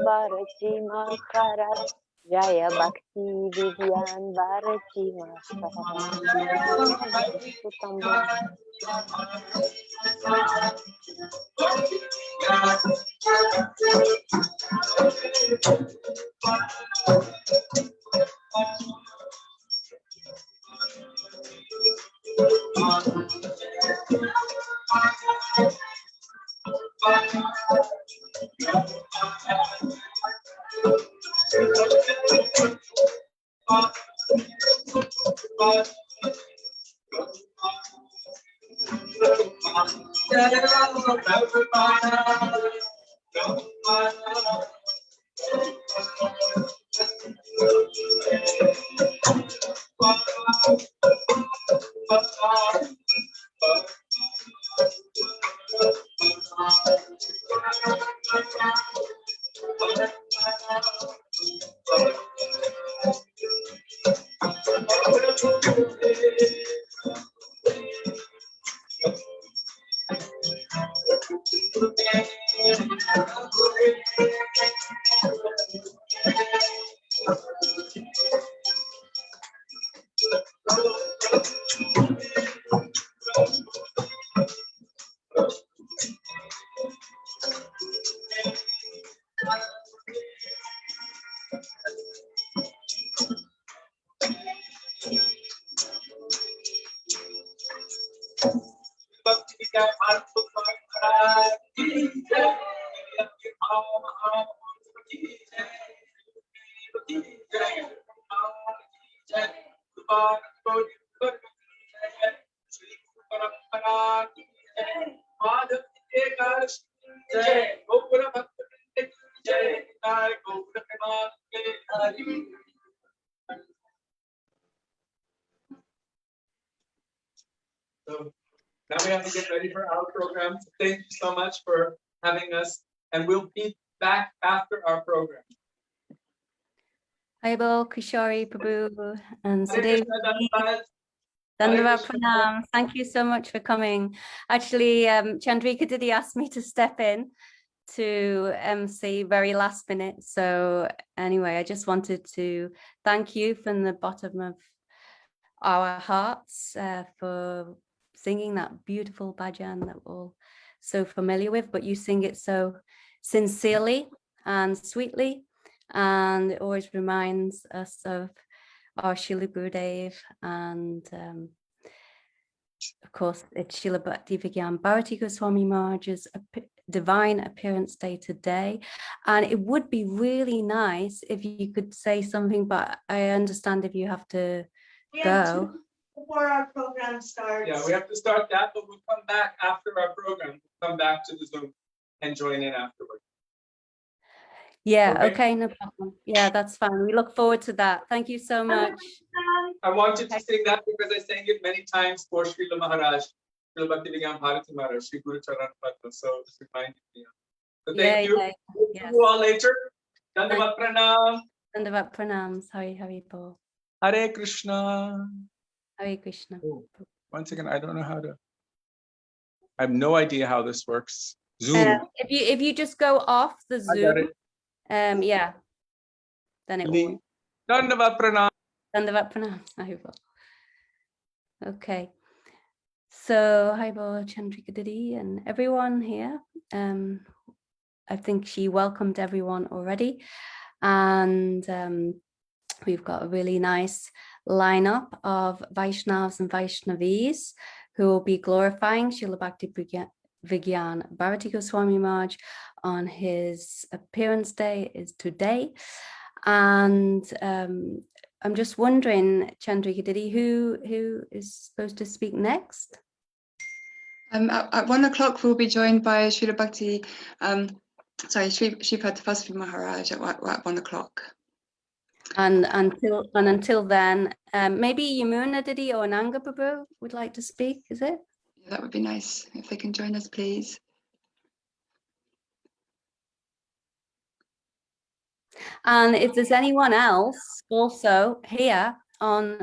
Bhāratī Mahārāja, Jaya Bhakti Vijñāna Bhāratī Mahārāja. So now we have to get ready for our program. Thank you so much for having us, and we'll be back after our program. Haribo, Kishori, Prabhu, and Hare Sudev. Krishna, Dhanavad. Dandavat Krishna. Pranam. Thank you so much for coming. Actually, Chandrika Didi asked me to step in to MC very last minute. So anyway, I just wanted to thank you from the bottom of our hearts for singing that beautiful bhajan that we're all so familiar with, but you sing it so sincerely and sweetly, and it always reminds us of our Srila Gurudev, and of course it's Srila Bhakti Vijñāna Bhāratī Gosvāmī Mahārāja's divine appearance day today, and it would be really nice if you could say something, but I understand if you have to go before our program starts. Yeah, we have to start that, but we'll come back after our program. We'll come back to the Zoom and join in afterwards. Yeah, Okay. okay, no problem. Yeah, that's fine. We look forward to that. Thank you so much. I wanted to sing that because I sang it many times for Śrīla Mahārāja, Śrīla Bhakti Vijñāna Bhāratī Mahārāja, Śrī Guru Charan Padma. So it's reminding me. So thank you. We'll see you all later. Dandavat Pranam. Dandavat Pranams. Hari Bol. Hare Krishna. Hare Krishna. Oh, one second, I don't know how to. I have no idea how this works. Zoom. If you just go off the Zoom, yeah, then it will. Dandavat Pranam. Dandavat Pranams. Hari Bol. Okay. So Hari Bol, Chandrika Didi, and everyone here. I think she welcomed everyone already, and we've got a really nice lineup of Vaishnavas and Vaishnavis who will be glorifying Srila Bhakti Vijñāna Bhāratī Gosvāmī Mahārāja on his appearance day is today. And I'm just wondering, Chandrika Didi, who is supposed to speak next? At 1 o'clock, we'll be joined by Srila Bhakti, Sripad Vasvi Mahārāja at 1 o'clock. And until then, maybe Yamuna Didi or Nanga Prabhu would like to speak, is it? Yeah, that would be nice if they can join us, please. And if there's anyone else also here on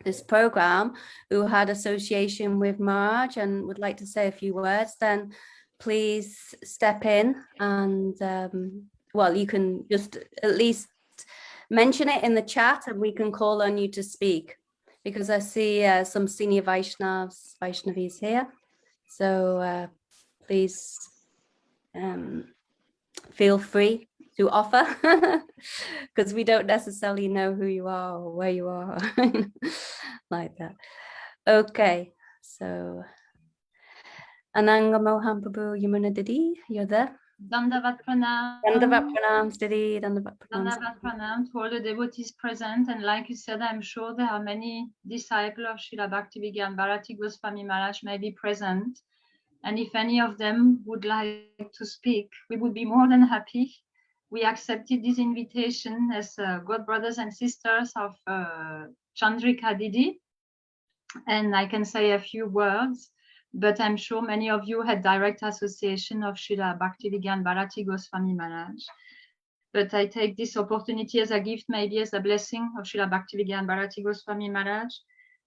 this program who had association with Maharaj and would like to say a few words, then please step in and well, you can just at least mention it in the chat and we can call on you to speak, because I see some senior Vaishnavis here. So please feel free to offer, because we don't necessarily know who you are or where you are like that. Okay, so Ananga Mohan Prabhu Yamuna Didi, you're there? Dandavat Pranam. Dandavat Pranams, Didi. Dandavat Pranams. Dandavat Pranam to all the devotees present. And like you said, I'm sure there are many disciples of Srila Bhakti Vijñāna Bhāratī Gosvāmī Mahārāja may be present. And if any of them would like to speak, we would be more than happy we accepted this invitation as God brothers and sisters of Chandrika Didi. And I can say a few words, but I'm sure many of you had direct association of Srila Bhaktivedanta Bhāratī Gosvāmī Mahārāja. But I take this opportunity as a gift, maybe as a blessing of Srila Bhaktivedanta Bhāratī Gosvāmī Mahārāja,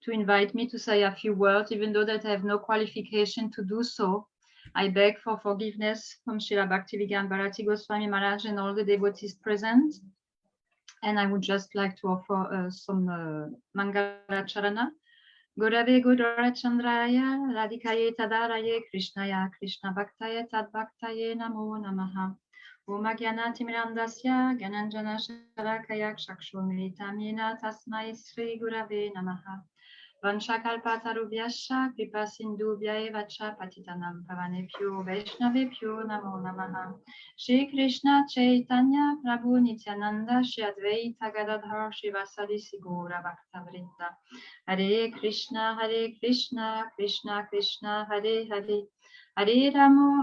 to invite me to say a few words, even though that I have no qualification to do so. I beg for forgiveness from Srila Bhaktivedanta Bhāratī Gosvāmī Mahārāja and all the devotees present. And I would just like to offer some Mangala Charana. Gurave Gudara Chandraya, Radhikaye Tadaraye, Krishnaya, Krishna Bhaktaye, Tad Bhaktaye, Namo Namaha. Om Gyana Timirandasya, Gyananjana Shalakaya, Shakshomritamina, Tasmai Sri Gurave Namaha. Vanchakalpatarubhyascha, Kripa Sindhubhya Vacha Patitanam Pavanebhyo Vaishnavebhyo Namo Namaha. Shri Krishna Chaitanya Prabhu Nityananda Shri Advaita Gadadhar Shivasadi Sigura Bhaktavrinda. Hare Krishna, Krishna Krishna, Hare Hare. Hare Ramo,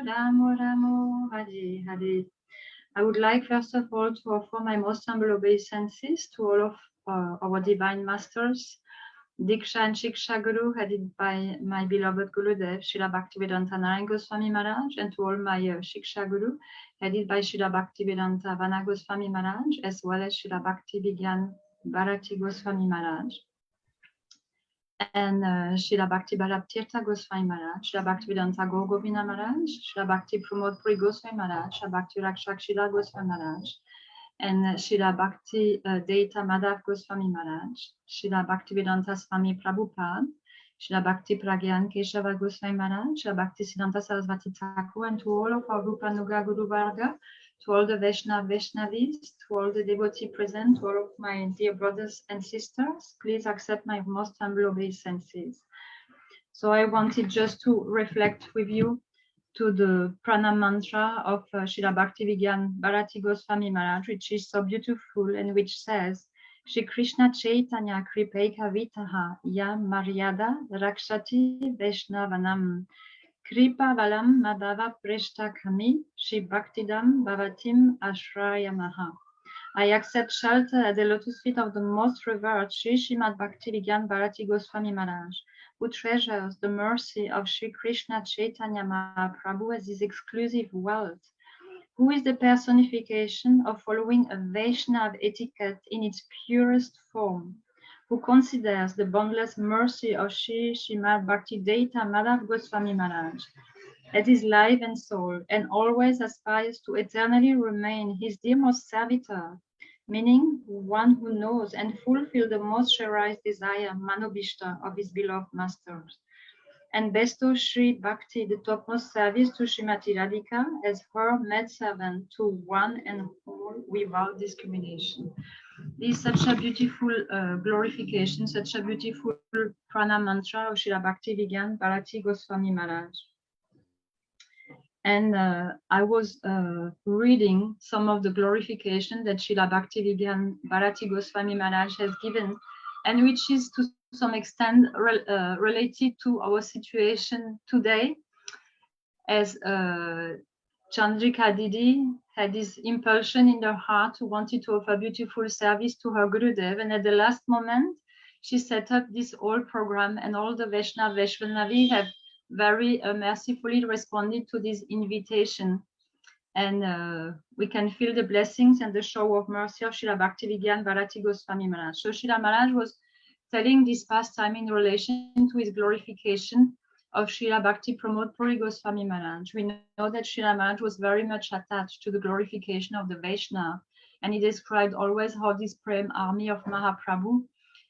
Ramo Ramo, Hare Hare. I would like first of all to offer my most humble obeisances to all of our divine masters, Diksha and Shiksha Guru, headed by my beloved Gurudev, Srila Bhaktivedanta Narayana Gosvami Maharaj, and to all my Shiksha Guru, headed by Srila Bhaktivedanta Vana Gosvami Maharaj, as well as Srila Bhaktivedanta Bhāratī Gosvami Maharaj, and Srila Bhakti Bharaptirtha Gosvami Maharaj, Srila Bhaktivedanta Gaur Govinda Maharaj, Srila Bhakti Pramod Puri Gosvami Maharaj, Srila Bhakti Rakshak Srila Gosvami Maharaj, and Srila Bhakti Deita Madhav Gosvami Maharaj, Srila Bhaktivedanta Swami Prabhupada, Srila Bhakti Pragyan Keshava Gosvami Maharaj, Srila Bhakti Siddhanta Sarasvati Thakur, and to all of our Rupanuga Guru Varga, to all the Vaishnavis, to all the devotees present, to all of my dear brothers and sisters, please accept my most humble obeisances. So I wanted just to reflect with you to the pranam mantra of Srila Bhaktivedanta Bhāratī Gosvami Maharaj, which is so beautiful and which says, Shri Krishna Chaitanya Kripaika Vitaha Ya Maryada Rakshati Vaishnavanam Kripa Valam Madhava Preshta Kami Shri Bhaktidam Bhavatim Ashrayamaha. I accept shelter at the lotus feet of the most revered Shri Srimad Bhaktivedanta Bhāratī Gosvami Maharaj, who treasures the mercy of Shri Krishna Chaitanya Mahaprabhu as his exclusive wealth, who is the personification of following a Vaishnava etiquette in its purest form, who considers the boundless mercy of Shri Srimad Bhakti Deita Madhav Gosvami Maharaj as his life and soul, and always aspires to eternally remain his dearmost servitor, meaning one who knows and fulfills the most cherished desire, Manobishta, of his beloved masters, and bestows Shri Bhakti, the topmost service, to Srimati Radhika as her maidservant, to one and all without discrimination. This is such a beautiful glorification, such a beautiful prana mantra of Srila Bhaktivedanta Bhāratī Gosvami Maharaj. And I was reading some of the glorification that Srila Bhaktivedanta Bhāratī Gosvami Maharaj has given, and which is to some extent related to our situation today, as Chandrika Didi had this impulsion in her heart to wanted to offer beautiful service to her Gurudev, and at the last moment she set up this whole program, and all the Vaishnavi have very mercifully responded to this invitation, and we can feel the blessings and the show of mercy of Srila Bhaktivedanta Bhāratī Gosvami Maharaj. So Srila Maharaj was telling this pastime in relation to his glorification of Srila Bhakti Pramod Puri Gosvami Maharaj. We know that Srila Maharaj was very much attached to the glorification of the Vaishnava, and he described always how this Prem army of Mahaprabhu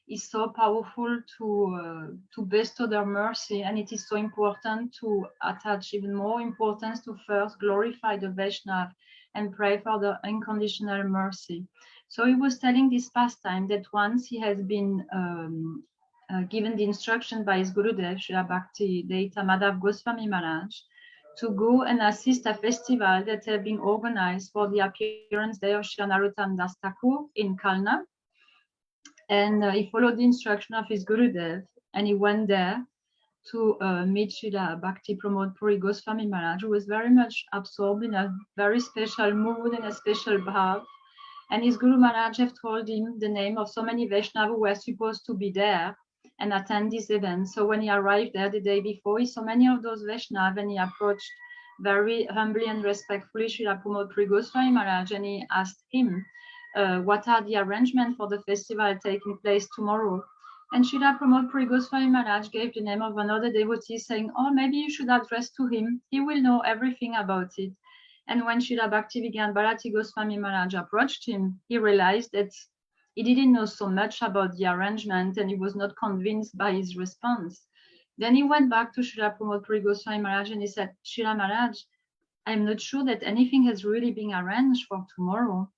is so powerful to bestow their mercy, and it is so important to attach even more importance to first glorify the Vaishnava and pray for the unconditional mercy. So he was telling this pastime that once he has been given the instruction by his Gurudev, Srila Bhakti Deita Madhav Gosvami Maharaj, to go and assist a festival that had been organized for the appearance day of Srila Narottam Das Thakur in Kalna. And he followed the instruction of his Gurudev, and he went there to meet Srila Bhakti Pramod Puri Gosvāmī Mahārāja, who was very much absorbed in a very special mood and a special bhav. And his Guru Maharaj have told him the name of so many Vaishnavas who were supposed to be there and attend this event. So when he arrived there the day before, he saw many of those Vaishnavas, and he approached very humbly and respectfully Srila Pramod Puri Gosvāmī Mahārāja, and he asked him, what are the arrangements for the festival taking place tomorrow? And Srila Pramod Puri Gosvāmī Mahārāja gave the name of another devotee, saying, oh, maybe you should address to him. He will know everything about it. And when Srila Bhakti began Bhāratī Gosvāmī Mahārāja approached him, he realized that he didn't know so much about the arrangement, and he was not convinced by his response. Then he went back to Srila Pramod Puri Gosvāmī Mahārāja and he said, Srila Maharaj, I'm not sure that anything has really been arranged for tomorrow.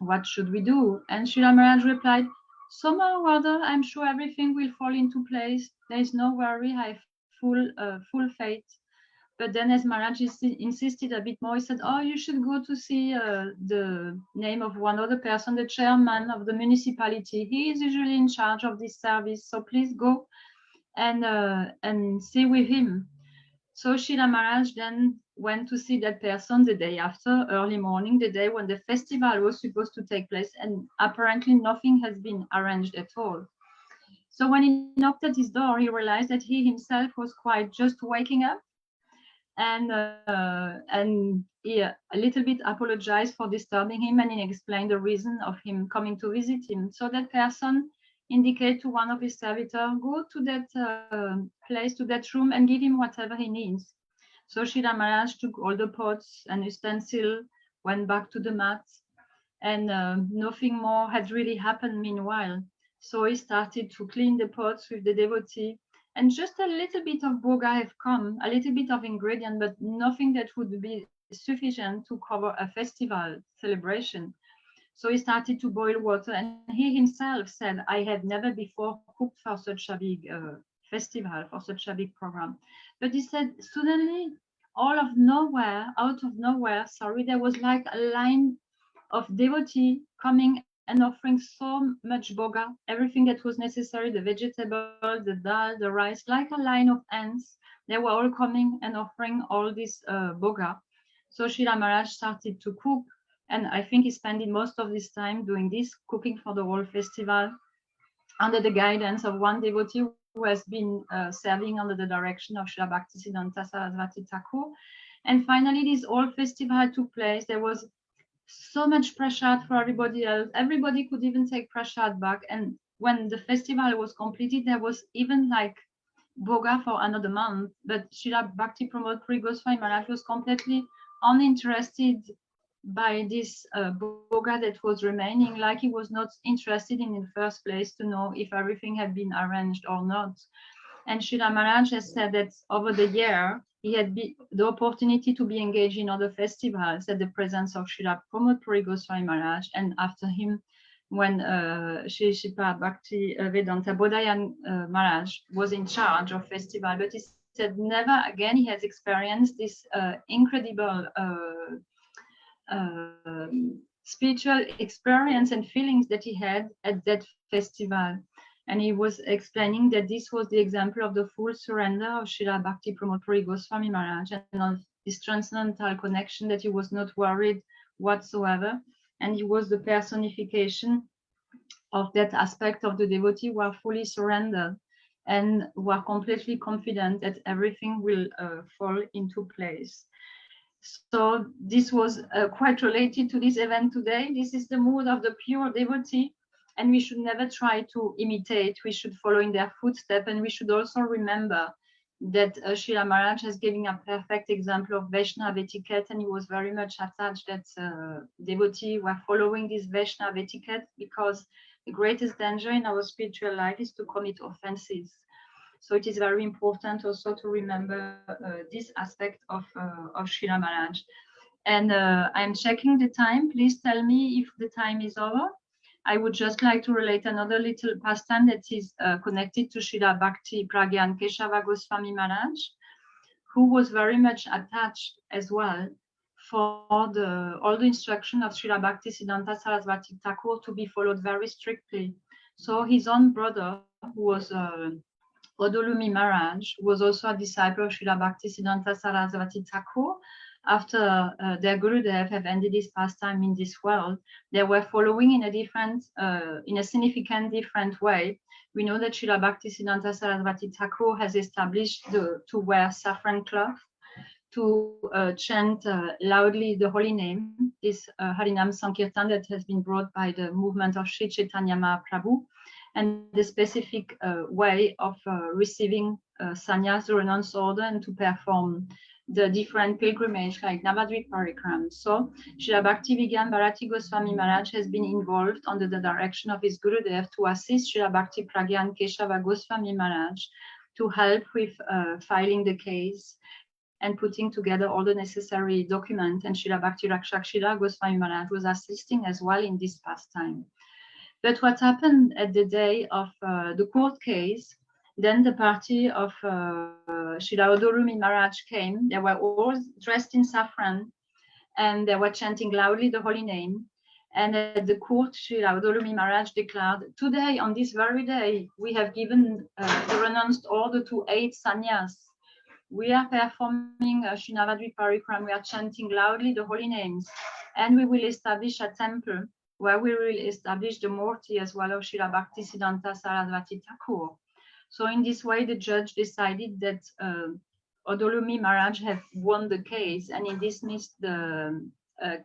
What should we do? And Srila Maharaj replied, somehow or other, I'm sure everything will fall into place. There is no worry, I have full faith. But then as Maharaj insisted a bit more, he said, oh, you should go to see the name of one other person, the chairman of the municipality. He is usually in charge of this service, so please go and see with him. So Srila Maharaj then went to see that person the day after, early morning, the day when the festival was supposed to take place, and apparently nothing has been arranged at all. So when he knocked at his door, he realized that he himself was quite just waking up, and he a little bit apologized for disturbing him, and he explained the reason of him coming to visit him. So that person indicated to one of his servitors, go to that place, to that room, and give him whatever he needs. So Srila Maharaj took all the pots and utensils, went back to the mat, and nothing more had really happened meanwhile. So he started to clean the pots with the devotee, and just a little bit of bhoga have come, a little bit of ingredient, but nothing that would be sufficient to cover a festival celebration. So he started to boil water, and he himself said, I had never before cooked for such a big festival, for such a big program. But he said, suddenly, out of nowhere, there was like a line of devotees coming and offering so much bhoga, everything that was necessary, the vegetables, the dal, the rice, like a line of ants. They were all coming and offering all this bhoga. So Srila Maharaj started to cook, and I think he spent most of his time doing this, cooking for the whole festival, under the guidance of one devotee who has been serving under the direction of Srila Bhaktisiddhanta Sarasvati Thakur. And finally, this whole festival took place. There was so much prasad for everybody else. Everybody could even take prasad back. And when the festival was completed, there was even like bhoga for another month. But Srila Bhakti Pramod Puri Gosvāmī Mahārāja was completely uninterested by this bhoga that was remaining, like he was not interested in the first place to know if everything had been arranged or not. And Srila Maharaj has said that over the year, he had the opportunity to be engaged in other festivals at the presence of Srila Pramod Puri Gosvāmī Mahārāja, and after him, when Shri Shripad Bhakti Vedanta Bodhayan Maharaj was in charge of festival. But he said never again he has experienced this incredible spiritual experience and feelings that he had at that festival. And he was explaining that this was the example of the full surrender of Srila Bhakti Pramod Puri Gosvāmī Mahārāja, and of this transcendental connection, that he was not worried whatsoever. And he was the personification of that aspect of the devotee who are fully surrendered and who are completely confident that everything will fall into place. So this was quite related to this event today. This is the mood of the pure devotee, and we should never try to imitate. We should follow in their footsteps, and we should also remember that Srila Maharaj has given a perfect example of Vaishnava etiquette, and he was very much attached that devotees were following this Vaishnava etiquette, because the greatest danger in our spiritual life is to commit offenses. So it is very important also to remember this aspect of Srila Maharaj. And I'm checking the time. Please tell me if the time is over. I would just like to relate another little pastime that is connected to Srila Bhakti Pragyan Keshava Gosvāmī Maharaj, who was very much attached as well for all the instruction of Srila Bhaktisiddhanta Sarasvati Thakur to be followed very strictly. So his own brother, who was Odolumi Maharaj was also a disciple of Srila Bhaktisiddhanta Sarasvati Thakur. After their Gurudev have ended his pastime in this world, they were following in a different, in a significant different way. We know that Srila Bhaktisiddhanta Sarasvati Thakur has established to wear saffron cloth, to chant loudly the holy name, this Harinam Sankirtan that has been brought by the movement of Sri Chaitanya Mahaprabhu, and the specific way of receiving sannyas, the renounced order, and to perform the different pilgrimage like Navadvip Parikram. So Srila Bhakti Vijñāna Bhāratī Gosvāmī Mahārāja has been involved under the direction of his Gurudev to assist Srila Bhakti Pragyan Keshava Gosvāmī Mahārāja to help with filing the case and putting together all the necessary documents. And Srila Bhakti Rakshak Srila Gosvāmī Mahārāja was assisting as well in this pastime. But what happened at the day of the court case, then the party of Srila Odolumi Maharaj came. They were all dressed in saffron and they were chanting loudly the holy name. And at the court, Srila Odolumi Maharaj declared, today, on this very day, we have given the renounced order to 8 sannyas. We are performing Sri Navadvip Parikram, we are chanting loudly the holy names, and we will establish a temple where we will establish the Murti as well of Srila Bhaktisiddhanta Sarasvati Thakur. So in this way, the judge decided that Odolumi Maharaj have won the case, and he dismissed the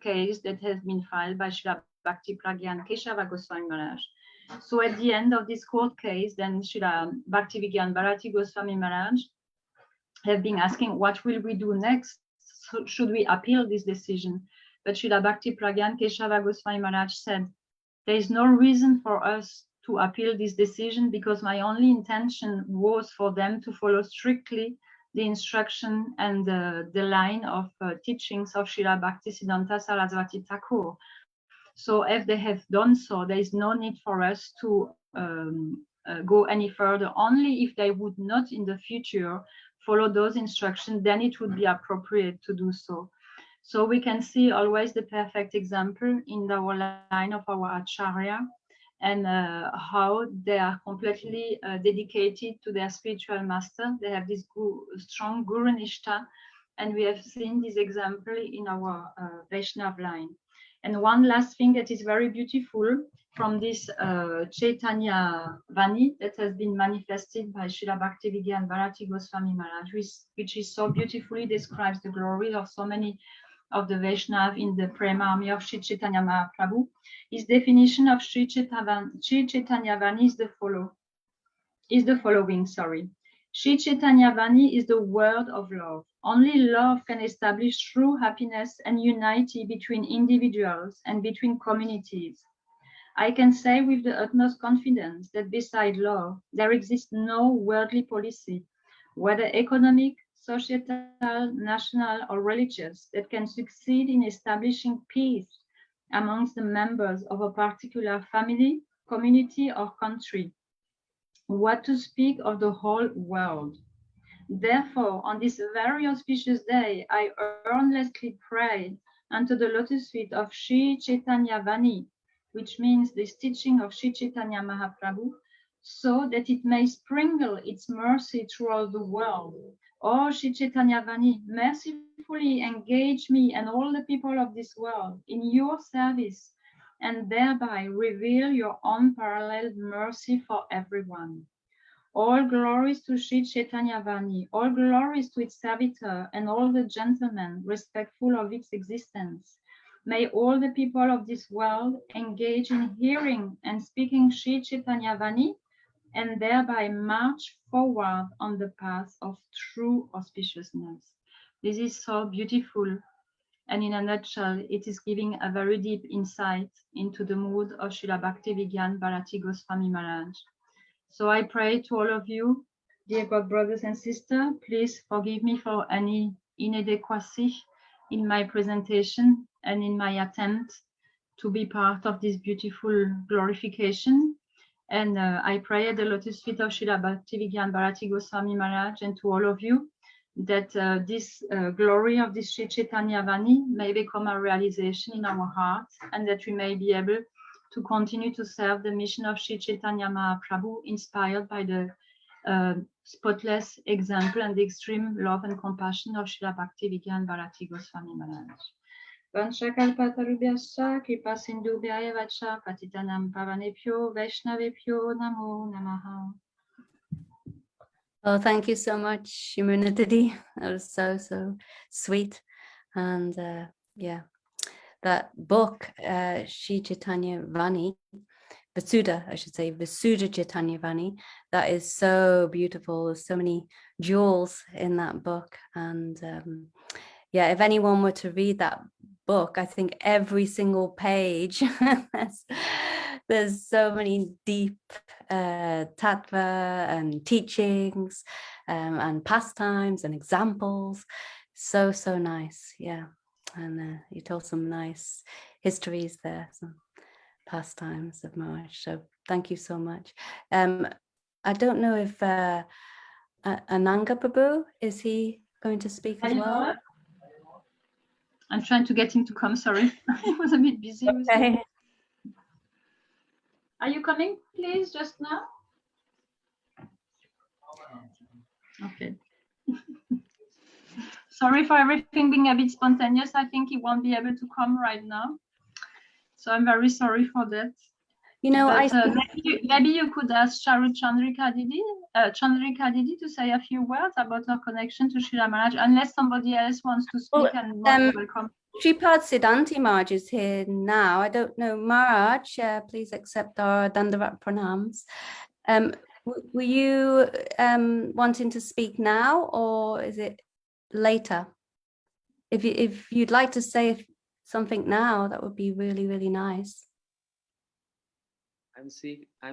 case that has been filed by Srila Bhakti Pragyan Keshava Gosvāmī Maharaj. So at the end of this court case, then Srila Bhakti Vijñāna Bhāratī Gosvāmī Maharaj have been asking, what will we do next? So should we appeal this decision? But Srila Bhakti Pragyan Keshava Gosvāmī Maharaj said, there is no reason for us to appeal this decision because my only intention was for them to follow strictly the instruction and the line of teachings of Srila Bhaktisiddhanta Sarasvati Thakur. So if they have done so, there is no need for us to go any further. Only if they would not in the future follow those instructions, then it would be appropriate to do so. So we can see always the perfect example in our line of our Acharya, and how they are completely dedicated to their spiritual master. They have this strong Guru Nishtha, and we have seen this example in our Vaishnav line. And one last thing that is very beautiful from this Chaitanya Vani that has been manifested by Srila Bhakti Vijñāna Bhāratī Gosvāmī Mahārāja, which is so beautifully describes the glory of so many of the Vaishnav in the Prema army of Sri Chaitanya Mahaprabhu. His definition of Sri Chaitanya Vani is the following. Sri Chaitanya Vani is the word of love. Only love can establish true happiness and unity between individuals and between communities. I can say with the utmost confidence that beside love, there exists no worldly policy, whether economic, societal, national, or religious, that can succeed in establishing peace amongst the members of a particular family, community, or country. What to speak of the whole world? Therefore, on this very auspicious day, I earnestly pray unto the lotus feet of Sri Chaitanya Vani, which means this teaching of Sri Chaitanya Mahaprabhu, so that it may sprinkle its mercy throughout the world. O Sri Chaitanya Vani, mercifully engage me and all the people of this world in your service, and thereby reveal your unparalleled mercy for everyone. All glories to Sri Chaitanya Vani, all glories to its servitor and all the gentlemen respectful of its existence. May all the people of this world engage in hearing and speaking Sri Chaitanya Vani, and thereby march forward on the path of true auspiciousness. This is so beautiful, and in a nutshell, it is giving a very deep insight into the mood of Srila Bhakti Vijñāna Bhāratī Gosvāmī Mahārāja. So I pray to all of you, dear God brothers and sisters, please forgive me for any inadequacy in my presentation and in my attempt to be part of this beautiful glorification. And I pray at the lotus feet of Srila Bhakti Vijñāna Bhāratī Gosvāmī Mahārāja and to all of you that this glory of this Sri Chaitanya Vani may become a realization in our hearts, and that we may be able to continue to serve the mission of Sri Chaitanya Mahaprabhu, inspired by the spotless example and the extreme love and compassion of Srila Bhakti Vijñāna Bhāratī Gosvāmī Mahārāja. Vanchakalpatarubhyascha kripa sindhubhyaya vacha patitanam pavanebhyo vaishnavebhyo namo namaha. Oh, thank you so much, Yamuna Didi. That was so sweet. And yeah, that book, Shri Chaitanya Vani, Vasuddha, I should say, Vasuddha Chaitanya Vani, that is so beautiful. There's so many jewels in that book. And yeah, if anyone were to read that book, I think every single page, there's so many deep tattva and teachings and pastimes and examples. So nice, yeah. And you told some nice histories there, some pastimes of Maharaj. So thank you so much. I don't know if Ananga Prabhu, is he going to speak as well? I'm trying to get him to come, sorry. I was a bit busy with Okay. him. Are you coming, please, just now? Okay. Sorry for everything being a bit spontaneous. I think he won't be able to come right now. So I'm very sorry for that. You know, but, maybe you could ask Charu Chandrika Didi to say a few words about her connection to Srila Maharaj, unless somebody else wants to speak. And welcome. Sripad Siddhanti Maharaj is here now. I don't know, Maharaj, please accept our Dandavat pranams. Were you wanting to speak now, or is it later? If you'd like to say something now, that would be really nice. I'm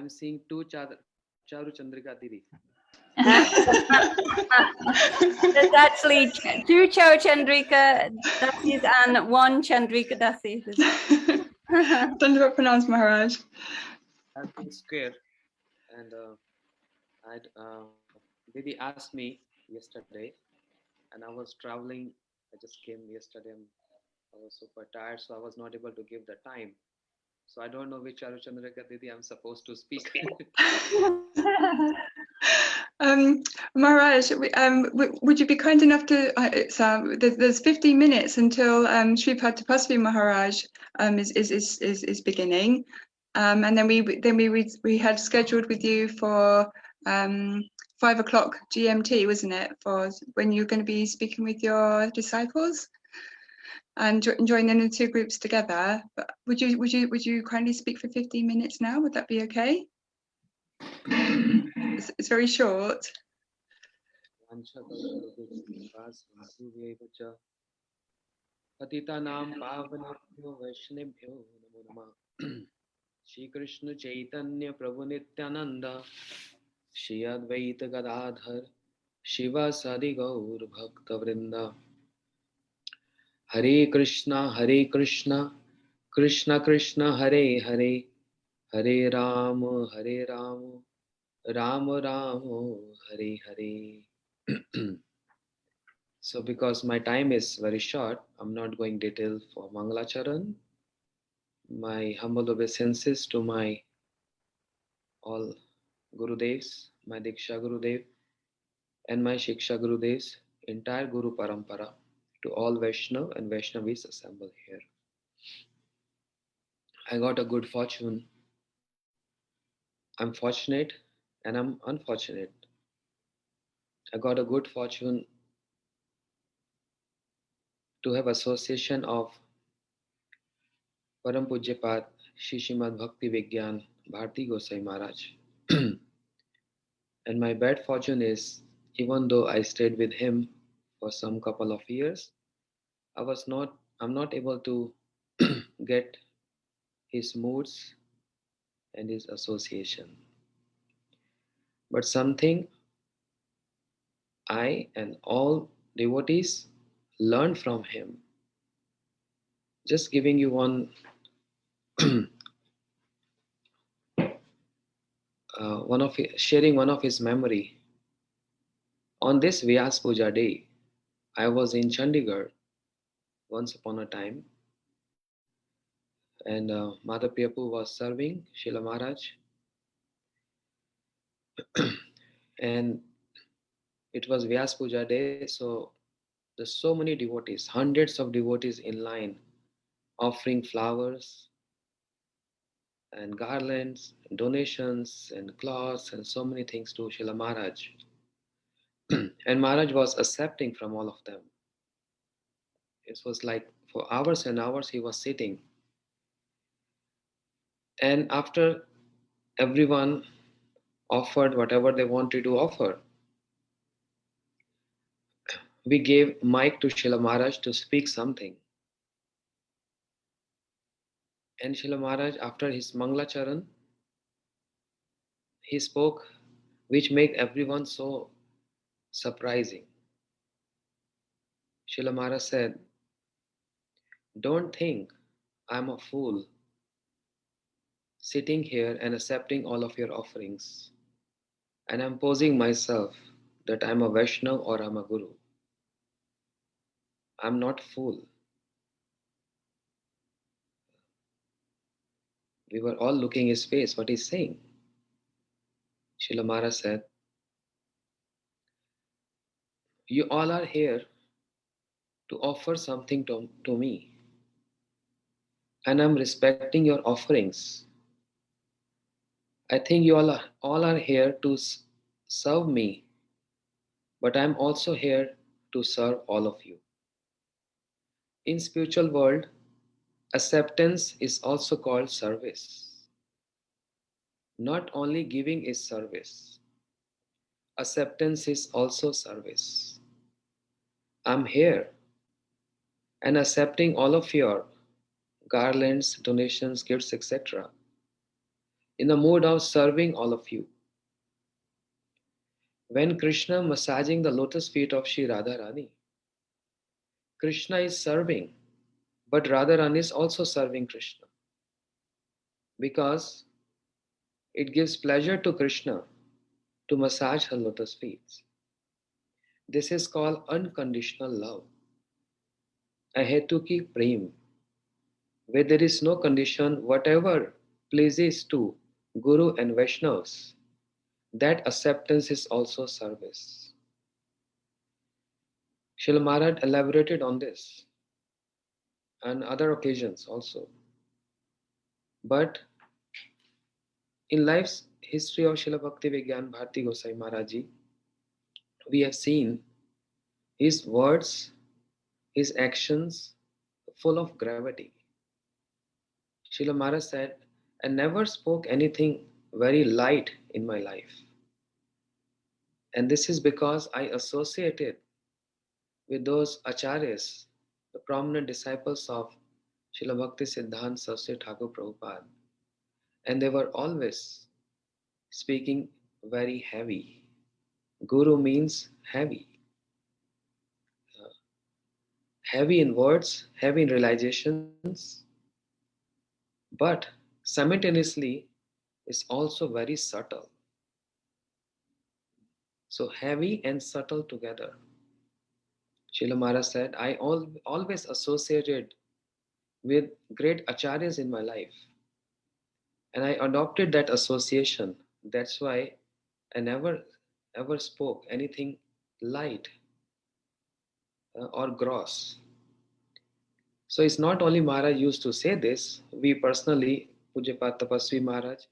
seeing two Charu Chandrika Didi. There's actually two Charu Chandrika Dasis and one Chandrika Dasi. Dandavat pranams, Maharaj. I've been scared, and Didi asked me yesterday, and I was traveling. I just came yesterday, and I was super tired, so I was not able to give the time. So I don't know which Charu Chandrika Didi I'm supposed to speak. Maharaj, would you be kind enough to? There's 15 minutes until Sripad Tapasvi Maharaj is beginning, and then we had scheduled with you for 5 o'clock GMT, wasn't it? For when you're going to be speaking with your disciples and joining the two groups together. But would you kindly speak for 15 minutes now? Would that be okay? It's very short. Patitanam pavanebhyo vaishnavebhyo namo namah. Shri Krishna Chaitanya Prabhu Nityananda, Shri Advaita Gadadhar, Shiva Sadi Gaur Bhakta Vrinda. Hare Krishna, Krishna Krishna, Hare Hare, Hare Rama, Rama Rama, Hare Hare. So because my time is very short, I'm not going detail for Mangalacharan. My humble obeisances to my all Gurudevs, my Diksha Gurudev and my Shiksha Gurudevs, entire Guru Parampara, to all Vaishnav and Vaishnavis assembled here. I got a good fortune. I'm fortunate and I'm unfortunate. I got a good fortune to have association of Param Pujyapat Shri Srimad Bhakti Vijñāna Bhāratī Gosvāmī Mahārāja. And my bad fortune is, even though I stayed with him for some couple of years, I'm not able to get his moods and his association. But something I and all devotees learn from him. Just giving you one sharing one of his memory. On this Vyas Puja day, I was in Chandigarh once upon a time, and Mata Priyapu was serving Srila Maharaj. And it was Vyas Puja day, so there's so many devotees, hundreds of devotees in line, offering flowers and garlands, and donations and cloths and so many things to Srila Maharaj. And Maharaj was accepting from all of them. It was like for hours and hours he was sitting. And after everyone offered whatever they wanted to offer, we gave mic to Srila Maharaj to speak something. And Srila Maharaj, after his Manglacharan, he spoke, which made everyone so surprising. Srila Maharaj said, "Don't think I'm a fool sitting here and accepting all of your offerings. And I'm posing myself that I'm a Vaishnava or I'm a Guru. I'm not fool." We were all looking his face, what he's saying. Srila Maharaj said, "You all are here to offer something to me. And I'm respecting your offerings. I think you all are here to serve me, but I'm also here to serve all of you." In spiritual world, acceptance is also called service. Not only giving is service, acceptance is also service. I'm here and accepting all of your garlands, donations, gifts, etc. in the mood of serving all of you. When Krishna massaging the lotus feet of Shri Radharani, Krishna is serving, but Radharani is also serving Krishna, because it gives pleasure to Krishna to massage her lotus feet. This is called unconditional love, ahetuki prem, where there is no condition. Whatever pleases to Guru and Vaishnavas, that acceptance is also service. Srila Maharaj elaborated on this on other occasions also. But in life's history of Srila Bhakti Vijñāna Bhārati Gosvāmī Mahārāja ji, we have seen his words, his actions full of gravity. Srila Maharaj said, "I never spoke anything very light in my life. And this is because I associated with those acharyas, the prominent disciples of Srila Bhakti Siddhanta Saraswati Thakur Prabhupada. And they were always speaking very heavy. Guru means heavy. Heavy in words, heavy in realizations, but simultaneously is also very subtle. So heavy and subtle together." Srila Maharaj said, "I always associated with great acharyas in my life. And I adopted that association. That's why I never ever spoke anything light or gross." So it's not only Maharaj used to say this, we personally, Pujyapat Tapasvi Maharaj,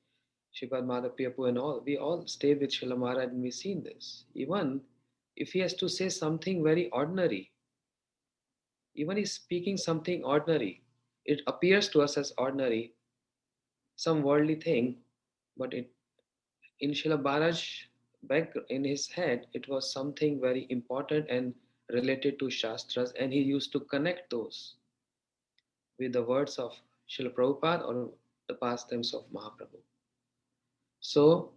Sripad Madhav Priyapu and all, we all stay with Srila Maharaj and we've seen this. Even if he has to say something very ordinary, even he's speaking something ordinary, it appears to us as ordinary, some worldly thing, but in Srila Maharaj back in his head, it was something very important and related to Shastras, and he used to connect those with the words of Srila Prabhupada or the pastimes of Mahaprabhu. So,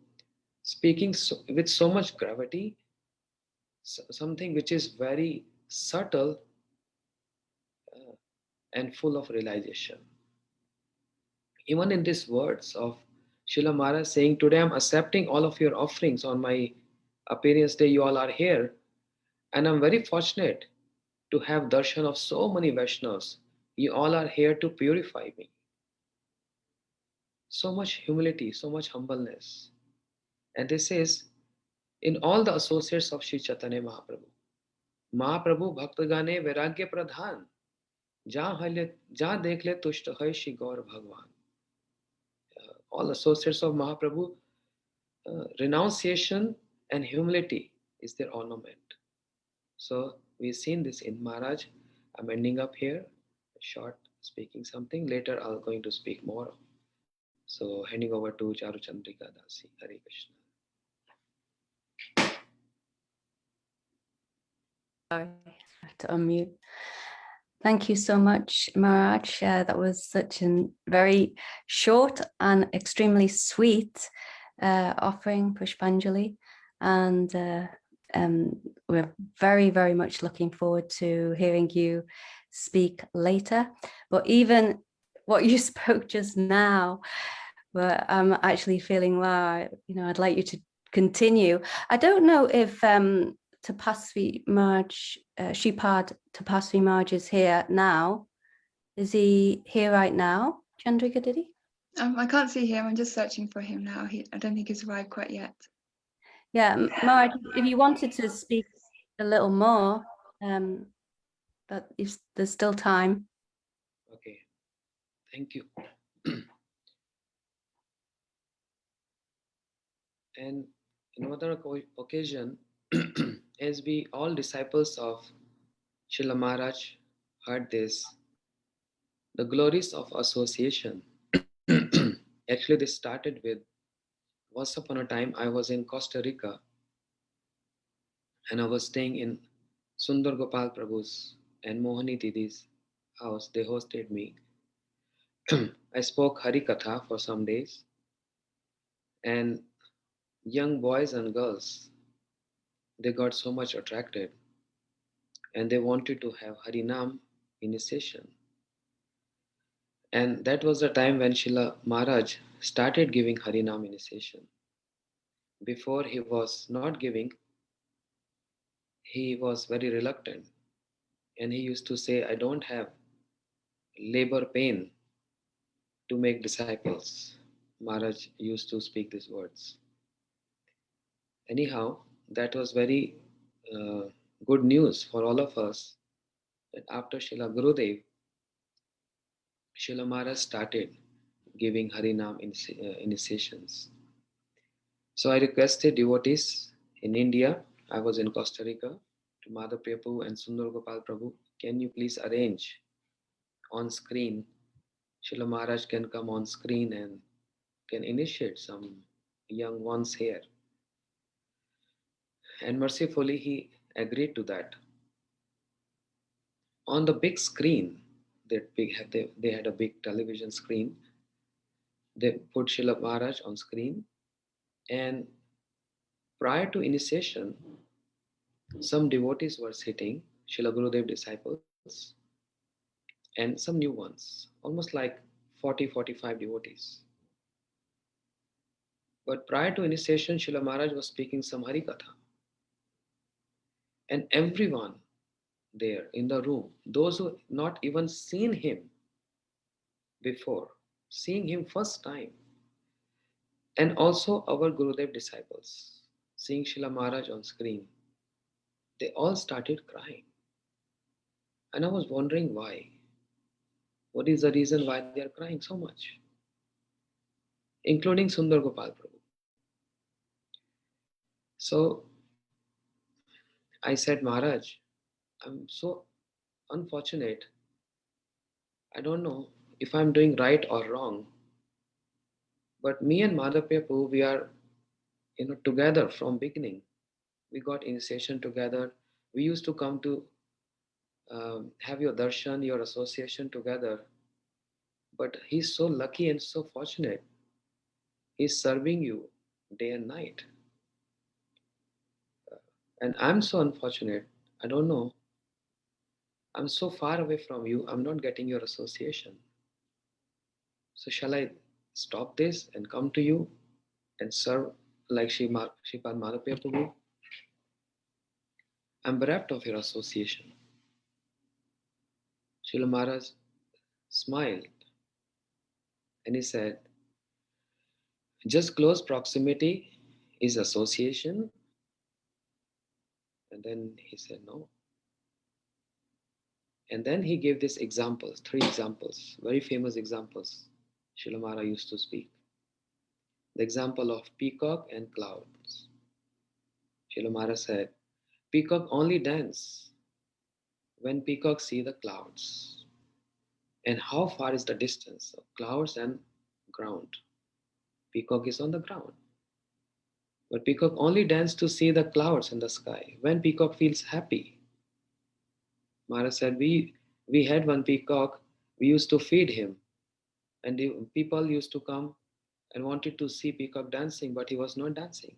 speaking with so much gravity, something which is very subtle and full of realization. Even in these words of Srila Maharaj saying, "Today I'm accepting all of your offerings on my appearance day, you all are here, and I'm very fortunate to have darshan of so many Vaishnavas. You all are here to purify me." So much humility, so much humbleness. And this is in all the associates of Sri Chaitanya Mahaprabhu. Mahaprabhu Bhakta Gane Vairagya Pradhan. Jahan dekh le tushta hai Shri Gaur Bhagwan. All associates of Mahaprabhu, renunciation and humility is their ornament. So we've seen this in Maharaj. I'm ending up here, short speaking something. Later I'm going to speak more. So handing over to Charu Chandrika Dasi. Hare Krishna. Sorry, I have to unmute. Thank you so much, Mahārāja. That was such a very short and extremely sweet offering, Pushpanjali. And we're very, very much looking forward to hearing you speak later. But even what you spoke just now, I'm actually feeling, wow, I'd like you to continue. I don't know if Tapasvi Maharaj, Shripad Tapasvi Maharaj is here now. Is he here right now, Chandrika, did he? I can't see him. I'm just searching for him now. I don't think he's arrived quite yet. Yeah, Maharaj, if you wanted to speak a little more, but if there's still time. Okay, thank you. And in another occasion, as we all disciples of Srila Maharaj heard this, the glories of association. Actually, this started with, once upon a time, I was in Costa Rica and I was staying in Sundar Gopal Prabhu's and Mohani Didi's house. They hosted me. I spoke Hari Katha for some days, and young boys and girls, they got so much attracted and they wanted to have Harinam initiation. And that was the time when Srila Maharaj started giving Harinam initiation. Before he was not giving, he was very reluctant. And he used to say, I don't have labor pain to make disciples. Maharaj used to speak these words. Anyhow, that was very good news for all of us that after Srila Gurudev, Srila Maharaj started giving Harinam initiations. So I requested devotees in India, I was in Costa Rica, to Madhapriya Prabhu and Sundar Gopal Prabhu, can you please arrange on screen, Srila Maharaj can come on screen and can initiate some young ones here. And mercifully he agreed to that. On the big screen, they had a big television screen. They put Srila Maharaj on screen, and prior to initiation, some devotees were sitting, Srila Gurudev disciples, and some new ones, almost like 40-45 devotees. But prior to initiation, Srila Maharaj was speaking some Harikatha. And everyone there in the room, those who not even seen him before, seeing him first time, and also our Gurudev disciples, seeing Srila Maharaj on screen, they all started crying. And I was wondering why. What is the reason why they are crying so much? Including Sundar Gopal Prabhu. So I said, Maharaj, I'm so unfortunate. I don't know if I'm doing right or wrong. But me and Madhapriya Prabhu, we are together from beginning. We got initiation together. We used to come to have your darshan, your association together. But he's so lucky and so fortunate. He's serving you day and night. And I'm so unfortunate. I don't know. I'm so far away from you. I'm not getting your association. So shall I stop this and come to you and serve like Sripad Madhapriya Prabhu? I'm bereft of your association. Srila Maharaj smiled and he said, just close proximity is association, And then he said, no. And then he gave these examples, 3 examples, very famous examples Srila Mahārāja used to speak. The example of peacock and clouds. Srila Mahārāja said, peacock only dance when peacock see the clouds. And how far is the distance of clouds and ground? Peacock is on the ground. But peacock only dance to see the clouds in the sky. When peacock feels happy. Mahārāja said, we had one peacock, we used to feed him. And the people used to come and wanted to see peacock dancing, but he was not dancing.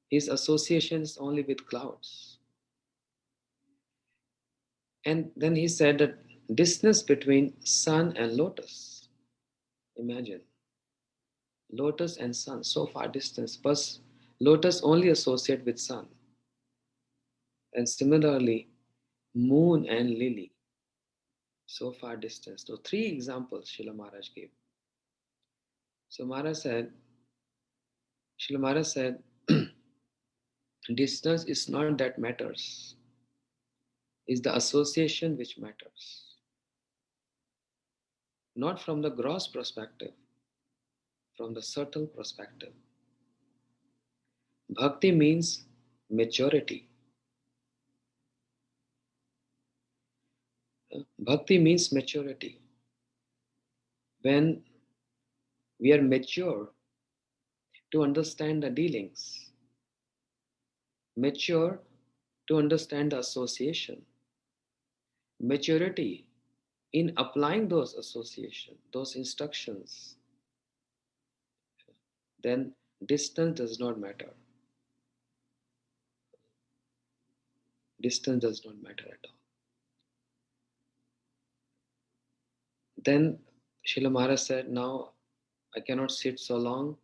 His association is only with clouds. And then he said that distance between sun and lotus. Imagine. Lotus and sun, so far distance. But lotus only associate with sun. And similarly, moon and lily, so far distance. So 3 examples Srila Mahārāja gave. So Srila Mahārāja said, distance is not that matters. It's the association which matters. Not from the gross perspective, from the subtle perspective. Bhakti means maturity. Bhakti means maturity. When we are mature to understand the dealings, mature to understand the association, maturity in applying those associations, those instructions, then distance does not matter. Distance does not matter at all. Then Srila Mahārāja said, now I cannot sit so long.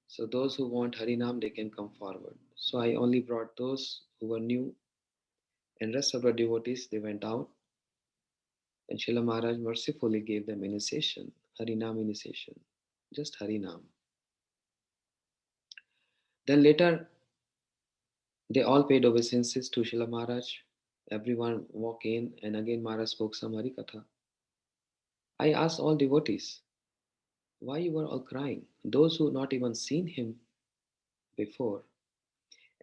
So those who want Harinam, they can come forward. So I only brought those who were new. And rest of the devotees, they went out. And Srila Mahārāja mercifully gave them initiation, Harinam initiation. Just Harinam. Then later, they all paid obeisances to Srila Mahārāja. Everyone walked in, and again Mahārāja spoke some Harikatha. I asked all devotees, why you were all crying? Those who not even seen him before.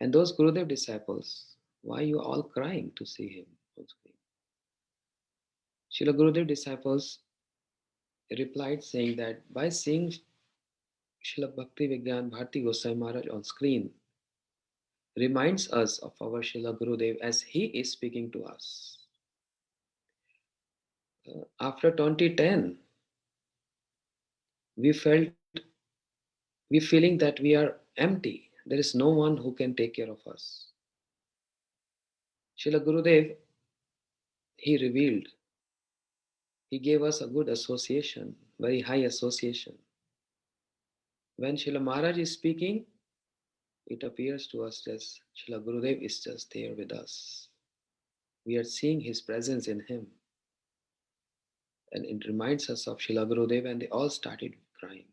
And those Gurudev disciples, why you all crying to see him on screen? Srila Gurudev disciples replied saying that by seeing Srila Bhakti Vijñāna Bhārati Gosvāmī Mahārāja on screen reminds us of our Srila Gurudev as he is speaking to us. After 2010, we feeling that we are empty. There is no one who can take care of us. Srila Gurudev, he revealed, he gave us a good association, very high association. When Srila Mahārāja is speaking, it appears to us that Srila Gurudev is just there with us. We are seeing his presence in him. And it reminds us of Srila Gurudev, and they all started crying.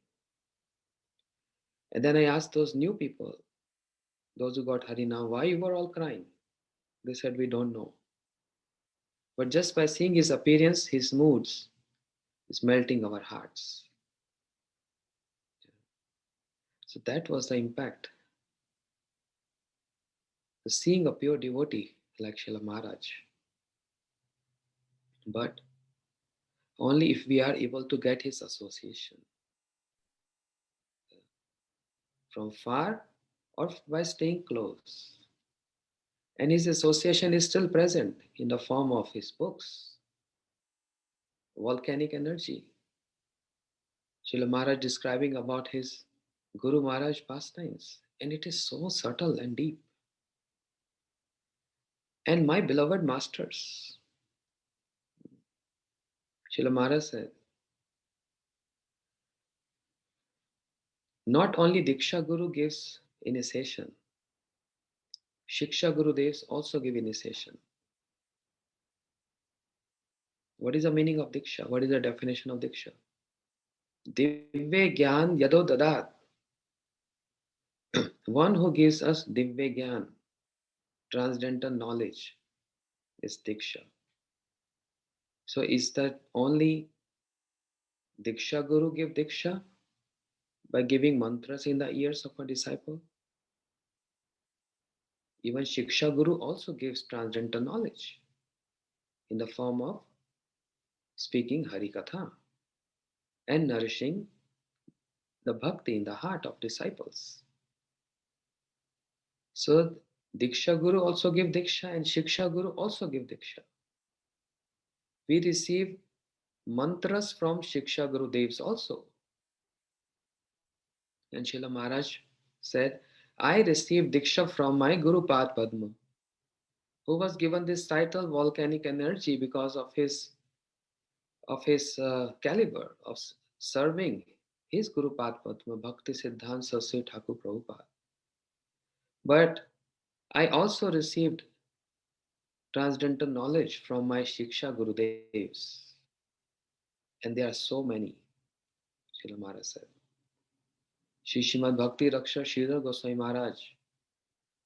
And then I asked those new people, those who got Harinam, why you were all crying? They said, we don't know. But just by seeing his appearance, his moods is melting our hearts. So that was the impact. The seeing a pure devotee like Srila Mahārāja. But only if we are able to get his association. From far or by staying close. And his association is still present in the form of his books. Volcanic energy. Srila Mahārāja describing about his Guru Maharaj pastimes. And it is so subtle and deep. And my beloved masters. Srila Mahārāja said, not only Diksha Guru gives initiation, Shiksha Gurudevs also give initiation. What is the meaning of Diksha? What is the definition of Diksha? Divya Gyan Yado Dadat. One who gives us Divya Gyan, transcendental knowledge is Diksha. So is that only Diksha Guru give Diksha by giving mantras in the ears of a disciple? Even Shiksha Guru also gives transcendental knowledge in the form of speaking Hari Katha and nourishing the bhakti in the heart of disciples. So Diksha Guru also give Diksha and Shiksha Guru also give Diksha. We receive mantras from Shiksha Guru Devs also. And Srila Maharaj said, I received Diksha from my Guru Pad Padma, who was given this title volcanic energy because of his caliber of serving his Guru Pad Padma, Bhakti Siddhanta Saraswati Thakur Prabhupada. But I also received transcendental knowledge from my Shiksha Guru Devs. And there are so many, Srila Maharaj said. Shri Srimad Bhakti Raksha Śrīla Gosvāmī Mahārāja,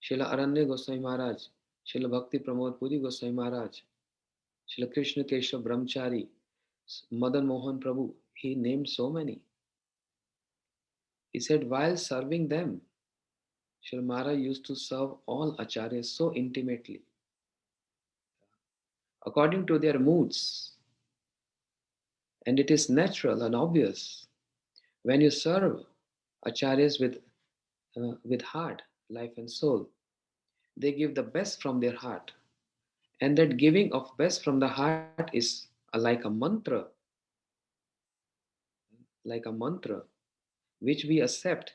Srila Aranya Gosvāmī Mahārāja, Srila Bhakti Pramod Puri Gosvāmī Mahārāja, Srila Krishna Keshav Brahmachari, Madan Mohan Prabhu, he named so many. He said while serving them, Srila Maharaj used to serve all acharyas so intimately, according to their moods. And it is natural and obvious when you serve acharyas with heart, life and soul, they give the best from their heart. And that giving of best from the heart is like a mantra, which we accept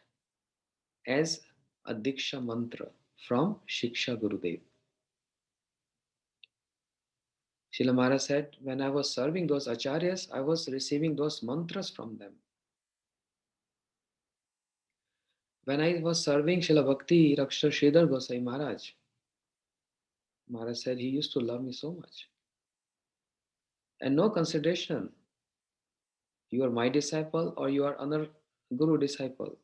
as a Diksha mantra from Shiksha Gurudev. Srila Maharaj said, when I was serving those acharyas, I was receiving those mantras from them. When I was serving Srila Bhakti Raksha Sridhar Gosai Maharaj, Maharaj said he used to love me so much. And no consideration, you are my disciple or you are another Guru disciple.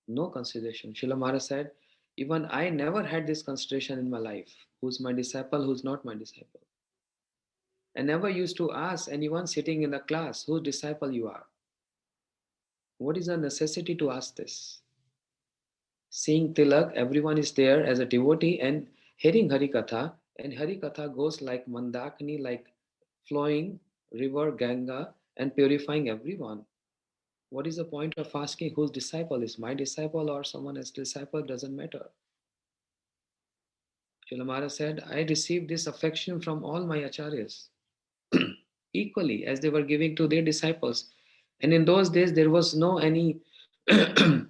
No consideration. Srila Maharaj said, even I never had this consideration in my life. Who's my disciple, who's not my disciple. I never used to ask anyone sitting in the class whose disciple you are. What is the necessity to ask this? Seeing Tilak, everyone is there as a devotee and hearing Hari Katha, and Hari Katha goes like Mandakini, like flowing river Ganga and purifying everyone. What is the point of asking whose disciple is my disciple or someone else's disciple? Doesn't matter. Srila Maharaj said, I received this affection from all my acharyas equally as they were giving to their disciples. And in those days, there was no any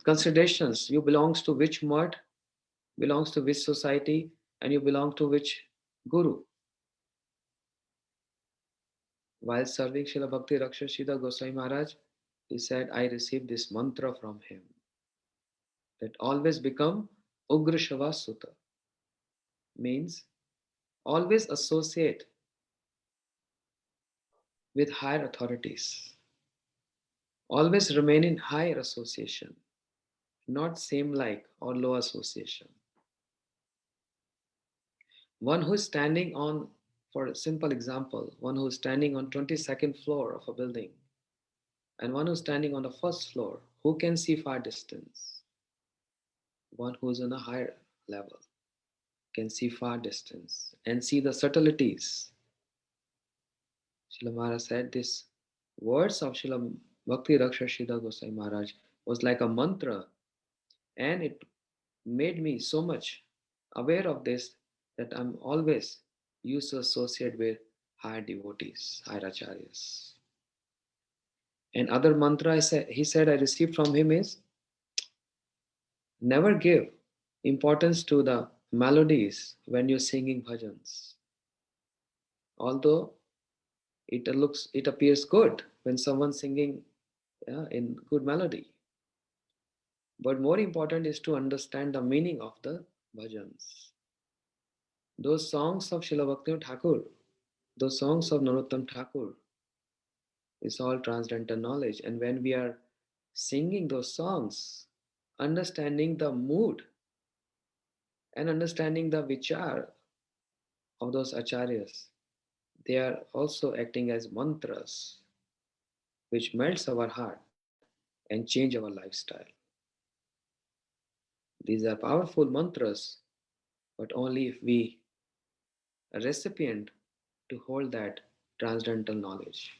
considerations. You belongs to which mart, belongs to which society, and you belong to which guru. While serving Srila Bhakti Raksha Sridhar Goswami Maharaj, he said, I received this mantra from him that always become Ugra Shava Sutta. Means always associate with higher authorities. Always remain in higher association, not same like or low association. One who is standing on, for a simple example, one who is standing on 22nd floor of a building and one who is standing on the first floor, who can see far distance? One who is on a higher level can see far distance and see the subtleties. Srila Maharaj said this words of Srila Bhakti Raksha Sridhar Goswami Maharaj was like a mantra, and it made me so much aware of this that I'm always used to associate with higher devotees, higher acharyas. And other mantra he said I received from him is never give importance to the melodies when you're singing bhajans. Although it appears good when someone's singing in good melody. But more important is to understand the meaning of the bhajans. Those songs of Srila Bhaktivinoda Thakur, those songs of Narottam Thakur, is all transcendental knowledge. And when we are singing those songs, understanding the mood and understanding the vichar of those acharyas. They are also acting as mantras which melts our heart and change our lifestyle. These are powerful mantras, but only if we are a recipient to hold that transcendental knowledge.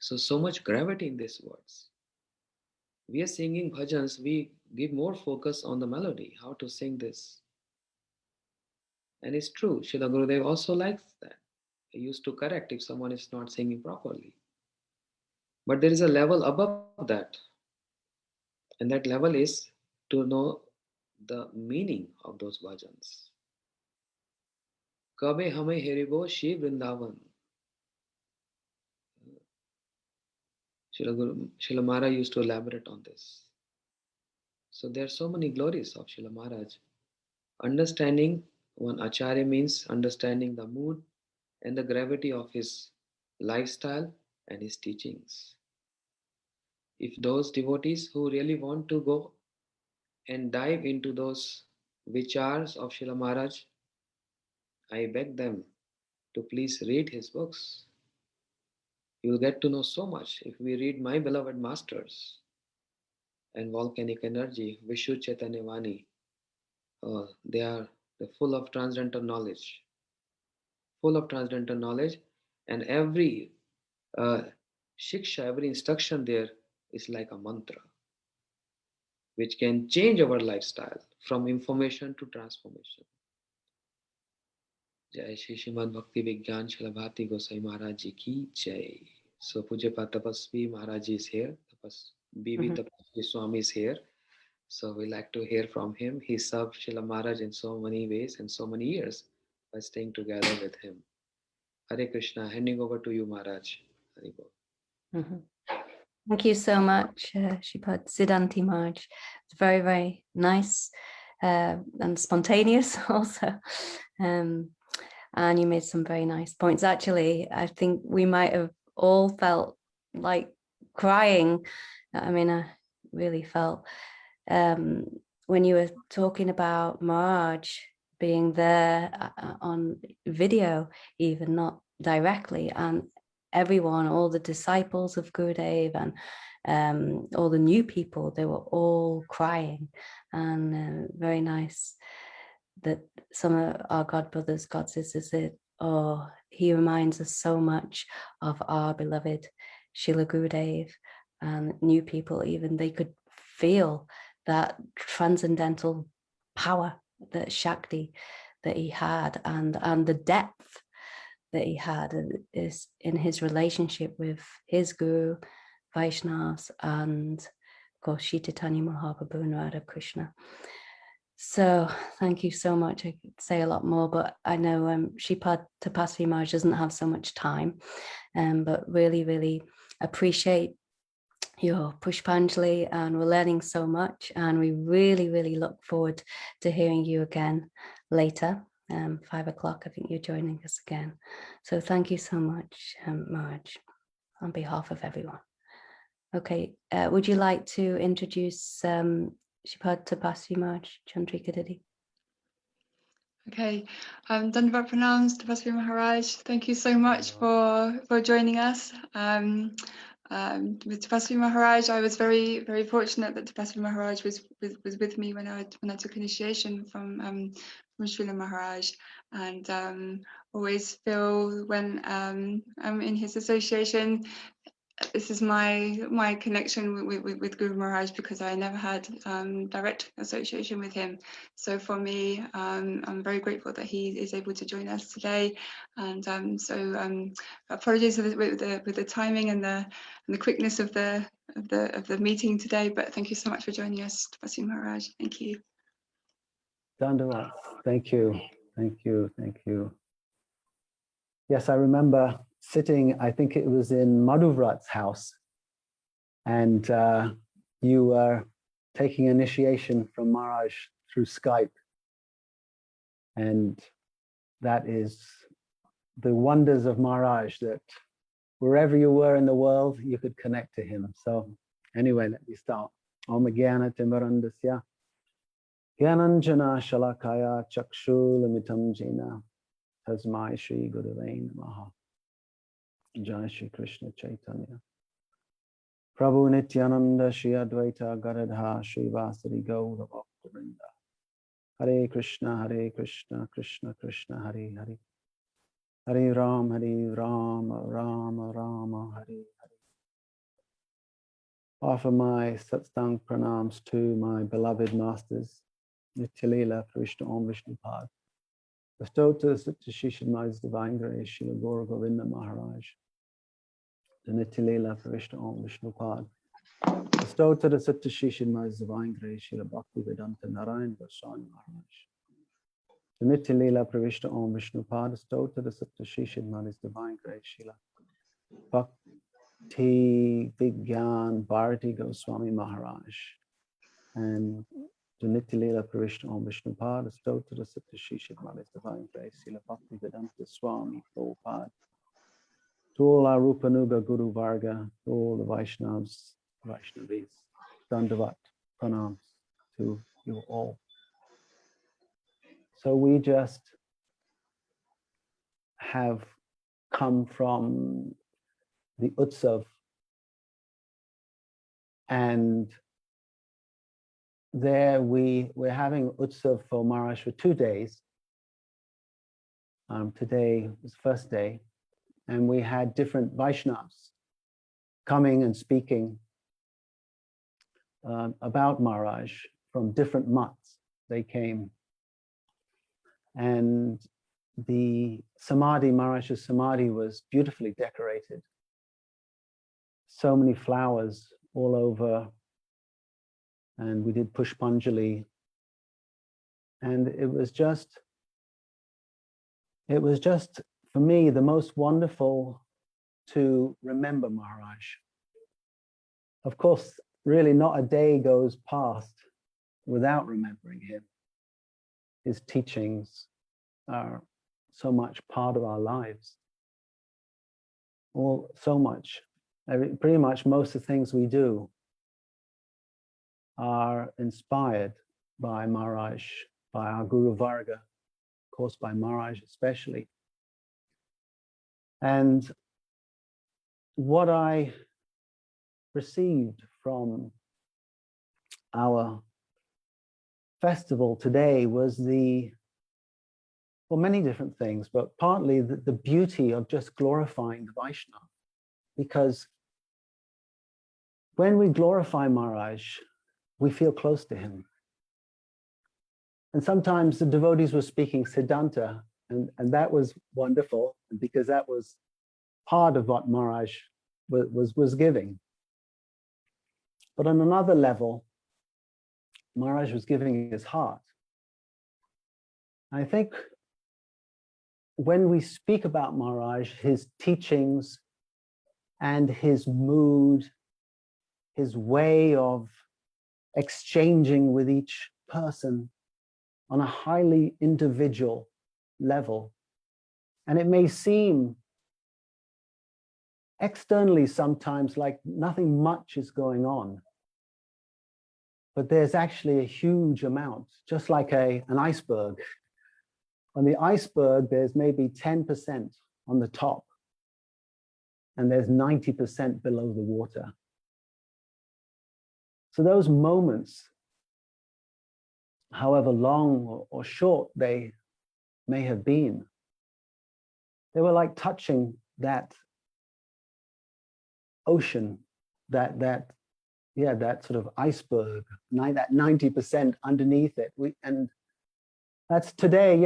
So much gravity in these words. We are singing bhajans, we give more focus on the melody, how to sing this. And it's true, Srila Gurudev also likes that. He used to correct if someone is not singing properly. But there is a level above that. And that level is to know the meaning of those bhajans. Kabe hame heribo Shri Vrindavan. Srila Maharaj used to elaborate on this. So there are so many glories of Srila Maharaj. Understanding one acharya means understanding the mood and the gravity of his lifestyle and his teachings. If those devotees who really want to go and dive into those vichars of Srila Maharaj, I beg them to please read his books. You will get to know so much if we read My Beloved Masters and Volcanic Energy, Vishu Chaitanya Vani. They're full of transcendental knowledge. Full of transcendental knowledge, and every shiksha, every instruction there is like a mantra which can change our lifestyle from information to transformation. Jai Shri Srimad Bhakti Vijñāna Śrīla Bhāratī Gosvāmī Mahārāja Ji Ki Jai. So Pujapa Tapasvi Maharaj is here. BB Tapasvi Swami is here. So we like to hear from him. He served Srila Maharaj in so many ways and so many years by staying together with him. Hare Krishna, handing over to you, Maharaj. Hare Bol. Thank you so much, Shripad Siddhanti Maharaj. It's very, very nice and spontaneous also. And you made some very nice points. Actually, I think we might have all felt like crying. I mean, I really felt when you were talking about Maharaj being there on video, even not directly, and everyone, all the disciples of Gurudev and all the new people, they were all crying. And very nice that some of our God brothers, God sisters, he reminds us so much of our beloved Srila Gurudev, and new people, even they could feel that transcendental power, that Shakti that he had, and the depth that he had is in his relationship with his Guru, Vaishnavas, and of course Shri Chaitanya Mahaprabhu and Radha Krishna. So thank you so much. I could say a lot more, but I know Shripad Tapasvi Maharaj doesn't have so much time, but really, really appreciate your Pushpanjali, and we're learning so much, and we really, really look forward to hearing you again later. 5 o'clock, I think you're joining us again. So thank you so much, Maharaj, on behalf of everyone. Okay, would you like to introduce Shripad Tapasvi Maharaj, Chandrika Didi? Okay, Dandavat Pranams, Tapasvi Maharaj. Thank you so much for joining us. With Tapasvi Maharaj, I was very, very fortunate that Tapasvi Maharaj was with me when I took initiation from Śrīla Maharaj, and always feel when I'm in his association, this is my connection with Guru Maharaj, because I never had direct association with him. So for me, I'm very grateful that he is able to join us today. And apologies with the timing and the quickness of the meeting today, but thank you so much for joining us, Tapasvi Maharaj. Thank you. Dandavat, thank you, thank you, thank you. Yes, I remember sitting, I think it was in Madhuvrat's house, and you were taking initiation from Maharaj through Skype. And that is the wonders of Maharaj, that wherever you were in the world, you could connect to him. So anyway, let me start. Om Jnana Timbarandasya Gyananjana Shalakaya Chakshulamitam Jena Tasmai Shri Gurave Namaha. Jai Shri Krishna Chaitanya Prabhu Nityananda Shri Advaita Garadha Shri Vasari Gaura Bhaktivinoda. Hare Krishna, Krishna Krishna, Hare Hare. Hare Rama, Rama Rama, Hare Hare. Offer my satsang pranams to my beloved masters, Nitya-lila Krishna Om Vishnupad. Bestowed to Shishimai's divine grace, Srila Gaura Govinda Mahārāja. The Nitya-lila Krishna Om Vishnupad. Bestowed to the Shishimai's divine grace, Srila Bhakti Vedanta Narayan Gosvāmī Mahārāja. The Nitya-lila Pravishta Om Vishnupad, bestowed to the Shishimai's divine grace, Srila Bhakti Vijñāna Bhāratī Gosvāmī Mahārāja. And the Nitya-lila Pravishta Om Vishnupad, bestowed to the Shishimai's divine grace, Srila Bhakti Vedanta Swami Prabhupada. To all our Rupanuga Guru Varga, to all the Vaishnavas, Vaishnavis, Dandavat, pranams to you all. So we just have come from the Utsav, and there we're having Utsav for Mahārāja for 2 days. Today was the first day, and we had different Vaishnavas coming and speaking about Mahārāja from different mats. They came. And the Samadhi, Mahārāja's Samadhi, was beautifully decorated. So many flowers all over. And we did Pushpanjali. And it was just, for me, the most wonderful to remember Mahārāja. Of course, really not a day goes past without remembering him. His teachings are so much part of our lives. So much, pretty much most of the things we do are inspired by Mahārāja, by our Guru Varga, of course by Mahārāja especially. And what I received from our festival today was many different things, but partly the beauty of just glorifying the Vaishnava. Because when we glorify Mahārāja, we feel close to him. And sometimes the devotees were speaking Siddhanta, and that was wonderful, because that was part of what Mahārāja was giving. But on another level, Mahārāja was giving his heart. I think when we speak about Mahārāja, his teachings and his mood, his way of exchanging with each person on a highly individual level, and it may seem externally sometimes like nothing much is going on, but there's actually a huge amount, just like an iceberg. On the iceberg, there's maybe 10% on the top, and there's 90% below the water. So those moments, however long or short they may have been, they were like touching that ocean, that sort of iceberg, that 90% underneath it. And that's today,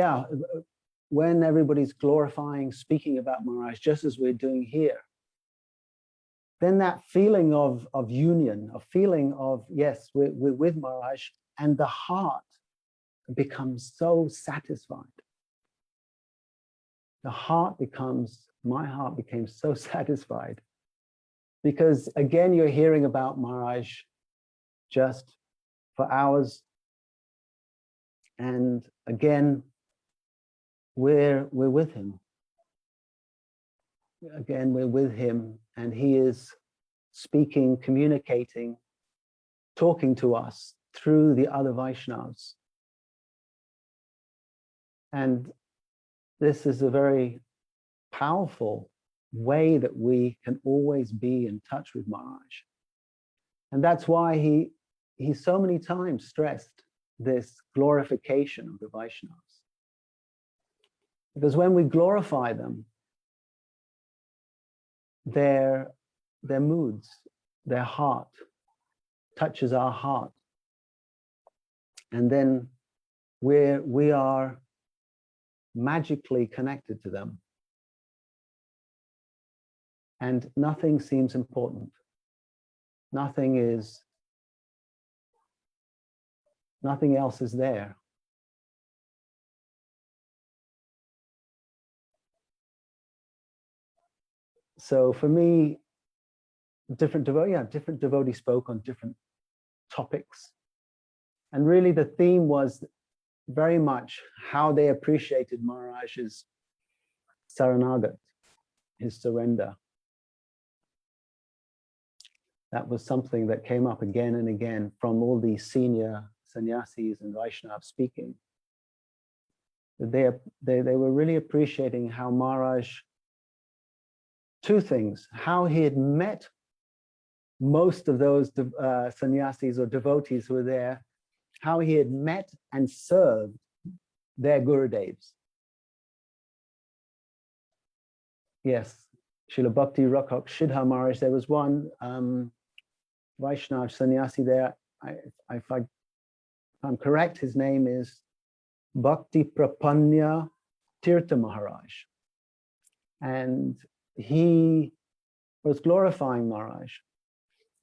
when everybody's glorifying, speaking about Mahārāja, just as we're doing here. Then that feeling of union, a feeling of, yes, we're with Mahārāja, and the heart becomes so satisfied. My heart became so satisfied, because again, you're hearing about Mahārāja just for hours. And again, we're with him. Again, we're with him, and he is speaking, communicating, talking to us through the other Vaishnavas. And this is a very powerful way that we can always be in touch with Mahārāja. And that's why he so many times stressed this glorification of the Vaishnavas. Because when we glorify them, their moods, their heart touches our heart. And then we are magically connected to them. And nothing seems important. Nothing else is there. So for me, different devotees spoke on different topics. And really the theme was very much how they appreciated Mahārāja's saranagat, his surrender. That was something that came up again and again from all these senior sannyasis and Vaishnavas speaking. They were really appreciating how Mahārāja, two things, how he had met most of those sannyasis or devotees who were there, how he had met and served their Gurudevs. Yes, Srila Bhakti Rakhak Siddha Maharaj, there was one Vaishnav sannyasi there, if I'm correct, his name is Bhakti Prapanya Tirtha Maharaj. And he was glorifying Maharaj.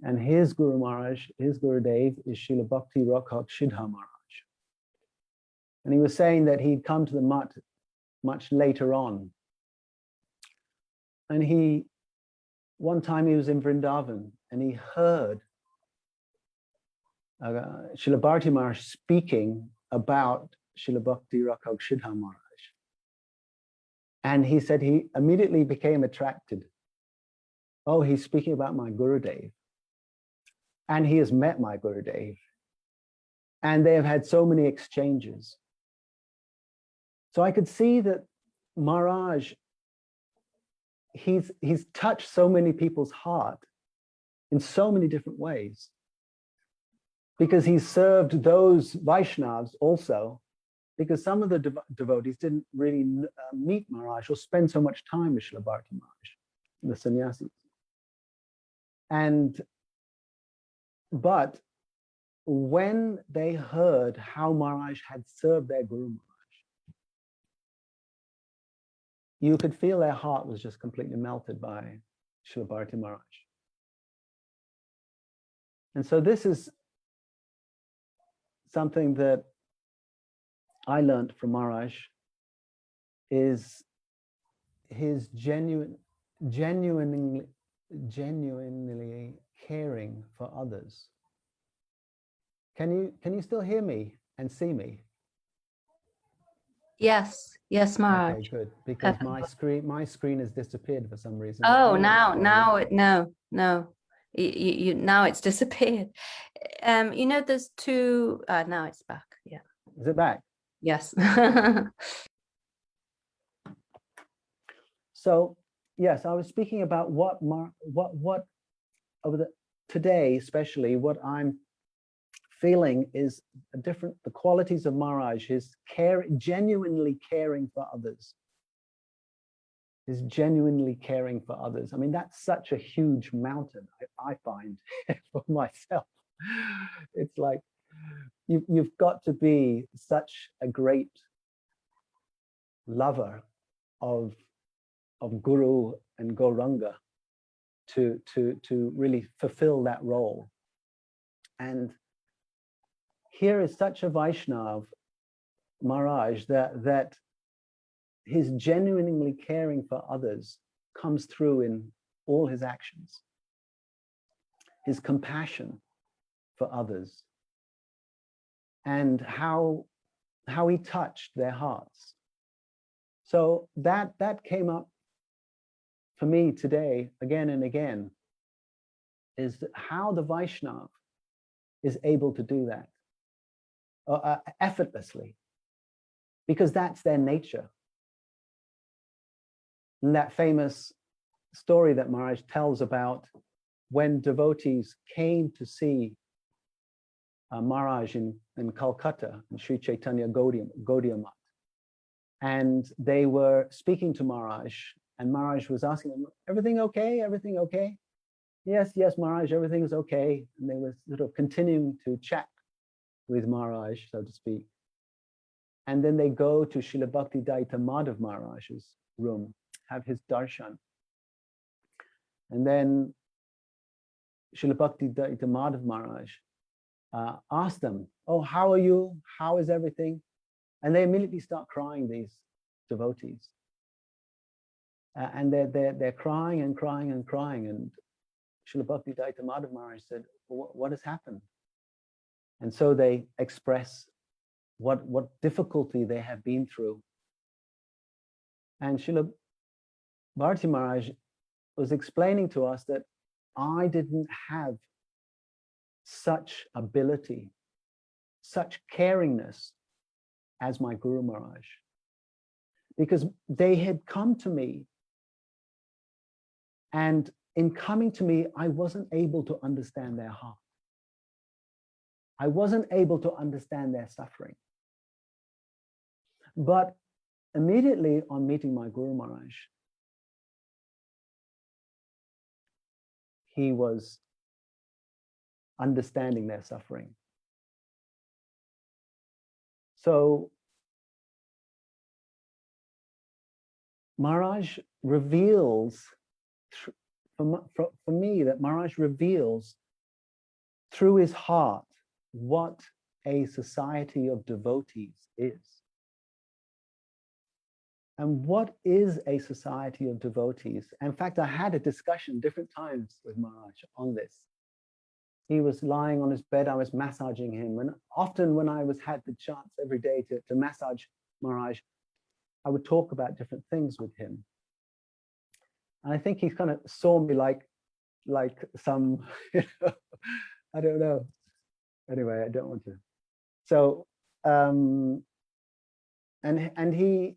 And his Guru Maharaj, his Gurudev is Srila Bhakti Rakhak Siddha Maharaj. And he was saying that he'd come to the mutt much later on. And one time he was in Vrindavan and he heard Srila Bhāratī Maharaj speaking about Srila Bhakti Rakhak Siddha Maharaj. And he said he immediately became attracted. Oh, he's speaking about my Gurudev. And he has met my Gurudev. And they have had so many exchanges. So I could see that Maharaj, he's touched so many people's heart in so many different ways. Because he served those Vaishnavas also, because some of the devotees didn't really meet Maharaj or spend so much time with Srila Bhāratī Maharaj, the sannyasis. But when they heard how Maharaj had served their Guru Maharaj, you could feel their heart was just completely melted by Srila Bhāratī Maharaj. And so this is something that I learned from Maharaj, is his genuinely caring for others. Can you still hear me and see me? Yes, Maharaj. Okay, good. Because my screen has disappeared for some reason. Oh, now it's disappeared. There's two. Now it's back. Yeah. Is it back? Yes. So yes, I was speaking about what over today, especially what I'm feeling is the qualities of Maharaj, his genuinely caring for others. Is genuinely caring for others. I mean, that's such a huge mountain, I find, for myself. It's like, you've got to be such a great lover of Guru and Gauranga to really fulfill that role. And here is such a Vaishnav, Maharaj, that his genuinely caring for others comes through in all his actions. His compassion for others and how he touched their hearts. So that came up for me today again and again, is how the Vaishnav is able to do that effortlessly. because that's their nature. And that famous story that Maharaj tells about when devotees came to see Maharaj in Calcutta, in Sri Chaitanya Gaudiya Math, and they were speaking to Maharaj, and Maharaj was asking them, everything okay? Everything okay? Yes, yes, Maharaj, everything is okay. And they were sort of continuing to chat with Maharaj, so to speak. And then they go to Srila Bhakti Daita Madhav Maharaj's room, have his darshan. And then Srila Bhakti Daita Madhav Maharaj asked them, oh, how are you? How is everything? And they immediately start crying, these devotees. And they're crying and crying and crying. And Srila Bhakti Daita Madhav Maharaj said, what has happened? And so they express what difficulty they have been through. And Srila Bhāratī Maharaj was explaining to us that I didn't have such ability, such caringness as my Guru Maharaj, because they had come to me, and in coming to me, I wasn't able to understand their heart. I wasn't able to understand their suffering. But immediately on meeting my Guru Maharaj, he was understanding their suffering. So Maharaj reveals, for me, that Maharaj reveals through his heart what a society of devotees is. And what is a society of devotees? In fact, I had a discussion different times with Maharaj on this. He was lying on his bed, I was massaging him. And often when I had the chance every day to massage Maharaj, I would talk about different things with him. And I think he kind of saw me like some, I don't know. Anyway, I don't want to. So, and he,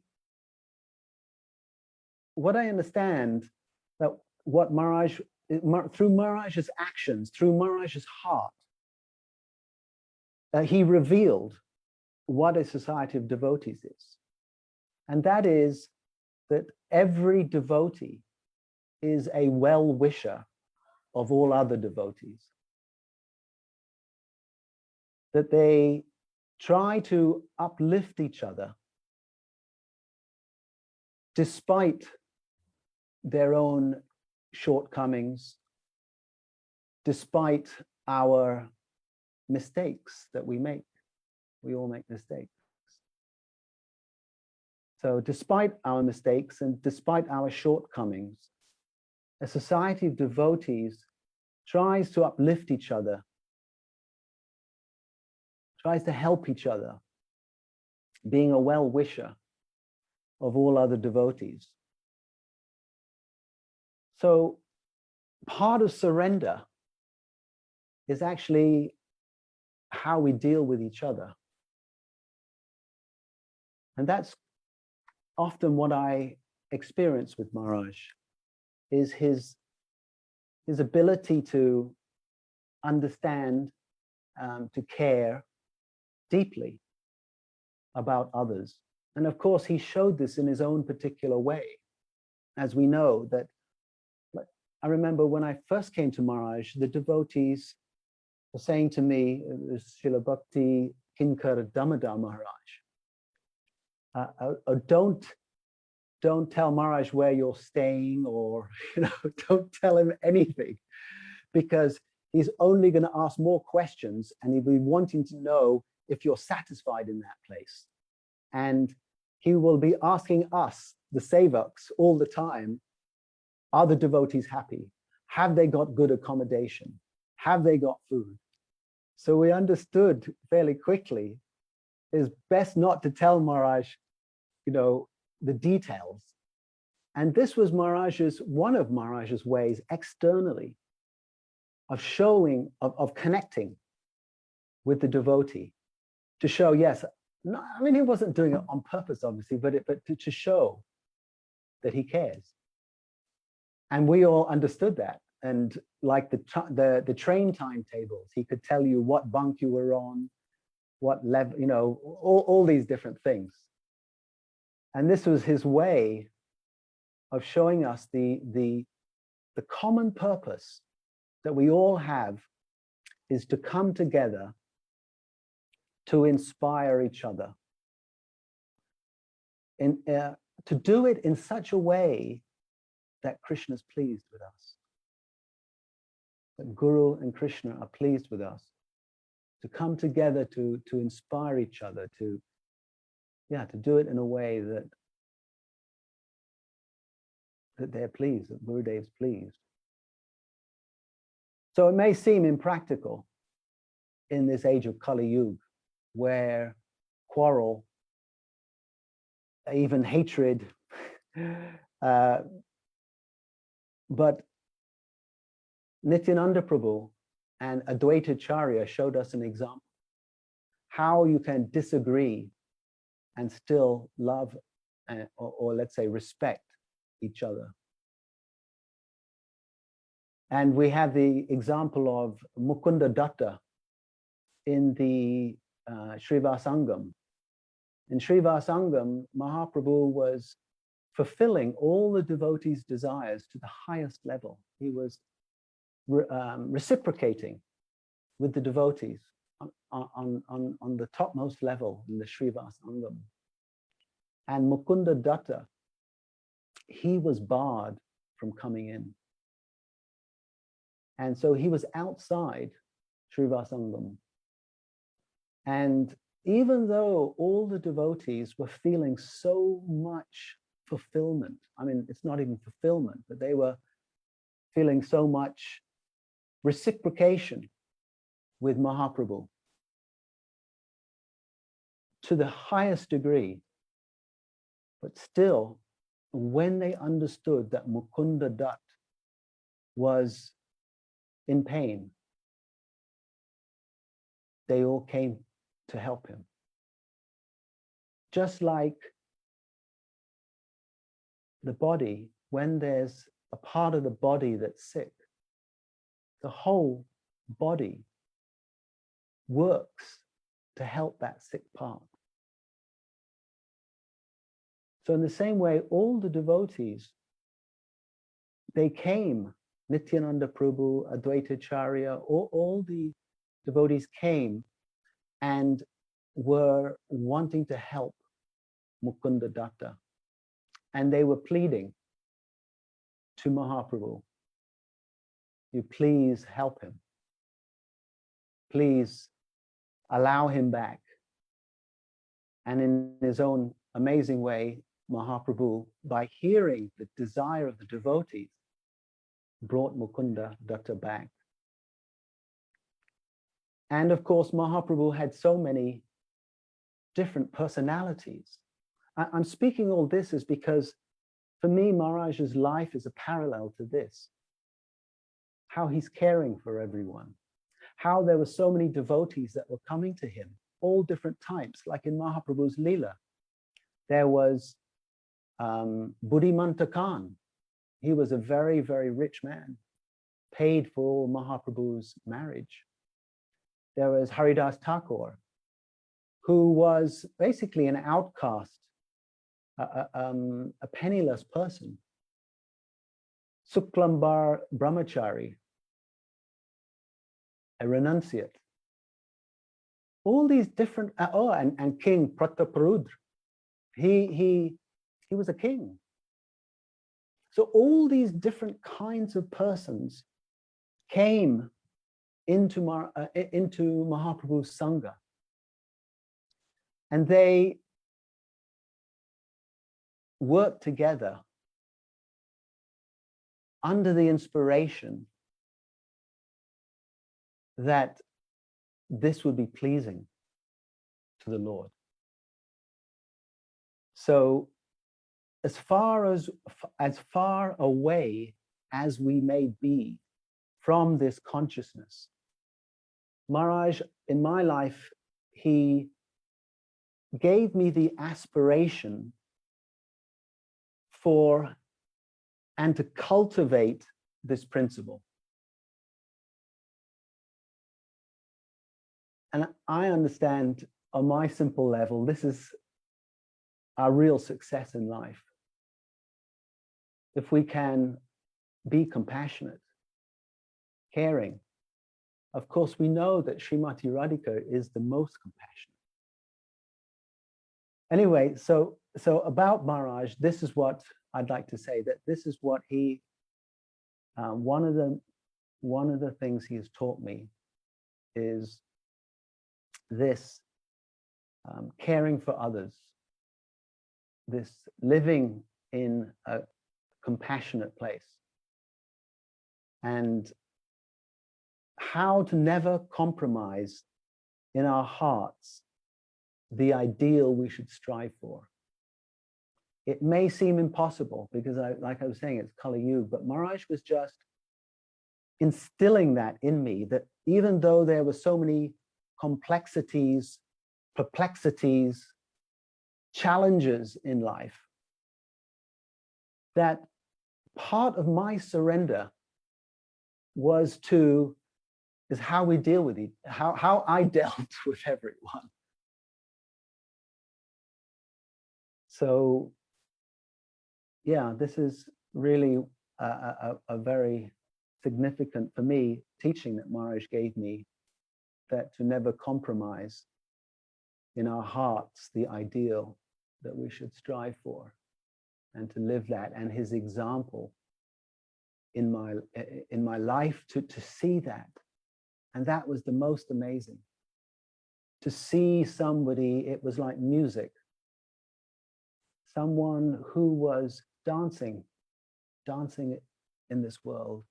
what I understand, that what Maharaj, through Maharaj's actions, through Maharaj's heart, he revealed what a society of devotees is. And that is that every devotee is a well-wisher of all other devotees. That they try to uplift each other despite their own shortcomings, despite our mistakes that we make. We all make mistakes. So despite our mistakes and despite our shortcomings, a society of devotees tries to uplift each other, tries to help each other, being a well-wisher of all other devotees. So part of surrender is actually how we deal with each other. And that's often what I experience with Maharaj, is his ability to understand, to care deeply about others. And of course, he showed this in his own particular way. As we know that, I remember when I first came to Maharaj, the devotees were saying to me, Srila Bhakti Kinkar Damodar Maharaj, don't tell Maharaj where you're staying, or don't tell him anything, because he's only going to ask more questions and he'll be wanting to know if you're satisfied in that place. And he will be asking us, the sevaks, all the time, are the devotees happy? Have they got good accommodation? Have they got food? So we understood fairly quickly, it's best not to tell Maharaj, the details. And this was one of Maharaj's ways externally of showing, of connecting with the devotee, to show, yes, not, I mean, he wasn't doing it on purpose, obviously, but to show that he cares. And we all understood that. And like the train timetables, he could tell you what bunk you were on, what level, you know, all these different things. And this was his way of showing us the common purpose that we all have is to come together to inspire each other. And to do it in such a way that Krishna is pleased with us. That Guru and Krishna are pleased with us. To come together to inspire each other, to do it in a way that they're pleased, that Gurudev's pleased. So it may seem impractical in this age of Kali Yuga, where quarrel, even hatred, but Nityananda Prabhu and Advaita Acharya showed us an example how you can disagree and still love or let's say respect each other. And we have the example of Mukunda Datta in the Srivasangam. In Srivasangam, Mahaprabhu was fulfilling all the devotees' desires to the highest level. He was reciprocating with the devotees on the topmost level in the Srivasangam. And Mukunda Datta, he was barred from coming in. And so he was outside Srivasangam. And even though all the devotees were feeling so much fulfillment, I mean, it's not even fulfillment, but they were feeling so much reciprocation with Mahaprabhu to the highest degree. But still, when they understood that Mukunda Dutt was in pain, they all came to help him. Just like the body, when there's a part of the body that's sick, the whole body works to help that sick part. So in the same way, all the devotees, they came, Nityananda Prabhu, Advaita Acharya, all the devotees came and were wanting to help Mukunda Datta. And they were pleading to Mahaprabhu, you please help him. Please allow him back. And in his own amazing way, Mahaprabhu, by hearing the desire of the devotees, brought Mukunda Datta back. And of course, Mahaprabhu had so many different personalities. I'm speaking all this is because for me, Mahārāja's life is a parallel to this. How he's caring for everyone. How there were so many devotees that were coming to him, all different types, like in Mahaprabhu's Leela. There was Buddhimanta Khan. He was a very, very rich man, paid for all Mahaprabhu's marriage. There was Haridas Thakur, who was basically an outcast, a penniless person. Suklambar Brahmachari, a renunciate. All these different, and King Prataparudra, he was a king. So all these different kinds of persons came into Mahaprabhu's Sangha. And they worked together under the inspiration that this would be pleasing to the Lord. So as far away as we may be from this consciousness, Mahārāja, in my life, he gave me the aspiration for and to cultivate this principle. And I understand on my simple level, this is our real success in life. If we can be compassionate, caring. Of course, we know that Srimati Radhika is the most compassionate. Anyway, so about Maharaj, this is what I'd like to say, that this is what he, one of the things he has taught me is this caring for others, this living in a compassionate place, and how to never compromise in our hearts the ideal we should strive for. It may seem impossible because, like I was saying, it's Kali Yuga, but Maharaj was just instilling that in me, that even though there were so many complexities, perplexities, challenges in life, that part of my surrender is how we deal with it, how I dealt with everyone. So, yeah, this is really a very significant, for me, teaching that Maharaj gave me, that to never compromise in our hearts the ideal that we should strive for, and to live that, and his example in my life to see that. And that was the most amazing. To see somebody, it was like music. Someone who was dancing in this world.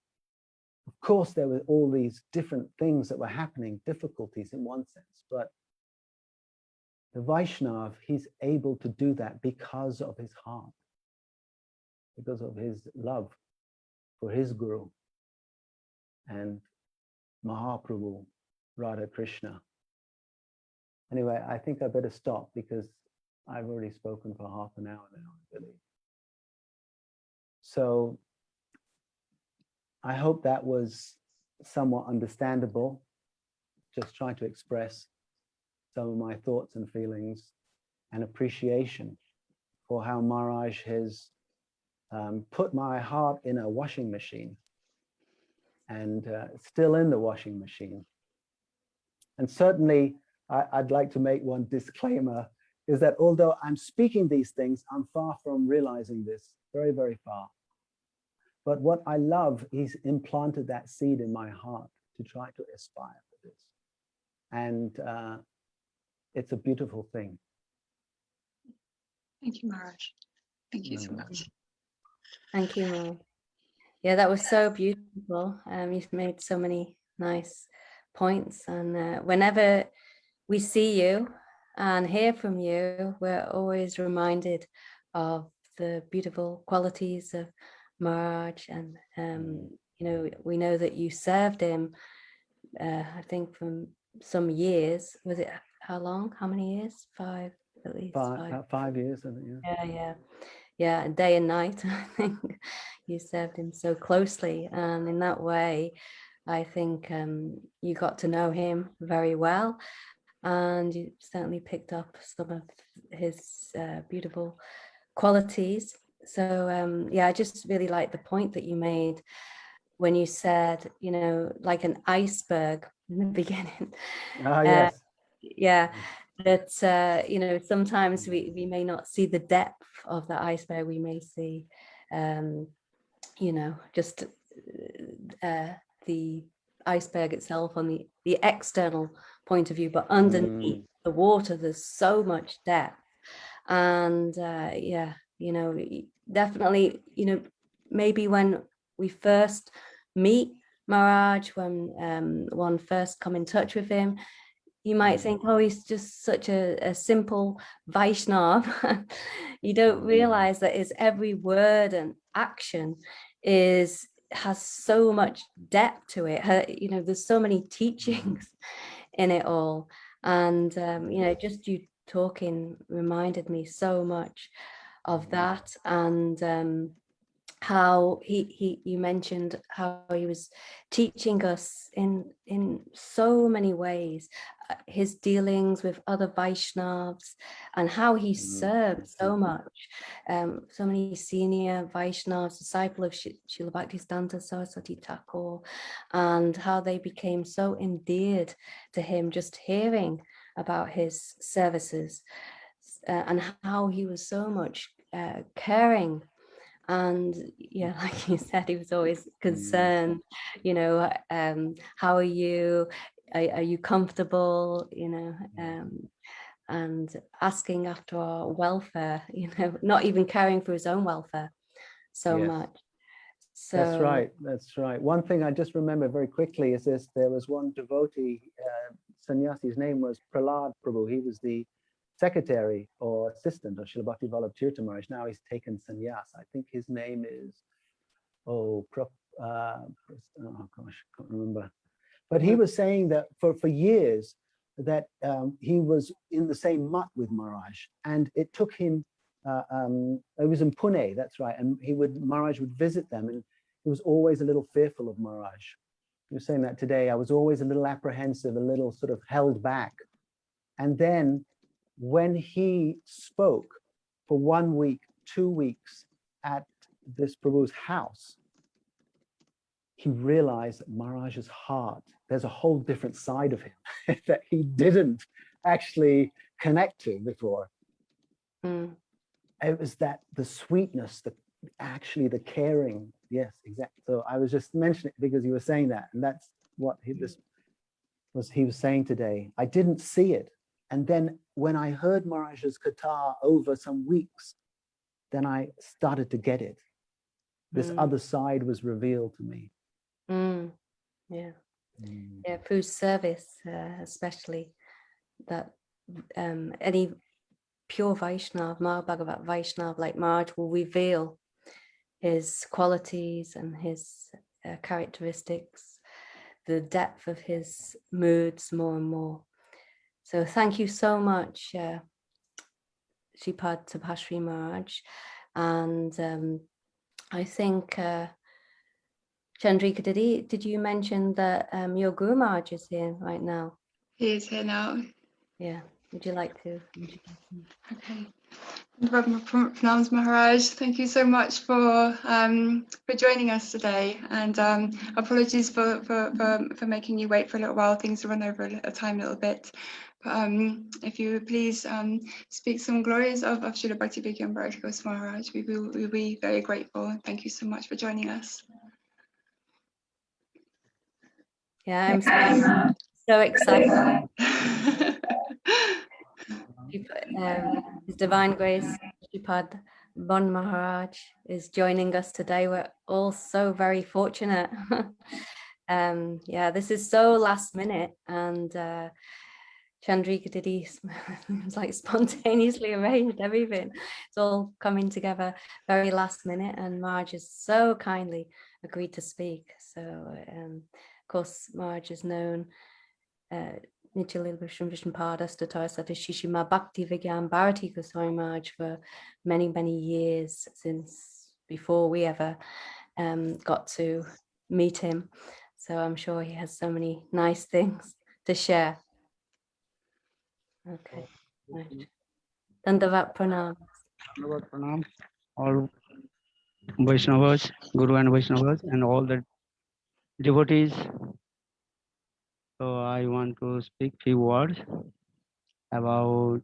Of course, there were all these different things that were happening, difficulties in one sense, but the Vaishnav, he's able to do that because of his heart, because of his love for his Guru and Mahaprabhu, Radha Krishna. Anyway, I think I better stop because I've already spoken for half an hour now, I believe. So I hope that was somewhat understandable, just trying to express some of my thoughts and feelings and appreciation for how Maharaj has put my heart in a washing machine, and still in the washing machine. And certainly, I'd like to make one disclaimer, is that although I'm speaking these things, I'm far from realizing this, very, very far. But what I love, he's implanted that seed in my heart to try to aspire for this. And it's a beautiful thing. Thank you, Maharaj. Thank you so much. Thank you, Mo. Yeah, that was so beautiful. You've made so many nice points. And whenever we see you and hear from you, we're always reminded of the beautiful qualities of Maharaj. And, you know, we know that you served him, I think, from some years. Was it how long? How many years? 5, at least. About 5 years, I think, yeah. Yeah, day and night. I think you served him so closely, and in that way, I think you got to know him very well, and you certainly picked up some of his beautiful qualities. So yeah, I just really like the point that you made when you said, you know, like an iceberg in the beginning. Yes. Yeah, that you know, sometimes we may not see the depth of the iceberg. We may see you know, just the iceberg itself on the external point of view, but underneath the water there's so much depth. And yeah, you know, definitely, you know, maybe when we first meet Maharaj, when one first come in touch with him, you might think, oh, he's just such a simple Vaishnav. You don't realize that his every word and action has so much depth to it. You know, there's so many teachings in it all. And, you know, just you talking reminded me so much of that, and how you mentioned how he was teaching us in so many ways, his dealings with other Vaishnavas, and how he served so much, so many senior Vaishnavas, disciple of Śrīla Bhaktisiddhanta Saraswati Thakur, and how they became so endeared to him just hearing about his services, and how he was so much caring. And yeah, like you said, he was always concerned, you know, how are you? Are you comfortable? You know, and asking after our welfare, you know, not even caring for his own welfare so much. So that's right. That's right. One thing I just remember very quickly is this: there was one devotee, sannyasi. His name was Prahlad Prabhu. He was the secretary or assistant of Śrīla Bhakti Vallabha Tirtha Maharaj. Now he's taken sannyas. I think his name is, oh gosh, can't remember. But he was saying that for years that he was in the same mutt with Maharaj, and it took him, it was in Pune, that's right, and Maharaj would visit them, and he was always a little fearful of Maharaj. He was saying that today. I was always a little apprehensive, a little sort of held back. And then when he spoke for 1 week, 2 weeks at this Prabhu's house, he realized that Maharaj's heart, there's a whole different side of him that he didn't actually connect to before. It was that the sweetness, the caring. Yes, exactly. So I was just mentioning it because you were saying that, and that's what he was saying today. I didn't see it. And then when I heard Maharaj's katha over some weeks, then I started to get it. This other side was revealed to me. Yeah. Yeah, through service, especially, that any pure Vaishnav, Mahābhagavat Vaishnav like Maharaj will reveal his qualities and his characteristics, the depth of his moods more and more. So thank you so much, Shripad Subhashri Maharaj. And I think, Chandrika, did you mention that your Guru Maharaj is here right now? He is here now. Yeah. Would you like to? Okay. Pranams Maharaj, thank you so much for joining us today, and apologies for making you wait for a little while. Things run over a time a little bit, but if you would please speak some glories of Śrīla Bhakti Vijñāna Bhārati Gosvāmī Maharaj, we will be very grateful. Thank you so much for joining us. Yeah, I'm so excited. His Divine Grace, Shripad Bon Maharaj, is joining us today. We're all so very fortunate. Yeah, this is so last minute, and Chandrika Didi like spontaneously arranged everything. It's all coming together very last minute, and Maharaj has so kindly agreed to speak. So, of course, Maharaj is known Nitya Vishnu Pada Statara Satashishima Bhakti Vijñāna Bhāratī Gosvāmī Maharaj for many, many years, since before we ever got to meet him. So I'm sure he has so many nice things to share. Okay, right. Dandavat Pranam. Dandavat Pranam, all Vaishnavas, Guru and Vaishnavas, and all the devotees. So I want to speak few words about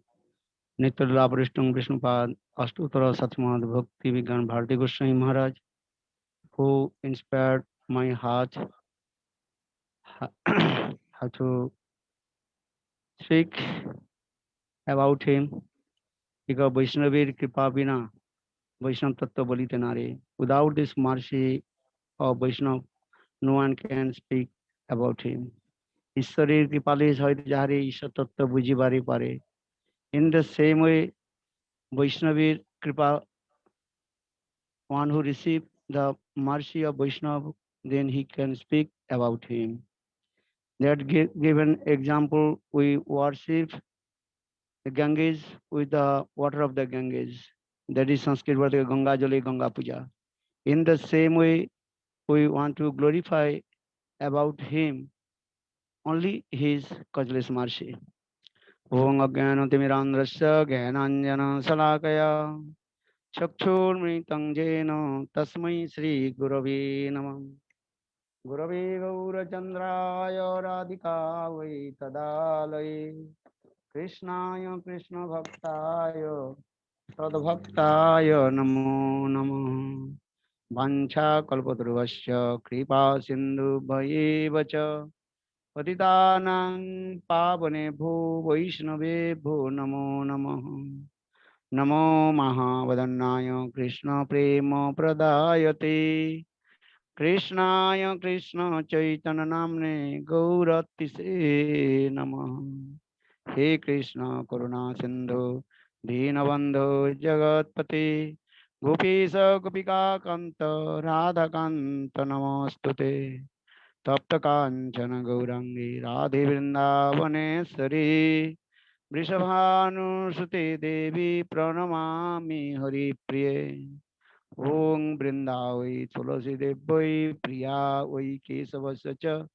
Nitya Vishnupada Astutara Satmad Bhakti Vijñāna Bhārati Gosvāmī Maharaj, who inspired my heart how to speak about him, because Vaishnavir Kripa Vina Vaishnav Tattva Balite Nare. Without this mercy of Vaishnav, no one can speak about him. Ishwarir Kripale Hoyte Jahare Ishwar Tattva Bujibare Pare. In the same way, Vaishnavir Kripa, one who received the mercy of Vaishnav, then he can speak about him. That given example, we worship the Ganges with the water of the Ganges. That is Sanskrit word Ganga Jale Ganga Puja. In the same way, we want to glorify about him only his causeless mercy. Om Ajnana Timirandrasya Jnananjana Salakaya Chakshurmritam Jena Tasmai Sri Gurave Namah. Gurave Gaurachandraya Radhika Vai Tadalaya Krishnaya Krishna Bhaktaya Sadbhaktaya Namo Namah. Vancha Kalpataruvasya Kripa Sindhu Bhayevacha Patitanang Pavanebho Vaishnavebho Namo Namah. Namo Mahavadannaya Krishna Prema Pradayate Krishnaya Krishna Chaitanya Namne Gauratise Namah. He Krishna Karuna Sindhu Deenabandhu Jagatpate Gopisa Gopika Kanta Radha Kanta Namostute Tapta Kanchana Gaurangi Radhe Vrindavaneshwari Vrishabhanu Devi Pranamami Hari Priye Om Vrindavai Tulasi Devai Priya Vai Kesavasya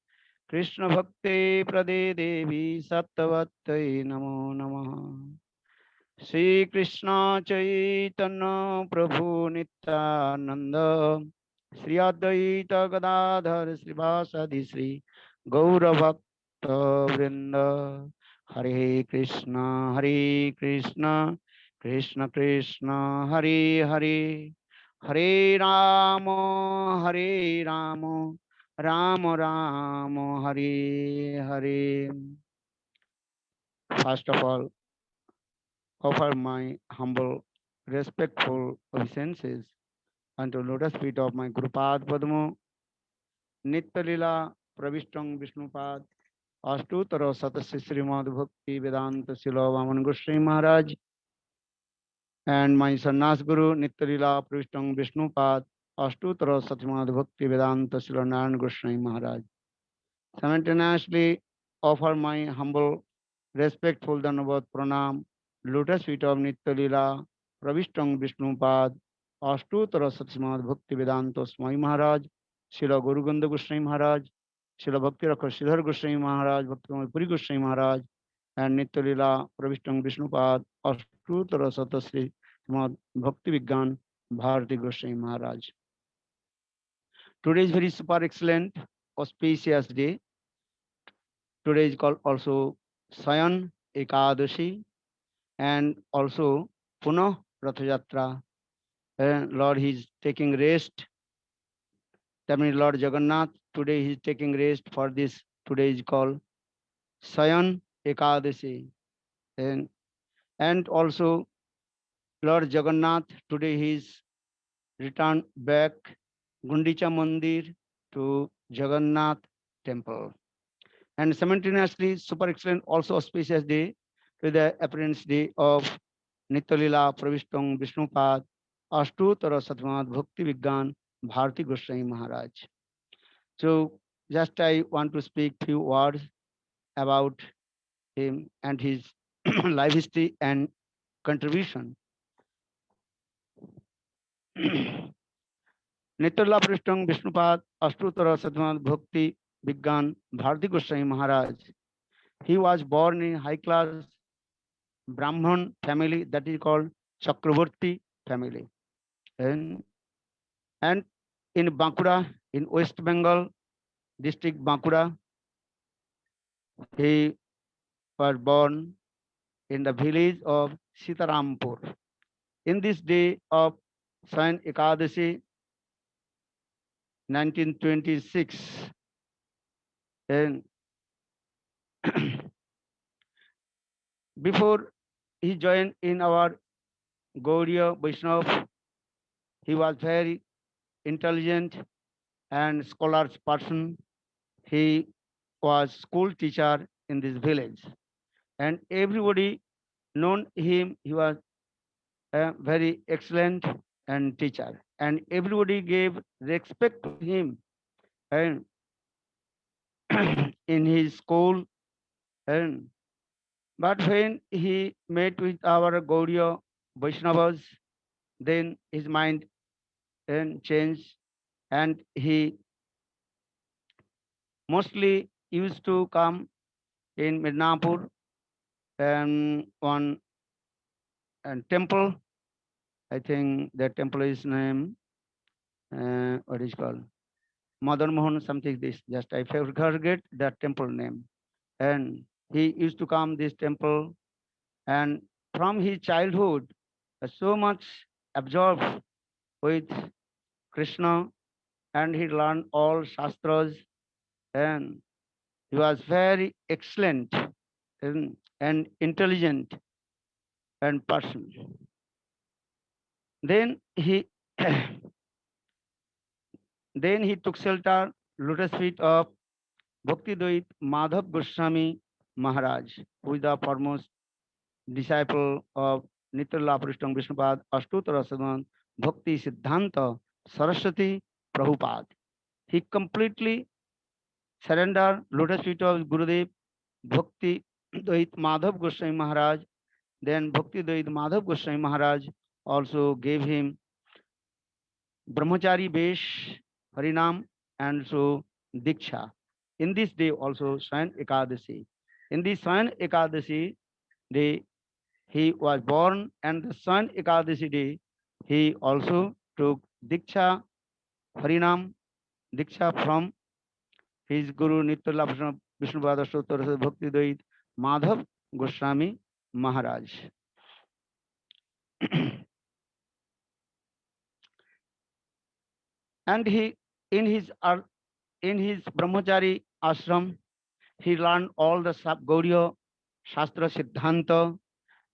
Krishna Bhakti Prade Devi Sattvatai Namo Namah. Shri Krishna Chaitanya Prabhu Nityananda Shri Advaita Gadadhar Shri Vasadi Shri Gaura Bhakta Vrinda. Hare Krishna Krishna Krishna Hare Hare Hare Rama Rama Rama Hare Hare. First of all, offer my humble, respectful obeisances unto lotus feet of my Gurupad Padmo, Nitya-lila Pravishtam Vishnupad, Ashtutara Satasya Srimad Bhakti Vedanta Sila Vaman Goswami Maharaj, and my Sannyas Guru Nitya-lila Pravishtam Vishnupad, Ashtutara Satimad Bhakti Vedanta Sila Narayan Goswami Maharaj. Simultaneously offer my humble, respectful Dhanavad Pranam, lotus feet of Nitya-lila Pravishtam Vishnupad, Ashtutara Satimad Bhakti Vedanta Swami Maharaj, Srila Guru Ganda Goswami Maharaj, Srila Bhakti Rakha Sridhar Goswami Maharaj, Bhakti Puri Goswami Maharaj, and Nitya-lila Pravishtam Vishnupad, Ashtutara Satasri Bhakti Vijñāna Bhāratī Goswami Maharaj. Today is very super excellent, auspicious day. Today is called also Sayan Ekadashi and also Punah Ratha Yatra. Lord, he is taking rest. That means Lord Jagannath, today he is taking rest for this. Today is called Sayan Ekadashi. And also Lord Jagannath, today he is returned back Gundicha Mandir to Jagannath temple. And simultaneously, super excellent, also auspicious day to the appearance day of Nitya-lila Pravishtam Vishnupad, Ashtutara Satimad Bhakti Vijñāna Bhāratī Goswami Maharaj. So just I want to speak few words about him and his life history and contribution. Nitya-lila Pravishtam Vishnupad, Ashtutara Satimad Bhakti Vijñāna Bhāratī Goswami Maharaj. He was born in high-class Brahman family that is called Chakravarti family. And in Bankura, in West Bengal, district Bankura, he was born in the village of Sitarampur. In this day of Sayan Ekadashi, 1926, and before he joined in our Gaudiya Vaishnava, he was very intelligent and scholars person. He was school teacher in this village, and everybody known him. He was a very excellent and teacher, and everybody gave respect to him. And in his school, and But when he met with our Gaudiya Vaishnavas, then his mind changed, and he mostly used to come in Midnapur and one temple. I think that temple is named what is called Madan Mohan something. This just I forget that temple name. And he used to come this temple, and from his childhood, so much absorbed with Krishna, and he learned all shastras, and he was very excellent and intelligent and person. Then he then he took shelter lotus feet of Bhakti Dvait Madhav Goswami Maharaj, who is the foremost disciple of Nityalila Prishtam Vishnupad Ashtottara Sadhan Bhakti Siddhanta Saraswati Prabhupada. He completely surrendered lotus feet of Gurudev Bhakti Dvait Madhav Goswami Maharaj. Then Bhakti Dvait Madhav Goswami Maharaj also gave him Brahmachari Vesh, Harinam, and so Diksha. In this day also Swayan Ekadasi. In this Swayan Ekadasi day, he was born, and the Swayan Ekadasi day, he also took Diksha, Harinam, Diksha from his Guru Nityalila Vishnupada Ashtottara Bhakti Dvait Madhav Goswami Maharaj. And he in his Brahmachari ashram, he learned all the Gaudiya Shastra Siddhanta,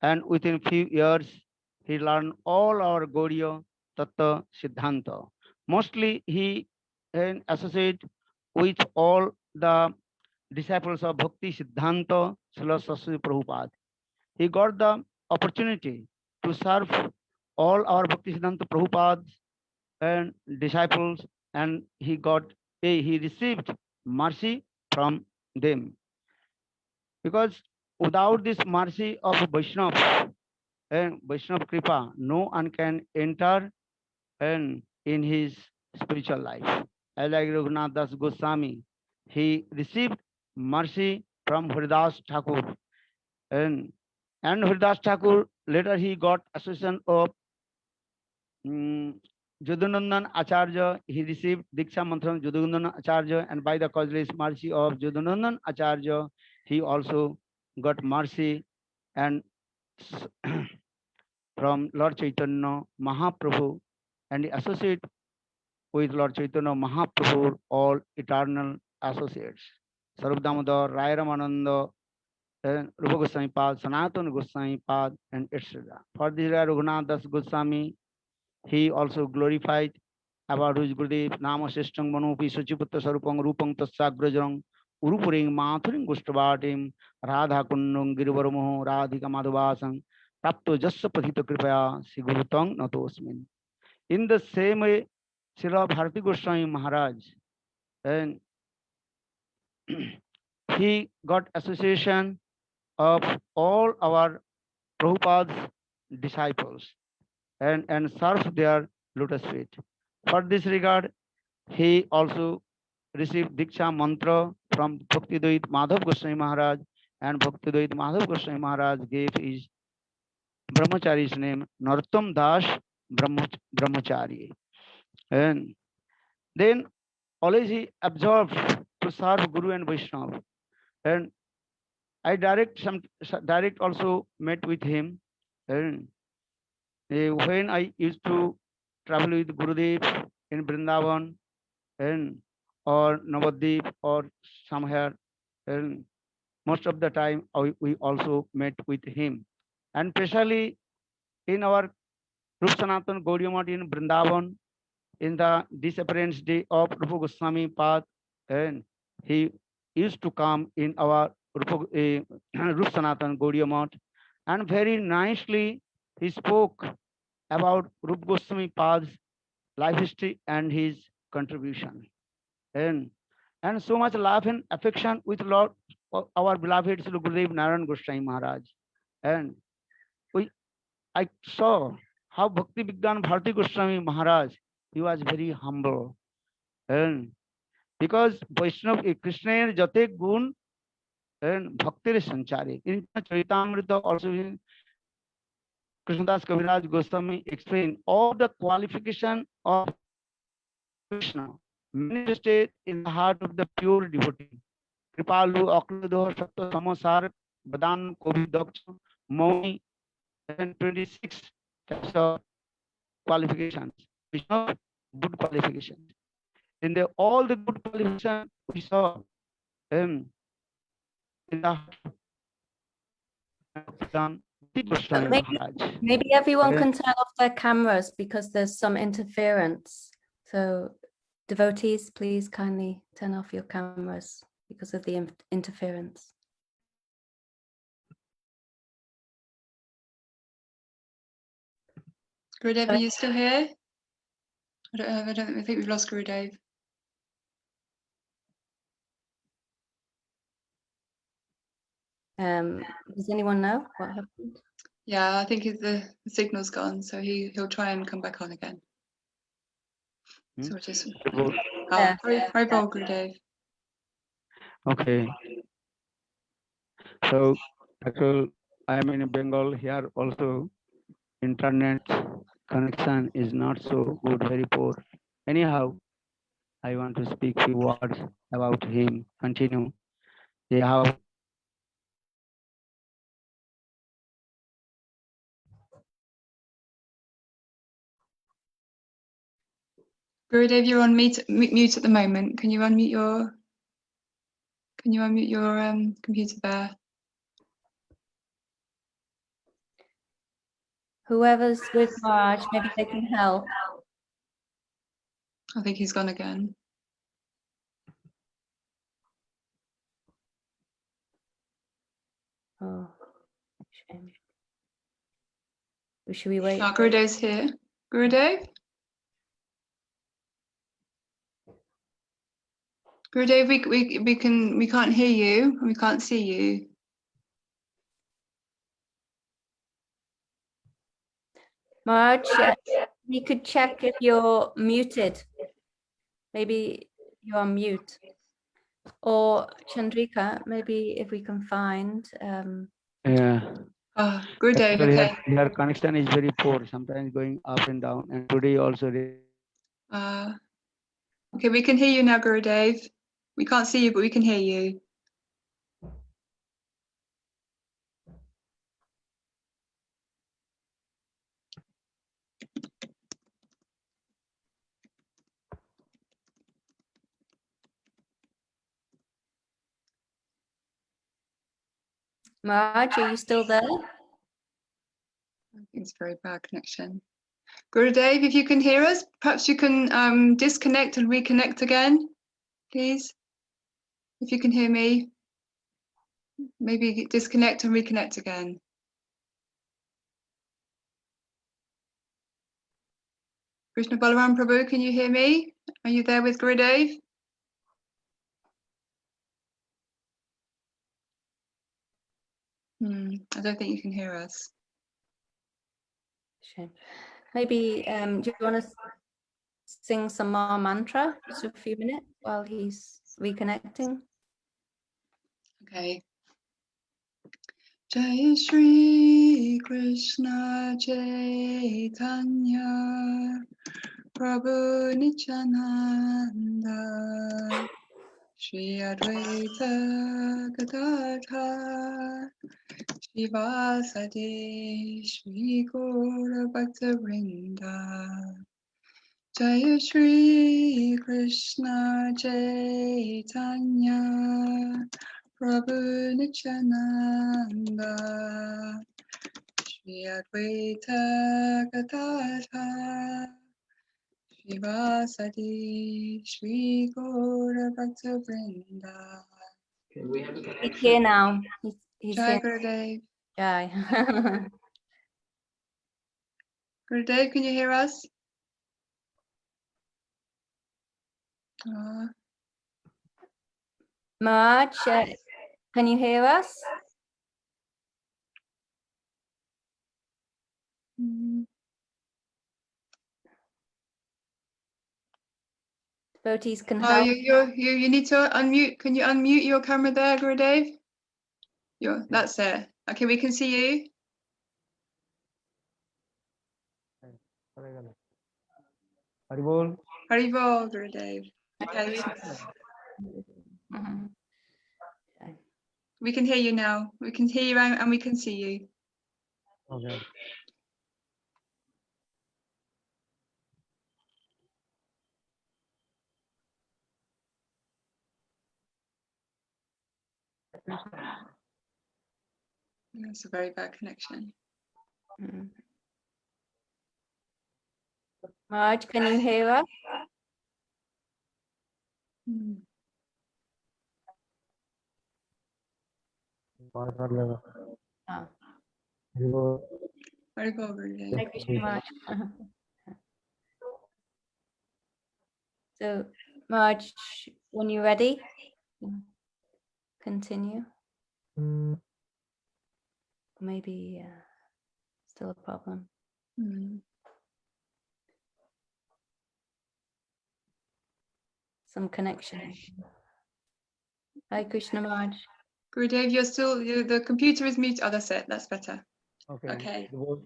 and within few years he learned all our Gaudiya Tattva Siddhanta. Mostly he associated with all the disciples of Bhakti Siddhanta Śrīla Saraswati Prabhupada. He got the opportunity to serve all our Bhakti Siddhanta Prabhupada and disciples, and he received mercy from them. Because without this mercy of Vaishnava and Vaishnava Kripa, no one can enter in his spiritual life. As like Raghunath Das Goswami, he received mercy from Haridas Thakur, and Haridas Thakur later he got association of Jadunandan Acharya. He received Diksha Mantra from Jadunandan Acharya, and by the causeless mercy of Jadunandan Acharya, he also got mercy and from Lord Chaitanya Mahaprabhu, and he associate with Lord Chaitanya Mahaprabhu, all eternal associates. Sarup Damodar, Rai Ramananda, Rupa Goswami Pad, Sanatana Goswami Pad, and etc. For this Raghunath Das Goswami, he also glorified about his Gurudev Nama Seshtang Manopi Sachiputta Sarupang Rupang Tatsagrajang Urupuring Mathuring Gustavatim Radha Kundung Girivarmoho Radhika Madhuvasang Tapto Jassa Pathita Kripaya Sigurutang Natosmin. In the same way, Srila Bhāratī Goswami Maharaj, and he got association of all our Prabhupada's disciples and served their lotus feet. For this regard, he also received Diksha Mantra from Bhakti Dvait Madhav Goswami Maharaj, and Bhakti Dvait Madhav Goswami Maharaj gave his Brahmachari's name Narottam Das Brahmachari. And then always he absorbed to serve Guru and Vaishnava. And I direct also met with him. And when I used to travel with Gurudev in Vrindavan and or Navadvip or somewhere, and most of the time we also met with him. And especially in our Rupa Sanatana Gaudiya Math in Vrindavan, in the disappearance day of Rupa Goswami Pad, and he used to come in our Rupa Sanatana Gaudiya Math, and very nicely he spoke about Rupa Goswami Pad's life history and his contribution. And so much love and affection with Lord our beloved Sri Gurudev Narayan Goswami Maharaj. And I saw how Bhakti Vijñāna Bhāratī Goswami Maharaj, he was very humble. And because Vaishnav Krishna Jate Gun and Bhakti Sanchari. In Charitamrita also Krishnadas Kaviraj Goswami explained all the qualification of Krishna manifested in the heart of the pure devotee. Kripalu, Akludo, Satya, Samosar, Badan, Kovi, Daksha, Mauni, and 26 types of qualifications. Vishnu, good qualifications. In all the good qualifications we saw in the Maybe everyone can turn off their cameras because there's some interference. So devotees, please kindly turn off your cameras because of the interference. Gurudev, are you still here? I think we've lost Gurudev. Does anyone know what happened? Yeah, I think the signal's gone, so he'll try and come back on again. So we'll just Hari Bol, Gurudev. Okay. So I am in Bengal here also. Internet connection is not so good, very poor. Anyhow, I want to speak few words about him. Continue. They have Gurudev, you're on mute at the moment. Can you unmute your computer there? Whoever's with Maharaj, maybe they can help. I think he's gone again. Oh, shame. Should we wait? Oh, Gurudev's here. Gurudev? Gurudev, we can't hear you and we can't see you. Maharaj, we could check if you're muted. Maybe you're on mute. Or Chandrika, maybe if we can find. yeah. Gurudev, okay. Their connection is very poor, sometimes going up and down. And today also. Okay, we can hear you now, Gurudev. We can't see you, but we can hear you. Maharaj, are you still there? I think it's a very bad connection. Gurudev, if you can hear us, perhaps you can disconnect and reconnect again, please. If you can hear me, maybe disconnect and reconnect again. Krishna Balaram Prabhu, can you hear me? Are you there with Gurudev? I don't think you can hear us. Shame. Maybe, do you want to sing some more mantra just a few minutes while he's reconnecting? Okay. Jai Shri Krishna Chaitanya Prabhu Nityananda Shri Advaita Gadadhar Shivasadi Shri Gaura Bhakta Vrinda Jaya Shri Krishna Chaitanya Prabhu Nityananda Shri Advaita Gadadhar Shivasadi Shri Gaura Bhakta Vrinda. He's here now. He's Jai here. Gurudev. Jai. Gurudev, can you hear us? Maharaj, can you hear us? Devotees can Oh, help. you need to unmute. Can you unmute your camera there, Gurudev? That's it. Okay, we can see you. Haribol. Haribol, Gurudev. Okay, we can hear you now. We can hear you and we can see you. Okay. That's a very bad connection. Mahārāja, can you hear us? Haribol, Gurudev. Hare Krishna, Mahārāja. So, Mahārāja, when you're ready, continue. Maybe still a problem. Some connection. Hare Krishna, Mahārāja. Gurudev, the computer is muted. Oh, that's it. That's better. Okay. Okay. So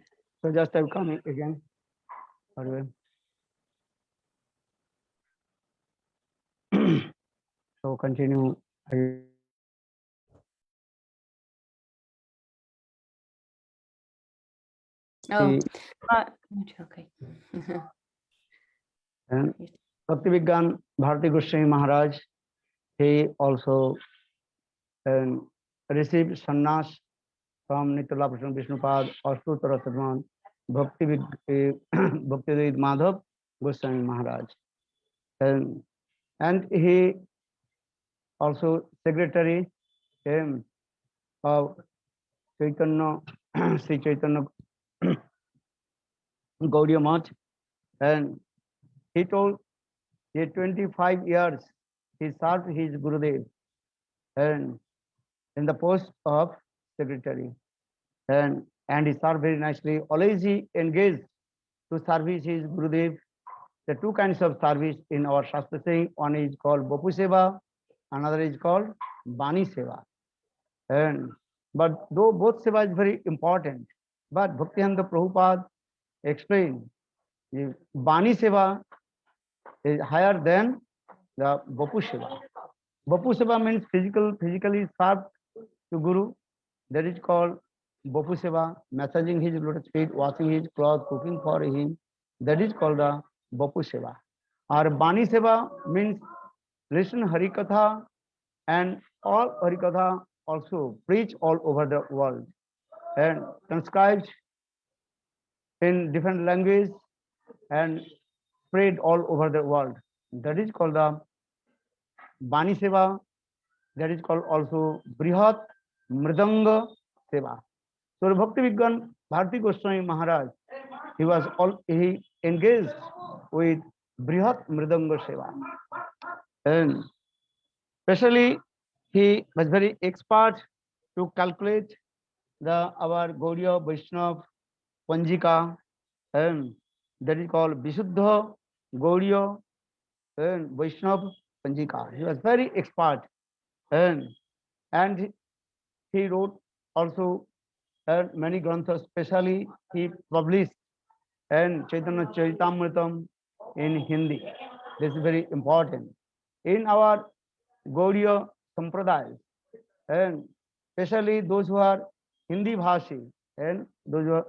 just I'm coming again. Haribol. So continue. Oh, okay. And Bhakti Vijñāna Bhāratī Gosvāmī Mahārāja, he also received sannyas from Nitya Prasad Vishnupad Astutra Ratman Bhakti Madhav Gosvāmī Mahārāja. And he also secretary of Chaitanya, Sri Chaitanya Gaudiya Math, and he told 25 years he served his Gurudev and in the post of secretary, and he served very nicely. Always he engaged to service his Gurudev. The two kinds of service in our Shastra saying, one is called Bapu Seva, another is called Bani Seva. But though both Seva is very important, but Bhaktivedanta Prabhupada explained Bani Seva is higher than the Bapu Seva. Bapu Seva means physically served to Guru. That is called Bapu Seva, massaging his lotus feet, washing his clothes, cooking for him. That is called the Bapu Seva. Or Bani Seva means listen Harikatha and all Harikatha also preach all over the world and transcribed in different languages and spread all over the world. That is called the Bani Seva. That is called also Brihat Mridanga Seva. So Bhakti Vijñāna Bhāratī Gosvāmī Mahārāja, he engaged with Brihat Mridanga Seva. And especially he was very expert to calculate our Gaudiya Vaishnava Panjika, and that is called Visuddha Gaudiya and Vaishnava Panjika. He was very expert, and he wrote also many granthas. Especially he published and Chaitanya Charitamritam in Hindi. This is very important in our Gaudiya Sampradaya, and especially those who are Hindi Bhashi and those who are,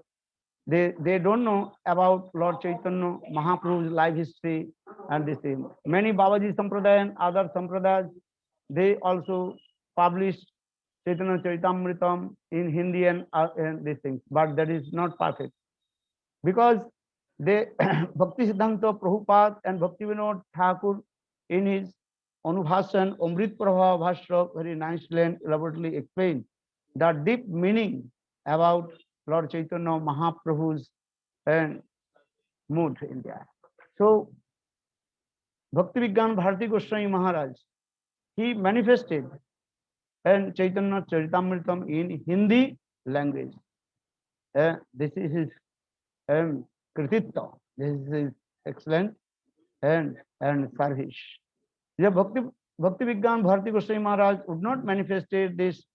they don't know about Lord Chaitanya Mahaprabhu's life history and this thing. Many Babaji Sampradaya and other Sampradayas, they also published Chaitanya Charitamritam in Hindi and these things, but that is not perfect because they Bhakti Siddhanta Prabhupada and Bhakti Vinod Thakur in his Anubhasan Amrit Prabha Bhashra very nicely and elaborately explained the deep meaning about Lord Chaitanya Mahaprabhu's mood in there. So Bhakti Vijñāna Bhāratī Gosvāmī Mahārāja, he manifested and Chaitanya Charitamritam in Hindi language. This is his krititva. This is his excellent and service. Yeah, Bhakti Vijñāna Bhāratī Gosvāmī Mahārāja would not manifested this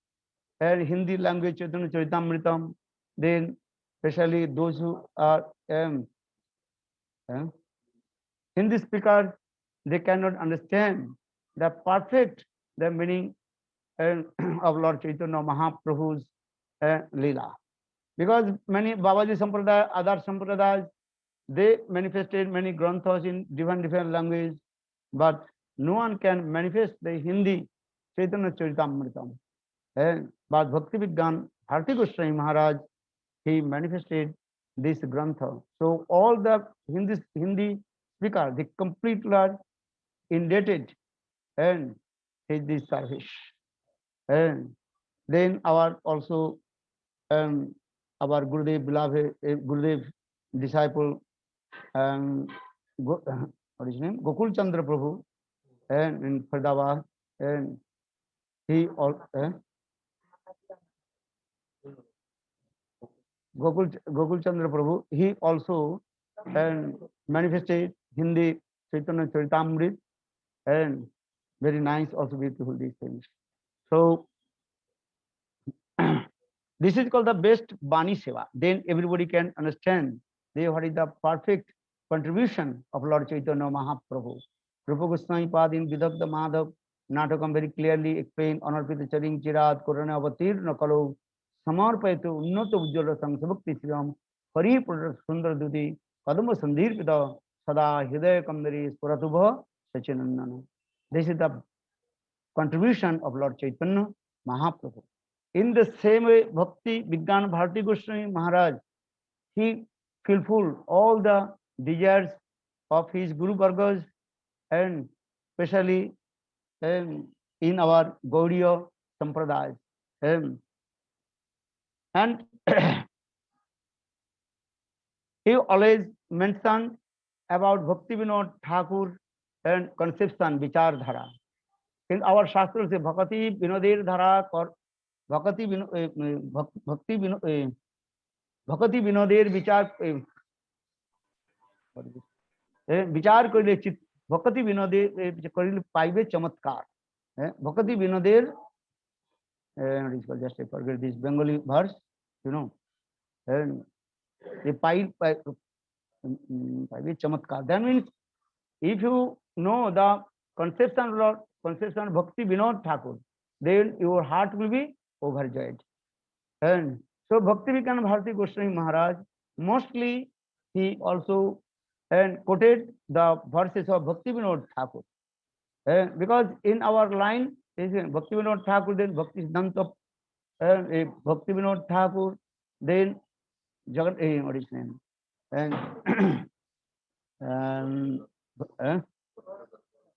Hindi language Chaitanya Charitamritam, then especially those who are Hindi speakers, they cannot understand the perfect the meaning of Lord Chaitanya Mahaprabhu's Leela. Because many Babaji Sampradaya, other Sampradayas, they manifested many granthas in different languages, but no one can manifest the Hindi Chaitanya Charitamritam. But Bhakti Vijñāna Bhāratī Gosvāmī Mahārāja, he manifested this grantha. So all the Hindi speakers, they completely are indebted and this service. And then our also our Gurudev beloved Gurudev disciple what is his name? Gokul Chandra Prabhu and in Faridabad, and he also Gokul Chandra Prabhu, he also manifested Hindi Chaitanya Charitamrita, and very nice, also beautiful these things. So this is called the best Bani Seva. Then everybody can understand what is the perfect contribution of Lord Chaitanya Mahaprabhu. Rupa Goswami Pad in Vidagdha Madhav Natakam very clearly explained Anarpita Charing Chirat Korana Avatir Nakalo Samarpayatu Unnata Ujjala Sangsabhakti Sriram Hari Pradar Sundar Dudi Kadamba Sandhir Pita Sada Hidaya Kamdari Spuratubha Sachinandana. This is the contribution of Lord Chaitanya Mahaprabhu. In the same way, Bhakti Vijñāna Bhāratī Gosvāmī Mahārāja, he fulfilled all the desires of his Guru Vargas, and especially in our Gaudiya Sampradaya. And he always mentioned about Bhakti Vinod Thakur and conception Vichardhara. In our Shastras, Bhakti Vinoder Dhara or Bhakti Vinoder Vichar Vichar Korle Chit Bhakti Vinoder Korle Paive Chamatkar. Bhakti Vinoder just I forget this Bengali verse, you know, and the Paive Chamatkar. That means if you know the conception of Bhakti Vinod Thakur, then your heart will be overjoyed. And so Bhakti Vijñāna Bhāratī Gosvāmī Mahārāja, mostly he also quoted the verses of Bhakti Vinod Thakur. Because in our line is Bhakti Vinod Thakur, then Bhakti Siddhanta, Bhakti Vinod Thakur, then Jagat, what is his name? And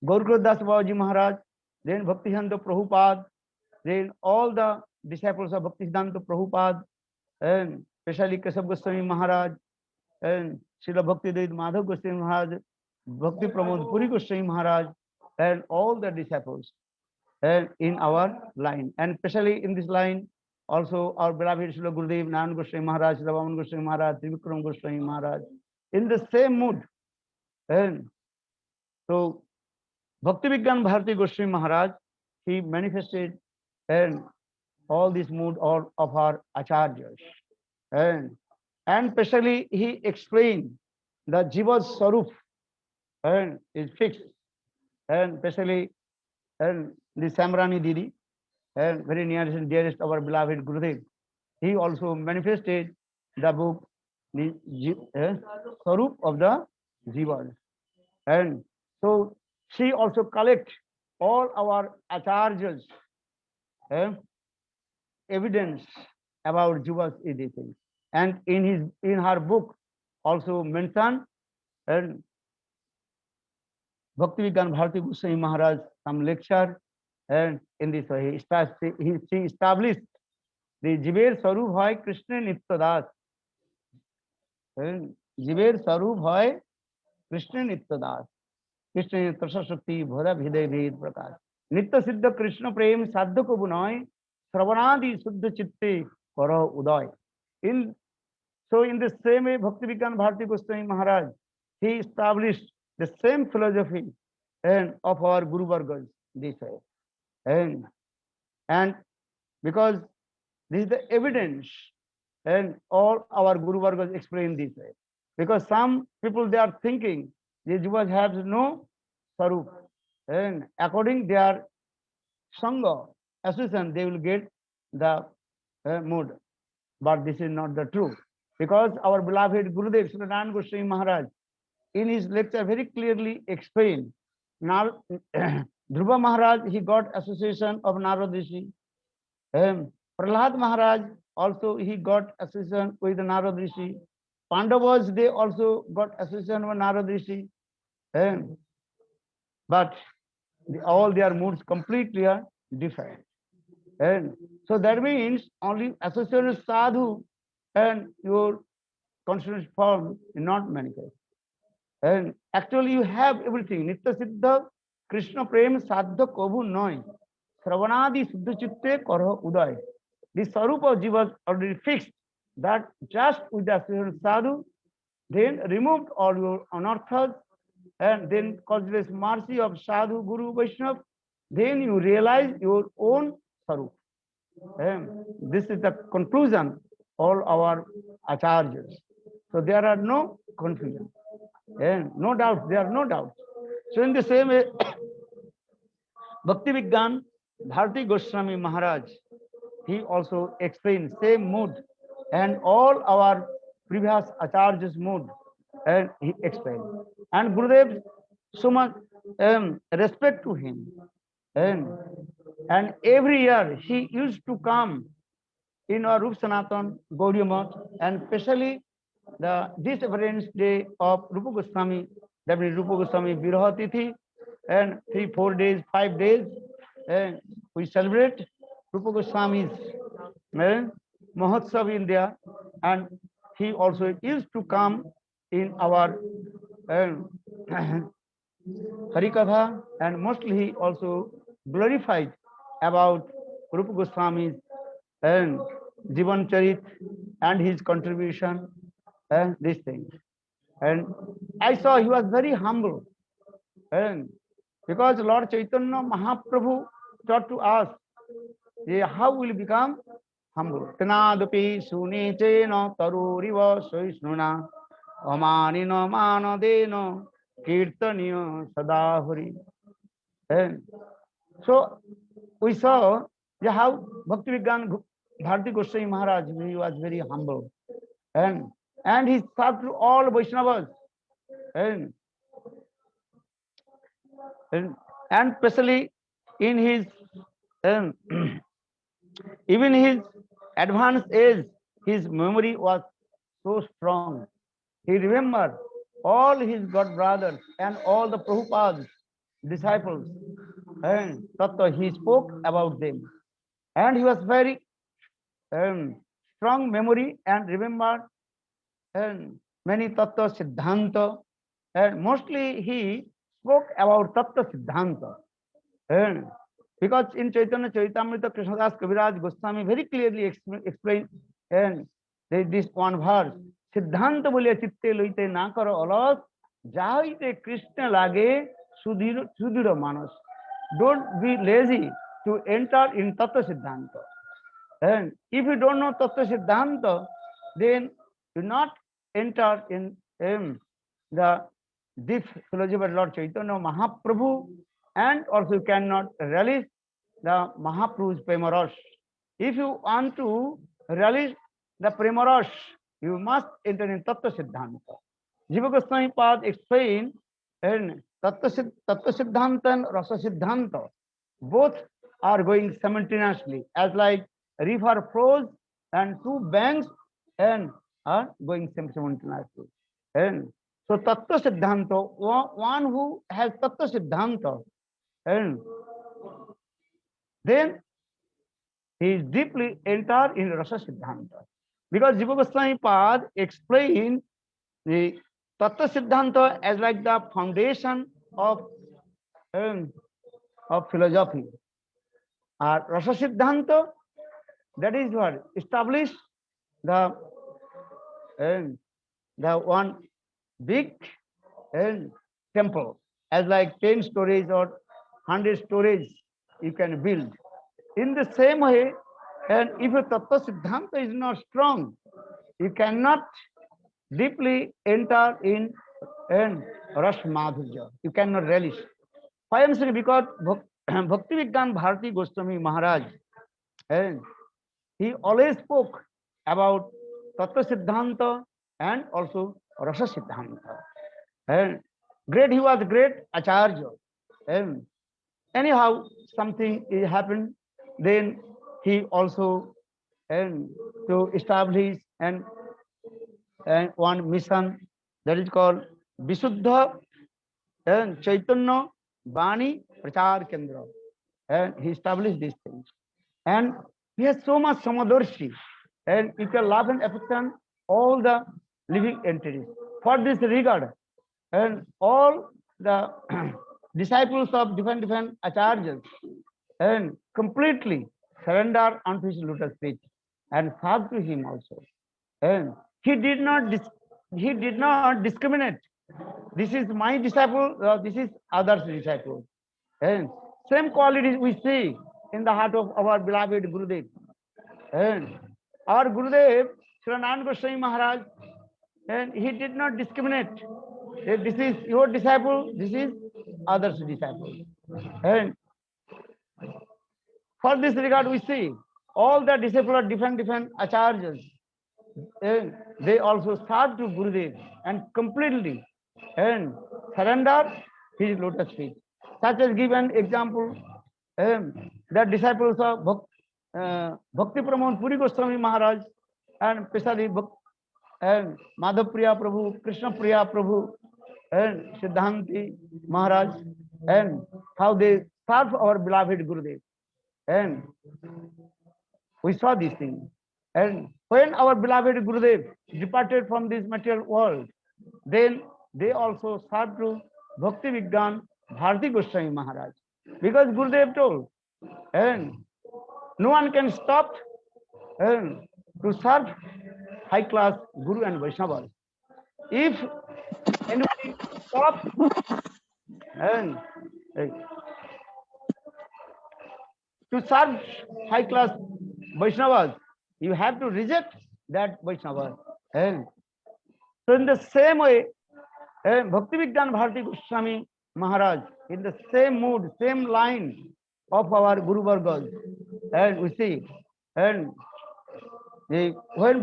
Gaurakrita Das Babaji Maharaj, then Bhakti Siddhanta Prabhupada, then all the disciples of Bhakti Siddhanta Prabhupada, and especially Keshav Goswami Maharaj, and Śrīla Bhakti Dev Madhav Goswami Maharaj, Bhakti Pramod Puri Goswami Maharaj, and all the disciples in our line. And especially in this line, also our beloved Śrīla Gurudev Narayan Goswami Maharaj, Śrīla Vaman Goswami Maharaj, Trivikram Goswami Maharaj, in the same mood. And so Bhakti Vijñāna Bhāratī Gosvāmī Mahārāja, he manifested and all this mood of our acharyas, and especially he explained the Jiva's Sarup and is fixed, and especially and the Samrani Didi, and very nearest and dearest our beloved Gurudev, he also manifested the book the Sarup of the Jivas. And so she also collect all our acharyas evidence about Jivas editing, and in her book also mentioned and Bhakti Vijñāna Bhāratī Gosvāmī Mahārāja some lecture, and in this way she established the Jiver Sarup Hoy Krishna Nityadas, and Jiver Sarup Hoy Krishna Nityadas, Krishna Trasa Shakti Bhara Bhidai Bhed Prakash. Nitya Siddha Krishna Prem Sadhya Kabu Noy, Sravanadi Suddha Chitte Karo Uday. So in the same way, Bhakti Vijñāna Bhārati Gosvāmī Mahārāja, he established the same philosophy and of our Guru Vargas this way. And because this is the evidence, and all our Guru Vargas explain this way. Because some people, they are thinking these jivas have no sarup, and according their sangha association, they will get the mood. But this is not the truth. Because our beloved Gurudev, Sri Narayana Goswami Maharaj, in his lecture very clearly explained, Dhruva Maharaj, he got association of Narad Rishi. Prahlad Maharaj, also he got association with Narad Rishi. Pandavas, they also got association with Narad Rishi. But all their moods completely are different. So that means only association with sadhu and your consciousness form is not manifest. And actually you have everything. Nitya Siddha Krishna Prem Sadhya Kabu Noy, Sravanadi Suddha Chitte Karo Uday. The sarupa of jiva already fixed, that just with the association of sadhu, then removed all your anarthas, and then causeless mercy of sadhu, guru, Vaishnava, then you realize your own sarup. This is the conclusion, all our acharyas. So there are no confusion, no doubt, there are no doubts. So in the same way, Bhakti Vijñāna Bhārati Gosvāmī Mahārāja, he also explained same mood and all our previous acharyas mood, and he explained. And Gurudev, so much respect to him. And every year he used to come in our Rup Sanatan Gaudiya Math, and especially this Veterans Day of Rupa Gosvāmī, that means Rupa Gosvāmī Viraha Tithi, and 3, 4 days, 5 days, and we celebrate Rupa Gosvāmī's Mahotsav in there, and he also used to come in our Harikatha, and mostly he also glorified about Rupa Gosvāmī's and Jivan Charit and his contribution and these things. And I saw he was very humble, and because Lord Chaitanya Mahaprabhu taught to us how will become humble. Tanadapi sune chena taruriva soisnuna amanino manadeno kirtaniya sadahuri. And so we saw how Bhakti Vijñāna Bhārati Gosvāmī Maharaj, he was very humble, and he served to all Vaishnavas, and especially in his even his advanced age, his memory was so strong. He remembered all his god brothers and all the Prabhupada's disciples, and he spoke about them. And he was very strong memory and remembered many Tattva Siddhanta, and mostly he spoke about Tattva Siddhanta. Because in Chaitanya Charitamrita, Krishnadas Kaviraj Goswami very clearly explained, and this one verse, Siddhanta bolya chitte loite na karo alas, jaite Krishna lage sudhira manas. Don't be lazy to enter in Tattva Siddhanta. And if you don't know Tattva Siddhanta, then do not enter in the deep philosophy of Lord Chaitanya Mahaprabhu, and also you cannot relish the Mahaprabhu's Prema Rash. If you want to relish the Prema Rash, you must enter in Tattva Siddhanta. Jiva Goswami Pad explained in Tattva Siddhanta and Rasa Siddhanta, both are going simultaneously, as like a river flows and two banks and are going simultaneously. And so Tattva Siddhanta, one who has Tattva Siddhanta, and then he is deeply entered in Rasa Siddhanta. Because Jiva Goswami Pad explained the Tattva Siddhanta as like the foundation of of philosophy. Rasa Siddhanta, that is what established the one big temple, as like 10 stories or 100 stories you can build. In the same way, and if a Tattva Siddhanta is not strong, you cannot deeply enter in Ras Madhurya. You cannot relish. Why I'm saying? Because Bhakti Vijñāna Bhāratī Gosvāmī Mahārāja, and he always spoke about Tattva Siddhanta and also Rasa Siddhanta. And he was great Acharya. And anyhow, something happened, then he also to establish and one mission that is called Visuddha and Chaitanya Bani Prachar Kendra. And he established these things. And he has so much Samadarshi and equal love and affection all the living entities. For this regard, and all the disciples of different acharyas and completely surrender unto his lotus feet and serve to him also. And he did not discriminate. This is my disciple, this is others' disciple. And same qualities we see in the heart of our beloved Gurudev. And our Gurudev, Śrīla Gosvāmī Mahārāja, and he did not discriminate. This is your disciple, this is others' disciple. And for this regard, we see all the disciples of different acharyas, they also serve to Gurudev and completely and surrender his lotus feet. Such as given example, the disciples of Bhakti Pramod Puri Gosvāmī Mahārāja and Pesadi and Madhav Priya Prabhu, Krishna Priya Prabhu, and Siddhanti Maharaj, and how they serve our beloved Gurudev. And we saw these things. And when our beloved Gurudev departed from this material world, then they also served to Bhakti Vijñāna Bhāratī Gosvāmī Mahārāja. Because Gurudev told, and no one can stop to serve high class Guru and Vaishnavas. If anybody stops and to serve high class Vaishnavas, you have to reject that Vaishnava. And so in the same way, Bhakti Vijñāna Bhāratī Gosvāmī Mahārāja, in the same mood, same line of our Guru Vargas, and we see, and when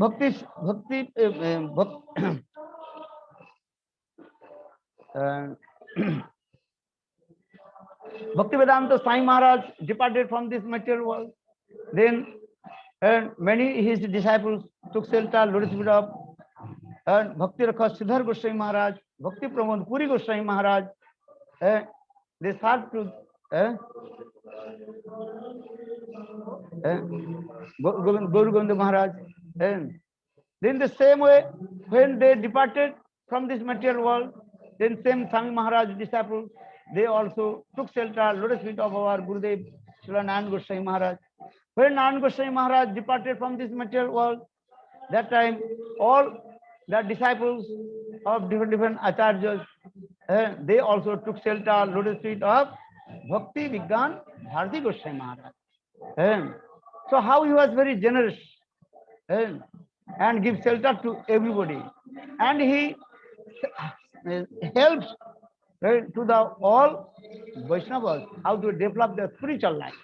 Bhaktivedanta Swami Maharaj departed from this material world, then many his disciples took shelter, lotus feet of Bhakti Rakha Siddhar Goswami Maharaj, Bhakti Pramod Puri Goswami Maharaj. They served to Guru Govinda Maharaj. And then the same way, when they departed from this material world, then same Swami Maharaj disciples, they also took shelter, lotus feet of our Gurudev, Śrīla Gosvāmī Maharaj. When Nāna Gosvāmī Maharaj departed from this material world, that time all the disciples of different acharyas, they also took shelter, lotus feet of Bhakti Vijñāna Bhāratī Gosvāmī Mahārāja. So how he was very generous and give shelter to everybody, and he helps to the all Vaishnavas how to develop their spiritual life.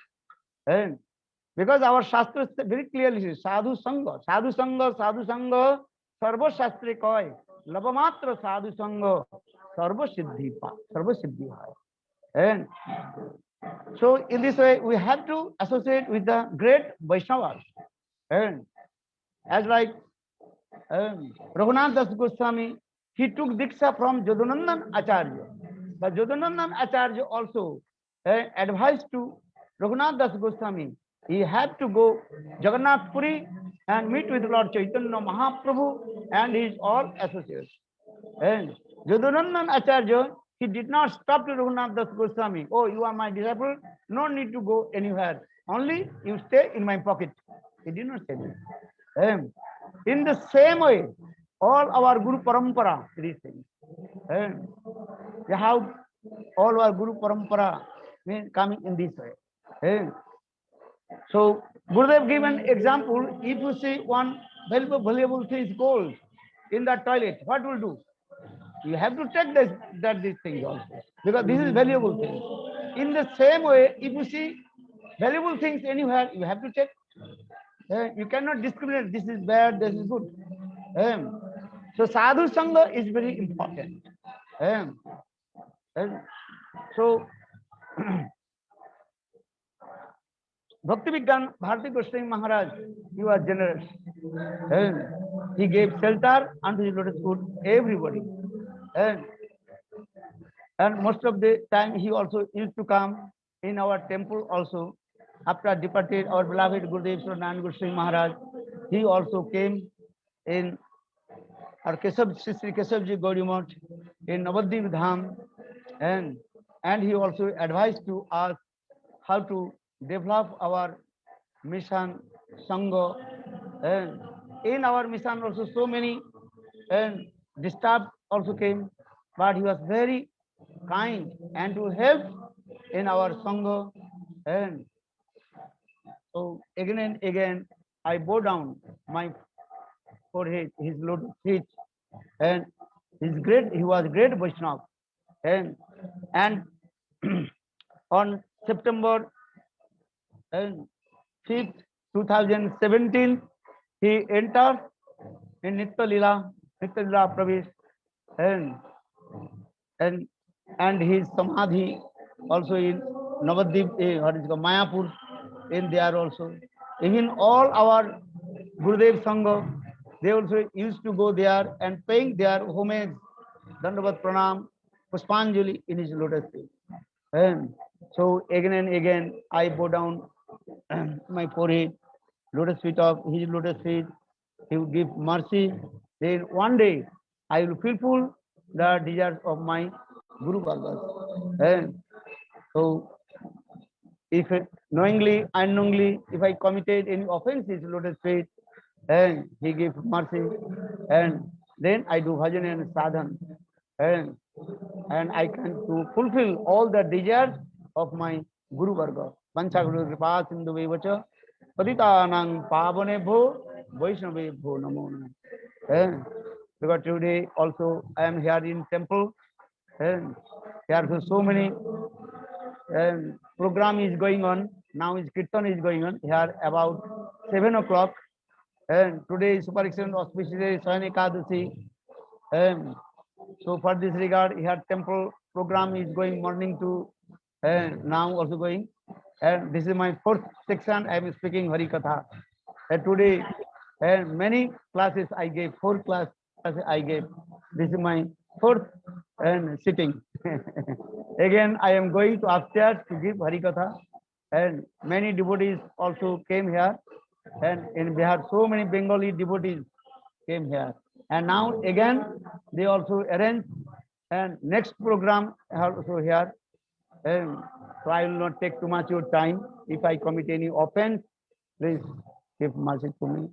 Because our Shastra very clearly says, Sadhu Sangha, Sadhu Sangha, Sadhu Sangha, Sarva Shastre Koi, Labamatra Sadhu Sangha, Sarva Siddhi Hai. And so in this way, we have to associate with the great Vaishnavas. And as like Raghunath Das Goswami, he took Diksha from Jadunandan Acharya. But Jadunandan Acharya also advised to Raghunath Das Goswami, he had to go Jagannath Puri and meet with Lord Chaitanya Mahaprabhu and his all associates. And Jadunandan Acharya, He did not stop to Raghunath Das Goswami. Oh, you are my disciple. No need to go anywhere. Only you stay in my pocket. He did not say that. In the same way, all our Guru Parampara, these things. They have all our Guru Parampara coming in this way. So Gurudev gave an example. If you see one valuable thing is gold in the toilet, what will do? You have to take these things also, because this is valuable thing. In the same way, if you see valuable things anywhere, you have to take. You cannot discriminate. This is bad, this is good. So sadhu sangha is very important. So Bhakti Vijñāna Bhāratī Gosvāmī Mahārāja, he was generous. He gave shelter unto his lotus foot everybody. And most of the time he also used to come in our temple also. After departed our beloved Gurudev Srinanda Goswami Maharaj, he also came in our Sri Kesavji Gauri Math in Navadvip Dham, and he also advised to us how to develop our mission Sangha. And in our mission also so many disturbed also came, but he was very kind and to help in our Sangha. And so again and again I bow down my forehead, his lotus feet, and he was great Vaishnava. And on September 5th, 2017, he entered in Nitya Lila Pravesh, and his Samadhi also in Navadvip, Mayapur, in there also. Even all our Gurudev Sangha, they also used to go there and paying their homage, Dandavat Pranam, Puspanjali in his lotus feet. And so again and again I bow down my forehead, lotus feet of his lotus feet. He will give mercy. Then one day I will fulfill the desires of my Guru Bhagavad. And so if knowingly, unknowingly, if I committed any offense, his lotus feet, and he gives mercy, and then I do bhajan and sadhan, and I can to fulfill all the desires of my Guru Varga. Pancha Guru Kripa Sindhu Vevacha Patitanang Pavanebho Vaishnavebho Namo Namo. Because today also I am here in temple, and there are so many program is going on. Now is Kirtan is going on here about 7 o'clock. And today is Super Excellent Auspicious Sayan Ekadasi. So for this regard, here temple program is going morning to now also going. And this is my 4th section. I am speaking Hari Katha. And today, many classes I gave, 4 classes I gave. This is my 4th sitting. Again, I am going to upstairs to give Hari Katha. And many devotees also came here. And in Bihar, so many Bengali devotees came here. And now again, they also arrange and next program also here. So I will not take too much of your time. If I commit any offense, please give mercy to me.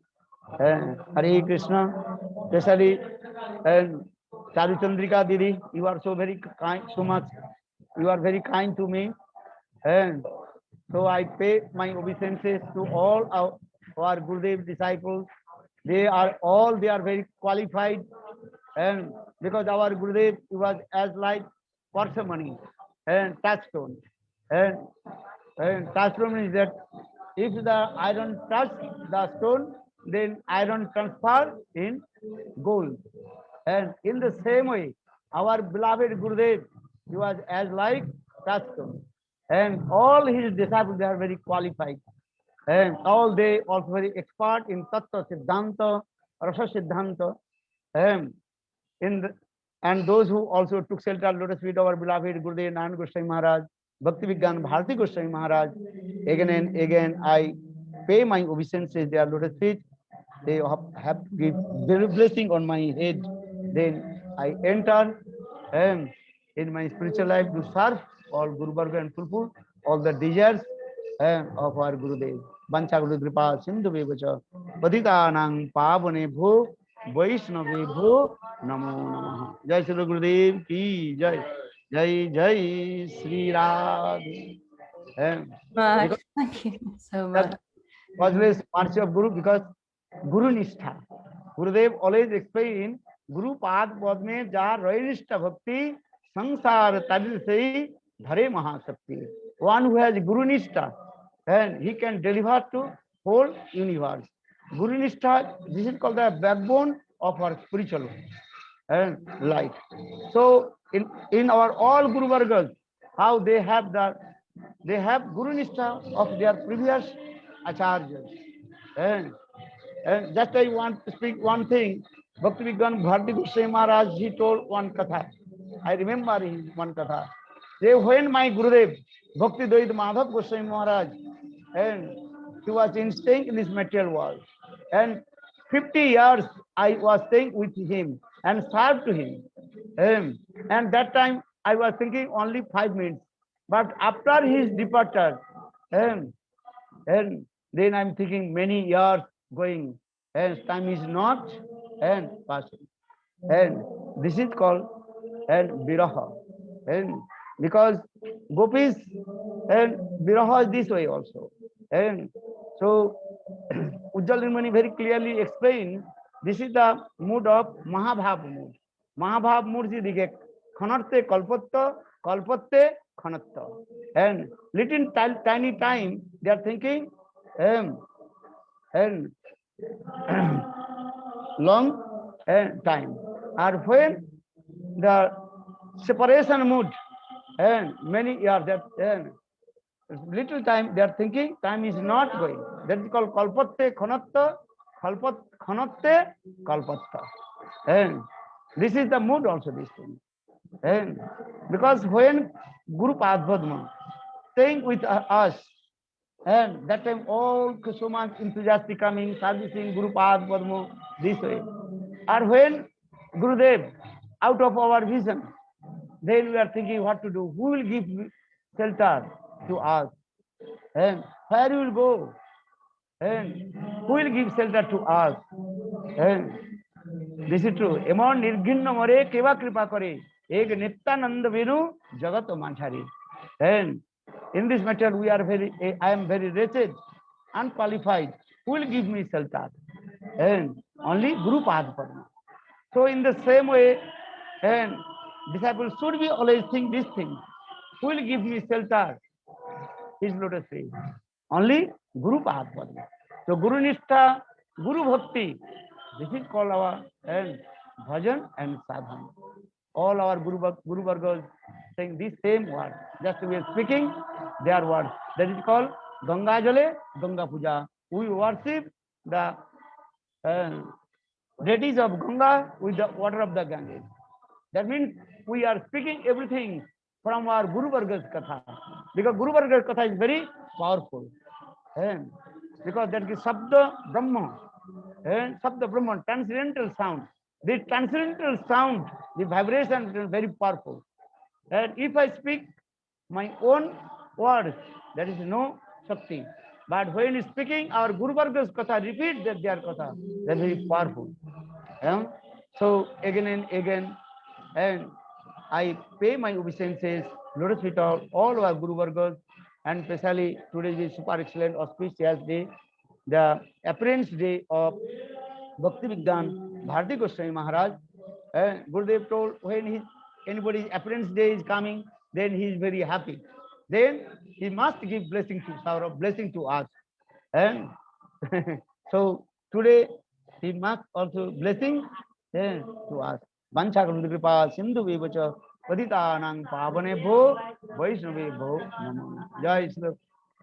Hare Krishna, especially Charu Chandrika Didi, you are so very kind, so much. You are very kind to me. And so I pay my obeisances to all our Gurudev disciples. They are very qualified, and because our Gurudev was as like parsimony and touchstone. And touchstone is that if the iron touch the stone, then iron transfer in gold. And in the same way, our beloved Gurudev, he was as like touchstone. And all his disciples, they are very qualified. And all they also very expert in Tattva Siddhanta, Rasa Siddhanta. And those who also took shelter lotus feet of our beloved Gurudev Narayan Goswami Maharaj, Bhakti Vijñāna Bhāratī Goswami Maharaj, again and again I pay my obeisances, their lotus feet. They have to give their blessing on my head. Then I enter in my spiritual life to serve all Guru Varga and fulfill all the desires of our Gurudev. Vancha Guru Kripa Sindhu Vevacha Patitanang Pavane Bho Vaishnavi Bho Namo Namaha. Jai Shri Gurudev Ki Jai. Jai Jai Sri Radhe. Right. Thank you so much. Causeless mercy of Guru, because Guru Nishtha. Gurudev always explain Guru Pad Padme Ja Rayanishta Bhakti Sansar Tadil Sei Dhare Mahasakti. One who has Guru Nishtha, and he can deliver to whole universe. Guru Nishtha, this is called the backbone of our spiritual life. So in our all Guru Vargas, how they have Guru Nishtha of their previous acharyas. And just I want to speak one thing. Bhakti Vijñāna Bhāratī Gosvāmī Mahārāja, he told one katha. I remember his one katha. When my Gurudev, Bhakti Dvaita Madhav Gosvāmī Mahārāja, and he was staying in this material world, and 50 years I was staying with him and served to him. And that time I was thinking only 5 minutes. But after his departure, and then I'm thinking many years going, and time is not and passing. And this is called viraha. And because gopis and viraha is this way also. And so Ujjal Nirmani very clearly explained, this is the mood of Mahabhav mood. Mahabhav mood is the Khanarte Kalpatta, Kalpatte Khanatta. And little tiny time they are thinking and long time. And when the separation mood and many years that little time they are thinking time is not going. That is called Kalpatte Khanatta, Khanatte Kalpatta. And this is the mood also, this thing. And because when Guru Padma staying with us, and that time all so much enthusiastic coming, servicing Guru Padma this way. And when Gurudev out of our vision, then we are thinking what to do. Who will give shelter to us? And where we will go? And who will give shelter to us? And this is true. Emon nirghinna more keva kripa kare. Ek nityananda venu jagat manchari. And in this matter we are I am very wretched, unqualified. Who will give me shelter? And only Guru Padma. So in the same way, and disciples should be always think this thing. Who will give me shelter? His lotus feet. Only Guru Padma. So Guru Nishtha, Guru Bhakti, this is called our bhajan and sadhana. All our Guru Vargas saying this same word. Just we are speaking their words. That is called Ganga Jale, Ganga Puja. We worship the deities of Ganga with the water of the Ganges. That means we are speaking everything from our Guru Vargas Katha. Because Guru Vargas Katha is very powerful. Because that is Sabda Brahma. Sabda Brahma, transcendental sound. The transcendental sound, the vibration is very powerful. And if I speak my own words, there is no Shakti. But when speaking our Guru Vargas Katha, repeat that their Katha, that is very powerful. So again and again, and I pay my obeisances, lotus feet of all our Guru Vargas, and especially today is super excellent auspicious day, the appearance day of Bhakti Vijñāna Bhāratī Gosvāmī Mahārāja. Gurudev told when anybody's appearance day is coming, then he is very happy. Then he must give blessing to us. And so today he must also blessing to us. Vancha Guru Kripa Sindhu Vevacha Patitanang Pavane Bho Vaishnavi Bho Namo. Jai Shri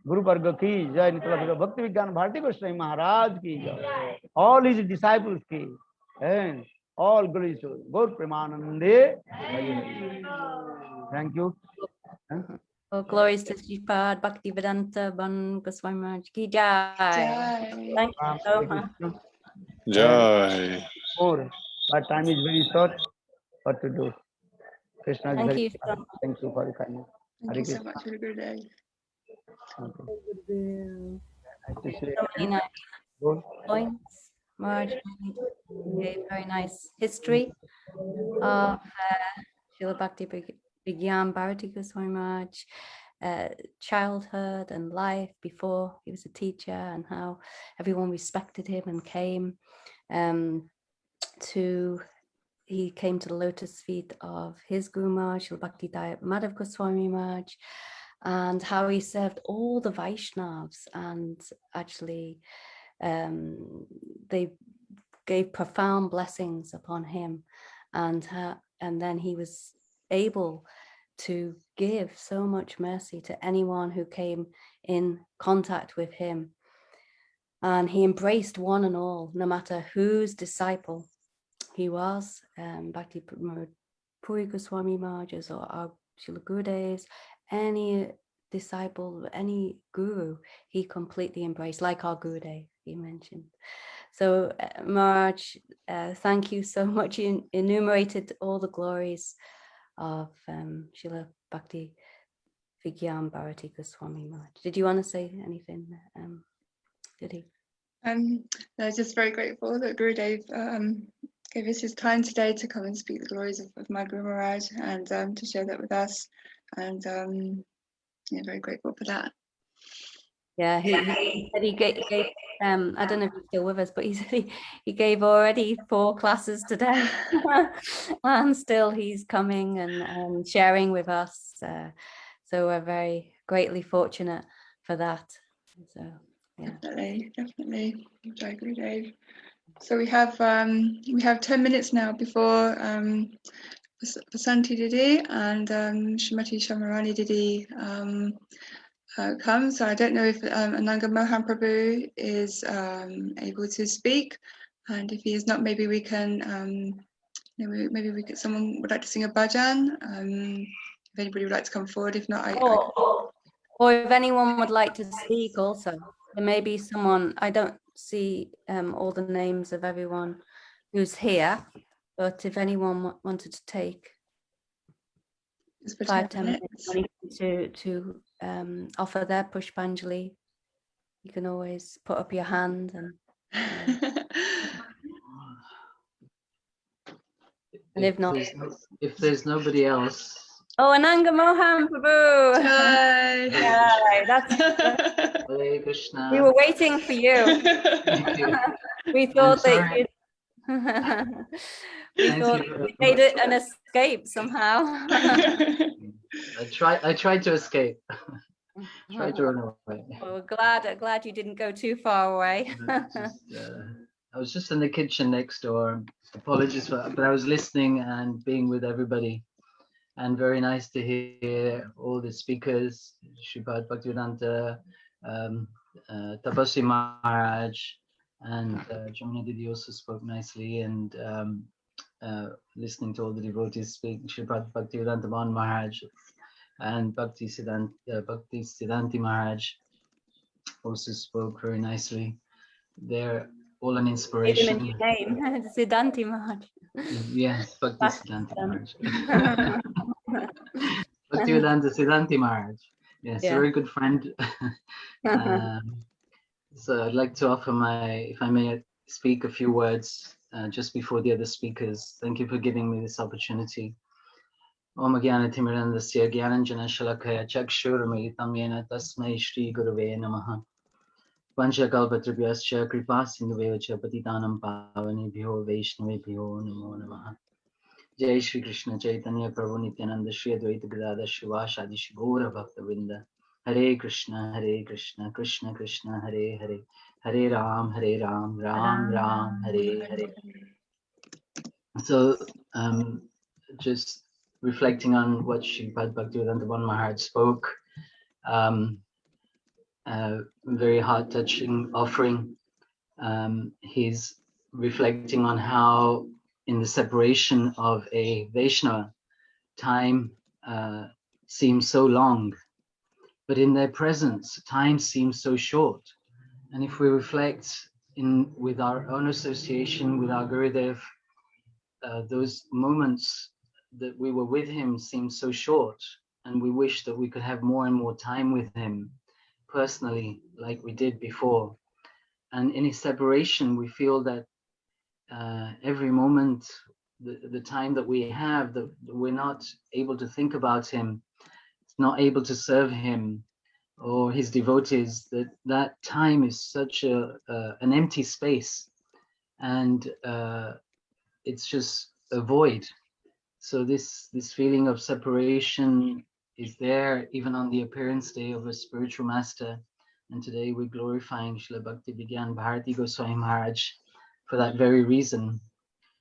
Guru Varga ki Jai, Nitya Bhakti Vijñāna Bhāratī Gosvāmī Mahārāja ki Jai, all his disciples ki, and all glories to Gaur Premanande. Thank you. All glories to Sripad Bhakti Vedanta Ban Goswami Maharaj ki Jai. Thank you so much. Jai. More, but time is very short. What to do? Krishna is Thank very you so much. thank you for the kindness. Thank you so much for the good day. So many nice points. Maharaj gave very nice history of Śrīla Bhakti Vijñāna Bhāratī Gosvāmī Maharaj, childhood and life before he was a teacher, and how everyone respected him and came he came to the lotus feet of his Guru Maharaj, Śrīla Bhakti Madhav Goswami Maharaj, and how he served all the Vaishnavas, and actually they gave profound blessings upon him, and then he was able to give so much mercy to anyone who came in contact with him, and he embraced one and all, no matter whose disciple he was. Bhakti Puri Goswami Maharaj or our Srila Gurudevs, any disciple, any guru, he completely embraced, like our Gurudev he mentioned. So Maharaj, thank you so much. You enumerated all the glories of Śrīla Bhakti Vijñāna Bhāratī Goswami Maharaj. Did you want to say anything, did he? I was just very grateful that Gurudev gave us his time today to come and speak the glories of my Guru Maharaj, and to share that with us, and yeah, very grateful for that. Yeah, he said he gave I don't know if he's still with us, but he said he gave already 4 classes today and still he's coming and sharing with us, so we're very greatly fortunate for that. So yeah, Definitely Jai Gurudev. So we have 10 minutes now before Vasanti Didi and Srimati Shamarani Didi come. So I don't know if Ananga Mohan Prabhu is able to speak, and if he is not, maybe we can someone would like to sing a bhajan. If anybody would like to come forward, if not, or if anyone would like to speak also. There may be someone, I don't see all the names of everyone who's here, but if anyone wanted to take 5-10 minutes to offer their Pushpanjali, you can always put up your hand and if not, if there's nobody else. Oh, Ananga Mohan Prabhu. Jai. That's Hare Krishna. we were waiting for you. Thank you. We thought that you you made it an escape somehow. I tried to escape. Tried to run away. Well, we're glad you didn't go too far away. I was just in the kitchen next door. Apologies for that, but I was listening and being with everybody. And very nice to hear all the speakers, Sripad Bhaktivedanta, Tapasvi Maharaj, and Jamuna Didi also spoke nicely, and listening to all the devotees speak, Sripad Bhaktivedanta Maharaj and Bhakti Siddhanti Maharaj also spoke very nicely. They're all an inspiration. Give him a new name, Siddhanti Maharaj. Yes, Bhakti Siddhanti Maharaj. Bhaktivedanta Siddhanti Maharaj. Yes, yeah. A very good friend. So I'd like to offer if I may speak a few words just before the other speakers. Thank you for giving me this opportunity. Om Jnana Timirandasya Jnananjana Shalakaya Chakshuramitam Yena Tasmai Shri Gurave Namaha. Panchakalpatribhyascha Kripa Sindhuvevacha Patitanam Pavanebhyo Vaishnavebhyo Namo Namaha. Jai Shri Krishna Chaitanya Prabhu Nityananda Shri Advaita Gadadhar Shivasadi Shigora Bhaktavinda. Hare Krishna, Krishna Krishna, Hare Hare, Hare Ram, Ram Ram, Hare Hare. So, just reflecting on what Sripad Bhaktivedanta Maharaj spoke, very heart-touching offering. He's reflecting on how in the separation of a Vaishnava, time seems so long, but in their presence, time seems so short. And if we reflect with our own association with our Gurudev, those moments that we were with him seemed so short, and we wish that we could have more and more time with him personally, like we did before. And in his separation, we feel that every moment, the time that we have, that we're not able to think about him, not able to serve him or his devotees, that time is such an empty space, and it's just a void. So this feeling of separation is there even on the appearance day of a spiritual master. And today we're glorifying Srila Bhakti Vijñāna Bhāratī Gosvāmī Mahārāja for that very reason,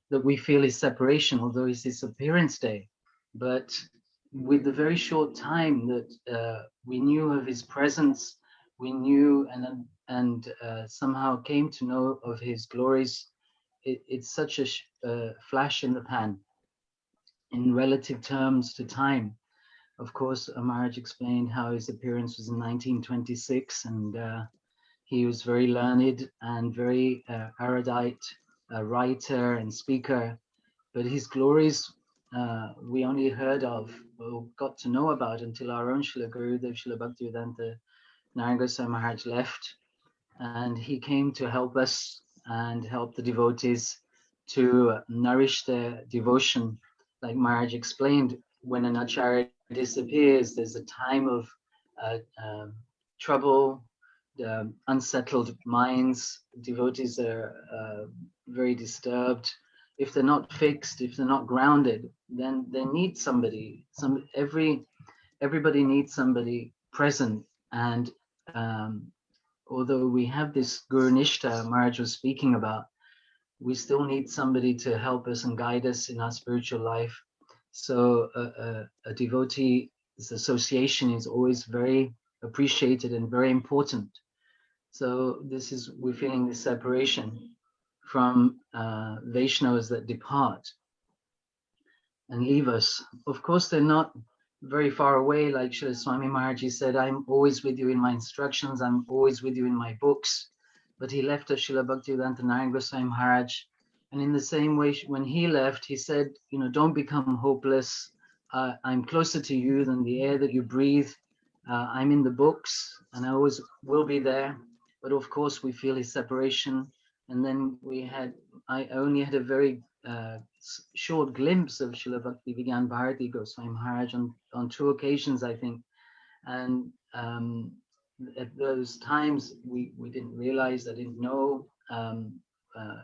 that we feel his separation, although it's his appearance day. But with the very short time that we knew of his presence, we knew and somehow came to know of his glories, it's such a flash in the pan in relative terms to time. Of course, Mahārāja explained how his appearance was in 1926, and he was very learned and very erudite writer and speaker, but his glories we only heard of or got to know about until our own Srila Gurudev Srila Bhaktivedanta Narayana Goswami Maharaj left, and he came to help us and help the devotees to nourish their devotion. Like Maharaj explained, when an acharya disappears, there's a time of trouble, unsettled minds. Devotees are very disturbed. If they're not fixed, if they're not grounded, then they need somebody. Everybody needs somebody present. And although we have this Guru Nishtha Maharaj was speaking about, we still need somebody to help us and guide us in our spiritual life. So a devotee's association is always very appreciated and very important. So we're feeling this separation from Vaishnavas that depart and leave us. Of course, they're not very far away. Like Srila Swami Maharaj said, I'm always with you in my instructions, I'm always with you in my books. But he left us Srila Bhaktivedanta Narayana Goswami Maharaj. And in the same way, when he left, he said, don't become hopeless. I'm closer to you than the air that you breathe. I'm in the books, and I always will be there. But of course, we feel his separation. And then I only had a very short glimpse of Srila Bhakti Vijñāna Bhāratī Gosvami Maharaj on 2 occasions, I think. And at those times, we didn't realize, I didn't know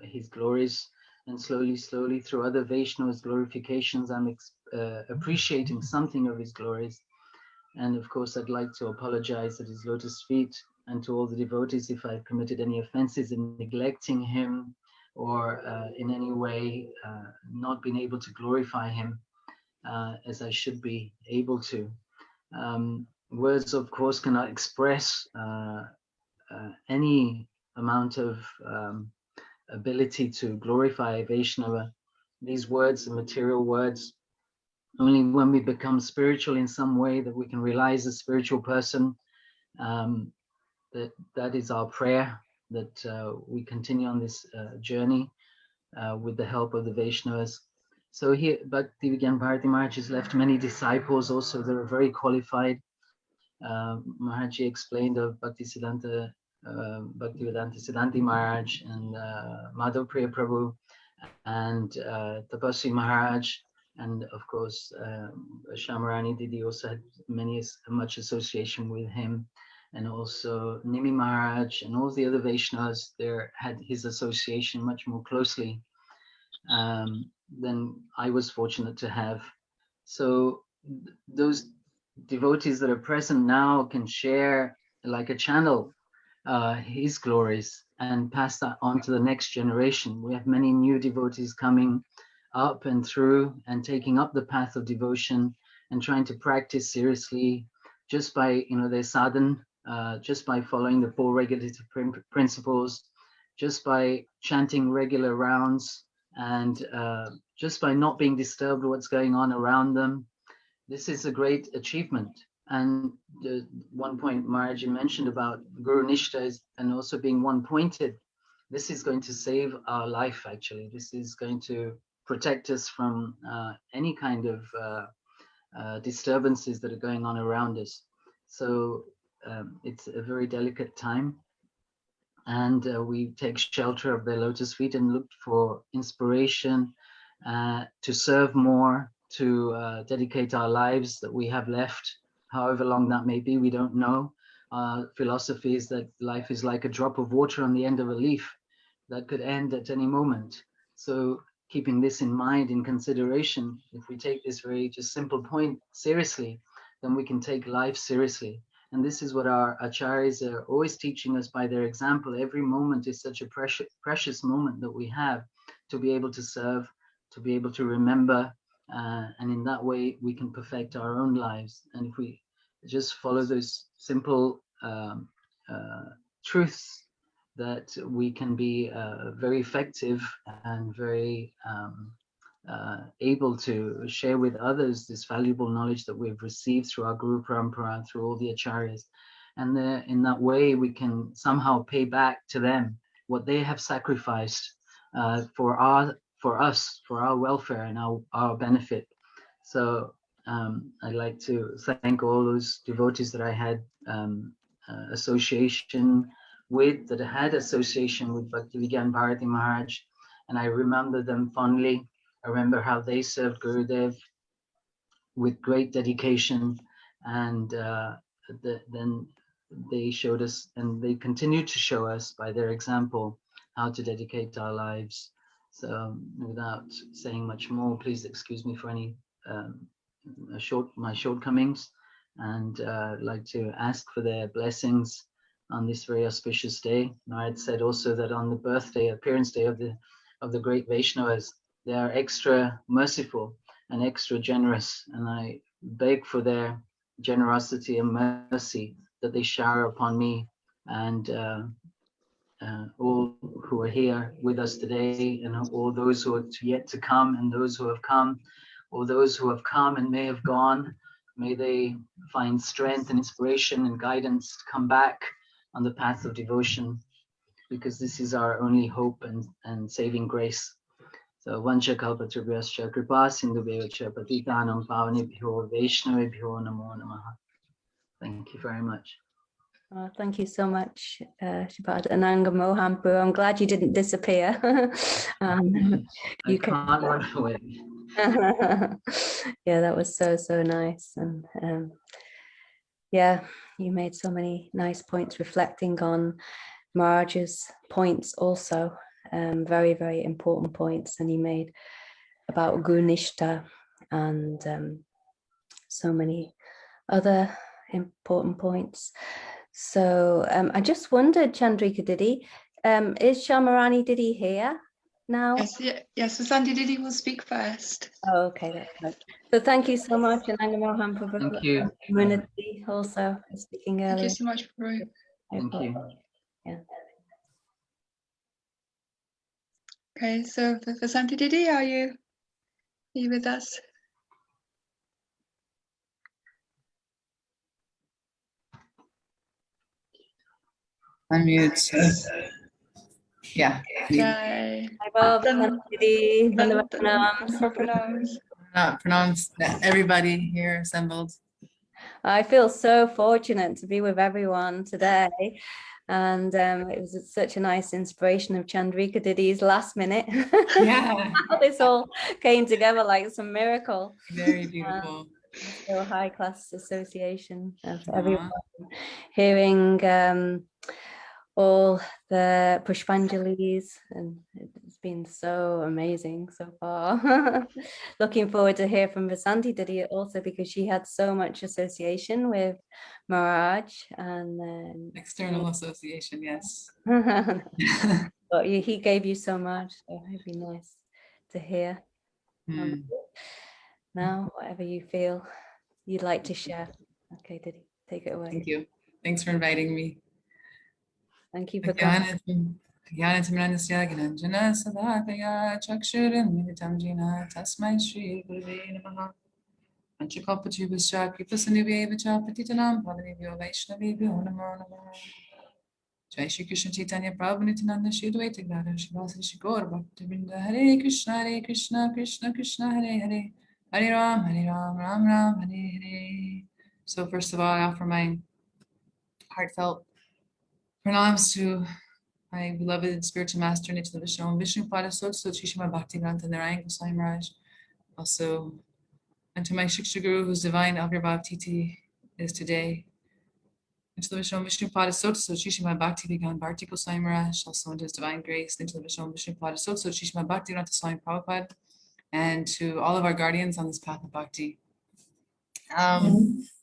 his glories. And slowly through other Vaishnavas' glorifications, I'm appreciating something of his glories. And of course, I'd like to apologize at his lotus feet and to all the devotees if I've committed any offenses in neglecting him or in any way not been able to glorify him as I should be able to. Words, of course, cannot express any amount of ability to glorify Vaishnava. These words are material words. Only when we become spiritual in some way that we can realize a spiritual person, that is our prayer, that we continue on this journey with the help of the Vaishnavas. So here, Bhakti Vijñāna Bhāratī Maharaj has left many disciples also that are very qualified. Maharaji explained of Bhaktivedanta Siddhanti Maharaj and Madhav Priya Prabhu and Tapasvi Maharaj, and of course Shamarani Didi also had much association with him, and also Nimi Maharaj and all the other Vaishnavas there had his association much more closely than I was fortunate to have. So those devotees that are present now can share like a channel his glories and pass that on to the next generation. We have many new devotees coming up and through and taking up the path of devotion and trying to practice seriously just by their sadhana, just by following the 4 regulative principles, just by chanting regular rounds, and just by not being disturbed with what's going on around them. This is a great achievement. And the one point Maharaji mentioned about Guru Nishtha and also being one-pointed, this is going to save our life, actually. This is going to protect us from any kind of disturbances that are going on around us. So it's a very delicate time, and we take shelter of their lotus feet and look for inspiration to serve more, to dedicate our lives that we have left, however long that may be, we don't know. Philosophy is that life is like a drop of water on the end of a leaf that could end at any moment. So keeping this in mind, in consideration, if we take this very just simple point seriously, then we can take life seriously. And this is what our acharyas are always teaching us by their example. Every moment is such a precious moment that we have to be able to serve, to be able to remember, and in that way we can perfect our own lives. And if we just follow those simple truths, that we can be very effective and very able to share with others this valuable knowledge that we've received through our Guru Parampara, through all the acharyas. And in that way, we can somehow pay back to them what they have sacrificed for us, for our welfare and our benefit. So I'd like to thank all those devotees that I had association with, that had association with Bhakti Vijñāna Bhāratī Mahārāja, and I remember them fondly. I remember how they served Gurudev with great dedication, and then they showed us, and they continue to show us by their example, how to dedicate our lives. So without saying much more, please excuse me for any my shortcomings, and I'd like to ask for their blessings on this very auspicious day. And I had said also that on the birthday, appearance day of the great Vaishnavas, they are extra merciful and extra generous, and I beg for their generosity and mercy that they shower upon me and all who are here with us today, and all those who are yet to come, and those who have come, or those who have come and may have gone. May they find strength and inspiration and guidance to come back on the path of devotion, because this is our only hope and saving grace. So Vancha Kalpatrubhyascha Kripa Sindhubheva Patitanam Pavanebhyo Vaishnavebhyo Namo Namaha. Thank you very much. Oh, thank you so much, Shripad Ananga Mohampu. I'm glad you didn't disappear. You can't run away. Yeah, that was so nice. And yeah, you made so many nice points reflecting on Mahāraja's points also. Very important points, and he made about Gunishta and so many other important points. So I just wondered, Chandrika Didi, is Shamarani Didi here now? Yes, Vasanti Didi will speak first. Oh, okay, that's good. So thank you so much, and Ananga Mohampu for community also speaking earlier. Thank you so much, Prabhu. Thank you. Yeah. Okay, so Vasanti Didi, are you with us? Unmute. Yeah. Jai. Not pronounce everybody here assembled. I feel so fortunate to be with everyone today. And it was such a nice inspiration of Chandrika Didi's last minute. Yeah. How this all came together like some miracle. Very beautiful. So high class association of everyone. Hearing all the Pushpanjalis, and it's been so amazing so far. Looking forward to hear from Vasanti Didi also, because she had so much association with Mahārāja and external association, yes. But he gave you so much, so it'd be nice to hear. Now, whatever you feel you'd like to share. Okay, Didi, take it away. Thank you. Thanks for inviting me. Thank you for coming. Jai Shri Krishna Chaitanya Prabhu Nityananda Shri Advaita Gadadhar Srivasadi Shri Gaura Bhaktivinoda Hare Krishna Krishna Krishna Hare Hare Hare Ram Ram Ram Hare Hare. So first of all, I offer my heartfelt pranams to my beloved spiritual master Nitya Vishnu Pada Sotso Shishima Bhaktivedanta Narayan Goswami Maharaj. Also, and to my Shiksha Guru, whose divine Avirbhav Titi is today. Into the Vishnu Pada Sotso Shishima Bhaktivedanta Bhāratī Goswami Maharaj. Also into his divine grace. Into the Vishnu Pada Sotso Shishima Bhaktivedanta Swami Prabhupada. And to all of our guardians on this path of bhakti.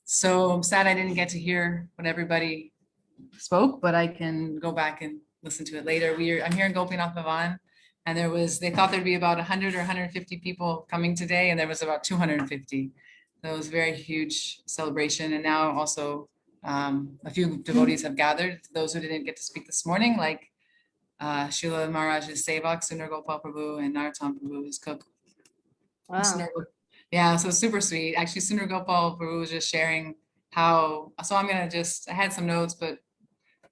So I'm sad I didn't get to hear what everybody spoke, but I can go back and listen to it later. I'm here in Gopinath Bhavan, and they thought there'd be about 100 or 150 people coming today, and there was about 250. So it was a very huge celebration. And now also a few devotees have gathered, those who didn't get to speak this morning, like Śrīla Mahārāja's Sevak, Sundar Gopal Prabhu, and Narottam Prabhu, his cook. Wow. Yeah, so super sweet. Actually, Sundar Gopal Prabhu was just sharing how, so I'm gonna I had some notes, but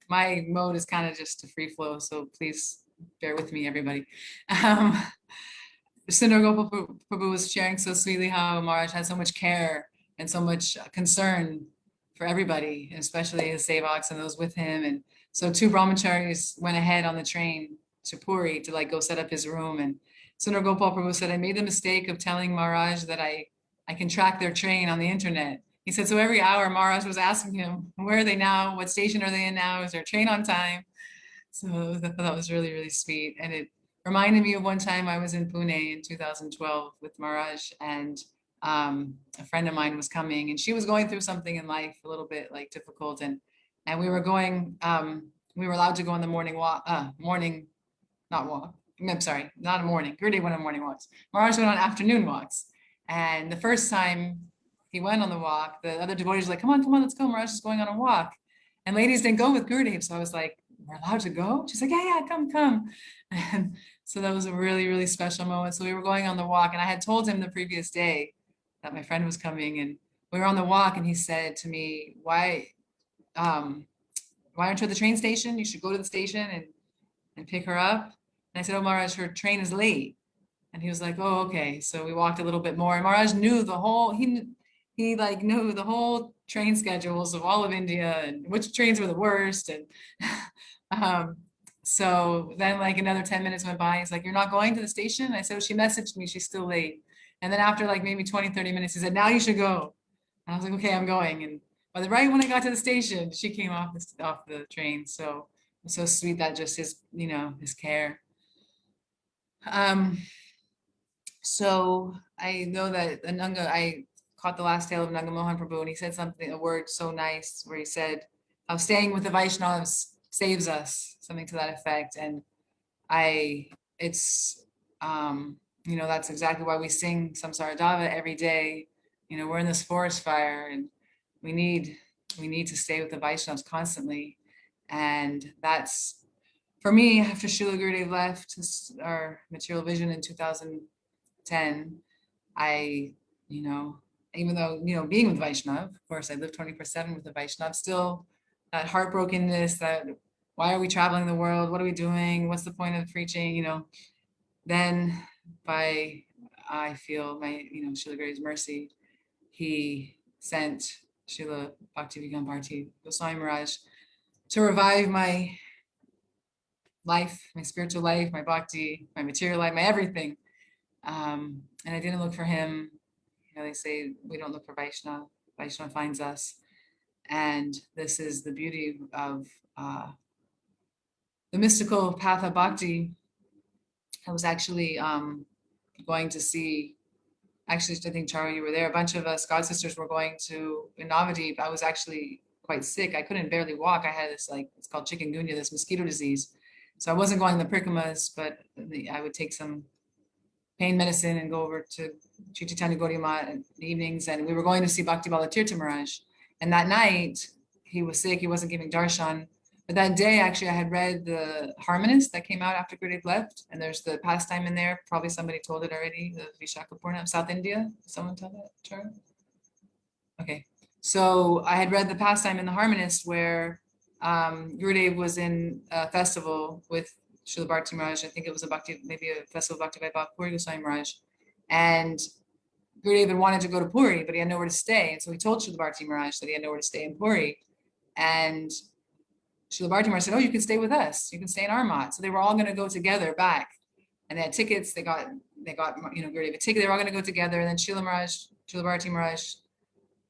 my mode is kind of just a free flow, so please bear with me, everybody. Sundar Gopal Prabhu was sharing so sweetly how Maharaj had so much care and so much concern for everybody, and especially his sevaks and those with him. And so 2 brahmacharis went ahead on the train to Puri to like go set up his room. And Sundar Gopal Prabhu said, I made the mistake of telling Maharaj that I can track their train on the internet. He said, so every hour Maharaj was asking him, where are they now? What station are they in now? Is their train on time? So I thought that was really, really sweet. And it reminded me of one time I was in Pune in 2012 with Maharaj, and a friend of mine was coming, and she was going through something in life a little bit like difficult. And we were going, we were allowed to go on the morning walk, not walk. I'm sorry, not a morning. Gurudev went on morning walks. Maharaj went on afternoon walks. And the first time he went on the walk, the other devotees were like, come on, let's go. Maharaj is going on a walk. And ladies didn't go with Gurudev. So I was like, we're allowed to go? She's like, yeah, come. And so that was a really, really special moment. So we were going on the walk, and I had told him the previous day that my friend was coming, and we were on the walk, and he said to me, why aren't you at the train station? You should go to the station and pick her up. And I said, oh, Maharaj, her train is late. And he was like, oh, okay. So we walked a little bit more, and Maharaj knew the whole, he like knew the whole train schedules of all of India and which trains were the worst. And so then like another 10 minutes went by. He's like, you're not going to the station? And I said, well, she messaged me, she's still late. And then after like maybe 20, 30 minutes, he said, now you should go. And I was like, okay, I'm going. And but right when I got to the station, she came off the train. So it's so sweet that just his, his care. So I know that I caught the last tale of Nanga Mohan Prabhu, and he said a word so nice where he said how staying with the Vaishnavas saves us, something to that effect. And it's that's exactly why we sing Samsaradava every day. We're in this forest fire, and we need to stay with the Vaishnavas constantly. And that's, for me, after Srila Gurudev left our material vision in 2010, even though, being with Vaishnav, of course, I live 24/7 with the Vaishnav, still that heartbrokenness, that why are we traveling the world? What are we doing? What's the point of preaching? Then I feel my, Srila Gurudev's mercy, he sent Srila Bhaktivedanta Bhāratī Goswami Maharaj to revive my life, my spiritual life, my bhakti, my material life, my everything. And I didn't look for him. They say we don't look for Vaishnava. Vaishnava finds us. And this is the beauty of the mystical path of bhakti. I was actually going to see, I think, Charu, you were there. A bunch of us God sisters were going to, in Navadip. I was actually quite sick. I couldn't barely walk. I had this, it's called chikungunya, this mosquito disease. So I wasn't going to the Prikamas, but I would take some pain medicine and go over to Chaitanya Gaudiya Math in the evenings. And we were going to see Bhakti Balatirtha Maharaj. And that night, he was sick. He wasn't giving darshan. But that day, actually, I had read the Harmonist that came out after Gurudev left. And there's the pastime in there. Probably somebody told it already, the Vishakapurnam, South India. Someone tell that, Chara? Okay. So I had read the pastime in the Harmonist where Gurudev was in a festival with Srila Bhakti Maharaj. I think it was maybe a festival of Bhakti by Puri Goswami Maharaj. And Gurudev had wanted to go to Puri, but he had nowhere to stay. And so he told Srila Bhakti Maharaj that he had nowhere to stay in Puri. And Srila Bhakti Maharaj said, oh, you can stay with us. You can stay in our mat. So they were all going to go together back. And they had tickets. They got Gurudev a ticket. They were all going to go together. And then Srila Bhakti Maharaj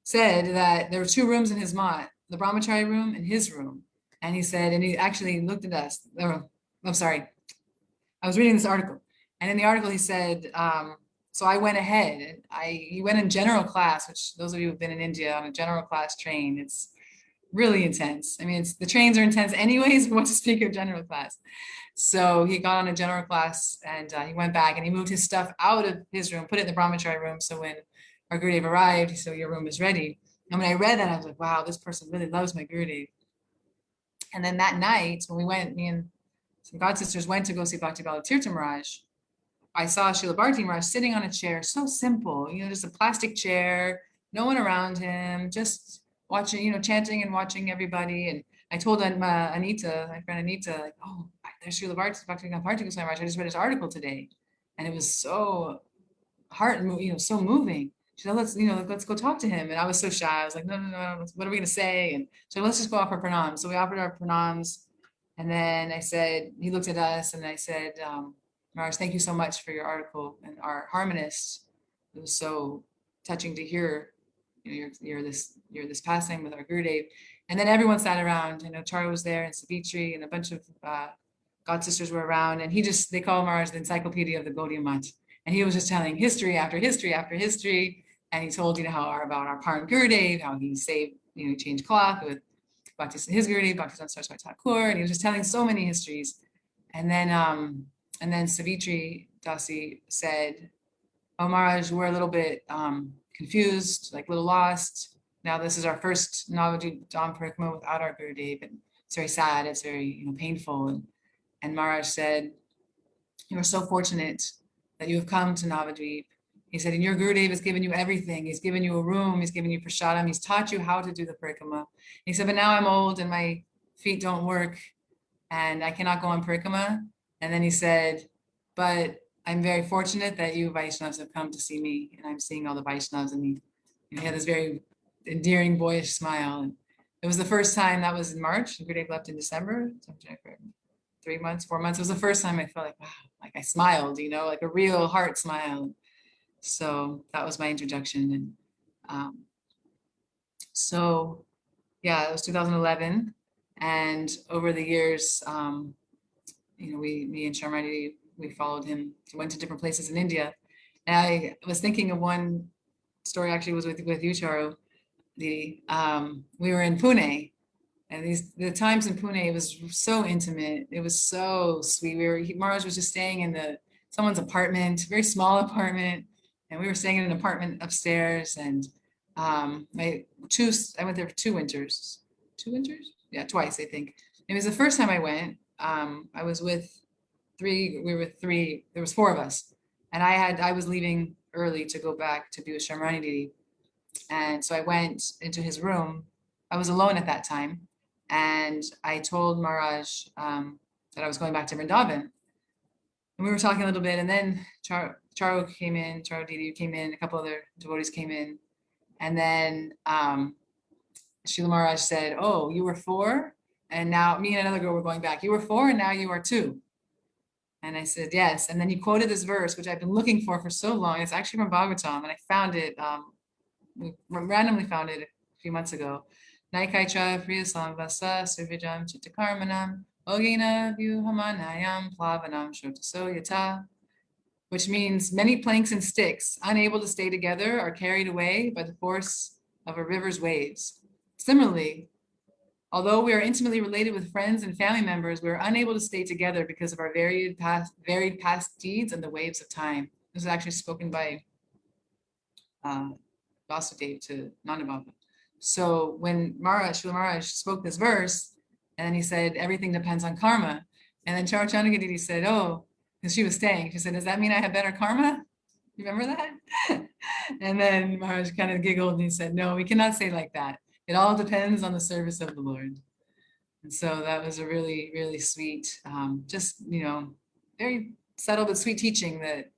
said that there were two rooms in his mat, the brahmachari room and his room. And he said, and he actually looked at us. I'm sorry. I was reading this article. And in the article, he said, so I went ahead. He went in general class, which those of you who've been in India on a general class train, it's really intense. I mean, the trains are intense anyways, but what to speak of general class. So he got on a general class and he went back and he moved his stuff out of his room, put it in the brahmachari room. So when our Gurudev arrived, he said, your room is ready. And when I read that, I was like, wow, this person really loves my Gurudev. And then that night, when we went, me and some god sisters went to go see Bhakti Balatirtha Maharaj, I saw Srila Bhakti Maharaj sitting on a chair, so simple, just a plastic chair, no one around him, just watching, chanting and watching everybody. And I told Anita, my friend Anita, like, oh, there's Srila Bhakti Goswami Maharaj. I just read his article today, and it was so so moving. She said, let's go talk to him. And I was so shy. I was like, no, what are we gonna say? And so let's just go offer pranams. So we offered our pranams, and then I said, he looked at us, and I said, Maharaj, thank you so much for your article and our harmonist. It was so touching to hear, you're this passing with our Gurudev. And then everyone sat around. Chara was there, and Savitri, and a bunch of god sisters were around. And they call Maharaj the encyclopedia of the Gaudiya Math. And he was just telling history after history after history. And he told, about our parent Gurudev, how he saved, he changed cloth with his Gurudev, Bhakti Saraswati Thakur. And he was just telling so many histories. And then Savitri Dasi said, oh, Maharaj, we're a little bit confused, like a little lost. Now this is our first Navadvip Dham Parikrama without our Gurudev, and it's very sad, it's very painful. And Maharaj said, you are so fortunate that you have come to Navadvip. He said, and your Gurudev has given you everything. He's given you a room, he's given you prasadam, he's taught you how to do the parikrama. He said, but now I'm old and my feet don't work and I cannot go on parikrama. And then he said, but I'm very fortunate that you Vaishnavas have come to see me, and I'm seeing all the Vaishnavas, and he had this very endearing, boyish smile. And it was the first time, that was in March, and Gurudev left in December, 3 months, 4 months. It was the first time I felt like, wow, like I smiled, like a real heart smile. So that was my introduction. And so, yeah, it was 2011. And over the years, me and Sharmati, we followed him, went to different places in India. And I was thinking of one story, actually was with you, Charu. We were in Pune, and the times in Pune, it was so intimate. It was so sweet. Maharaj was just staying in someone's apartment, very small apartment. And we were staying in an apartment upstairs. And I went there for 2 winters. 2 winters? Yeah, twice, I think. It was the first time I went. I was with there was 4 of us, and I was leaving early to go back to be with Sharmani. And so I went into his room. I was alone at that time, and I told Maharaj that I was going back to Vrindavan. And we were talking a little bit, and then Charu came in, Charu Didi came in, a couple other devotees came in, and then Srila Maharaj said, oh, you were 4, and now me and another girl were going back. You were 4, and now you are 2. And I said, yes. And then he quoted this verse, which I've been looking for so long. It's actually from Bhagavatam, and I found it, we randomly found it a few months ago. Naikaicha Priyasamvasa Suvijam Chittakarmanam Ogena Vyuhamanayam Plavanam Shotaso Yata, which means many planks and sticks, unable to stay together, are carried away by the force of a river's waves. Similarly, although we are intimately related with friends and family members, we are unable to stay together because of our varied past deeds and the waves of time. This is actually spoken by Vasudev to Nandababa. So when Srila Maharaj spoke this verse, and then he said, everything depends on karma. And then Charachandagiri said, oh, because she was staying, she said, does that mean I have better karma? You remember that? And then Maharaj kind of giggled and he said, no, we cannot say like that. It all depends on the service of the Lord. And so that was a really, really sweet, just, you know, very subtle but sweet teaching that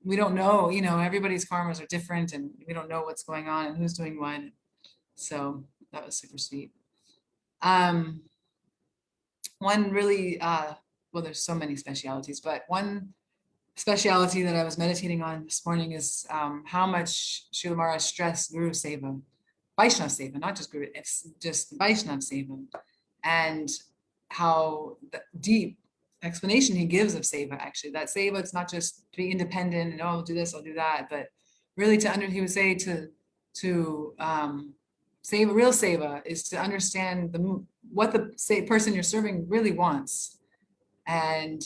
we don't know, you know, everybody's karmas are different and we don't know what's going on and who's doing what. So that was super sweet. One really, well, there's so many specialities, but one speciality that I was meditating on this morning is how much Śrīla Mahārāja stressed Guru Seva, Vaishnava Seva, not just Guru, it's just Vaishnava Seva, and how the deep explanation he gives of Seva, actually, that Seva, it's not just to be independent and, oh, I'll do this, I'll do that, but really he would say to Seva, real Seva is to understand what the person you're serving really wants. And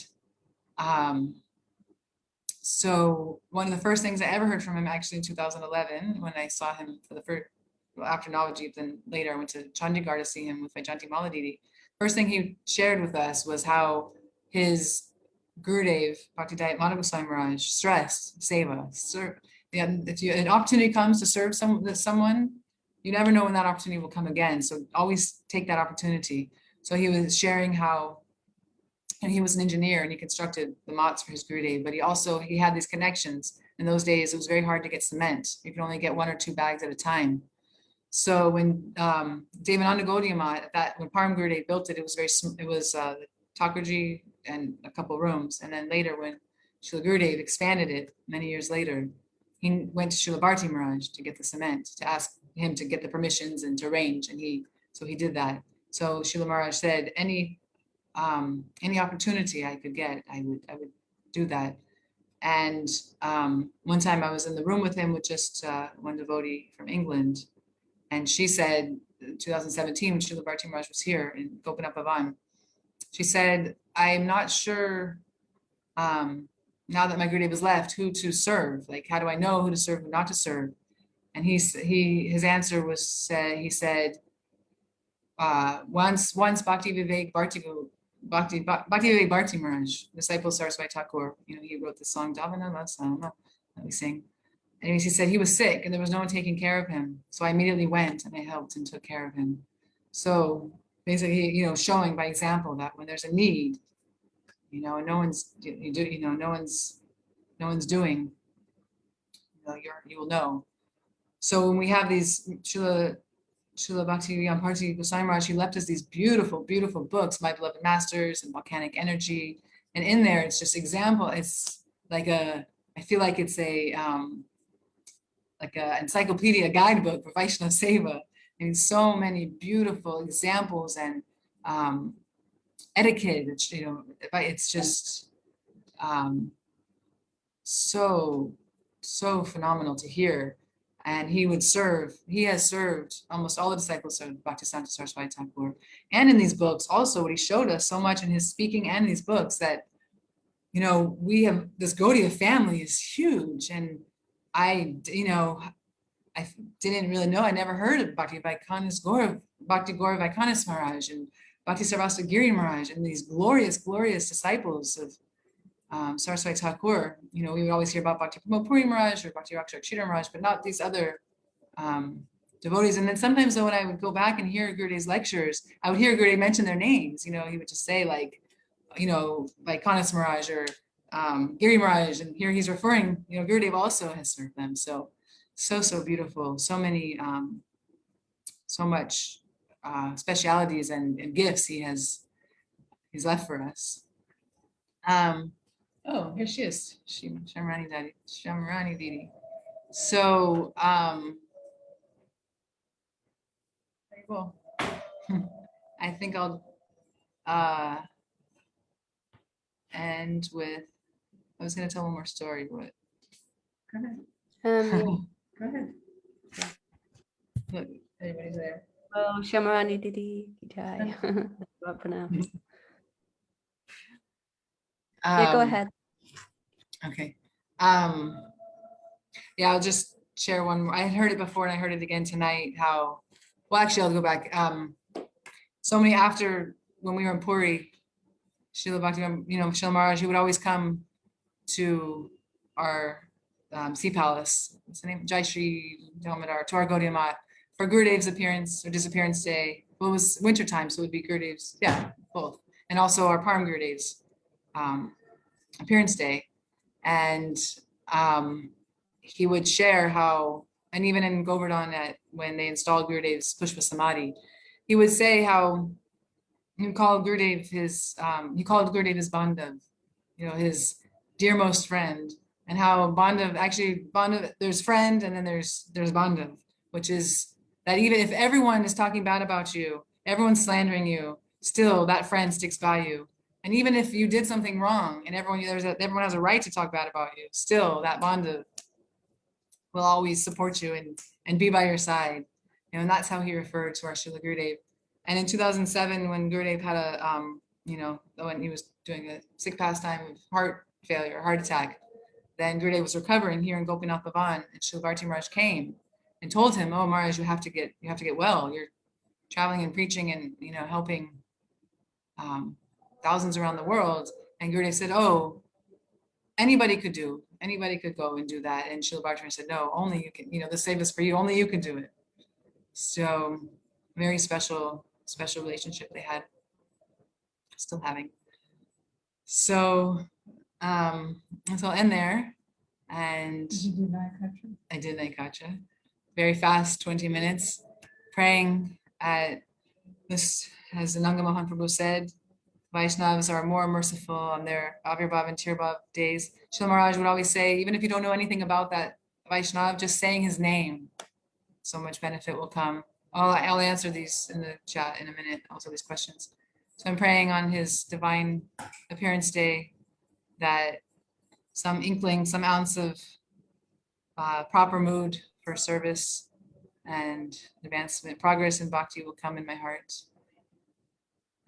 so one of the first things I ever heard from him, actually in 2011, when I saw him for the first, well, after Navajit, then later I went to Chandigarh to see him with Vijñāna Maladidi. First thing he shared with us was how his Gurudev, Bhakti Madhava Goswami Maharaj, stressed Seva. If an opportunity comes to serve someone, you never know when that opportunity will come again. So always take that opportunity. So he was sharing how, and he was an engineer and he constructed the mats for his Gurudev, but he had these connections. In those days, it was very hard to get cement. You could only get 1 or 2 bags at a time. So when Devananda Gaudiya Mat, when Param Gurudev built it, it was the Thakurji and a couple rooms. And then later when Srila Gurudev expanded it many years later, he went to Srila Bhāratī Maharaj to get the cement, to ask him to get the permissions and to arrange. And he did that. So Srila Maharaj said, any opportunity I could get, I would do that. And one time I was in the room with him with just one devotee from England. And she said, 2017, when Srila Bhāratī Maharaj was here in Gopinath Bhavan, she said, I'm not sure, now that my Gurudev has left, who to serve. Like, how do I know who to serve, who not to serve? And his answer was, he said, once Bhakti Vivek Bhakti Maharaj, disciple of Saraswati Thakur, you know, he wrote the song Davana Lasana that we sing. Anyways, he said he was sick and there was no one taking care of him. So I immediately went and I helped and took care of him. So basically, you know, showing by example that when there's a need, you know, no one's doing, you know, you will know. So when we have these Srila Bhakti Vijñāna Goswami Maharaj, he left us these beautiful, beautiful books, My Beloved Masters and Volcanic Energy. And in there, it's just example. It's like I feel like it's a encyclopedia, guidebook for Vaishnava Seva. And so many beautiful examples and etiquette. It's just so phenomenal to hear. And he has served almost all the disciples of Bhaktisiddhanta Saraswati Thakur. And in these books, also what he showed us so much in his speaking and in these books that, you know, we have this Gaudiya family is huge. And I didn't really know, I never heard of Bhakti Gaura Vaikanis Maharaj and Bhakti Sarvasva Giri Maharaj and these glorious, glorious disciples of Saraswati Thakur. You know, we would always hear about Bhakti Pramod Puri Maharaj or Bhakti Rakshak Chitra Maharaj, but not these other devotees. And then sometimes though, when I would go back and hear Gurudev's lectures, I would hear Gurudev mention their names. You know, he would just say like, you know, Vaikanis Maharaj or Giri Maharaj, and here he's referring, you know, Gurudev also has served them. So beautiful. So many, so much specialities and gifts he's left for us. Oh, here she is, Shamarani Didi. So, very cool. I think I'll end with, I was going to tell one more story, but go ahead. Go ahead. Look, everybody's there. Oh, Shamarani Didi. Up for now. Yeah, go ahead. Okay. Yeah, I'll just share one more. I had heard it before and I heard it again tonight. How, well, actually, I'll go back. So many after when we were in Puri, Srila Bhakti, you know, Srila Mahārāja, he would always come to our sea palace. What's the name? Jai Shri Damodar, to our Gaudiya Mat for Gurudev's appearance or disappearance day. Well, it was winter time, so it would be Gurudev's, yeah, both. And also our Param Gurudev's appearance day. And he would share how, and even in Govardhan when they installed Gurudev's Pushpa Samadhi, he would say how he called Gurudev his Bandhav, his dearmost friend, and how Bandhav, there's friend and then there's Bandhav, which is that even if everyone is talking bad about you, everyone's slandering you, still that friend sticks by you. And even if you did something wrong and everyone has a right to talk bad about you, still that Bandhav will always support you and be by your side. And that's how he referred to our Srila Gurudev. And in 2007, when Gurudev had when he was doing a sick pastime of heart failure, heart attack, then Gurudev was recovering here in Gopinath Bhavan, and Srila Bhāratī Maharaj came and told him, "Oh, Maharaj, you have to get well. You're traveling and preaching and helping thousands around the world." And Gurudev said, "Oh, anybody could go and do that." And Srila Bhāratī Maharaj said, "No, only you can. The save is for you. Only you can do it." So very special relationship they had, still having. So I'll end there. And I did Naikacha. Very fast, 20 minutes. Praying at this, as Nanga Mohan Prabhu said, Vaishnavas are more merciful on their Avirbhav and Tirbhav days. Srila Maharaj would always say, even if you don't know anything about that Vaishnav, just saying his name, so much benefit will come. I'll answer these in the chat in a minute, also these questions. So I'm praying on his divine appearance day that some inkling, some ounce of proper mood for service and advancement, progress in bhakti will come in my heart.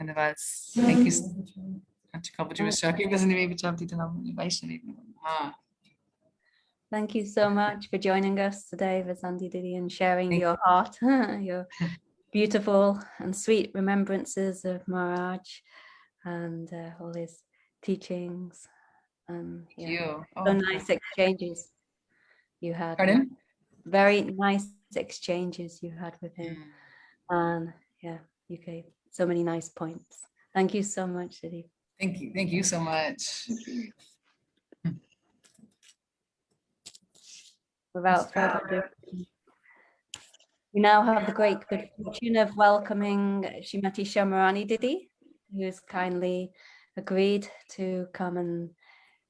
And that's, thank you. Thank you so much for joining us today, Vasanti Didi, and sharing your heart, your beautiful and sweet remembrances of Maharaj and all his teachings. And so nice exchanges you had. Pardon? Very nice exchanges you had with him. And you gave so many nice points. Thank you so much, Didi. Thank you so much. Without further ado, we now have the great good fortune of welcoming Srimati Shamarani Didi, who has kindly agreed to come and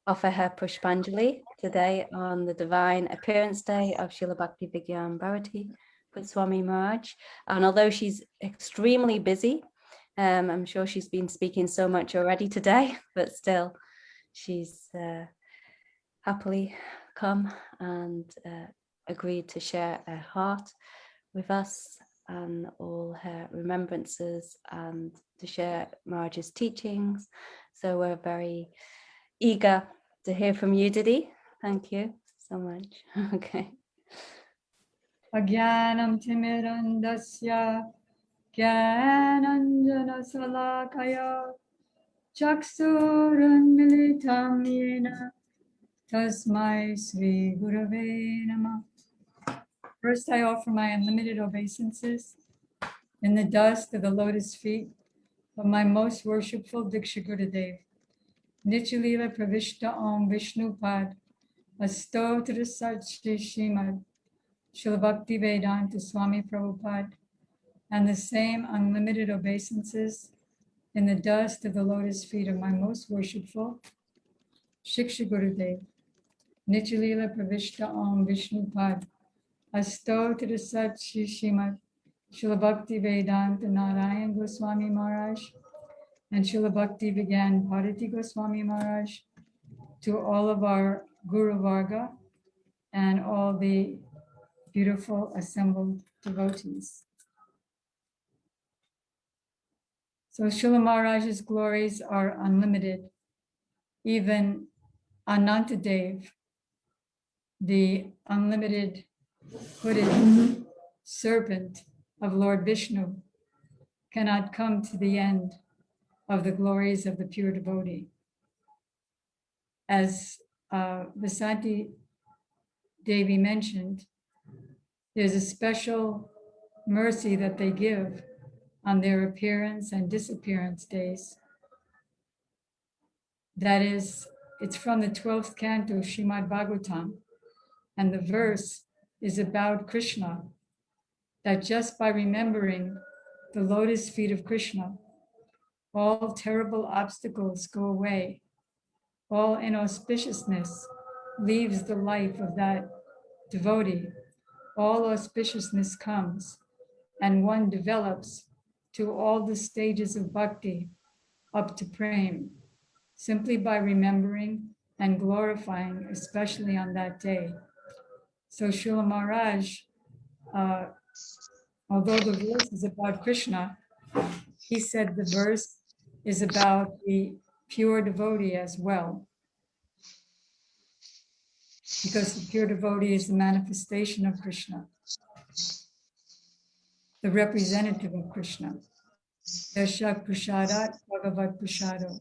offer her Pushpanjali today on the Divine Appearance Day of Srila Bhakti Vijñāna Bhāratī Gosvāmī Maharaj. And although she's extremely busy, I'm sure she's been speaking so much already today, but still she's happily come and agreed to share her heart with us and all her remembrances and to share Maharaj's teachings. So we're very eager to hear from you, Didi. Thank you so much. Okay. Agyanam timirandasya Gyananjana salakaya Chaksuranmilitam yena Tasmai Sri Gurave Namah. First, I offer my unlimited obeisances in the dust of the lotus feet of my most worshipful Diksha Gurudev. Nityalila Pravishta Om Vishnupad Astotra Sat Shri Srimad Srila Bhakti Vedanta Swami Prabhupada, and the same unlimited obeisances in the dust of the lotus feet of my most worshipful Shiksha Gurudev. Nityalila Pravishta Om Vishnupad Astotra Sat Shri Srimad Srila Bhakti Vedanta Narayan Goswami Maharaj and Srila Bhakti Vijñāna Bhāratī Goswami Maharaj, to all of our Guru Varga and all the beautiful assembled devotees. So Srila Maharaj's glories are unlimited. Even Anantadev, the unlimited hooded serpent of Lord Vishnu, cannot come to the end of the glories of the pure devotee. As Vasanti Devi mentioned, there's a special mercy that they give on their appearance and disappearance days. That is, it's from the 12th canto, Srimad Bhagavatam, and the verse is about Krishna, that just by remembering the lotus feet of Krishna, all terrible obstacles go away, all inauspiciousness leaves the life of that devotee, all auspiciousness comes, and one develops to all the stages of bhakti up to prema, simply by remembering and glorifying, especially on that day. So Śrīla Mahārāja, although the verse is about Krishna, he said the verse is about the pure devotee as well, because the pure devotee is the manifestation of Krishna, the representative of Krishna. Yashak Prashadat Bhagavat Prasado.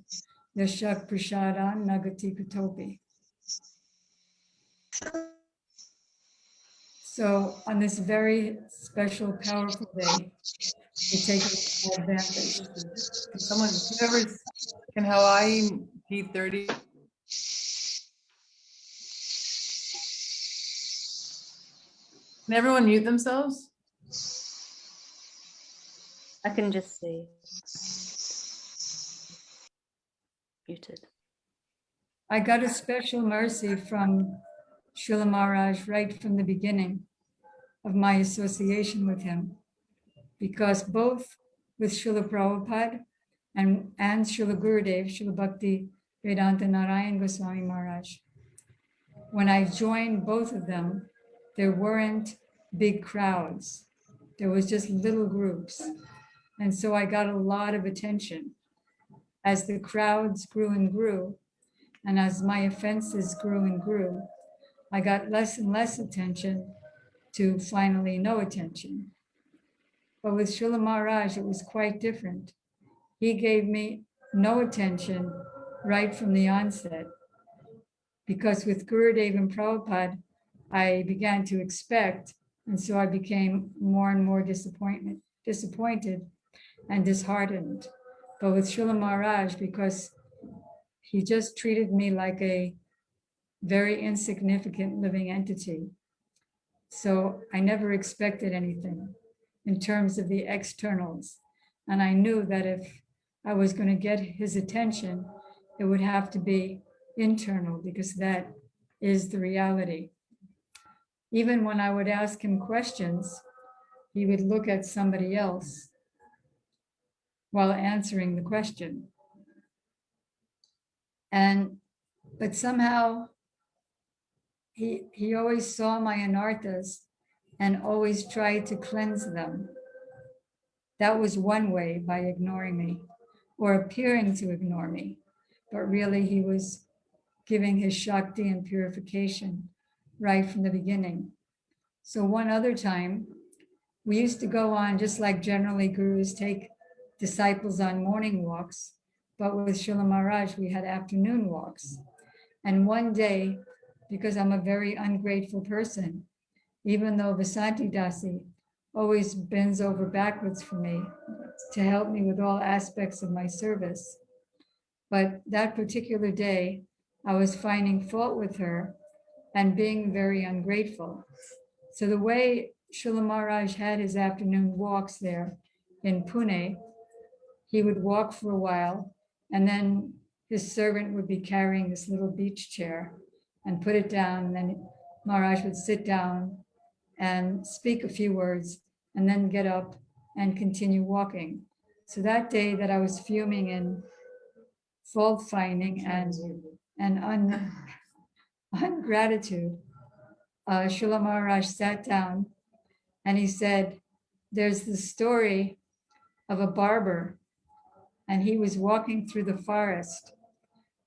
Yashak Prashadan Nagati Kutopi. So on this very special, powerful day, we take advantage. Can someone, whoever, can Hawaii P30? Can everyone mute themselves? I can just see. Muted. I got a special mercy from Śrīla Mahārāja right from the beginning of my association with him, because both with Srila Prabhupada and Srila Gurudev, Srila Bhakti Vedanta Narayan Gosvāmī Mahārāja, when I joined both of them, there weren't big crowds. There was just little groups. And so I got a lot of attention. As the crowds grew and grew, and as my offenses grew and grew, I got less and less attention to finally no attention. But with Śrīla Mahārāja, it was quite different. He gave me no attention right from the onset, because with Gurudev and Prabhupada, I began to expect, and so I became more and more disappointed and disheartened. But with Śrīla Mahārāja, because he just treated me like a very insignificant living entity, so I never expected anything in terms of the externals. And I knew that if I was going to get his attention, it would have to be internal, because that is the reality. Even when I would ask him questions, he would look at somebody else while answering the question. But somehow he always saw my anarthas and always tried to cleanse them. That was one way, by ignoring me or appearing to ignore me, but really he was giving his Shakti and purification right from the beginning. So one other time, we used to go on, just like generally gurus take disciples on morning walks, but with Śrīla Mahārāja, we had afternoon walks. And one day, because I'm a very ungrateful person, even though Vasanti Dasi always bends over backwards for me to help me with all aspects of my service. But that particular day, I was finding fault with her and being very ungrateful. So the way Śrīla Mahārāja had his afternoon walks there in Pune, he would walk for a while, and then his servant would be carrying this little beach chair and put it down, and then Maharaj would sit down and speak a few words and then get up and continue walking. So that day that I was fuming and fault finding and ungratitude, Śrīla Mahārāja sat down and he said, there's the story of a barber, and he was walking through the forest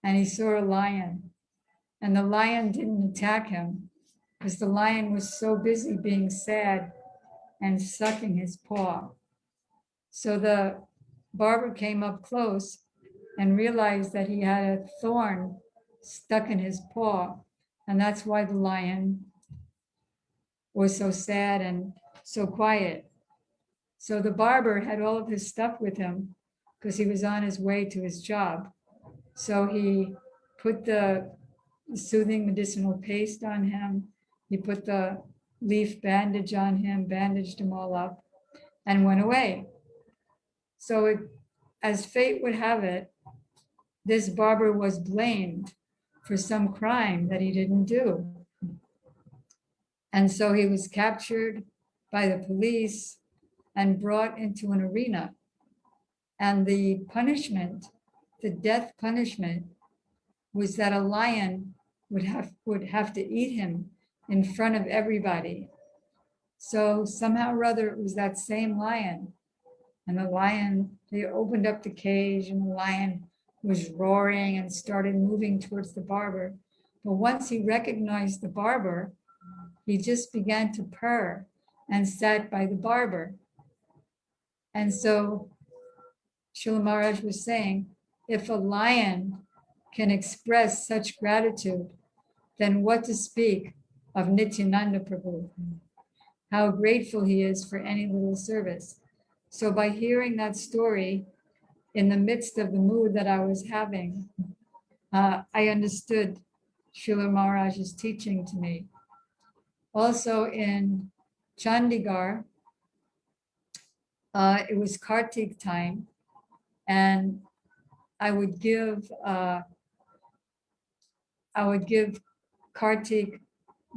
and he saw a lion, and the lion didn't attack him because the lion was so busy being sad and sucking his paw. So the barber came up close and realized that he had a thorn stuck in his paw, and that's why the lion was so sad and so quiet. So the barber had all of his stuff with him because he was on his way to his job. So he put the soothing medicinal paste on him. He put the leaf bandage on him, bandaged him all up, and went away. So as fate would have it, this barber was blamed for some crime that he didn't do. And so he was captured by the police and brought into an arena. And the punishment, the death punishment, was that a lion would have to eat him in front of everybody. So somehow or other, it was that same lion. And the lion, they opened up the cage and the lion was roaring and started moving towards the barber. But once he recognized the barber, he just began to purr and sat by the barber. And so Śrīla Mahārāja was saying, if a lion can express such gratitude, then what to speak of Nityananda Prabhu, how grateful he is for any little service. So by hearing that story in the midst of the mood that I was having, I understood Śrīla Mahārāja's teaching to me. Also in Chandigarh, it was Kartik time, and I would give Kartik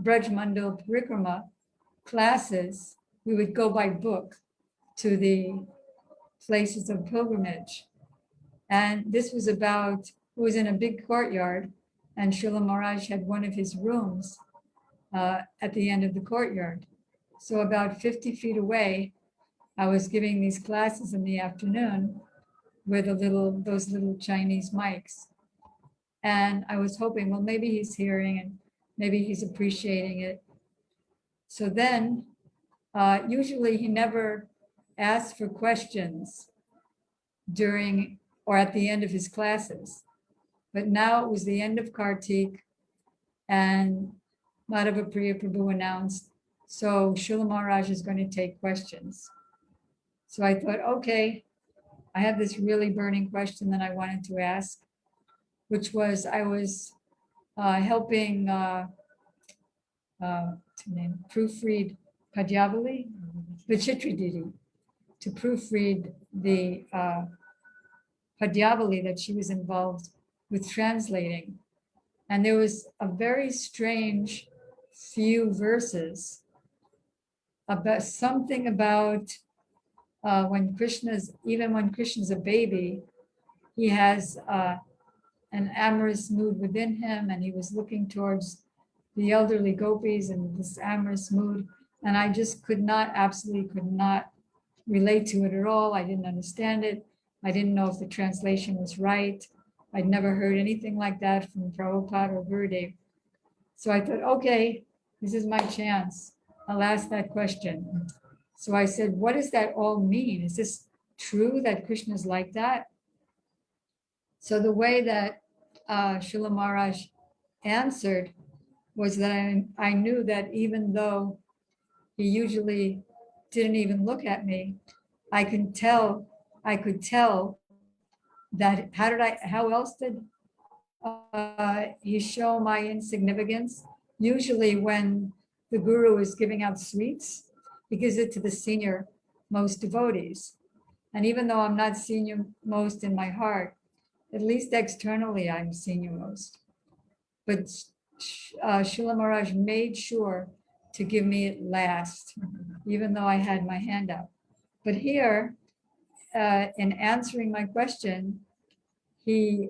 Braj Mandal Parikrama classes. We would go by book to the places of pilgrimage. And this was it was in a big courtyard, and Śrīla Mahārāja had one of his rooms at the end of the courtyard. So about 50 feet away, I was giving these classes in the afternoon with those little Chinese mics. And I was hoping, well, maybe he's hearing and maybe he's appreciating it. So then, usually he never asked for questions during or at the end of his classes. But now it was the end of Kartik, and Madhava Priya Prabhu announced, so Śrīla Mahārāja is going to take questions. So I thought, okay, I have this really burning question that I wanted to ask, which was, I was helping proofread Padyavali, Vichitra Didi, to proofread the Padyavali that she was involved with translating. And there was a very strange few verses about something about when Krishna's a baby, he has an amorous mood within him, and he was looking towards the elderly gopis in this amorous mood. And I just absolutely could not relate to it at all. I didn't understand it. I didn't know if the translation was right. I'd never heard anything like that from Prabhupada or Gurudev. So I thought, okay, this is my chance. I'll ask that question. So I said, what does that all mean? Is this true that Krishna is like that? So the way that Śrīla Mahārāja answered was that I knew that even though he usually didn't even look at me, I could tell that, how else did he show my insignificance? Usually when the guru is giving out sweets, he gives it to the senior most devotees. And even though I'm not senior most in my heart, at least externally I'm senior most. But Śrīla Mahārāja made sure to give me it last, even though I had my hand up. But here, in answering my question, he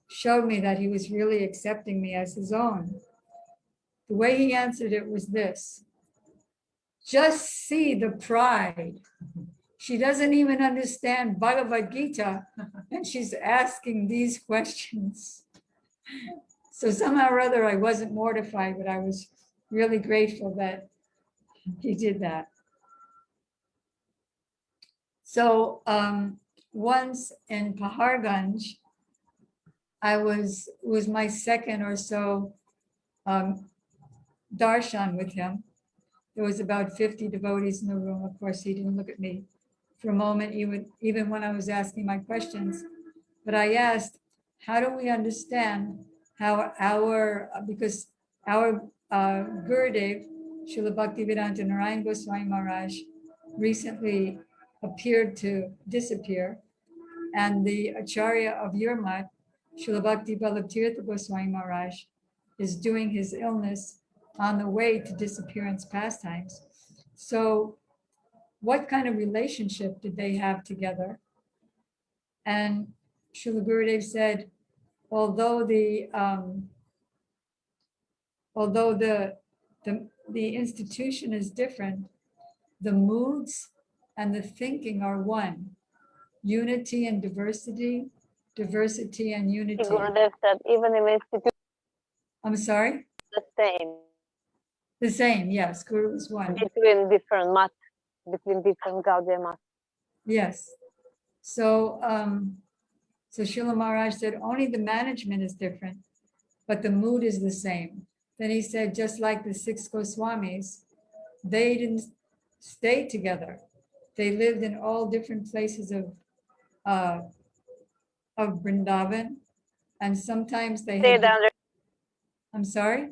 showed me that he was really accepting me as his own. The way he answered it was this: just see the pride. She doesn't even understand Bhagavad Gita, and she's asking these questions. So somehow or other, I wasn't mortified, but I was really grateful that he did that. So once in Paharganj, was my second or so darshan with him. there was about 50 devotees in the room. Of course, he didn't look at me for a moment, even when I was asking my questions. But I asked, how do we understand how because our Gurudev, Srila Bhaktivedanta Narayan Goswami Maharaj, recently appeared to disappear, and the Acharya of your mat, Srila Bhakti Vallabhtirtha Goswami Maharaj, is doing his illness on the way to disappearance pastimes. So what kind of relationship did they have together? And Srila Gurudev said, although the institution is different, the moods and the thinking are one. Unity and diversity, diversity and unity. Gurudev said even if institution I'm sorry? the same. The same, yes, Guru is one. Between different mats, between different Gaudiya mats. Yes. So, so Srila Maharaj said only the management is different, but the mood is the same. Then he said, just like the 6 Goswamis, they didn't stay together. They lived in all different places of Vrindavan, and sometimes they had, I'm sorry?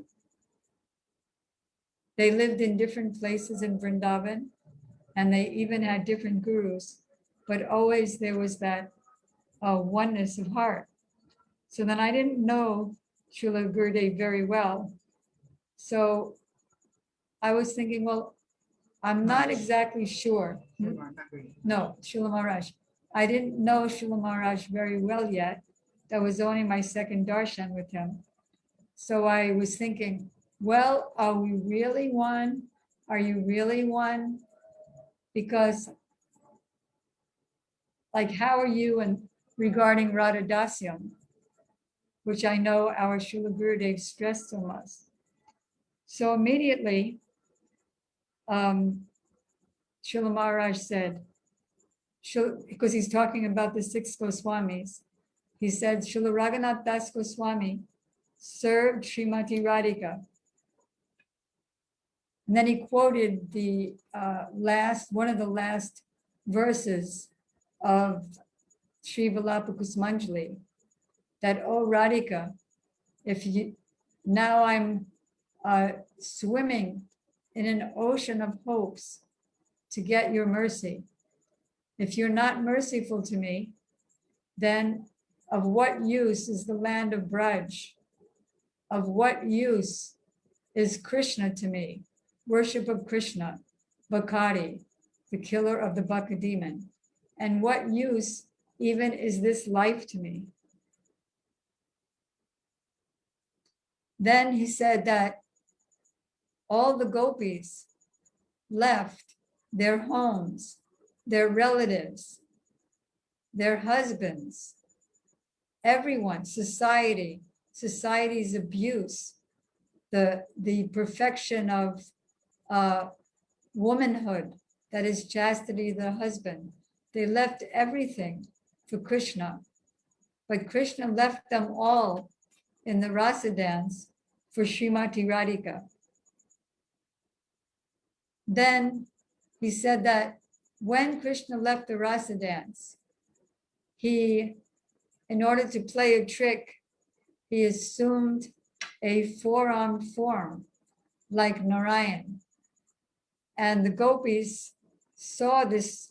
They lived in different places in Vrindavan, and they even had different gurus, but always there was that oneness of heart. So then I didn't know Srila Gurudev very well. So I was thinking, well, I'm not exactly sure. No, Srila Maharaj. I didn't know Srila Maharaj very well yet. That was only my second darshan with him. So I was thinking, well, are we really one? Are you really one? Because, like, how are you and regarding Radha Dasyam, which I know our Srila Gurudev stressed so much. So immediately, Srila Maharaj said, because he's talking about the 6 Goswamis, he said, Srila Raghunath Das Goswami served Srimati Radhika. And then he quoted the one of the last verses of Sri Vallabha Kusmanjali, that, oh Radhika, now I'm swimming in an ocean of hopes to get your mercy. If you're not merciful to me, then of what use is the land of Braj? Of what use is Krishna to me? Worship of Krishna, Bhakti, the killer of the Baka demon. And what use even is this life to me? Then he said that all the gopis left their homes, their relatives, their husbands, everyone, society's abuse, the perfection of womanhood, that is chastity of the husband. They left everything for Krishna, but Krishna left them all in the rasa dance for Srimati Radhika. Then he said that when Krishna left the rasa dance, he, in order to play a trick, he assumed a four-armed form like Narayan. And the gopis saw this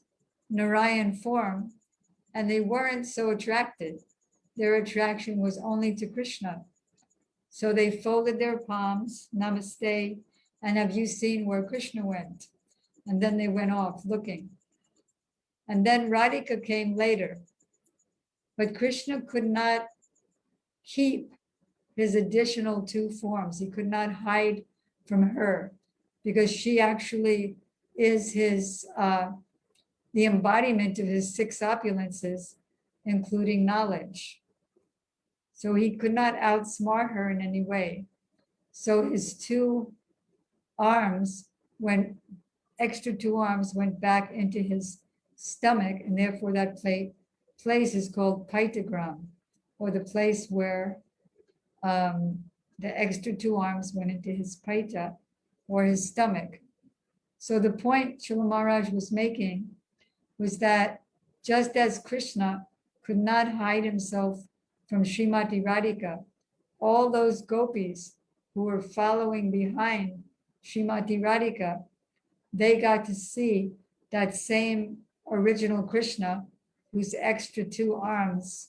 Narayan form and they weren't so attracted. Their attraction was only to Krishna. So they folded their palms, namaste, and have you seen where Krishna went? And then they went off looking. And then Radhika came later. But Krishna could not keep his additional 2 forms. He could not hide from her because she actually is his, the embodiment of his 6 opulences, including knowledge. So he could not outsmart her in any way. So his 2 arms extra 2 arms went back into his stomach, and therefore that place is called Paitagram, or the place where the extra 2 arms went into his paita, or his stomach. So the point Śrīla Mahārāja was making was that just as Krishna could not hide himself from Srimati Radhika, all those gopis who were following behind Srimati Radhika, they got to see that same original Krishna whose extra 2 arms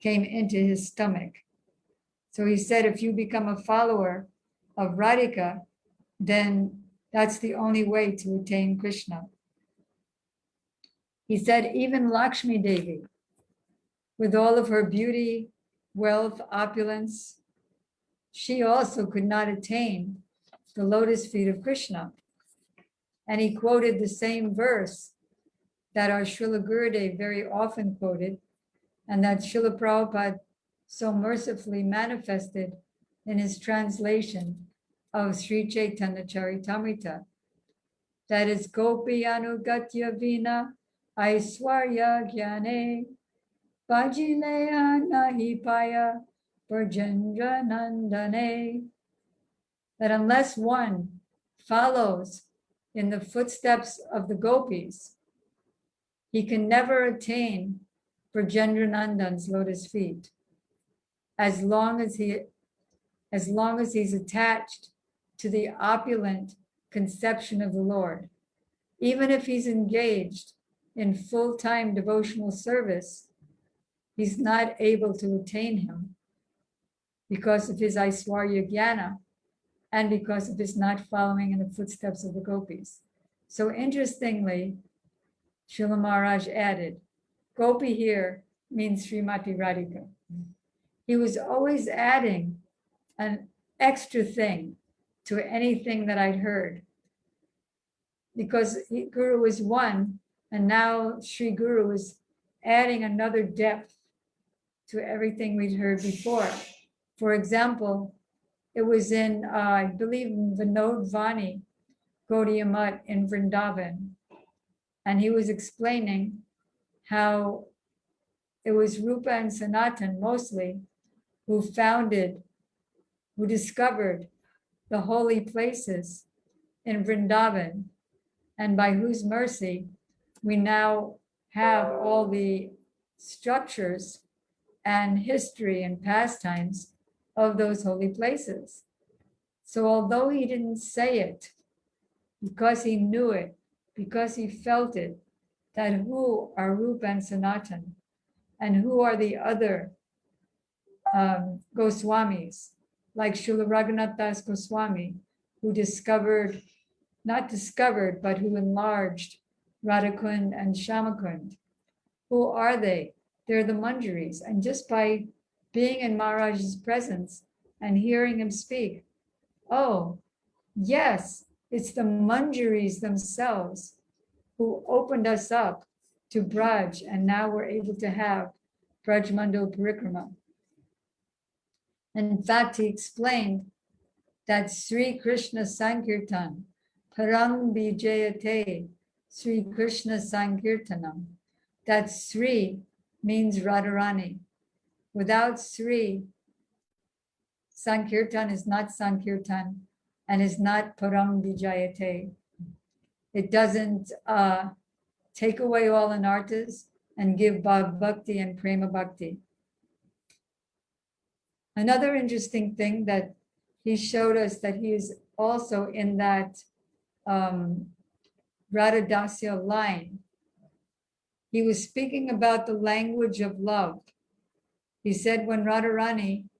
came into his stomach. So he said, if you become a follower of Radhika, then that's the only way to attain Krishna. He said, even Lakshmi Devi, with all of her beauty, wealth, opulence, she also could not attain the lotus feet of Krishna. And he quoted the same verse that our Srila Gurudev very often quoted, and that Srila Prabhupada so mercifully manifested in his translation of Sri Chaitanya Charitamrita. That is, Gopi Anugatya Vina Aiswarya Gyane Vajileya Nahipaya Brajendra Nandane. That unless one follows in the footsteps of the gopis, he can never attain Brajendra Nandan's lotus feet. As long as he's attached to the opulent conception of the Lord, even if he's engaged in full-time devotional service, he's not able to attain him because of his Aiswarya Jnana and because of his not following in the footsteps of the gopis. So interestingly, Śrīla Mahārāja added, Gopi here means Srimati Radhika. He was always adding an extra thing to anything that I'd heard. Because Guru was one, and now Sri Guru is adding another depth to everything we'd heard before. For example, it was in, I believe, Vinod Vani, Gaudiya Math in Vrindavan. And he was explaining how it was Rupa and Sanatan mostly who discovered the holy places in Vrindavan, and by whose mercy we now have all the structures and history and pastimes of those holy places. So although he didn't say it, because he knew it, because he felt it, that who are Rupa and Sanatan, and who are the other Goswāmīs, like Srila Raghunath Das Goswami, who but who enlarged Radhakund and Shyamakund. Who are they? They're the Manjaris. And just by being in Mahārāja's presence and hearing him speak, oh, yes, it's the Manjaris themselves who opened us up to Braj, and now we're able to have Braj Mandal Parikrama. In fact, he explained that Sri Krishna Sankirtan, Param Vijayate, Sri Krishna Sankirtanam, that Sri means Radharani. Without Sri, Sankirtan is not Sankirtan and is not Param Vijayate. It doesn't take away all anartas and give Bhav Bhakti and Prema Bhakti. Another interesting thing that he showed us, that he is also in that Radhadasya line. He was speaking about the language of love. He said when Radharani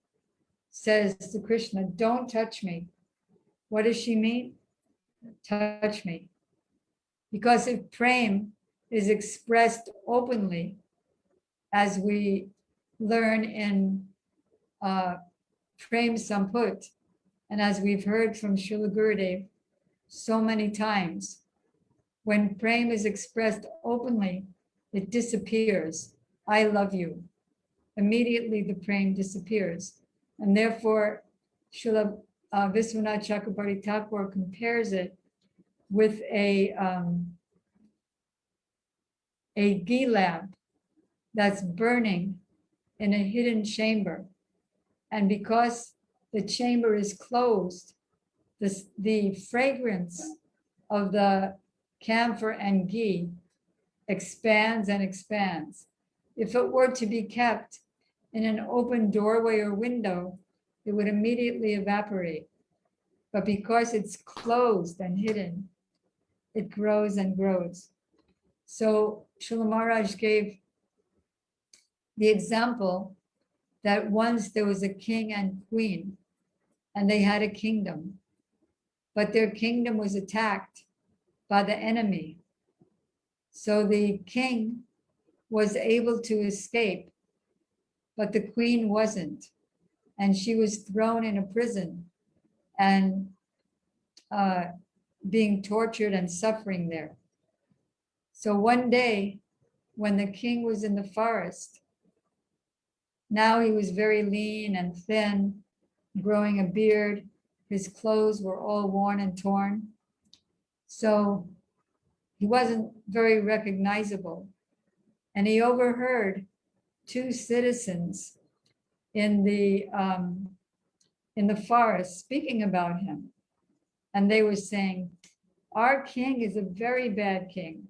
says to Krishna, don't touch me, what does she mean? Touch me. Because if prem is expressed openly, as we learn in Prem Samput, and as we've heard from Srila Gurudev so many times, when prem is expressed openly, it disappears. I love you. Immediately the prem disappears. And therefore, Srila Vishwanath Chakrabarti Thakur compares it with a ghee lamp that's burning in a hidden chamber. And because the chamber is closed, the fragrance of the camphor and ghee expands and expands. If it were to be kept in an open doorway or window, it would immediately evaporate. But because it's closed and hidden, it grows and grows. So Śrīla Mahārāja gave the example that once there was a king and queen, and they had a kingdom, but their kingdom was attacked by the enemy. So the king was able to escape, but the queen wasn't. And she was thrown in a prison and being tortured and suffering there. So one day, when the king was in the forest, now he was very lean and thin, growing a beard. His clothes were all worn and torn. So he wasn't very recognizable. And he overheard two citizens in the forest speaking about him. And they were saying, our king is a very bad king.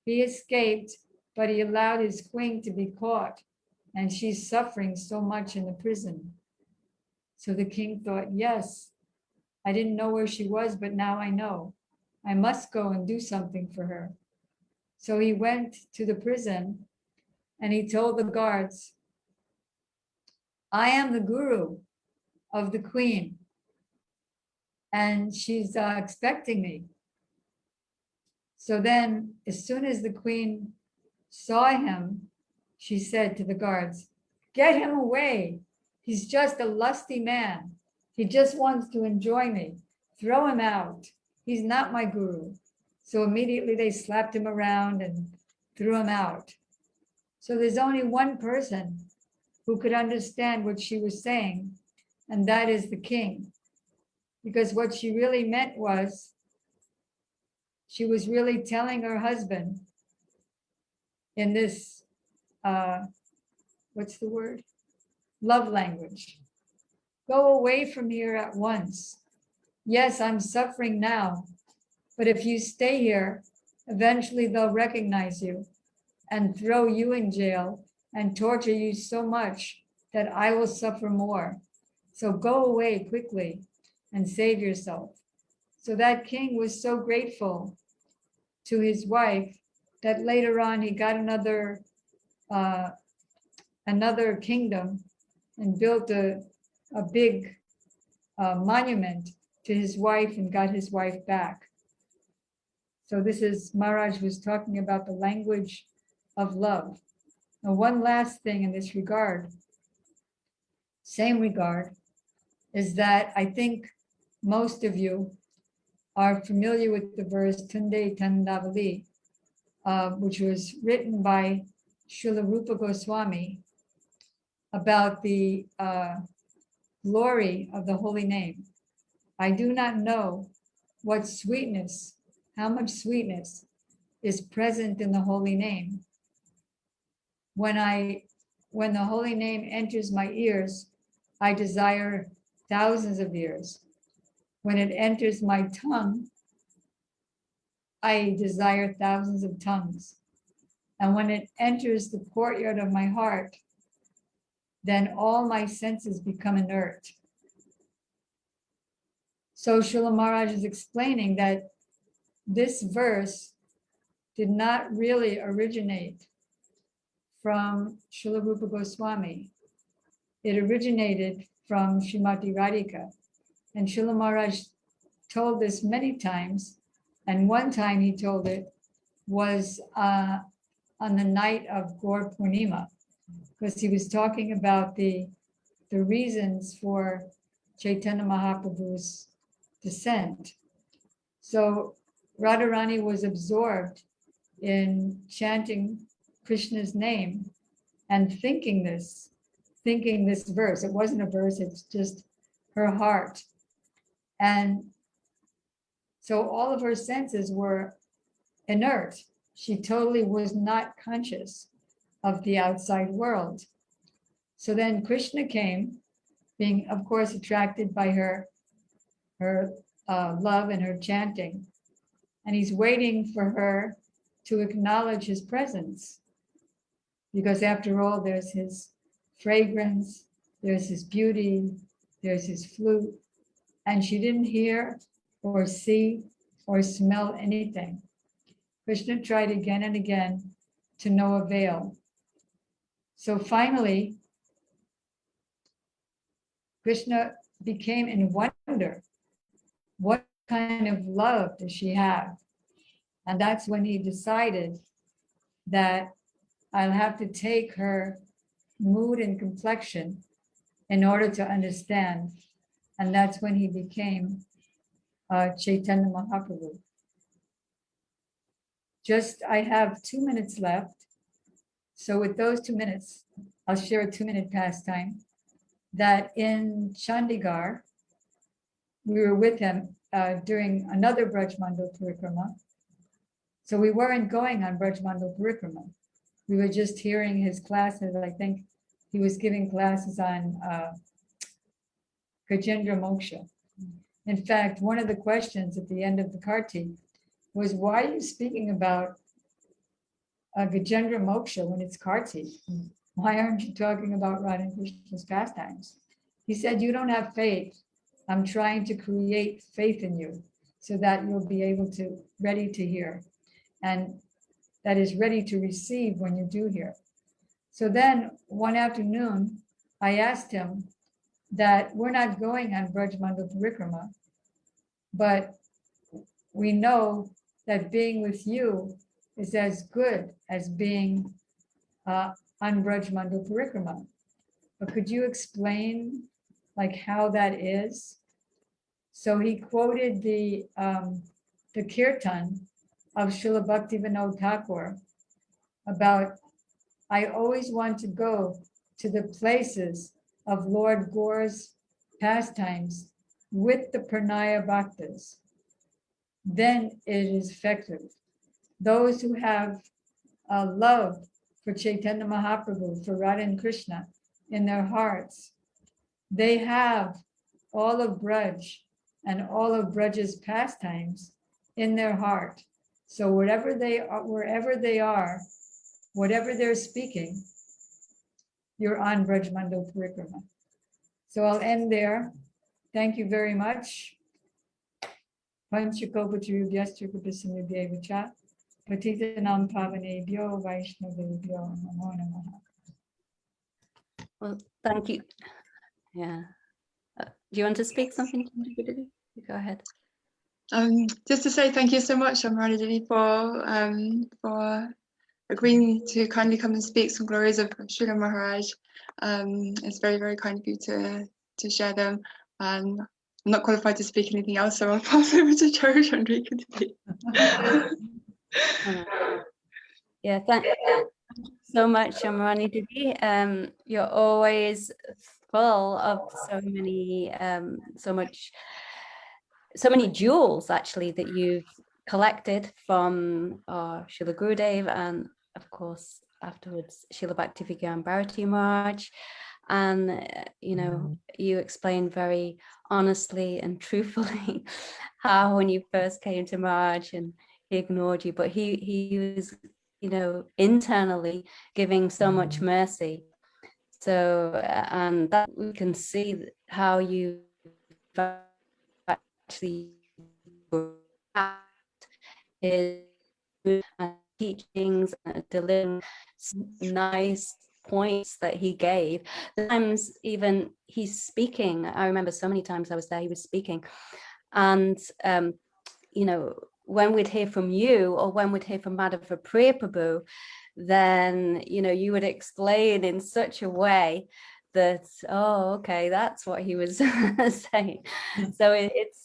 He escaped, but he allowed his queen to be caught, and she's suffering so much in the prison. So the king thought, yes, I didn't know where she was, but now I know. I must go and do something for her. So he went to the prison and he told the guards, I am the guru of the queen, and she's expecting me. So then, as soon as the queen saw him, she said to the guards, get him away. He's just a lusty man. He just wants to enjoy me. Throw him out. He's not my guru. So immediately they slapped him around and threw him out. So there's only one person who could understand what she was saying, and that is the king. Because what she really meant was, she was really telling her husband in this, what's the word? Love language. Go away from here at once. Yes, I'm suffering now, but if you stay here, eventually they'll recognize you and throw you in jail and torture you so much that I will suffer more. So go away quickly and save yourself. So that king was so grateful to his wife that later on he got another kingdom and built a big monument to his wife and got his wife back. So this is, Mahārāja was talking about the language of love. Now, one last thing in this regard, same regard, is that I think most of you are familiar with the verse Tunde Tandavali, which was written by Śrīla Rupa Gosvāmī about the glory of the holy name. I do not know what sweetness, how much sweetness is present in the holy name. When the holy name enters my ears, I desire thousands of ears. When it enters my tongue, I desire thousands of tongues. And when it enters the courtyard of my heart, then all my senses become inert. So Śrīla Mahārāja is explaining that this verse did not really originate from Śrīla Rupa Gosvāmī. It originated from Srimati Radhika. And Śrīla Mahārāja told this many times. And one time he told it was on the night of Gaur Purnima, because he was talking about the reasons for Chaitanya Mahaprabhu's descent. So Radharani was absorbed in chanting Krishna's name and thinking this verse. It wasn't a verse, it's just her heart. And so all of her senses were inert. She totally was not conscious of the outside world. So then Krishna came, being of course attracted by her love and her chanting. and he's waiting for her to acknowledge his presence. Because after all, there's his fragrance, there's his beauty, there's his flute, and she didn't hear or see or smell anything. Krishna tried again and again to no avail. So finally, Krishna became in wonder. What kind of love does she have? And that's when he decided that I'll have to take her mood and complexion in order to understand. And that's when he became Chaitanya Mahaprabhu. I have 2 minutes left. So with those 2 minutes, I'll share a 2-minute pastime that in Chandigarh, we were with him during another Braj Mandal Parikrama. So we weren't going on Braj Mandal Parikrama. We were just hearing his classes. I think he was giving classes on Gajendra Moksha. In fact, one of the questions at the end of the Karti was, why are you speaking about Gajendra Moksha when it's Karti? Why aren't you talking about Radha and Krishna's pastimes? He said, you don't have faith. I'm trying to create faith in you so that you'll be able to, ready to hear. And that is ready to receive when you do hear. So then one afternoon, I asked him that we're not going on Braj Mandal Parikrama, but we know that being with you is as good as being on Braj Mandal Parikrama. But could you explain like how that is? So he quoted the kirtan of Srila Bhaktivinoda Thakur about, I always want to go to the places of Lord Gaura's pastimes with the Pranaya Bhaktas. Then it is effective. Those who have a love for Chaitanya Mahaprabhu, for Radha and Krishna in their hearts, they have all of Braj and all of Braj's pastimes in their heart. So wherever they are, whatever they're speaking, you're on Braj Mandal Parikrama. So I'll end there. Thank you very much. Panchakopatarubhyascha kripasimibhyo cha patitanam pavanebhyo vaishnavebhyo namo namaha. Well, thank you. Yeah. Do you want to speak something? Go ahead. Just to say thank you so much, Mahārāja, for agreeing to kindly come and speak some glories of Śrīla Mahārāja. It's very, very kind of you to share them. I'm not qualified to speak anything else, so I'll pass over to Joe Chandrika to speak. Yeah, thank you so much, Amrani Devi. You're always full of so many jewels actually that you've collected from Srila Gurudev, and of course afterwards Srila Bhakti Vijñāna Bhāratī Mahārāja. And you know, you explained very honestly and truthfully how when you first came to Maharaj and he ignored you, but he was, you know, internally giving so much mercy. So and that we can see how you actually his teachings and delivering nice points that he gave. Sometimes even he's speaking, I remember so many times I was there, he was speaking, and you know, when we'd hear from you or when we'd hear from Madhava Priya Prabhu, then you know, you would explain in such a way that, oh, okay, that's what he was saying. So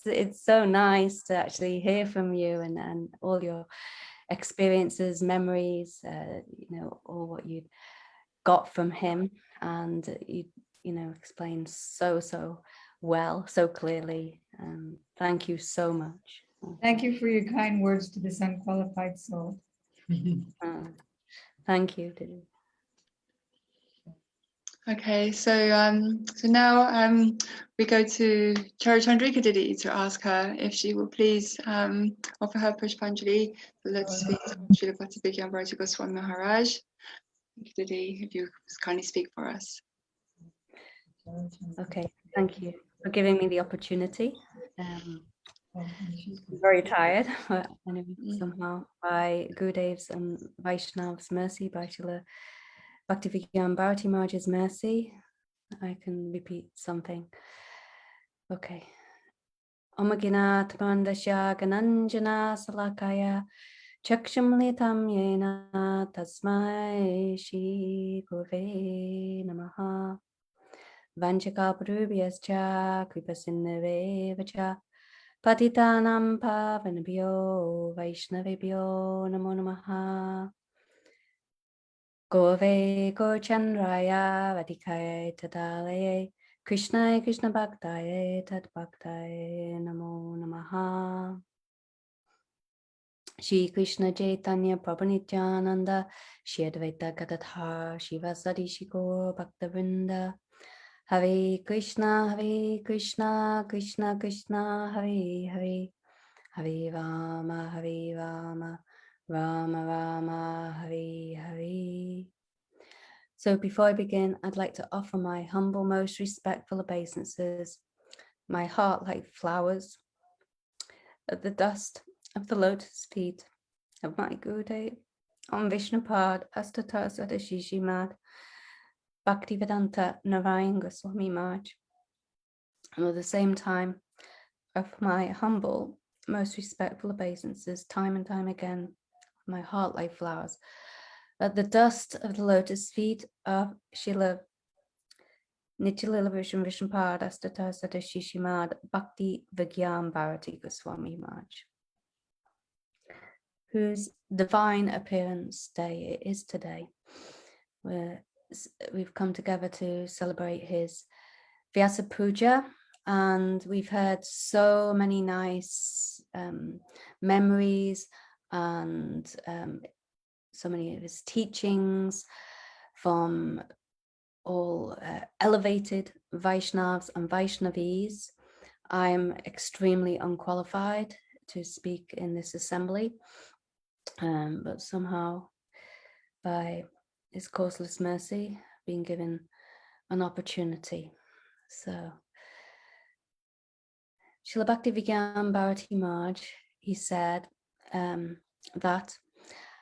it's so nice to actually hear from you and all your experiences, memories, you know, all what you got from him, and you know, explained so well, so clearly. Thank you so much. Thank you for your kind words to this unqualified soul. Thank you. Okay, so now we go to Chandrika Didi to ask her if she will please offer her Pushpanjali, the lotus feet of Srila Bhakti Vijñāna Bhārati Gosvāmī Mahārāja. Didi, if you kindly speak for us. Okay, thank you for giving me the opportunity. I'm very tired, but anyway, somehow by Gurudev's and Vaishnav's mercy, by Srila Bhakti Vijñāna Bhārati Mahārāja's mercy, I can repeat something. Okay. Omagina Tamandasya Gananjana Salakaya Chaksham Yena Tasmai Shri Gurave Namaha Vanchakaparubhyascha Kripasinnavevacha Patitanam Pavanabhyo Vaishnavibhyo Namo Namaha Gove Gochandraya Vadikaya Tadalaye Krishnaya Krishna Bhaktaye Tad Bhaktaye Namo Namaha Shri Krishna Chaitanya Prabhu Nityananda Shri Advaita Gadadhar Shivasadi Shikor Bhaktavrinda Hare Krishna Krishna Krishna Hare Hare Hare Rama Rama Rama Hare Hare. So before I begin, I'd like to offer my humble, most respectful obeisances, my heart like flowers, at the dust of the lotus feet of my Gurudev on Vishnupad Astata Sadashishi Mad Bhaktivedanta Narayan Goswami Maharaj. And at the same time, of my humble, most respectful obeisances, time and time again, my heart like flowers, at the dust of the lotus feet of Srila Nitya Vishnupad Astata Sadashishi Mad Bhakti Vijñāna Bhārati Goswami Maharaj, whose divine appearance day it is today. We've come together to celebrate his Vyasa Puja, and we've heard so many nice memories and so many of his teachings from all elevated Vaishnavas and Vaishnavis. I'm extremely unqualified to speak in this assembly, but somehow by his causeless mercy, being given an opportunity. So Srila Bhakti Vijñāna Bhārati Maharaj, he said that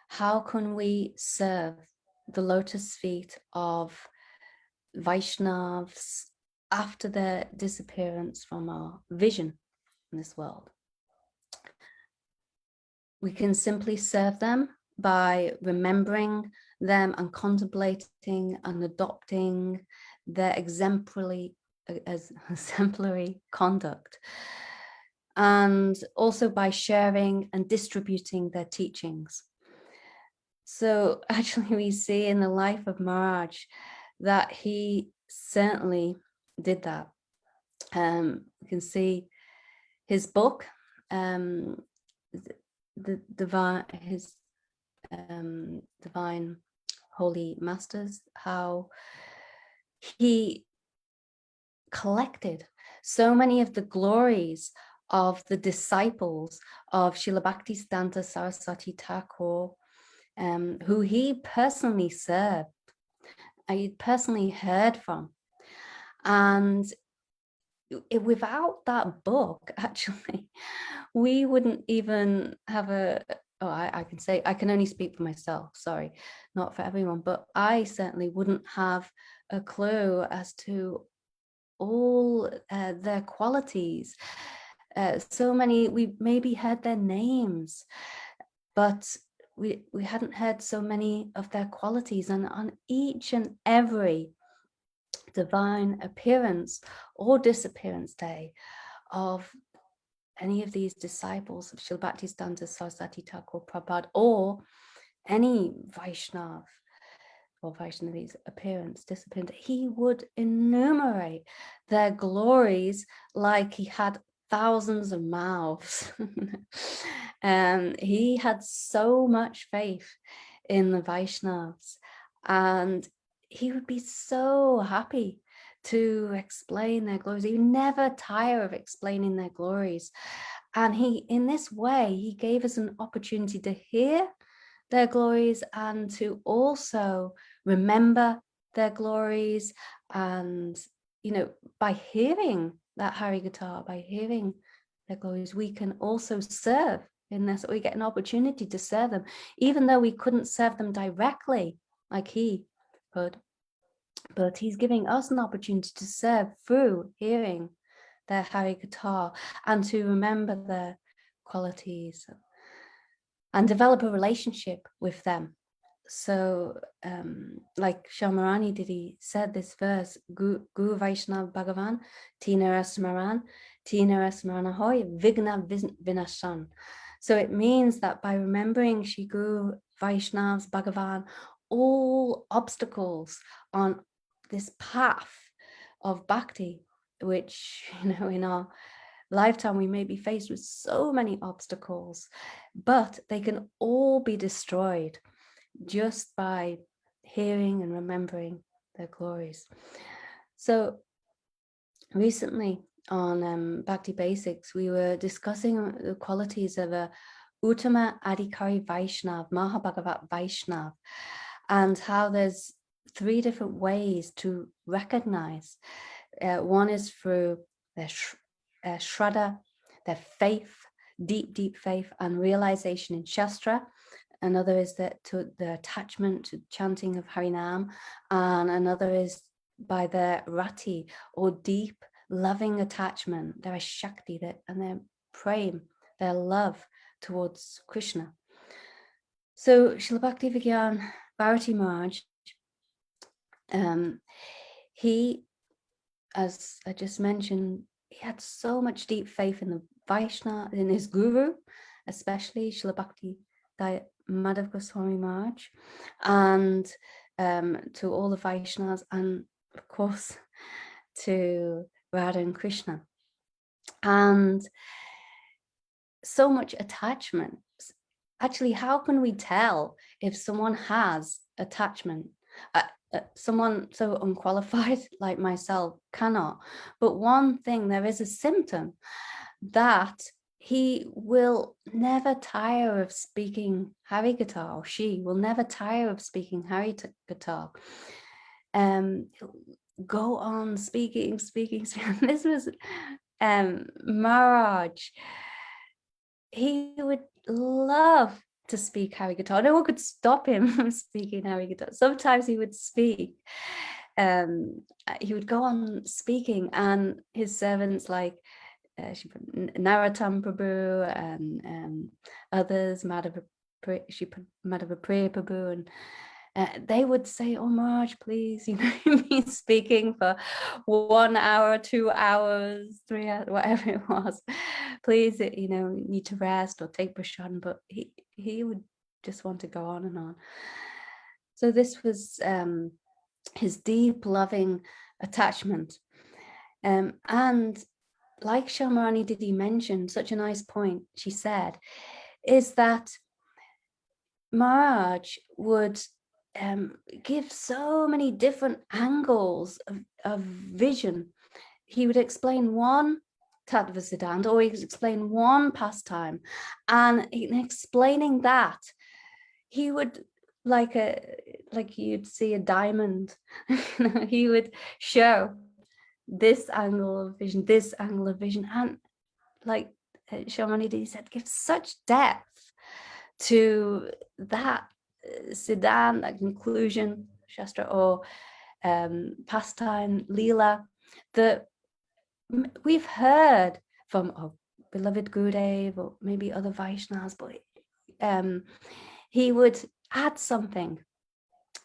how can we serve the lotus feet of Vaishnavas after their disappearance from our vision in this world? We can simply serve them by remembering them and contemplating and adopting their exemplary conduct, and also by sharing and distributing their teachings. So actually we see in the life of Maharaj that he certainly did that. You can see his book, the divine holy masters, how he collected so many of the glories of the disciples of Srila Bhaktisiddhanta Saraswati Thakur, who he personally served, I personally heard from. And without that book, actually, we wouldn't even have I can say, I can only speak for myself, sorry, not for everyone, but I certainly wouldn't have a clue as to all their qualities. So many, we maybe heard their names, but we hadn't heard so many of their qualities. And on each and every divine appearance or disappearance day of any of these disciples of Srila Bhaktisiddhanta Saraswati Thakur Prabhupada, or any Vaishnav or Vaishnavi's appearance, disappearance, he would enumerate their glories like he had thousands of mouths. He had so much faith in the Vaishnavas, and he would be so happy to explain their glories. He would never tire of explaining their glories. And in this way, he gave us an opportunity to hear their glories and to also remember their glories. And, you know, by hearing that Harikatha, by hearing their glories, we can also serve in this. We get an opportunity to serve them, even though we couldn't serve them directly like he could. But he's giving us an opportunity to serve through hearing their Harikatha and to remember their qualities and develop a relationship with them. So like Shamarani Didi said this verse, Guru Vaishnav Bhagavan, Tinara Smaran Hoy, Vigna Vinashan. So it means that by remembering Shri Guru Vaishnav's Bhagavan, all obstacles on this path of bhakti, which, you know, in our lifetime we may be faced with so many obstacles, but they can all be destroyed just by hearing and remembering their glories. So recently on Bhakti Basics, we were discussing the qualities of a Uttama Adhikari Vaishnav, Mahabhagavat Vaishnav, and how there's 3 different ways to recognize. One is through their shraddha, their faith, deep faith and realization in Shastra. Another is that to the attachment to chanting of Harinam, and another is by their rati, or deep loving attachment, their shakti, and their prem, their love towards Krishna. So Srila Bhakti Vijñāna Bhāratī Mahārāja, he, as I just mentioned, he had so much deep faith in the Vaishnava, in his guru, especially Srila Bhakti Madhav Gosvāmī Maharaj, and to all the Vaishnavas, and of course to Radha and Krishna. And so much attachment. Actually, how can we tell if someone has attachment? Someone so unqualified like myself cannot. But one thing, there is a symptom that he will never tire of speaking Harikatha, or she will never tire of speaking Harikatha. Go on speaking. This was Mahārāja. He would love to speak Harikatha. No one could stop him from speaking Harikatha. Sometimes he would speak. He would go on speaking, and his servants like Narottam Prabhu and others, Madhava Priya Prabhu, and they would say, "Oh Maharaj, please, you know, you've been speaking for 1 hour, 2 hours, 3 hours, whatever it was. Please, you know, you need to rest or take prashad." But he would just want to go on and on. So this was his deep, loving attachment. And like Shamarani Didi mentioned, such a nice point she said, is that Mahārāja would give so many different angles of vision. He would explain one Tattva Siddhanta, or he would explain one pastime, and in explaining that, he would, like you'd see a diamond, he would show this angle of vision, this angle of vision, and like Shamarani Didi said, give such depth to that Siddhanta, that conclusion, Shastra, or pastime, Leela, that we've heard from our beloved Gurudev or maybe other Vaishnavas, but he would add something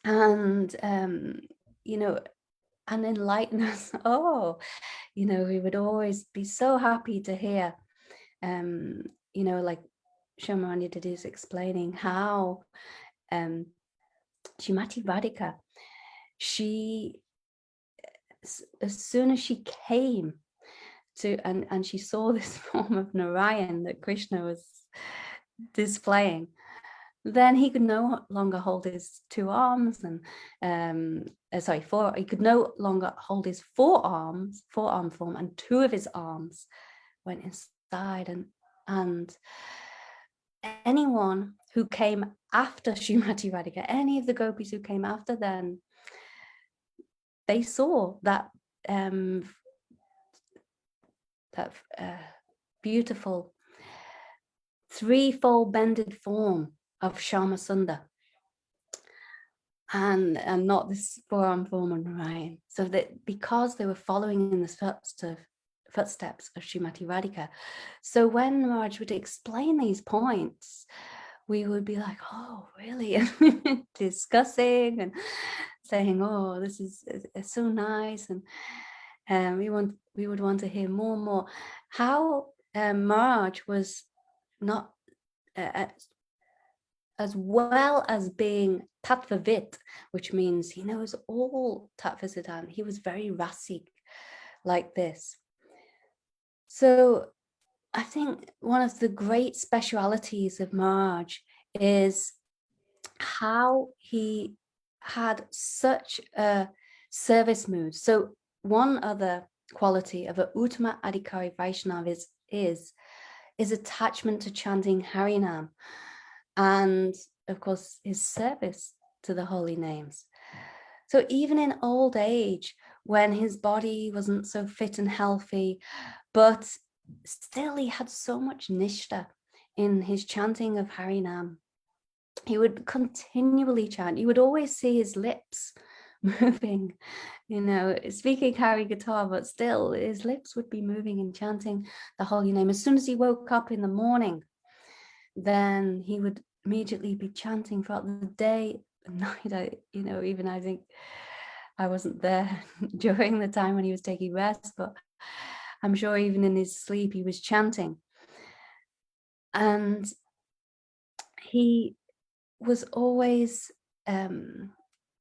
and, you know, and enlighten us. Oh, you know, we would always be so happy to hear, you know, like Shamarani Didi is explaining how Srimati Radhika, she, as soon as she came to, and she saw this form of Narayan that Krishna was displaying, then he could no longer hold his two arms and he could no longer hold his forearm form, and two of his arms went inside, and anyone who came after Srimati Radhika, any of the gopis who came after then, they saw that beautiful threefold bended form of Shama Sundar, and not this forearm form on Narayan. So that because they were following in the footsteps of Srimati Radhika, so when Maharaj would explain these points, we would be like, oh, really? Discussing and saying, oh, this is so nice, and we would want to hear more and more. How Maharaj was not as well as being tattvavit, which means he knows all tattva siddhanta. He was very rasik like this. So I think one of the great specialities of Maharaj is how he had such a service mood. So one other quality of a Uttama Adhikari Vaishnava is attachment to chanting Harinam, and of course his service to the holy names. So even in old age, when his body wasn't so fit and healthy, but still he had so much nishta in his chanting of Harinam. He would continually chant. You would always see his lips moving, speaking Hari guitar, but still his lips would be moving and chanting the holy name. As soon as he woke up in the morning, then he would immediately be chanting throughout the day, night. Even I think I wasn't there during the time when he was taking rest, but I'm sure even in his sleep he was chanting. And he was always Sevan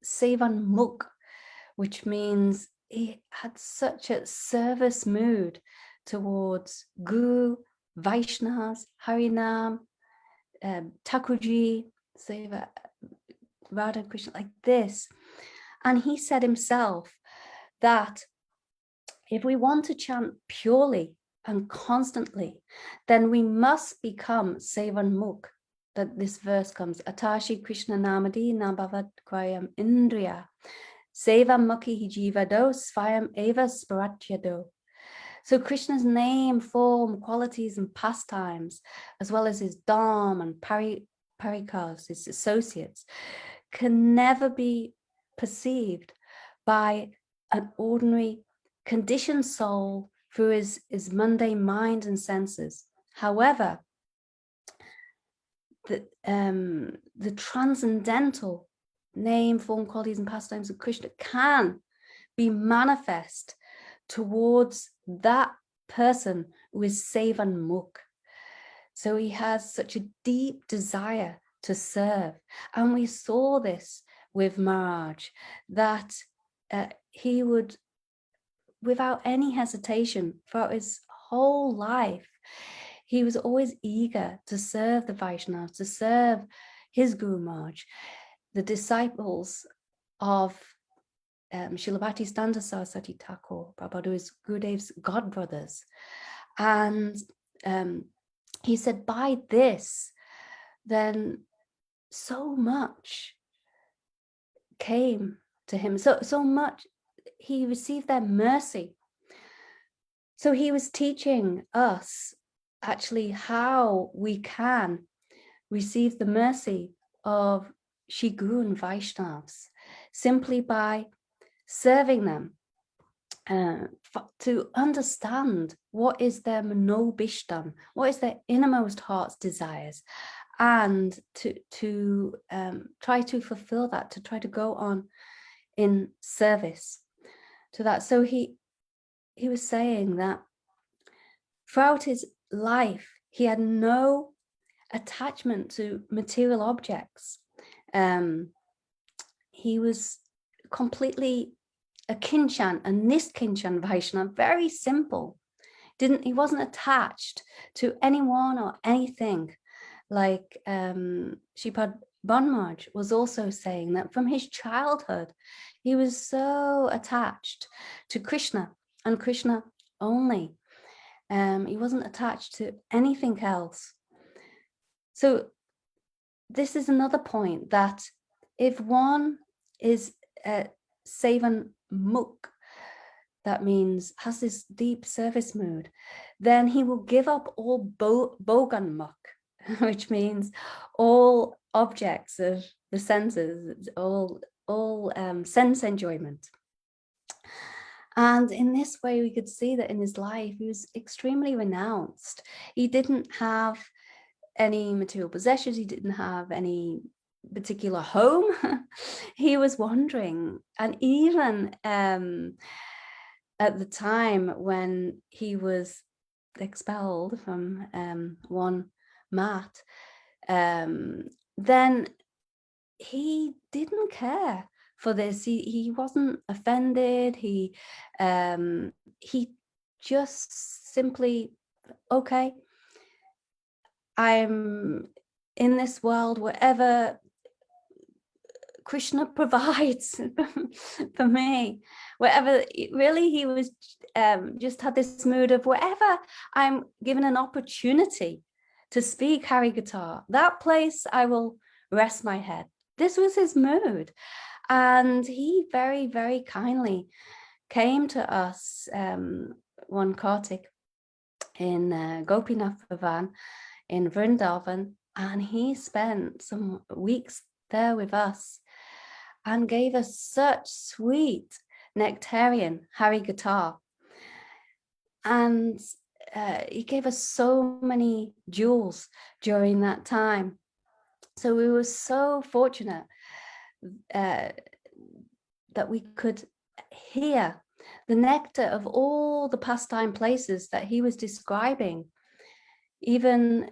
Mukh, which means he had such a service mood towards Guru, Vaishnavas, Harinam, Thakurji, Seva, Radha Krishna, like this. And he said himself that if we want to chant purely and constantly, then we must become Sevan Mukh. That this verse comes, Atashi Krishna Namadi Nabhavat Krayam Indriya Seva Mukhi Jivado Svayam Eva Sparatyado. So Krishna's name, form, qualities, and pastimes, as well as his dham and parikars, his associates, can never be perceived by an ordinary conditioned soul through his mundane mind and senses. However, the transcendental name, form, qualities, and pastimes of Krishna can be manifest towards that person who is Sevan Mukh. So he has such a deep desire to serve. And we saw this with Maharaj, that he would, without any hesitation, throughout his whole life, he was always eager to serve the Vaishnavas, to serve his Guru Maharaj, the disciples of Srila Bhakti Saraswati Thakur, Prabhupada, who is Gurudev's godbrothers. And he said, by this, then so much came to him, so much, he received their mercy. So he was teaching us actually how we can receive the mercy of Shri Guru and Vaishnavas simply by serving them, to understand what is their manobishtam, what is their innermost heart's desires, and to try to fulfill that, to try to go on in service to that. So he was saying that throughout his life, he had no attachment to material objects. He was completely a kinchan, a niskinchan Vaishnava, very simple. He wasn't attached to anyone or anything like Shripad Banmaj was also saying that from his childhood, he was so attached to Krishna and Krishna only. He wasn't attached to anything else. So this is another point, that if one is Sevan Mukh, that means has this deep service mood, then he will give up all Bogan Mukh, which means all objects of the senses, all sense enjoyment. And in this way, we could see that in his life, he was extremely renounced. He didn't have any material possessions. He didn't have any particular home. He was wandering. And even at the time when he was expelled from one mat, then he didn't care for this. He wasn't offended. He just simply, okay, I'm in this world, wherever Krishna provides for me, wherever. Really, he was just had this mood of wherever I'm given an opportunity to speak Harikatha, that place I will rest my head. This was his mood. And he very, very kindly came to us one Kartik in Gopinath Bhavan in Vrindavan, and he spent some weeks there with us and gave us such sweet nectarian Harikatha. And he gave us so many jewels during that time. So we were so fortunate that we could hear the nectar of all the pastime places that he was describing. Even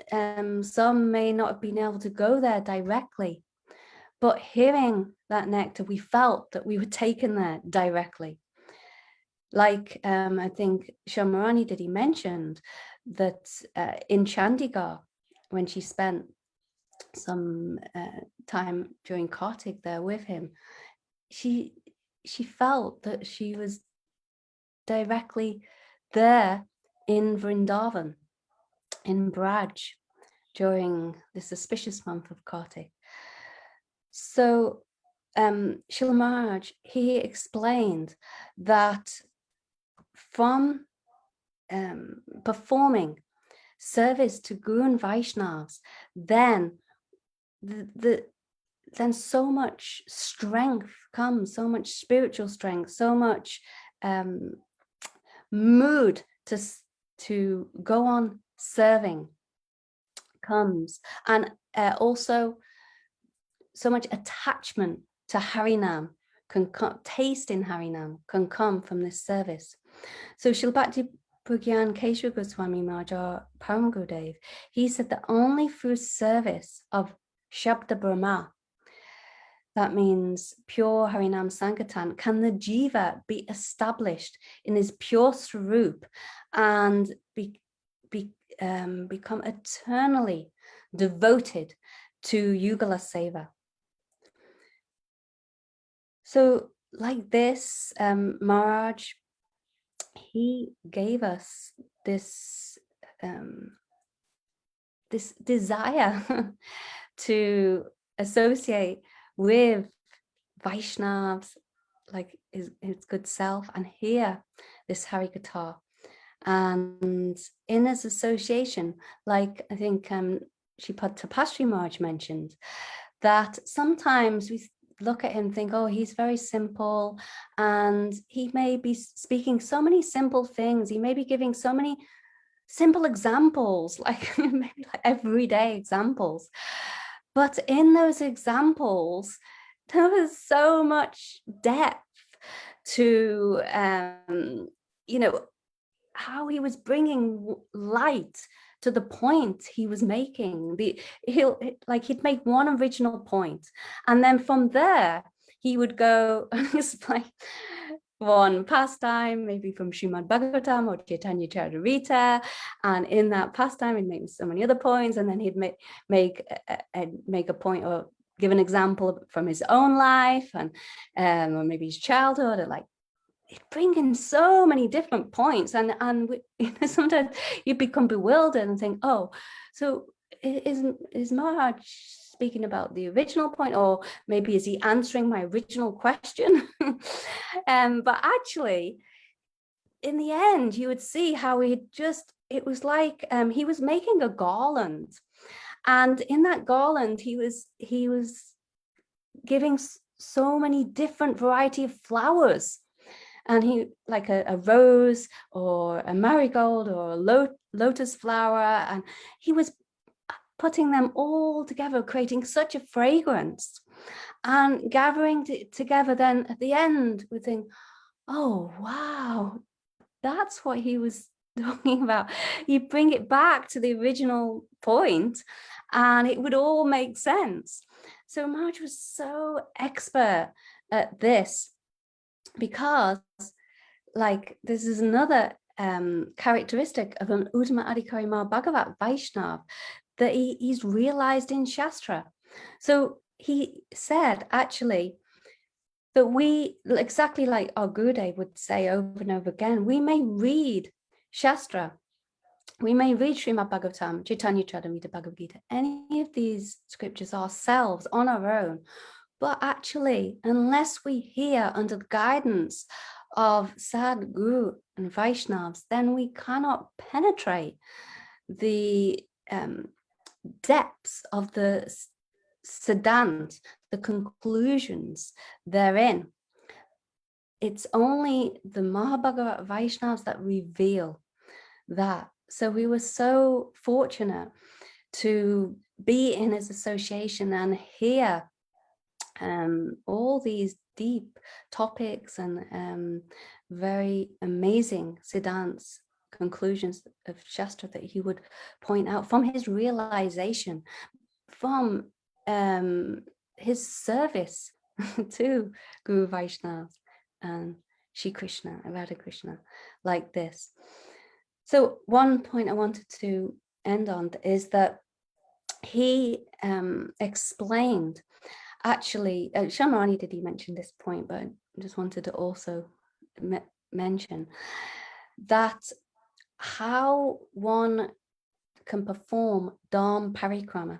some may not have been able to go there directly, but hearing that nectar, we felt that we were taken there directly. Like I think Shamarani Didi mentioned that in Chandigarh, when she spent some time during Kartik there with him, she felt that she was directly there in Vrindavan, in Braj, during this auspicious month of Kartik. So Srila Maharaj, he explained that from performing service to Guru and Vaishnavas, then then so much strength comes, so much spiritual strength, so much mood to go on serving comes, and also so much attachment to Harinam can come, taste in Harinam can come from this service. So Srila Bhakti Pragyan Keshav Goswami Maharaj, our Param Gurudev, he said that only through service of Shabda Brahma, that means pure Harinam Sankirtan, can the jiva be established in his pure swarup and become eternally devoted to Yugala Seva. So like this, Maharaj, he gave us this this desire to associate with Vaishnavas, like his good self, and hear this Harikatha. And in this association, like I think Shripad Tapasri Maharaj mentioned, that sometimes we look at him and think, oh, he's very simple, and he may be speaking so many simple things, he may be giving so many simple examples, like maybe like everyday examples, but in those examples there was so much depth to you know, how he was bringing light to the point he was making. He'd make one original point, and then from there he would go and explain one pastime, maybe from Srimad Bhagavatam or Chaitanya Charitamrita, and in that pastime he'd make so many other points, and then he'd make a point or give an example from his own life, and or maybe his childhood, or like he'd bring in so many different points, and sometimes you become bewildered and think, oh, so is Maharaj speaking about the original point, or maybe is he answering my original question? But actually, in the end, you would see how it was like he was making a garland, and in that garland he was giving so many different variety of flowers, and he like a rose or a marigold or a lotus flower, and he was putting them all together, creating such a fragrance, and gathering together. Then at the end we think, oh wow, that's what he was talking about. You bring it back to the original point and it would all make sense. So Maharaj was so expert at this, because like this is another characteristic of an Uttama Adhikari Bhagavat Vaishnava, that he's realized in Shastra. So he said actually that we, exactly like our Gurudev would say over and over again, we may read Shastra, we may read Srimad Bhagavatam, Chaitanya Charitamrita, Bhagavad Gita, any of these scriptures ourselves on our own, but actually unless we hear under the guidance of Sadguru and Vaishnavas, then we cannot penetrate the depths of the Siddhant, the conclusions therein. It's only the Mahabhagavata Vaishnavas that reveal that. So we were so fortunate to be in his association and hear all these deep topics and very amazing Siddhants, conclusions of Shastra that he would point out from his realization, from his service to Guru Vaishnavas and Shri Krishna, Radha Krishna, like this. So one point I wanted to end on is that he explained, actually, Shamarani did he mention this point, but I just wanted to also mention that how one can perform Dham Parikrama.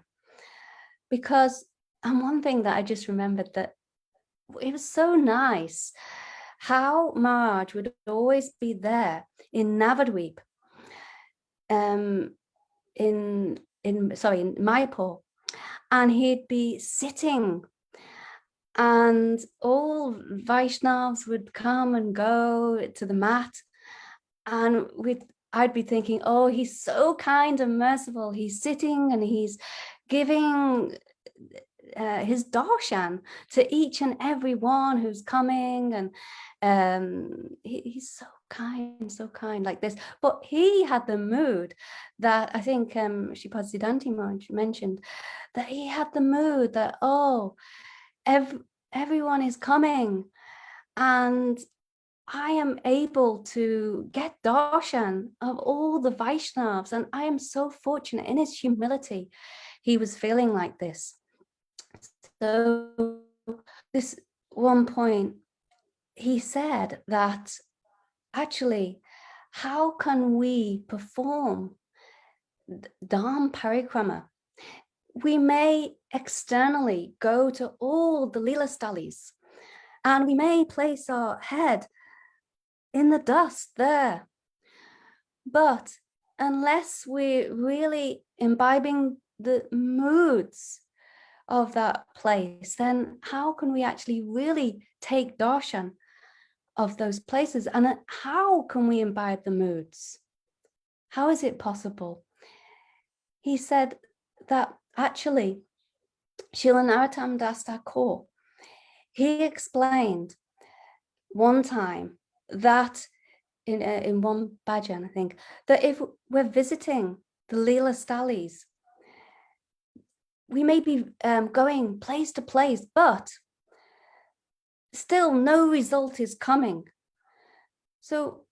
Because, and one thing that I just remembered, that it was so nice how Maharaj would always be there in Navadvip, in Mayapur, and he'd be sitting, and all Vaishnavas would come and go to the mat, and I'd be thinking, oh, he's so kind and merciful. He's sitting and he's giving his darshan to each and every one who's coming, and he's so kind like this. But he had the mood that I think Shripad Siddhanti mentioned, that he had the mood that, oh, everyone is coming and I am able to get darshan of all the Vaishnavas, and I am so fortunate. In his humility, he was feeling like this. So this one point, he said that actually, how can we perform Dham Parikrama? We may externally go to all the Leela Stalis, and we may place our head in the dust there. But unless we're really imbibing the moods of that place, then how can we actually really take darshan of those places? And how can we imbibe the moods? How is it possible? He said that actually, Srila Narottam Das Thakur, he explained one time that in one bhajan, I think, that if we're visiting the Leela Stalis, we may be going place to place, but still no result is coming So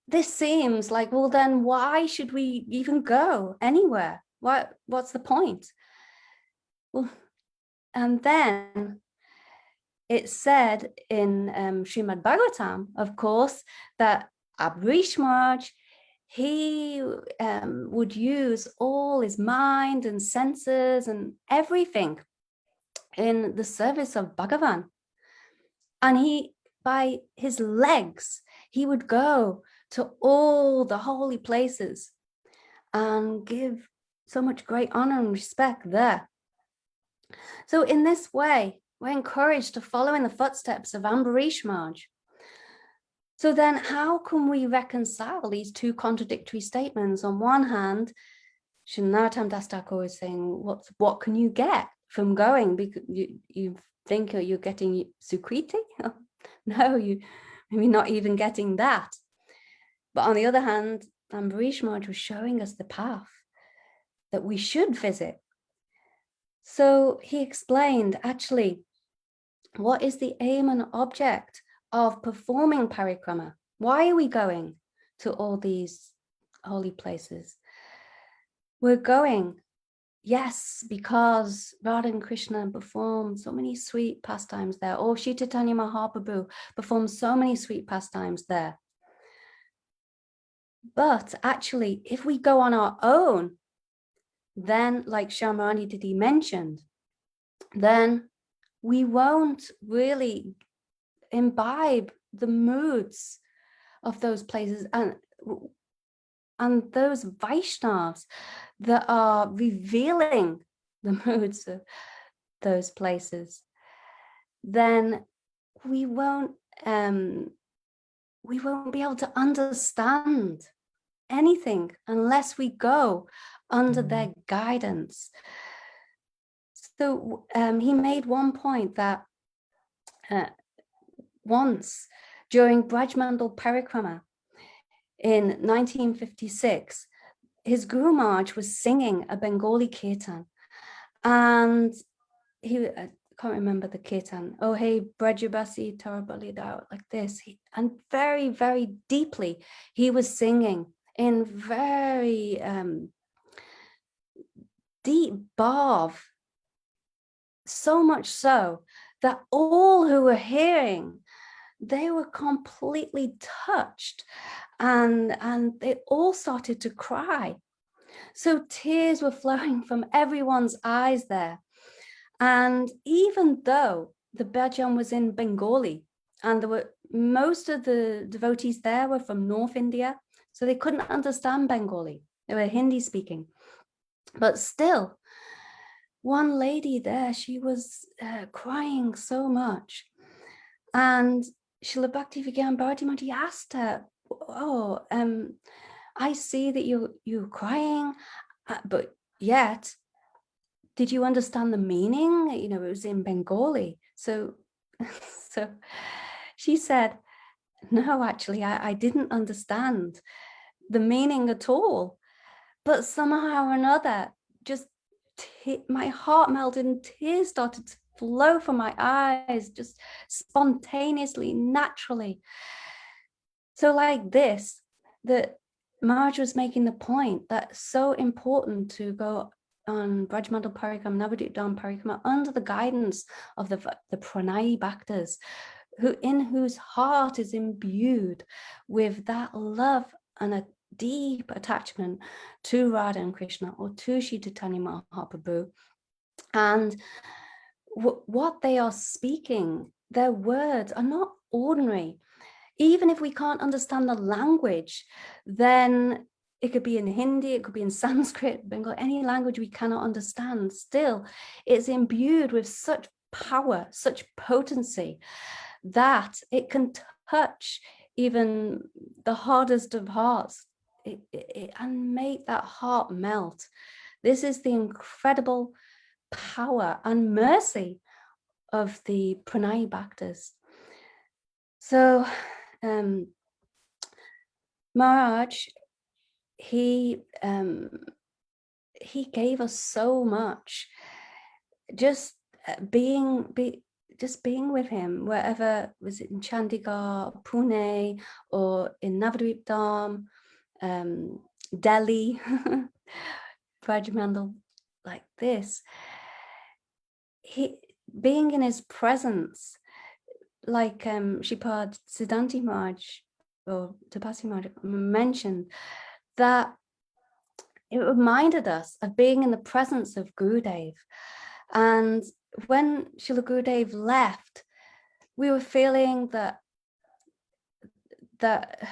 this seems like, well, then why should we even go anywhere? What's the point? Well, and then it's said in Srimad Bhagavatam, of course, that Ambarish Maharaj, he would use all his mind and senses and everything in the service of Bhagavan. And he, by his legs, he would go to all the holy places and give so much great honor and respect there. So in this way, we're encouraged to follow in the footsteps of Ambarish Maharaj. So then how can we reconcile these two contradictory statements? On one hand, Srinatham Das Thakur is saying, what can you get from going? Because you think you're getting Sukriti? No, you maybe not even getting that. But on the other hand, Ambarish Maharaj was showing us the path that we should visit. So he explained, actually, what is the aim and object of performing parikrama? Why are we going to all these holy places? We're going, yes, because Radha and Krishna performed so many sweet pastimes there, or Shri Chaitanya Mahaprabhu performed so many sweet pastimes there. But actually, if we go on our own, then, like Shyamrani Didi mentioned, then we won't really imbibe the moods of those places and those Vaishnavas that are revealing the moods of those places. Then we won't be able to understand anything unless we go under their guidance. So he made one point that once during Brajmandal Parikrama in 1956, his Guru Maharaj was singing a Bengali kirtan, and I can't remember the kirtan. Oh, hey, Brajabasi Tarabalidao, like this. And very, very deeply, he was singing in very deep bhav, so much so that all who were hearing, they were completely touched, and they all started to cry. So tears were flowing from everyone's eyes there. And even though the bhajan was in Bengali, and there were most of the devotees there were from North India, so they couldn't understand Bengali. They were Hindi speaking. But still, one lady there, she was crying so much. And Srila Bhakti Vijñāna Bhāratī Mati asked her, oh, I see that you're crying, but yet, did you understand the meaning? You know, it was in Bengali. So she said, no, actually, I didn't understand the meaning at all. But somehow or another, just my heart melted and tears started to flow from my eyes, just spontaneously, naturally. So like this, that Maharaj was making the point that it's so important to go on Brajmandal Parikrama, Navadvip Dham Parikrama under the guidance of the Pranayī Bhaktas, whose heart is imbued with that love and a deep attachment to Radha and Krishna, or to Shri Chaitanya Mahaprabhu. And what they are speaking, their words are not ordinary. Even if we can't understand the language, then it could be in Hindi, it could be in Sanskrit, Bengali, any language we cannot understand. Still, it's imbued with such power, such potency, that it can touch even the hardest of hearts and make that heart melt. This is the incredible power and mercy of the Pranayī Bhaktas. So Maharaj, he gave us so much, just being just being with him, wherever, was it in Chandigarh, Pune, or in Navadvip Dham, Delhi, Brajmandal, like this. Being in his presence, like Shripad Siddhanti Maharaj or Tapasi Maharaj mentioned, that it reminded us of being in the presence of Gurudev. And when Srila Gurudev left, we were feeling that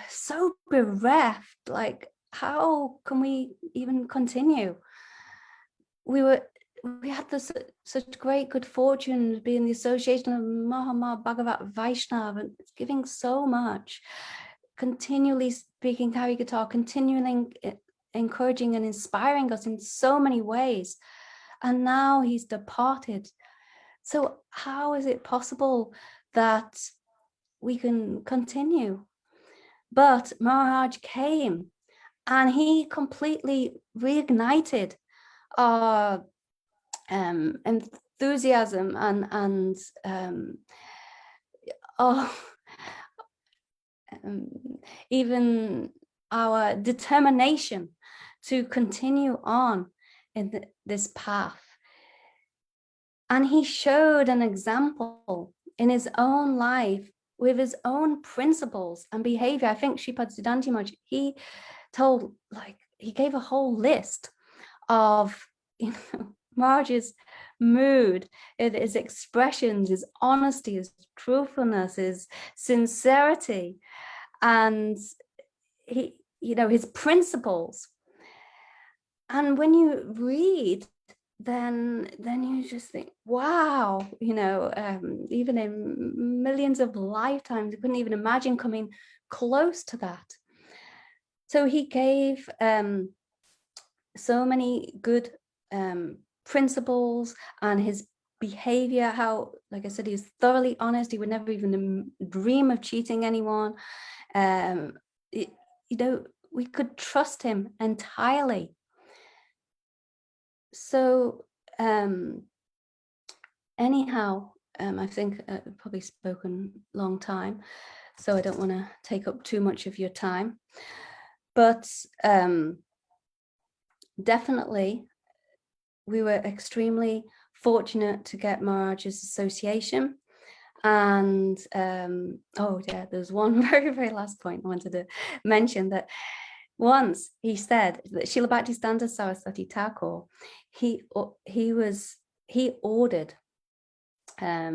so bereft, like, how can we even continue? We had this such great good fortune to be in the association of Mahamā Bhagavat Vaishnava, and it's giving so much, continually speaking Hari Katha, continuing encouraging and inspiring us in so many ways. And now he's departed. So how is it possible that we can continue? But Mahārāja came and he completely reignited our enthusiasm and even our determination to continue on in this path. And he showed an example in his own life with his own principles and behavior. I think Shripad Siddhanti Maharaj, he gave a whole list of, Maharaj's mood, his expressions, his honesty, his truthfulness, his sincerity, and his principles. And when you read, then you just think, wow, even in millions of lifetimes, you couldn't even imagine coming close to that. So he gave so many good principles, and his behavior, how, like I said, he was thoroughly honest. He would never even dream of cheating anyone. We could trust him entirely. So anyhow, I think I've probably spoken a long time, so I don't want to take up too much of your time, but definitely we were extremely fortunate to get Mahārāja's association. And there's one very, very last point I wanted to mention, that once he said that Srila Bhaktisiddhanta Saraswati Thakur, he was ordered by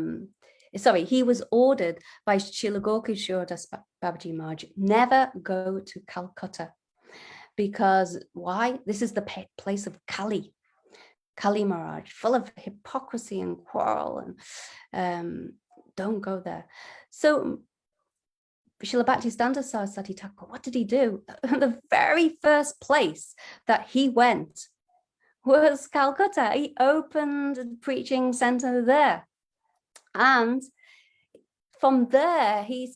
Srila Gokishore Das Babaji Maharaj, never go to Calcutta, because why? This is the place of Kali Maharaj, full of hypocrisy and quarrel, and don't go there. So Srila Bhaktisiddhanta Saraswati Thakur, what did he do? The very first place that he went was Calcutta. He opened a preaching center there. And from there, he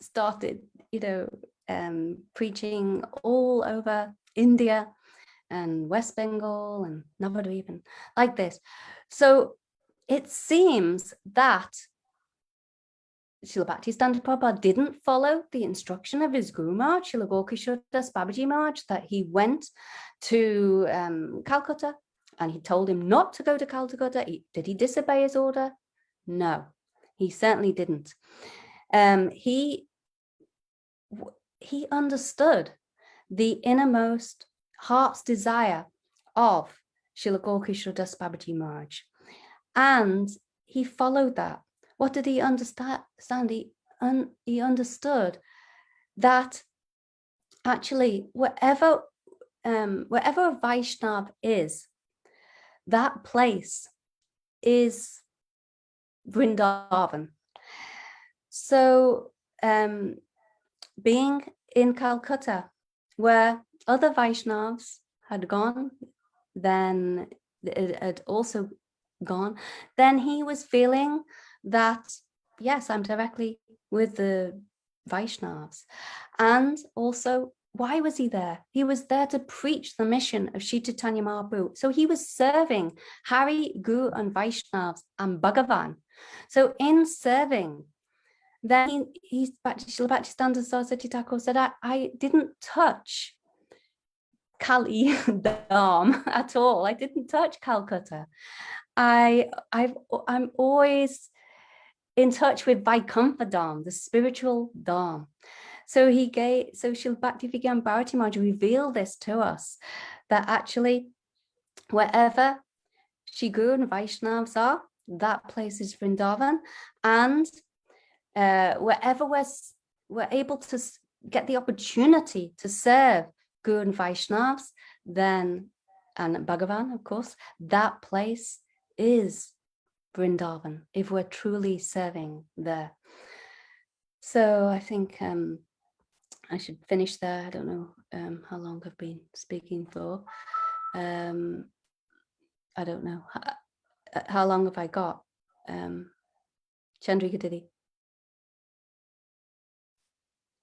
started, preaching all over India and West Bengal and Navadvip and like this. So it seems that Srila Bhaktisiddhanta Prabhupada didn't follow the instruction of his Guru Maharaj, Srila Gokishore Das Babaji Maharaj, that he went to Calcutta, and he told him not to go to Calcutta. Did he disobey his order? No, he certainly didn't. He understood the innermost heart's desire of Srila Gokishore Das Babaji Maharaj, and he followed that. What did he understand? He understood that actually wherever a Vaishnava is, that place is Vrindavan. So being in Calcutta, where other Vaishnavas had gone, then it had also gone, then he was feeling that, yes, I'm directly with the Vaishnavas. And also why was he there? He was there to preach the mission of Sri Chaitanya Mahaprabhu. So he was serving Hari, Guru, and Vaishnavas and Bhagavan. So in serving, then Srila Bhaktisiddhanta Saraswati Thakur said, I didn't touch Kali Dham at all. I didn't touch Calcutta. I'm always in touch with Vaikuntha Dham, the spiritual Dham. So Srila Bhakti Vijñāna Bhāratī Mahārāja revealed this to us, that actually wherever Shri Guru and Vaishnavas are, that place is Vrindavan, and wherever we're able to get the opportunity to serve Guru and Vaishnavas, then, and Bhagavan, of course, that place is Vrindavan, if we're truly serving there. So I think I should finish there. I don't know how long I've been speaking for. I don't know. How long have I got? Chandrika Didi.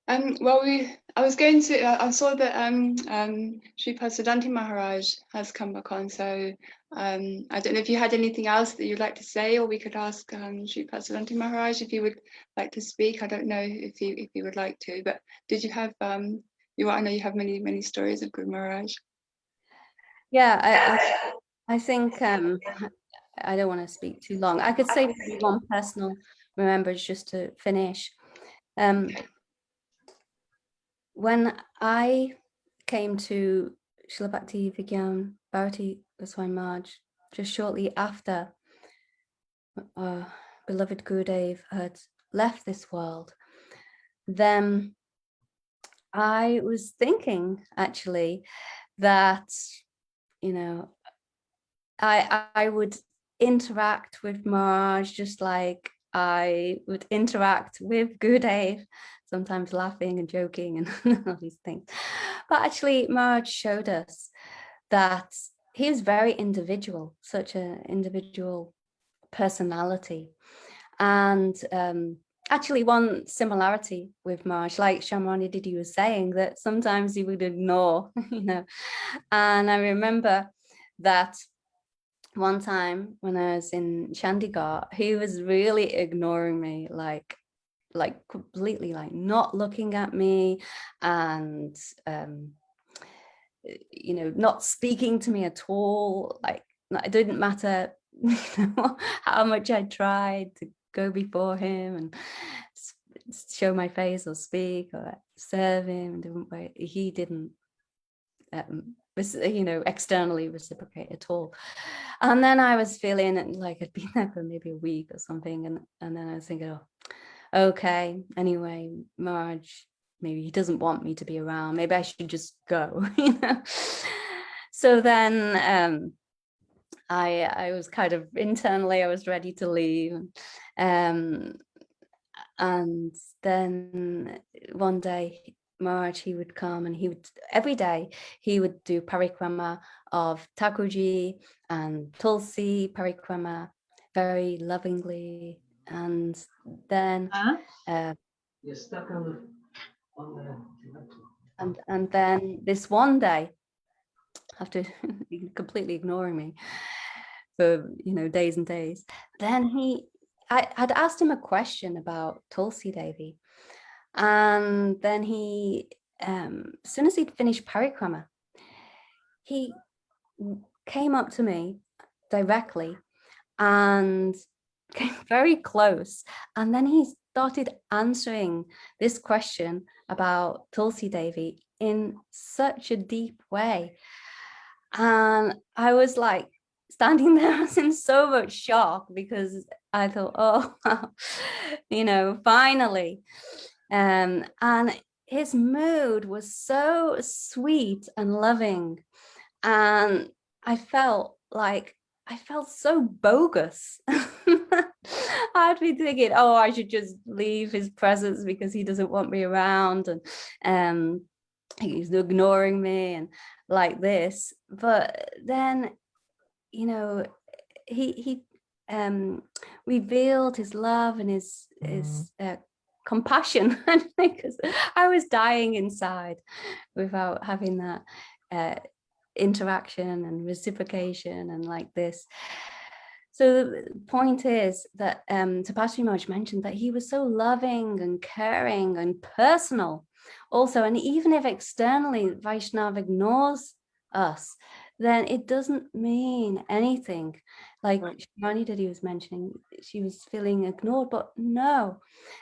Well, I was going to. I saw that Sri Siddhanta Maharaj has come back on. So I don't know if you had anything else that you'd like to say, or we could ask Sri Siddhanta Maharaj if you would like to speak. I don't know if you would like to, but did you have? I know you have many stories of Guru Maharaj. Yeah, I think I don't want to speak too long. I could say one personal remembrance just to finish. When I came to Śrīla Bhakti Vijñāna Bhāratī Gosvāmī Mahārāja, just shortly after beloved Gurudev had left this world, then I was thinking actually that, you know, I would interact with Maharaj just like I would interact with Gurudev, sometimes laughing and joking and all these things. But actually Maharaj showed us that he was very individual, such an individual personality. And actually one similarity with Maharaj, like Shamrani Didi was saying, that sometimes he would ignore, you know. And I remember that one time when I was in Chandigarh, he was really ignoring me, like completely, like not looking at me, and you know, not speaking to me at all. Like it didn't matter, you know, how much I tried to go before him and show my face or speak or serve him. He didn't you know, externally reciprocate at all. And then I was feeling like I'd been there for maybe a week or something, and then I was thinking, oh, okay, anyway, Maharaj, maybe he doesn't want me to be around, maybe I should just go, you know. So then I was kind of internally, I was ready to leave, and then one day Maharaj, he would come and he would, every day he would do parikrama of Thakurji and Tulsi parikrama very lovingly. And then You're stuck on the and then this one day, after completely ignoring me for, you know, days and days, then I'd asked him a question about Tulsi Devi. And then he, as soon as he'd finished parikrama, he came up to me directly and came very close. And then he started answering this question about Tulsi Devi in such a deep way. And I was like standing there, I was in so much shock, because I thought, oh, you know, finally. And his mood was so sweet and loving, and I felt so bogus. I'd be thinking, oh, I should just leave his presence because he doesn't want me around, and he's ignoring me and like this. But then, you know, he revealed his love and his compassion because I was dying inside without having that interaction and reciprocation and like this. So the point is that Tapasri Maharaj mentioned that he was so loving and caring and personal also, and even if externally Vaishnava ignores us, then it doesn't mean anything. Like Shivani Didi was mentioning, she was feeling ignored, but no,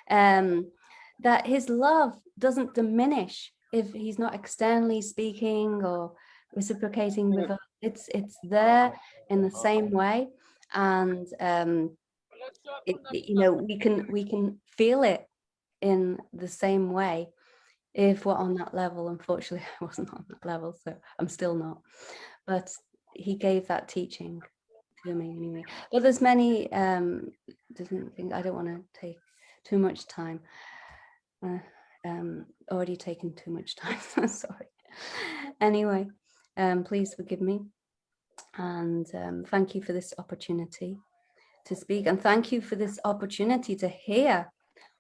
that his love doesn't diminish if he's not externally speaking or reciprocating with us. It's there in the same way, and you know, we can feel it in the same way if we're on that level. Unfortunately, I wasn't on that level, so I'm still not. But he gave that teaching to me anyway. But there's many different things. I don't want to take too much time. Already taken too much time. Sorry. Anyway, please forgive me, and thank you for this opportunity to speak, and thank you for this opportunity to hear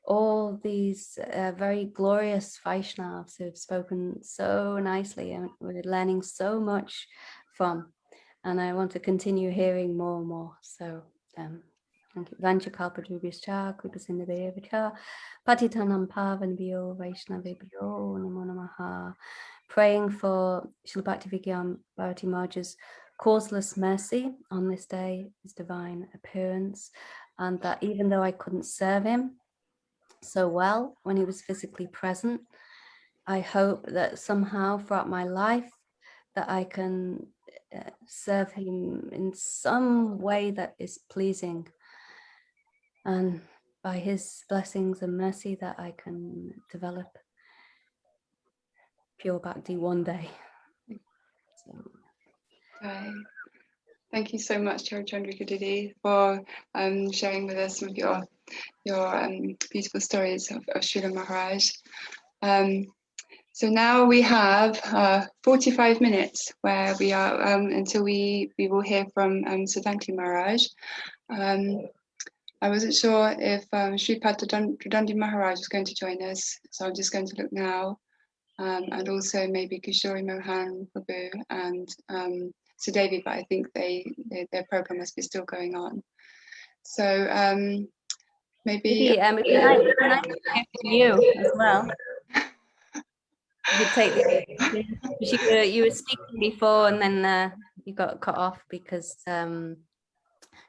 all these very glorious Vaishnavas who have spoken so nicely, and we're learning so much from, and I want to continue hearing more and more. So thank you. Vancha kalpadrubhyascha kripasindhubhyeva patitanam pavanabhyo vaishnavebhyo namo namaha. Praying for Śrīla Bhakti Vijñāna Bhāratī Maharaj's causeless mercy on this day, his divine appearance, and that even though I couldn't serve him so well when he was physically present, I hope that somehow throughout my life that I can serve him in some way that is pleasing, and by his blessings and mercy that I can develop pure bhakti one day. So. Thank you so much, Chandrika Didi, for sharing with us some of your beautiful stories of Śrīla Maharaj. So now we have 45 minutes where we are until we will hear from Siddhanti Maharaj. I wasn't sure if Shripad Dandi Maharaj was going to join us, so I'm just going to look now, and also maybe Kishori Mohan Prabhu and Sudevi, but I think their program must be still going on. So maybe can I hear from you as well? You take you were speaking before, and then you got cut off because Shripad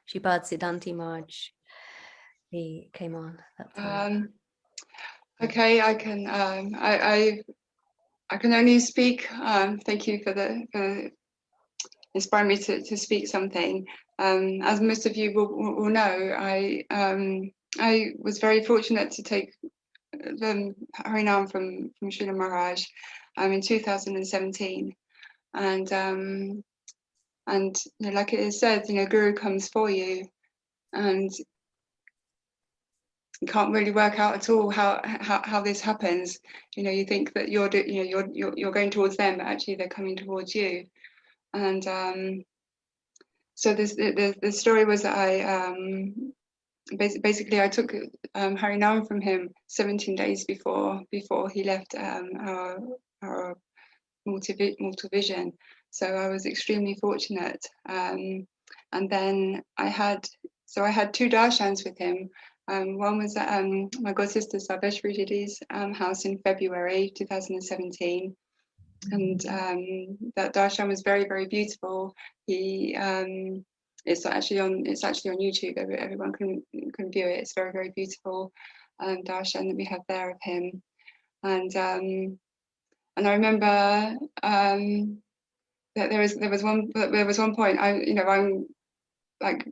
Siddhanti Maharaj, he came on that time. Okay, I can I can only speak. Thank you for inspiring me to speak something. As most of you will know, I was very fortunate to take the Harinam from Śrīla Maharaj in 2017, and you know, like it is said, you know, Guru comes for you, and you can't really work out at all how this happens. You know, you think that you're going towards them, but actually they're coming towards you. And so the story was that I basically I took Harinam from him 17 days before he left our multi-vision. So I was extremely fortunate. And then I had two darshans with him. One was at my god sister Sarveshwari Didi's house in February 2017, and that darshan was very, very beautiful. He it's actually on YouTube. Everyone can view it. It's very, very beautiful darshan that we have there of him. And I remember that there was one point I'm like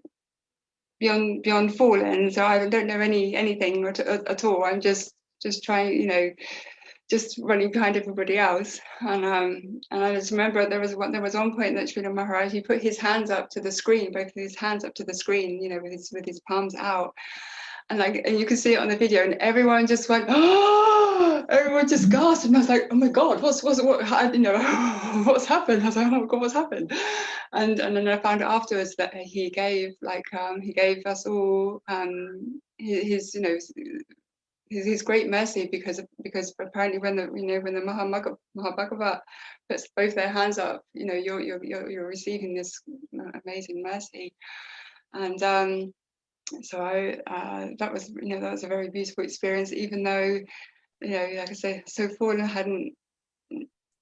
beyond fallen, so I don't know anything at all. I'm just trying, just running behind everybody else. And I just remember there was one point that Śrīla Mahārāja, he put his hands up to the screen, both of his hands up to the screen, with his palms out, and you can see it on the video, and everyone just went, oh, everyone just gasped, and I was like, oh my god, what's happened? I was like, oh my god, what's happened? And then I found out afterwards that he gave us all his his great mercy, because apparently when the Mahabhagavat puts both their hands up, you're receiving this amazing mercy. And so that was a very beautiful experience, even though, like I say, so far I hadn't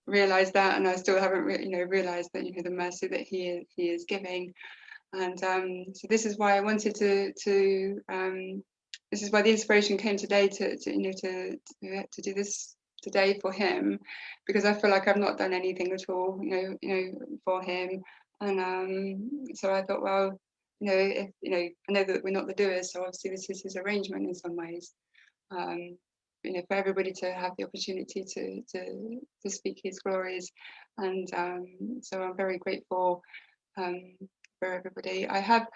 realized that, and I still haven't realized that the mercy that he is giving. And so this is why I wanted to this is why the inspiration came today to do this today for him, because I feel like I've not done anything at all for him. And so I thought, well, if I know that we're not the doers, so obviously this is his arrangement in some ways, for everybody to have the opportunity to speak his glories. And so I'm very grateful for everybody. I have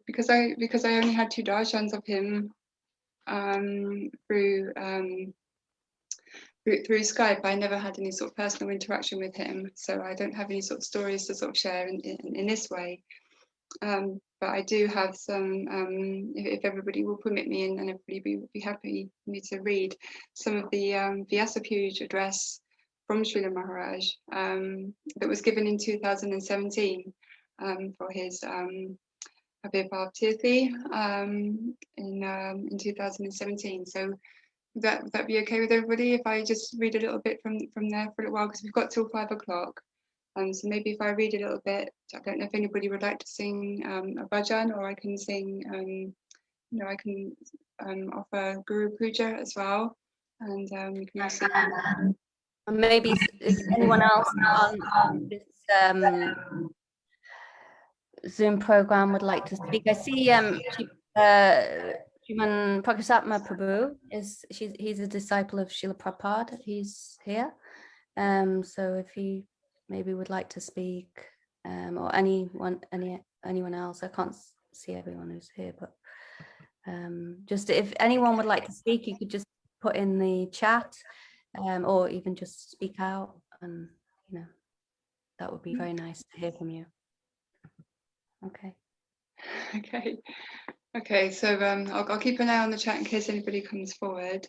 because I only had 2 darshans of him through Skype. I never had any sort of personal interaction with him, so I don't have any sort of stories to sort of share in this way. But I do have some, if everybody will permit me, and everybody would be happy for me to read some of the Vyasapuja address from Śrīla Mahārāja that was given in 2017 for his Bhakti in 2017. So would that be okay with everybody if I just read a little bit from there for a little while, because we've got till 5 o'clock. So maybe if I read a little bit, I don't know if anybody would like to sing a bhajan, or I can sing, I can offer Guru Puja as well, and we can also. Maybe if anyone else on this Zoom program would like to speak. I see Sriman Prakasatma Prabhu he's a disciple of Srila Prabhupada. He's here, so if he maybe would like to speak, or anyone else. I can't see everyone who's here, but just if anyone would like to speak, you could just put in the chat, or even just speak out, and that would be very nice to hear from you. Okay, so I'll keep an eye on the chat in case anybody comes forward.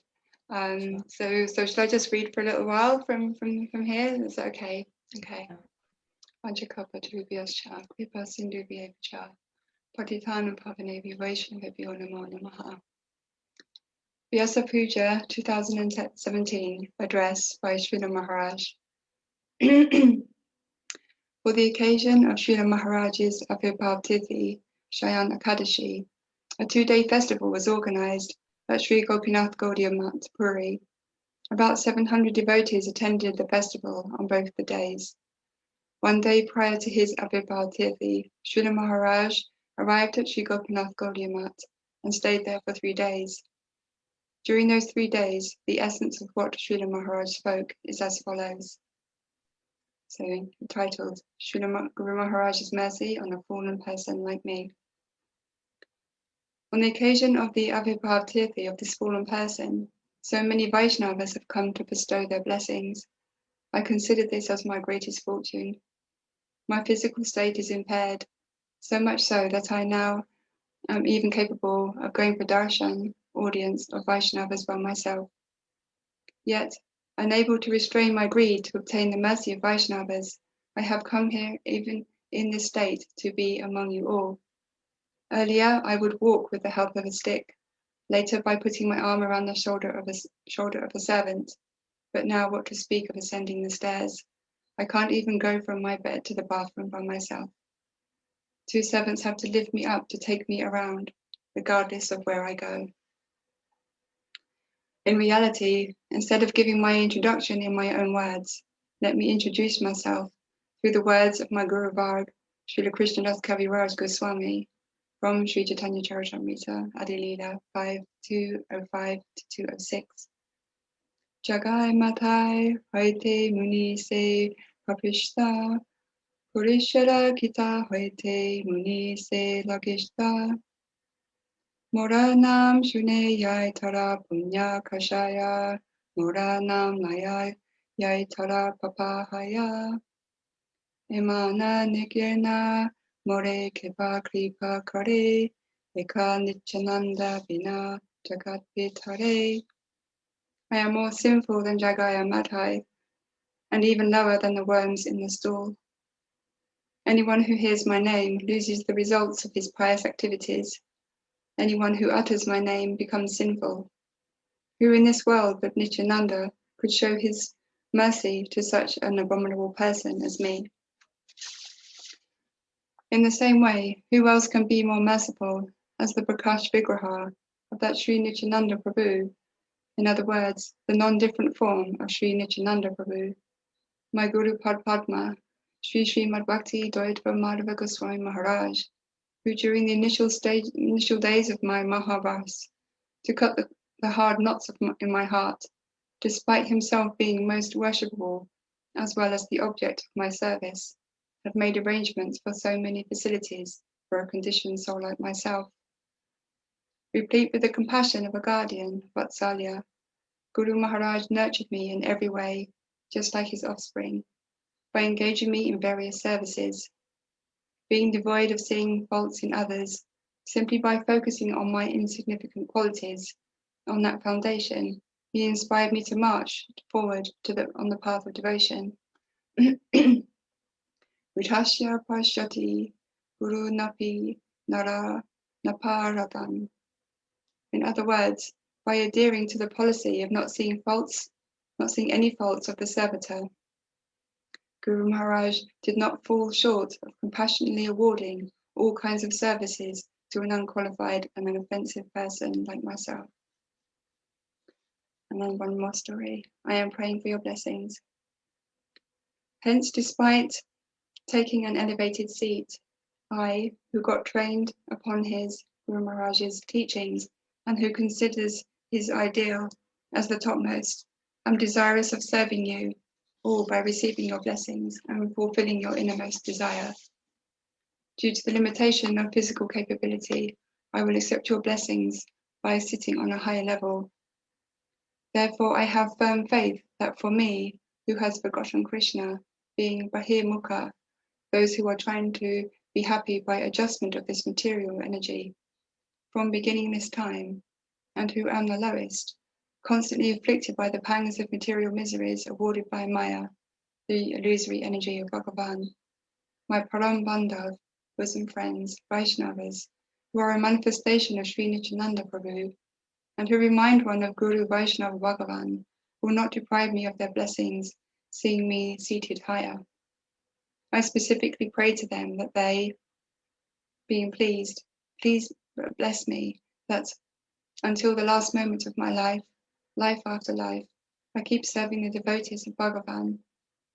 So should I just read for a little while from here? Is that okay? Okay. Vanchakapa Dhruvyascha, Kripa Sindhuvyecha, Patithanam Pavanebhyo Vaishnavebhyo Namo Namaha. Vyasapuja 2017 address by Śrīla Mahārāja. For the occasion of Śrīla Mahārāja's Bhakti Shayan Akadashi, a 2-day festival was organized at Sri Gopinath Gaudiya Math, Puri. About 700 devotees attended the festival on both the days. One day prior to his Bhakti, Śrīla Mahārāja arrived at Sri Gopinath Gaudiya Math and stayed there for 3 days. During those 3 days, the essence of what Śrīla Mahārāja spoke is as follows. So, entitled, Śrīla Guru Mahārāja's Mercy on a Fallen Person Like Me. On the occasion of the Bhakti of this fallen person, so many Vaishnavas have come to bestow their blessings. I consider this as my greatest fortune. My physical state is impaired, so much so that I now am even capable of going for darshan, audience of Vaishnavas by myself. Yet, unable to restrain my greed to obtain the mercy of Vaishnavas, I have come here even in this state to be among you all. Earlier, I would walk with the help of a stick, later by putting my arm around the shoulder of a servant, but now what to speak of ascending the stairs. I can't even go from my bed to the bathroom by myself. 2 servants have to lift me up to take me around, regardless of where I go. In reality, instead of giving my introduction in my own words, let me introduce myself through the words of my Guru Varg, Srila Krishnadas Kaviraj Gosvāmī, from Sri Chaitanya Charitamrita, Adilila 5:205-206. Jagai Matai Hoite Muni Se Papishta, Purishara Kita Hoite Muni Se Lagishta, Moranam Shune Yai Tara Punya Kashaya, Moranam Maya Yai Tara Papahaya, Emana Nikirna More Kepa Kripa Kare, Eka Nichananda Vina Jagat Vitare. I am more sinful than Jagaya Madhai, and even lower than the worms in the stool. Anyone who hears my name loses the results of his pious activities. Anyone who utters my name becomes sinful. Who in this world but Nityananda could show his mercy to such an abominable person as me? In the same way, who else can be more merciful as the Prakash Vigraha of that Sri Nityananda Prabhu? In other words, the non-different form of Sri Nityananda Prabhu. My Guru Padma, Sri Srimad Bhakti Dvaitva Madhava Gosvāmī Mahārāja, who during the initial days of my Mahavas, to cut the hard knots in my heart, despite himself being most worshipable, as well as the object of my service, had made arrangements for so many facilities for a conditioned soul like myself. Replete with the compassion of a guardian, Vatsalya, Guru Maharaj nurtured me in every way, just like his offspring, by engaging me in various services. Being devoid of seeing faults in others, simply by focusing on my insignificant qualities, on that foundation, he inspired me to march forward on the path of devotion. Vidhasya Pashyati Guru Napi Nara Naparadam. In other words, by adhering to the policy of not seeing any faults of the servitor, Guru Maharaj did not fall short of compassionately awarding all kinds of services to an unqualified and unoffensive person like myself. And then one more story. I am praying for your blessings. Hence, despite taking an elevated seat, I, who got trained upon his, Guru Maharaj's teachings, and who considers his ideal as the topmost, am desirous of serving you all by receiving your blessings and fulfilling your innermost desire. Due to the limitation of physical capability, I will accept your blessings by sitting on a higher level. Therefore, I have firm faith that for me, who has forgotten Krishna, being Bahir Mukha, those who are trying to be happy by adjustment of this material energy, from beginning this time, and who am the lowest, constantly afflicted by the pangs of material miseries awarded by Maya, the illusory energy of Bhagavan, my Param Bandhav, bosom friends, Vaishnavas, who are a manifestation of Sri Nityananda Prabhu, and who remind one of Guru Vaishnava Bhagavan, will not deprive me of their blessings, seeing me seated higher. I specifically pray to them that they, being please bless me, that until the last moment of my life, life after life, I keep serving the devotees of Bhagavan.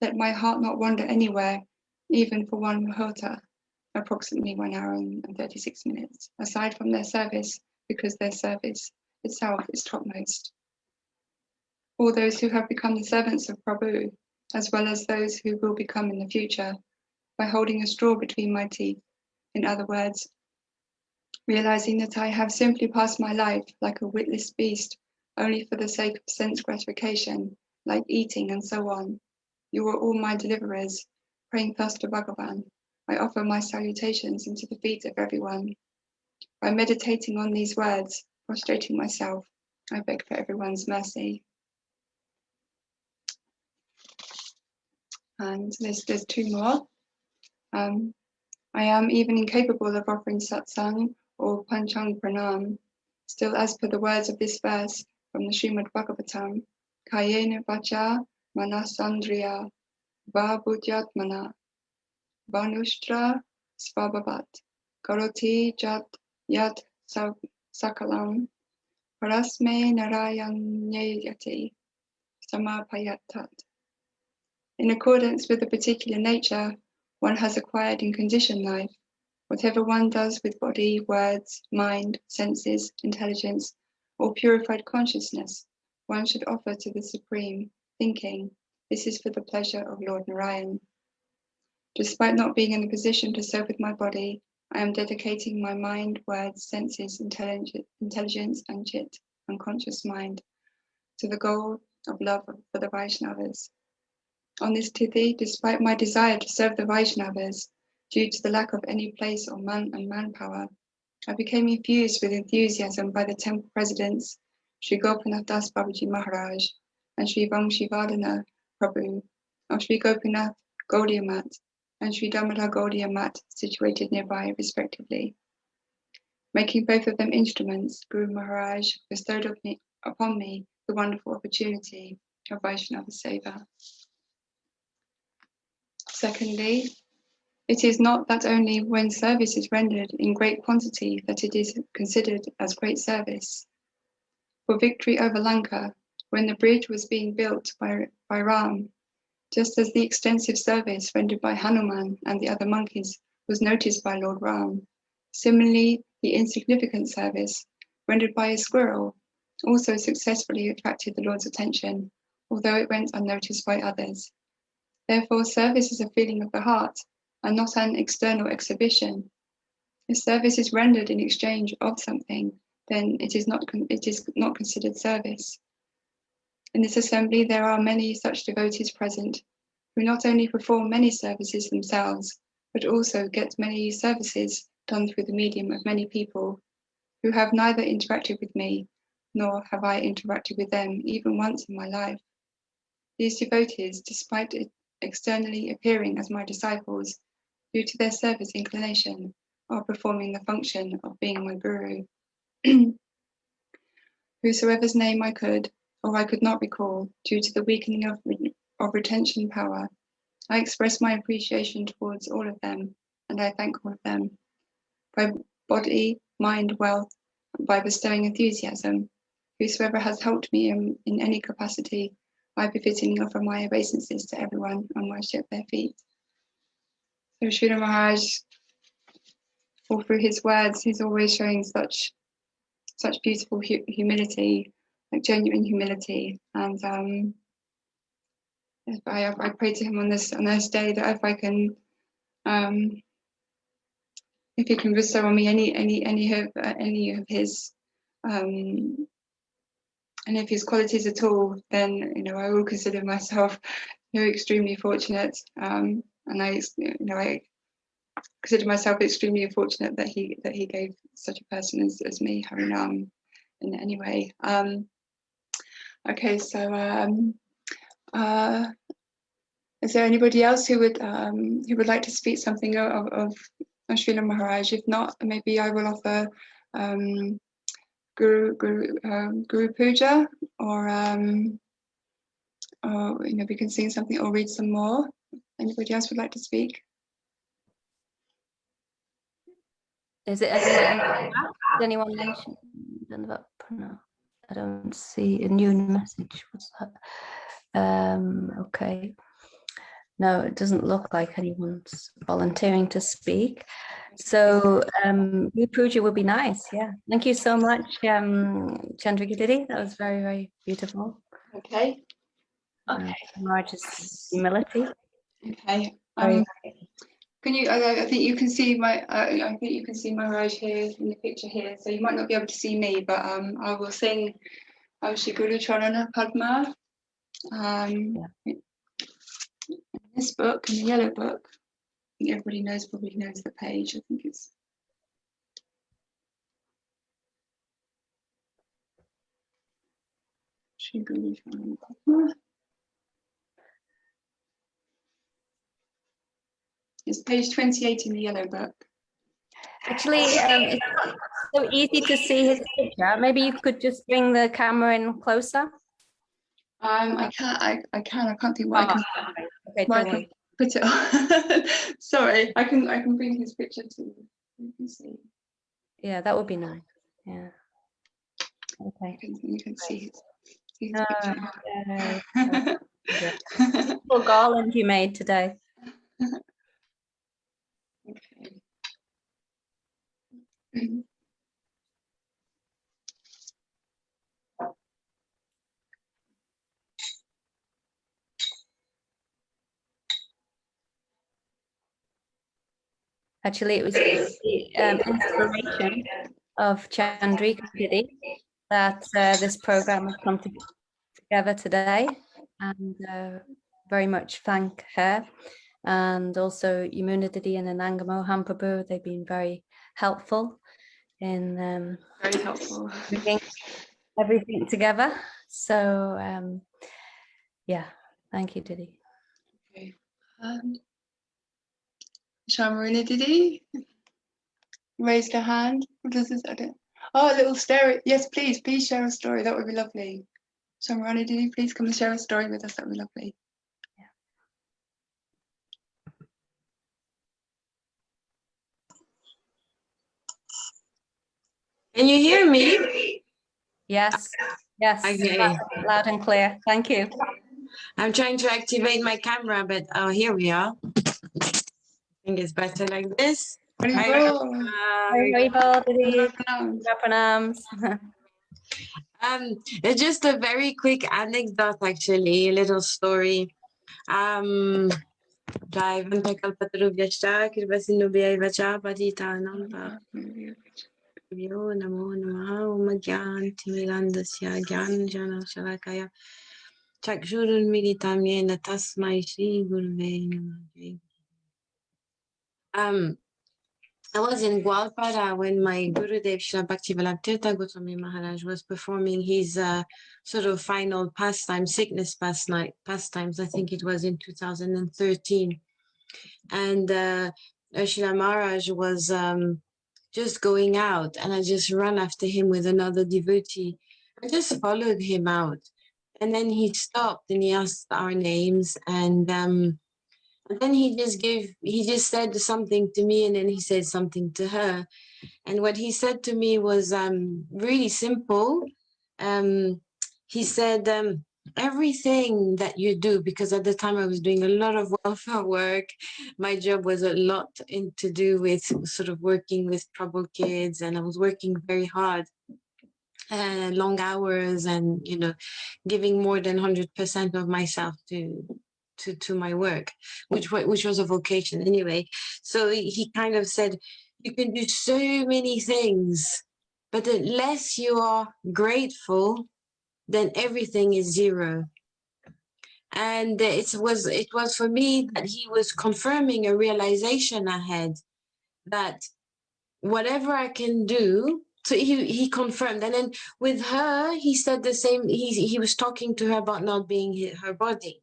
Let my heart not wander anywhere, even for one muhurta, approximately 1 hour and 36 minutes, aside from their service, because their service itself is topmost. All those who have become the servants of Prabhu, as well as those who will become in the future, by holding a straw between my teeth, in other words, realizing that I have simply passed my life like a witless beast, only for the sake of sense gratification, like eating and so on. You are all my deliverers, praying thus to Bhagavan. I offer my salutations into the feet of everyone. By meditating on these words, prostrating myself, I beg for everyone's mercy. And there's 2 more. I am even incapable of offering satsang or panchang pranam. Still, as per the words of this verse from the Srimad Bhagavatam, Kayena vacha manasandriya vabhudyatmana vanushtra svabhavat karoti jat yat sakalam parasme narayanyayati samapayatat. In accordance with the particular nature one has acquired in conditioned life, whatever one does with body, words, mind, senses, intelligence, or purified consciousness, one should offer to the Supreme, thinking, this is for the pleasure of Lord Narayan. Despite not being in the position to serve with my body, I am dedicating my mind, words, senses, intelligence, and chit, unconscious mind, to the goal of love for the Vaishnavas. On this tithi, despite my desire to serve the Vaishnavas, due to the lack of any place or manpower, I became infused with enthusiasm by the temple presidents, Sri Gopinath Das Babaji Maharaj and Sri Vamshivardhana Prabhu, of Sri Gopinath Gaudiya Mat and Sri Damodar Gaudiya Mat, situated nearby respectively. Making both of them instruments, Guru Maharaj bestowed upon me the wonderful opportunity of Vaishnava Seva. Secondly, it is not that only when service is rendered in great quantity that it is considered as great service. For victory over Lanka, when the bridge was being built by Ram, just as the extensive service rendered by Hanuman and the other monkeys was noticed by Lord Ram, similarly the insignificant service rendered by a squirrel also successfully attracted the Lord's attention, although it went unnoticed by others. Therefore, service is a feeling of the heart and not an external exhibition. If service is rendered in exchange of something, then it is not considered service. In this assembly, there are many such devotees present who not only perform many services themselves, but also get many services done through the medium of many people who have neither interacted with me, nor have I interacted with them even once in my life. These devotees, despite externally appearing as my disciples, due to their service inclination, are performing the function of being my guru. Whosoever's name I could, or I could not recall, due to the weakening of retention power, I express my appreciation towards all of them, and I thank all of them. By body, mind, wealth, by bestowing enthusiasm, whosoever has helped me in any capacity, I befittingly offer my obeisances to everyone and worship their feet. So Srila Maharaj, all through his words, he's always showing such beautiful humility, like genuine humility. And I pray to him on this day that if he can bestow on me any of his qualities at all, then I will consider myself extremely fortunate. And I consider myself extremely fortunate that he gave such a person as me Harinam in any way. Okay, so is there anybody else who would like to speak something of Srila Maharaj? If not, maybe I will offer Guru Puja, or we can sing something or read some more. Anybody else would like to speak? Is it anyone mentioned? No, I don't see a new message. What's that? Okay. No, it doesn't look like anyone's volunteering to speak. So Puja would be nice. Yeah. Thank you so much, Chandrika Didi. That was very, very beautiful. Okay. Maharaj's humility. Okay. Can you? I think you can see I think you can see Mahārāja here in the picture here. So you might not be able to see me, but I will sing Shri Guru Charana Padma. In this book, in the yellow book, I think everybody probably knows the page. I think it's Shri Guru Charana Padma. It's page 28 in the yellow book. Actually, it's so easy to see his picture. Maybe you could just bring the camera in closer. I can't think what Okay, don't worry. Put it on. Sorry, I can bring his picture to you can see. Yeah, that would be nice. Yeah. Okay. You can see his picture. Beautiful garland you made today. Okay. Actually, it was the inspiration of Chandrika Didi that this program has come together today, and very much thank her, and also Yamuna Didi and Ananga Mohan Prabhu. They've been very helpful in Very helpful. bringing everything together. So yeah, thank you, Didi. Okay. Shamarina, Didi? Raised her hand. What does this? I don't. Oh, a little story. Yes, please share a story. That would be lovely. Shamarina, Didi, please come and share a story with us. That would be lovely. Can you hear me? Yes, yes, Okay. loud and clear. Thank you. I'm trying to activate my camera, but oh, here we are. I think it's better like this. It's just a very quick anecdote, actually, a little story. I was in Gwalpara when my Gurudev Srila Bhaktivedanta Goswāmī Mahārāja was performing his sort of final pastime, sickness pastimes. I think it was in 2013. And Srila Maharaj was just going out, and I just ran after him with another devotee. I just followed him out. And then he stopped and he asked our names, and then he just said something to me, and then he said something to her. And what he said to me was really simple. He said, everything that you do, because at the time I was doing a lot of welfare work. My job was a lot to do with sort of working with troubled kids, and I was working very hard. Long hours, and giving more than 100% of myself to my work, which was a vocation anyway. So he kind of said, you can do so many things, but unless you are grateful, then everything is zero. And it was for me that he was confirming a realization I had, that whatever I can do. So he confirmed. And then with her, he said the same. He was talking to her about not being her body.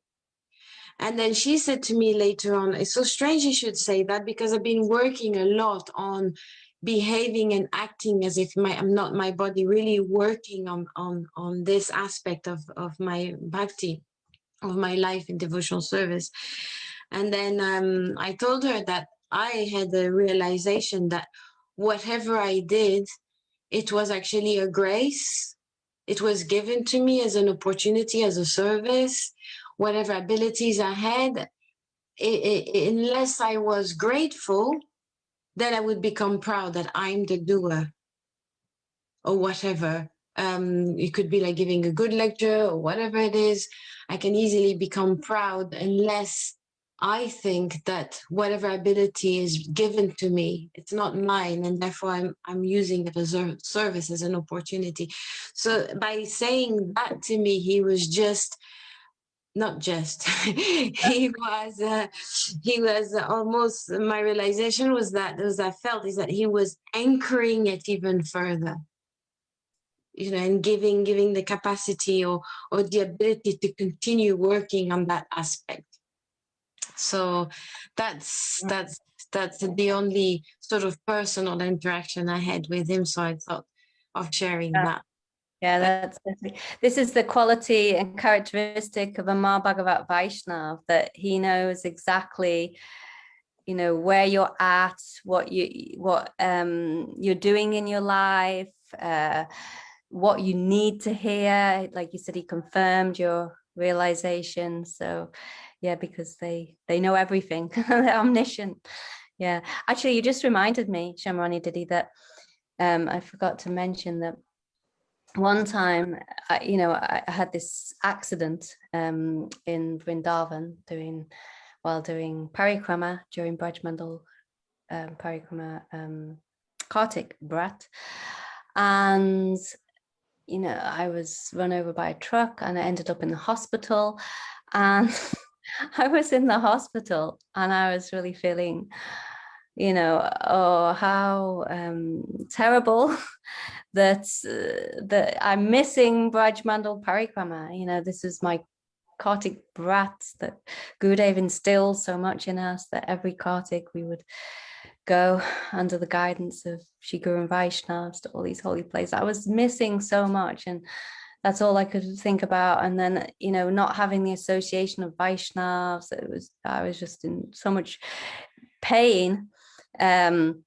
And then she said to me later on, it's so strange you should say that, because I've been working a lot on behaving and acting as if I'm not my body, really working on this aspect of my bhakti, of my life in devotional service. And then I told her that I had the realization that whatever I did, it was actually a grace. It was given to me as an opportunity, as a service. Whatever abilities I had, unless I was grateful, then I would become proud that I'm the doer or whatever. It could be like giving a good lecture or whatever it is. I can easily become proud unless I think that whatever ability is given to me, it's not mine, and therefore I'm using it as a service, as an opportunity. So by saying that to me, he was not just he was almost, my realization was that, as I felt, is that he was anchoring it even further, and giving the capacity or the ability to continue working on that aspect. So that's the only sort of personal interaction I had with him. So I thought of sharing that. Yeah, this is the quality and characteristic of a Mahābhagavat Vaishnava, that he knows exactly, where you're at, what you're doing in your life, what you need to hear. Like you said, he confirmed your realization. So yeah, because they know everything. They're omniscient. Yeah, actually, you just reminded me, Shamarani Didi, that I forgot to mention that one time, I had this accident in Vrindavan while doing parikrama during Brajmandal parikrama Kartik Brat, and I was run over by a truck and I ended up in the hospital. And I was in the hospital and I was really feeling, you know, or how terrible that I'm missing Braj Mandal Parikrama. You know, this is my Kartik brat that Gurudev instilled so much in us, that every Kartik we would go under the guidance of Shri Guru and Vaishnavas to all these holy places. I was missing so much, and that's all I could think about. And then, you know, not having the association of Vaishnavas, I was just in so much pain. You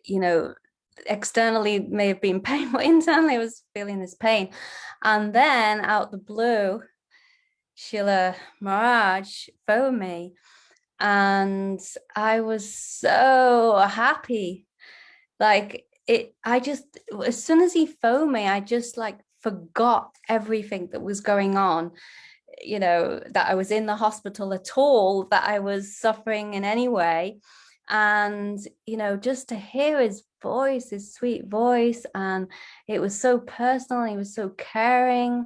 know, externally may have been pain, but internally I was feeling this pain. And then out the blue, Srila Maharaj phoned me, and I was so happy. Like I just, as soon as he phoned me, I just like forgot everything that was going on, you know, that I was in the hospital at all, that I was suffering in any way. And, you know, just to hear his voice, his sweet voice, and it was so personal, he was so caring.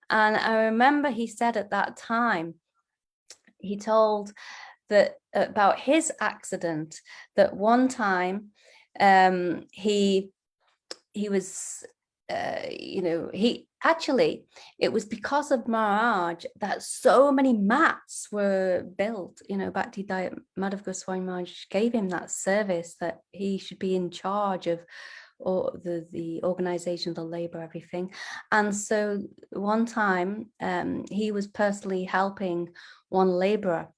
And I remember he said at that time, he told that about his accident, that one time he was, you know, it was because of Maharaj that so many mats were built. You know, Bhakti Madhav Goswami Maharaj gave him that service, that he should be in charge of or the organization, the labor, everything. And so one time he was personally helping one laborer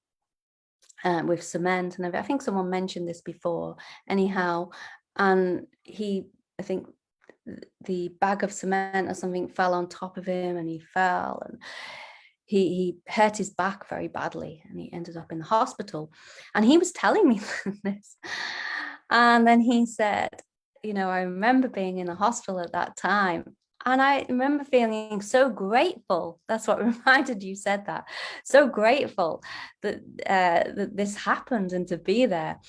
with cement, and I think someone mentioned this before anyhow, and I think the bag of cement or something fell on top of him, and he fell, and he hurt his back very badly, and he ended up in the hospital. And he was telling me this, and then he said, you know, I remember being in the hospital at that time, and I remember feeling so grateful. That's what reminded you said that. So grateful that that this happened and to be there,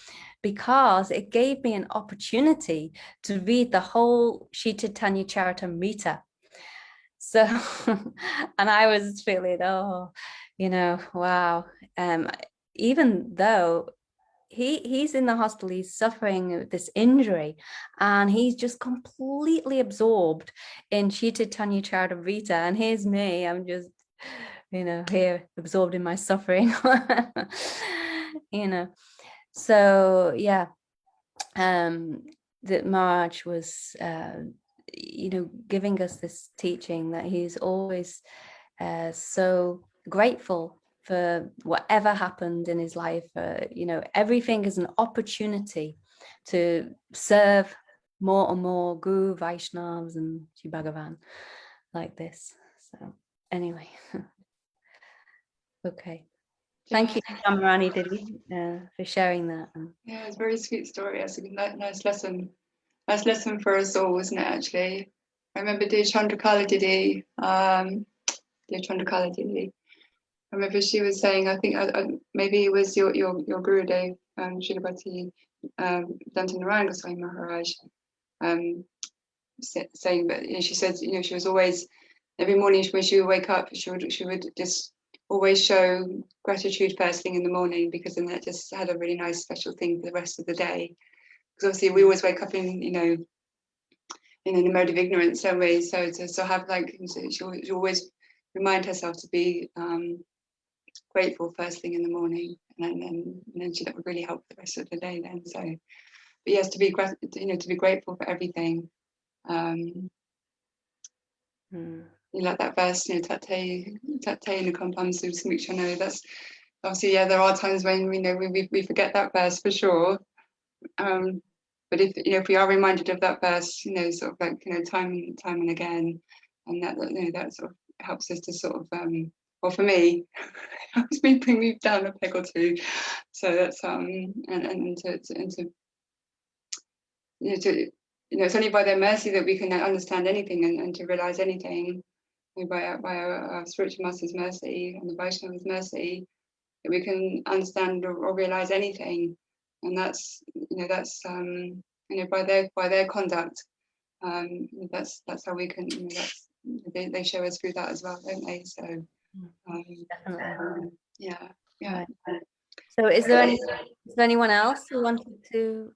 because it gave me an opportunity to read the whole Shri Chaitanya Charitamrita. So, and I was feeling, oh, you know, wow. Even though he's in the hospital, he's suffering this injury, and he's just completely absorbed in Shri Chaitanya Charitamrita, and here's me, I'm just, you know, here absorbed in my suffering. You know, so yeah, that Maharaj was you know, giving us this teaching that he's always so grateful for whatever happened in his life. You know, everything is an opportunity to serve more and more Guru, Vaishnavas, and Shri Bhagavan like this. So anyway, okay. Thank you, Shamarani Didi, for sharing that. Yeah, it's a very sweet story. It's a nice lesson. Nice lesson for us all, wasn't it, actually? I remember dear Chandrakala Didi, I remember she was saying, I think maybe it was your Gurudev, Srila Bhakti Narayan Goswami Mahārāja, saying that, you know, she said, you know, she was always, every morning when she would wake up, she would just always show gratitude first thing in the morning, because then that just had a really nice special thing for the rest of the day. Because obviously we always wake up in, you know, in a mode of ignorance, don't we? So to have like, she always remind herself to be grateful first thing in the morning, and then that would really help the rest of the day then. So, but yes, to be grateful for everything. You like that verse, you know, Tate Nukampam Samiksha. That's obviously, yeah, there are times when we forget that verse for sure. But if, you know, if we are reminded of that verse, you know, sort of like, you know, time and again, and that, you know, that sort of helps us to sort of, well, for me, helps me bring me down a peg or two. So that's and to you know, it's only by their mercy that we can understand anything and to realize anything. You know, by our spiritual master's mercy and the Vaishnava's mercy, that we can understand or realize anything. And that's, you know, that's you know, by their conduct, that's how we can, you know, that's, they show us through that as well, don't they? So yeah. Right. So is there anyone else who wanted to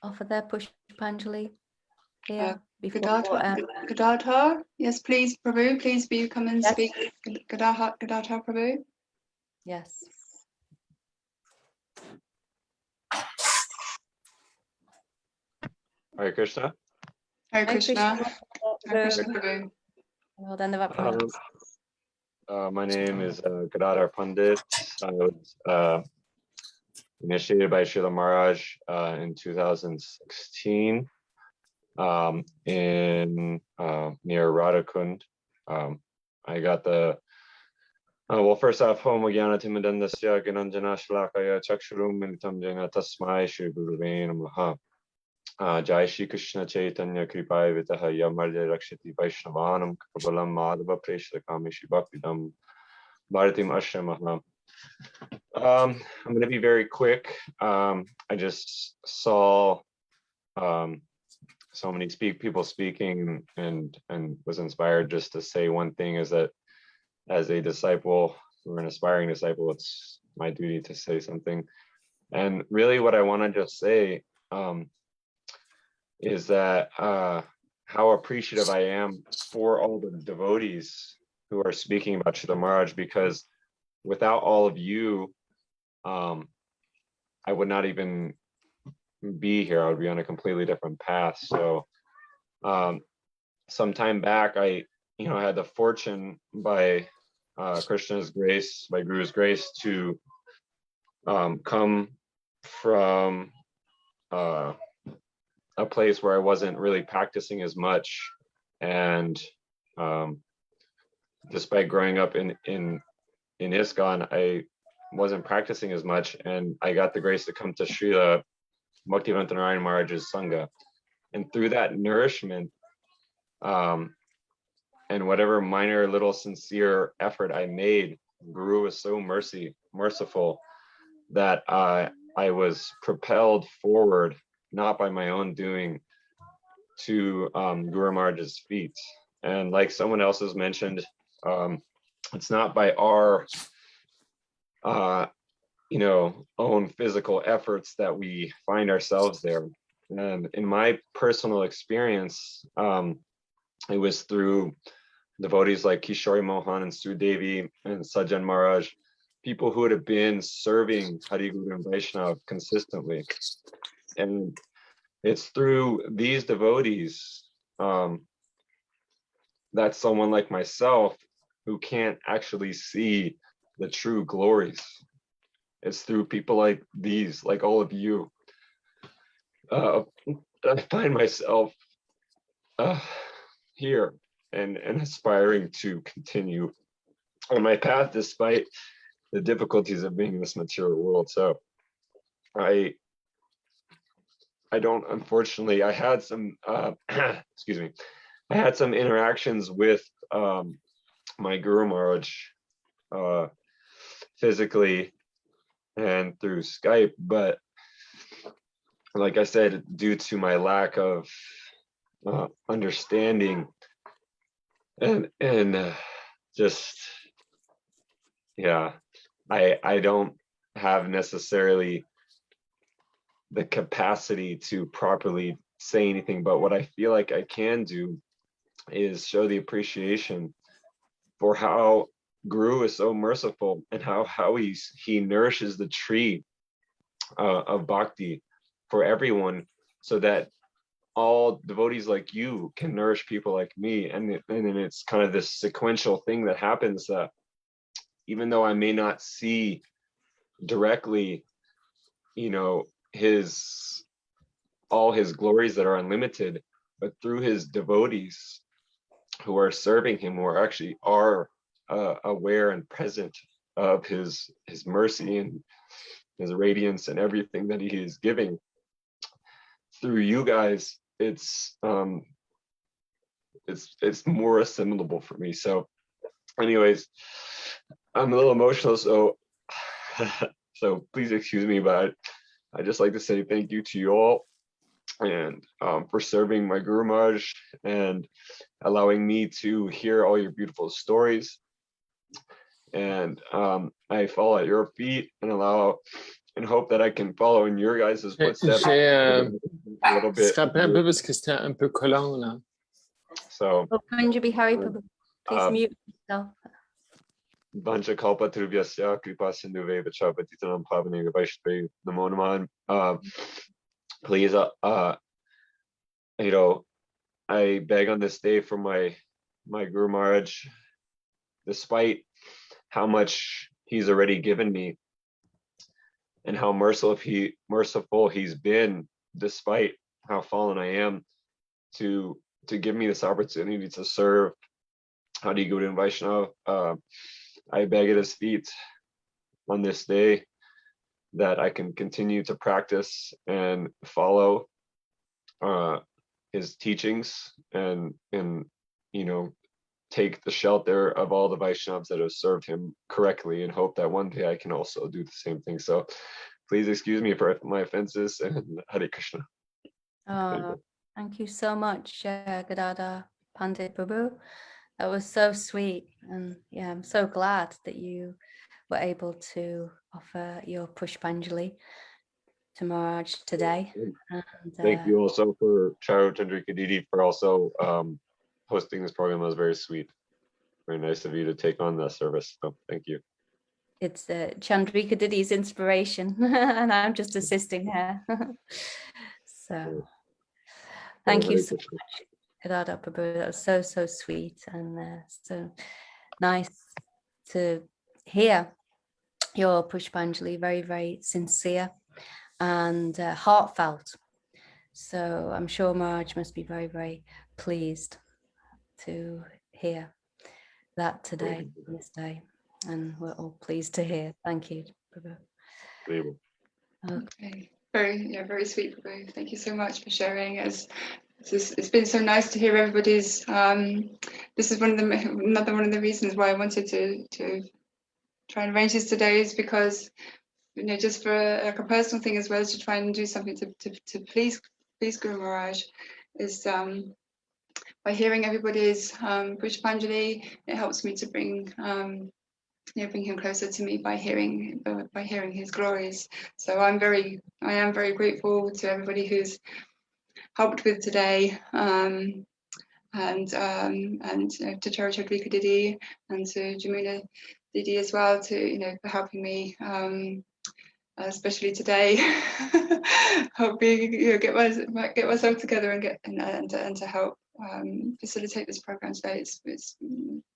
offer their Pushpanjali here? Gadadhar, yes, please, Prabhu, please will you come and speak? Gadadhar Prabhu. Yes. Hare Krishna. Hare Krishna. Hare Krishna Prabhu. Well done, the my name is Gadadhar Pandit. I was initiated by Śrīla Mahārāja in 2016 in near Radhakund. I got the well, first off, Hom Vijñāna Timidandasya Gananjana Shlakaya Chakshurum Militam Jena Tasmai Shri Gurave Namaha. Jai Shri Krishna Chaitanya Kripai Vitaha Yamarja Rakshati Vaishnavanam Kabalam Madhava Preshakami Shri Bhakti-dam Bhāratīm Ashramaha. I'm going to be very quick. I just saw so many people speaking and was inspired just to say one thing, is that as a disciple or an aspiring disciple, it's my duty to say something. And really what I want to just say is that how appreciative I am for all the devotees who are speaking about Śrīla Mahārāja, because without all of you, I would not even be here. I would be on a completely different path. So some time back, I had the fortune by Krishna's grace, by Guru's grace, to come from a place where I wasn't really practicing as much, and despite growing up in ISKCON, I wasn't practicing as much, and I got the grace to come to Śrīla Bhaktivedanta Narayana Mahārāja's Sangha. And through that nourishment, and whatever minor little sincere effort I made, Guru was so merciful that I was propelled forward, not by my own doing, to Guru Mahārāja's feet. And like someone else has mentioned, it's not by our own physical efforts that we find ourselves there. And in my personal experience, it was through devotees like Kishori Mohan and Sudevi and Sajjan Maharaj, people who would have been serving Hari Guru and Vaishnava consistently. And it's through these devotees that someone like myself, who can't actually see the true glories, it's through people like these, like all of you, I find myself here and aspiring to continue on my path despite the difficulties of being in this material world. So I don't, unfortunately, I had some excuse me, I had some interactions with my Guru Mahārāja physically and through Skype, but like I said, due to my lack of understanding and just, yeah, I don't have necessarily the capacity to properly say anything, but what I feel like I can do is show the appreciation for how Guru is so merciful, and how he nourishes the tree of bhakti for everyone, so that all devotees like you can nourish people like me. And then it's kind of this sequential thing that happens, that even though I may not see directly, all his glories that are unlimited, but through his devotees who are serving him, who actually are aware and present of his mercy and his radiance and everything that he is giving, through you guys, it's more assimilable for me. So anyways, I'm a little emotional, so please excuse me, but I just like to say thank you to you all, and for serving my Guru Maharaj and allowing me to hear all your beautiful stories. and I fall at your feet and hope that I can follow in your guys' footsteps a little bit. Un peu parce que c'était un peu collant là. So, Punjabi Hari Prabhu, please mute yourself. Vancha kalpa trubhyasya kripa sindhuve vacha patitanam pavane vaishve namo namaha. Please, I beg on this day for my Guru Maharaj, despite how much he's already given me and how merciful he's been, despite how fallen I am, to give me this opportunity to serve Hari Guru and Vaishnava. I beg at his feet on this day that I can continue to practice and follow his teachings and take the shelter of all the Vaishnavas that have served him correctly, and hope that one day I can also do the same thing. So please excuse me for my offenses, and Hare Krishna. Thank you so much, Gadada Pandit Prabhu. That was so sweet, and yeah, I'm so glad that you were able to offer your Pushpanjali to Maharaj today. And, thank you also for Charu Chandrika Didi for also hosting this program. It was very sweet. Very nice of you to take on the service. So thank you. It's Chandrika Didi's inspiration, and I'm just assisting her. So thank you so much, Gadada Prabhu. That was so, so sweet, and so nice to hear your Pushpanjali. Very, very sincere and heartfelt. So I'm sure Maharaj must be very, very pleased to hear that today, this day, and we're all pleased to hear. Thank you, Prabhu. Okay. Very sweet, Prabhu. Thank you so much for sharing. It's been so nice to hear everybody's. This is another one of the reasons why I wanted to try and arrange this today, is because just for a personal thing, as well as to try and do something to please Guru Maharaj, is by hearing everybody's Pushpanjali, it helps me to bring him closer to me by hearing his glories. So I am very grateful to everybody who's helped with today, and to Charu Chandrika Didi and to Jamuna Didi as well, to for helping me, especially today, help me get myself together and to help facilitate this program today.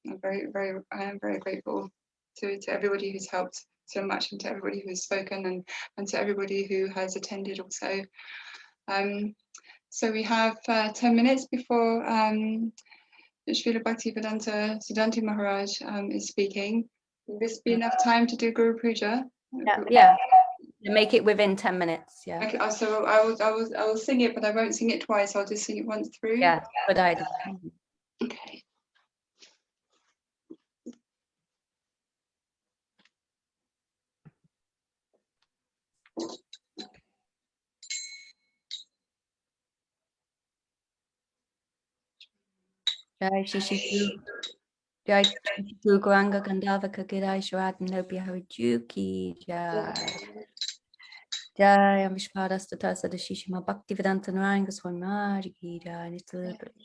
I am very grateful to everybody who's helped so much, and to everybody who's spoken, and to everybody who has attended also. So we have 10 minutes before Śrīla Bhaktivedanta Siddhanta Maharaj is speaking. Will this be enough time to do Guru Puja? Yeah. Make it within 10 minutes. Yeah. Okay, so I will sing it, but I won't sing it twice. I'll just sing it once through. Yeah, good idea. Okay. Jai Shishitu, Jai Shishitu Gauranga Gandharva Girai Shradhanobhya Harijuki, Jai. Jai Amishpadastata Sadashishima Bhaktivedanta Narayana Gosvāmī Mahārāja Ki Jai.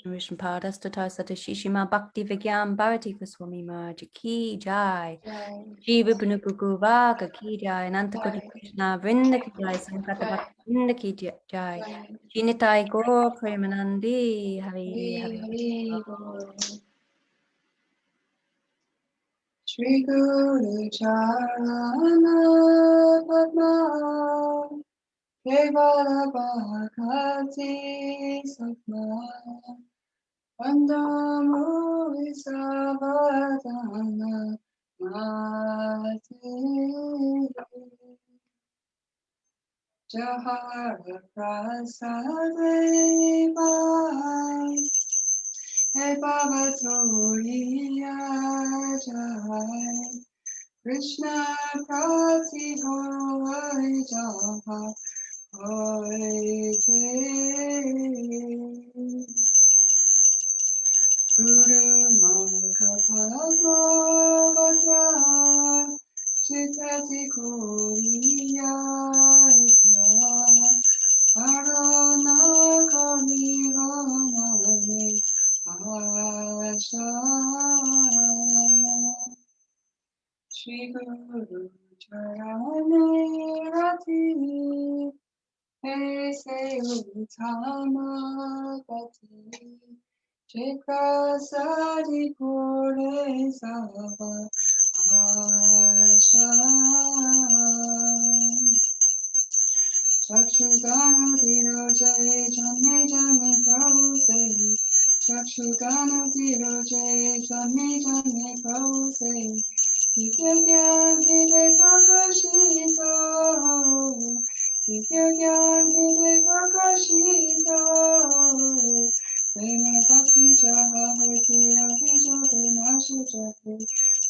Amishpadastata Sadashishima Bhakti Vijñāna Bhāratī Gosvāmī Mahārāja Ki Jai. Jiva Bhunupuku Vaga Ki Jai. Anantakoti Krishna Vrinda Ki Jai. Sankata Bhakti Vrinda Ki Jai. Jinitai Gaur Premanandi Hari Hari. Shri Guru Charana Padma Kevala Bhakati Satma Vandamu Visavadana Mati Jahara Prasadeva Hey Baba Toriya Jai Krishna Prati Hoy Jaha Hoy Guru Manka Padma Vajra Tamapati Chikrasadi Pure Sava Asha Chakshugana Diro Jai Jame Jame Prabhu Se Chakshugana Diro Jai Jame Jame Prabhu Se Divya Gyan Hide Prakashito Divya Gyan Hide Prakashito Prema Bhakti Jaha Hoiti Abhijo Vinashe Jati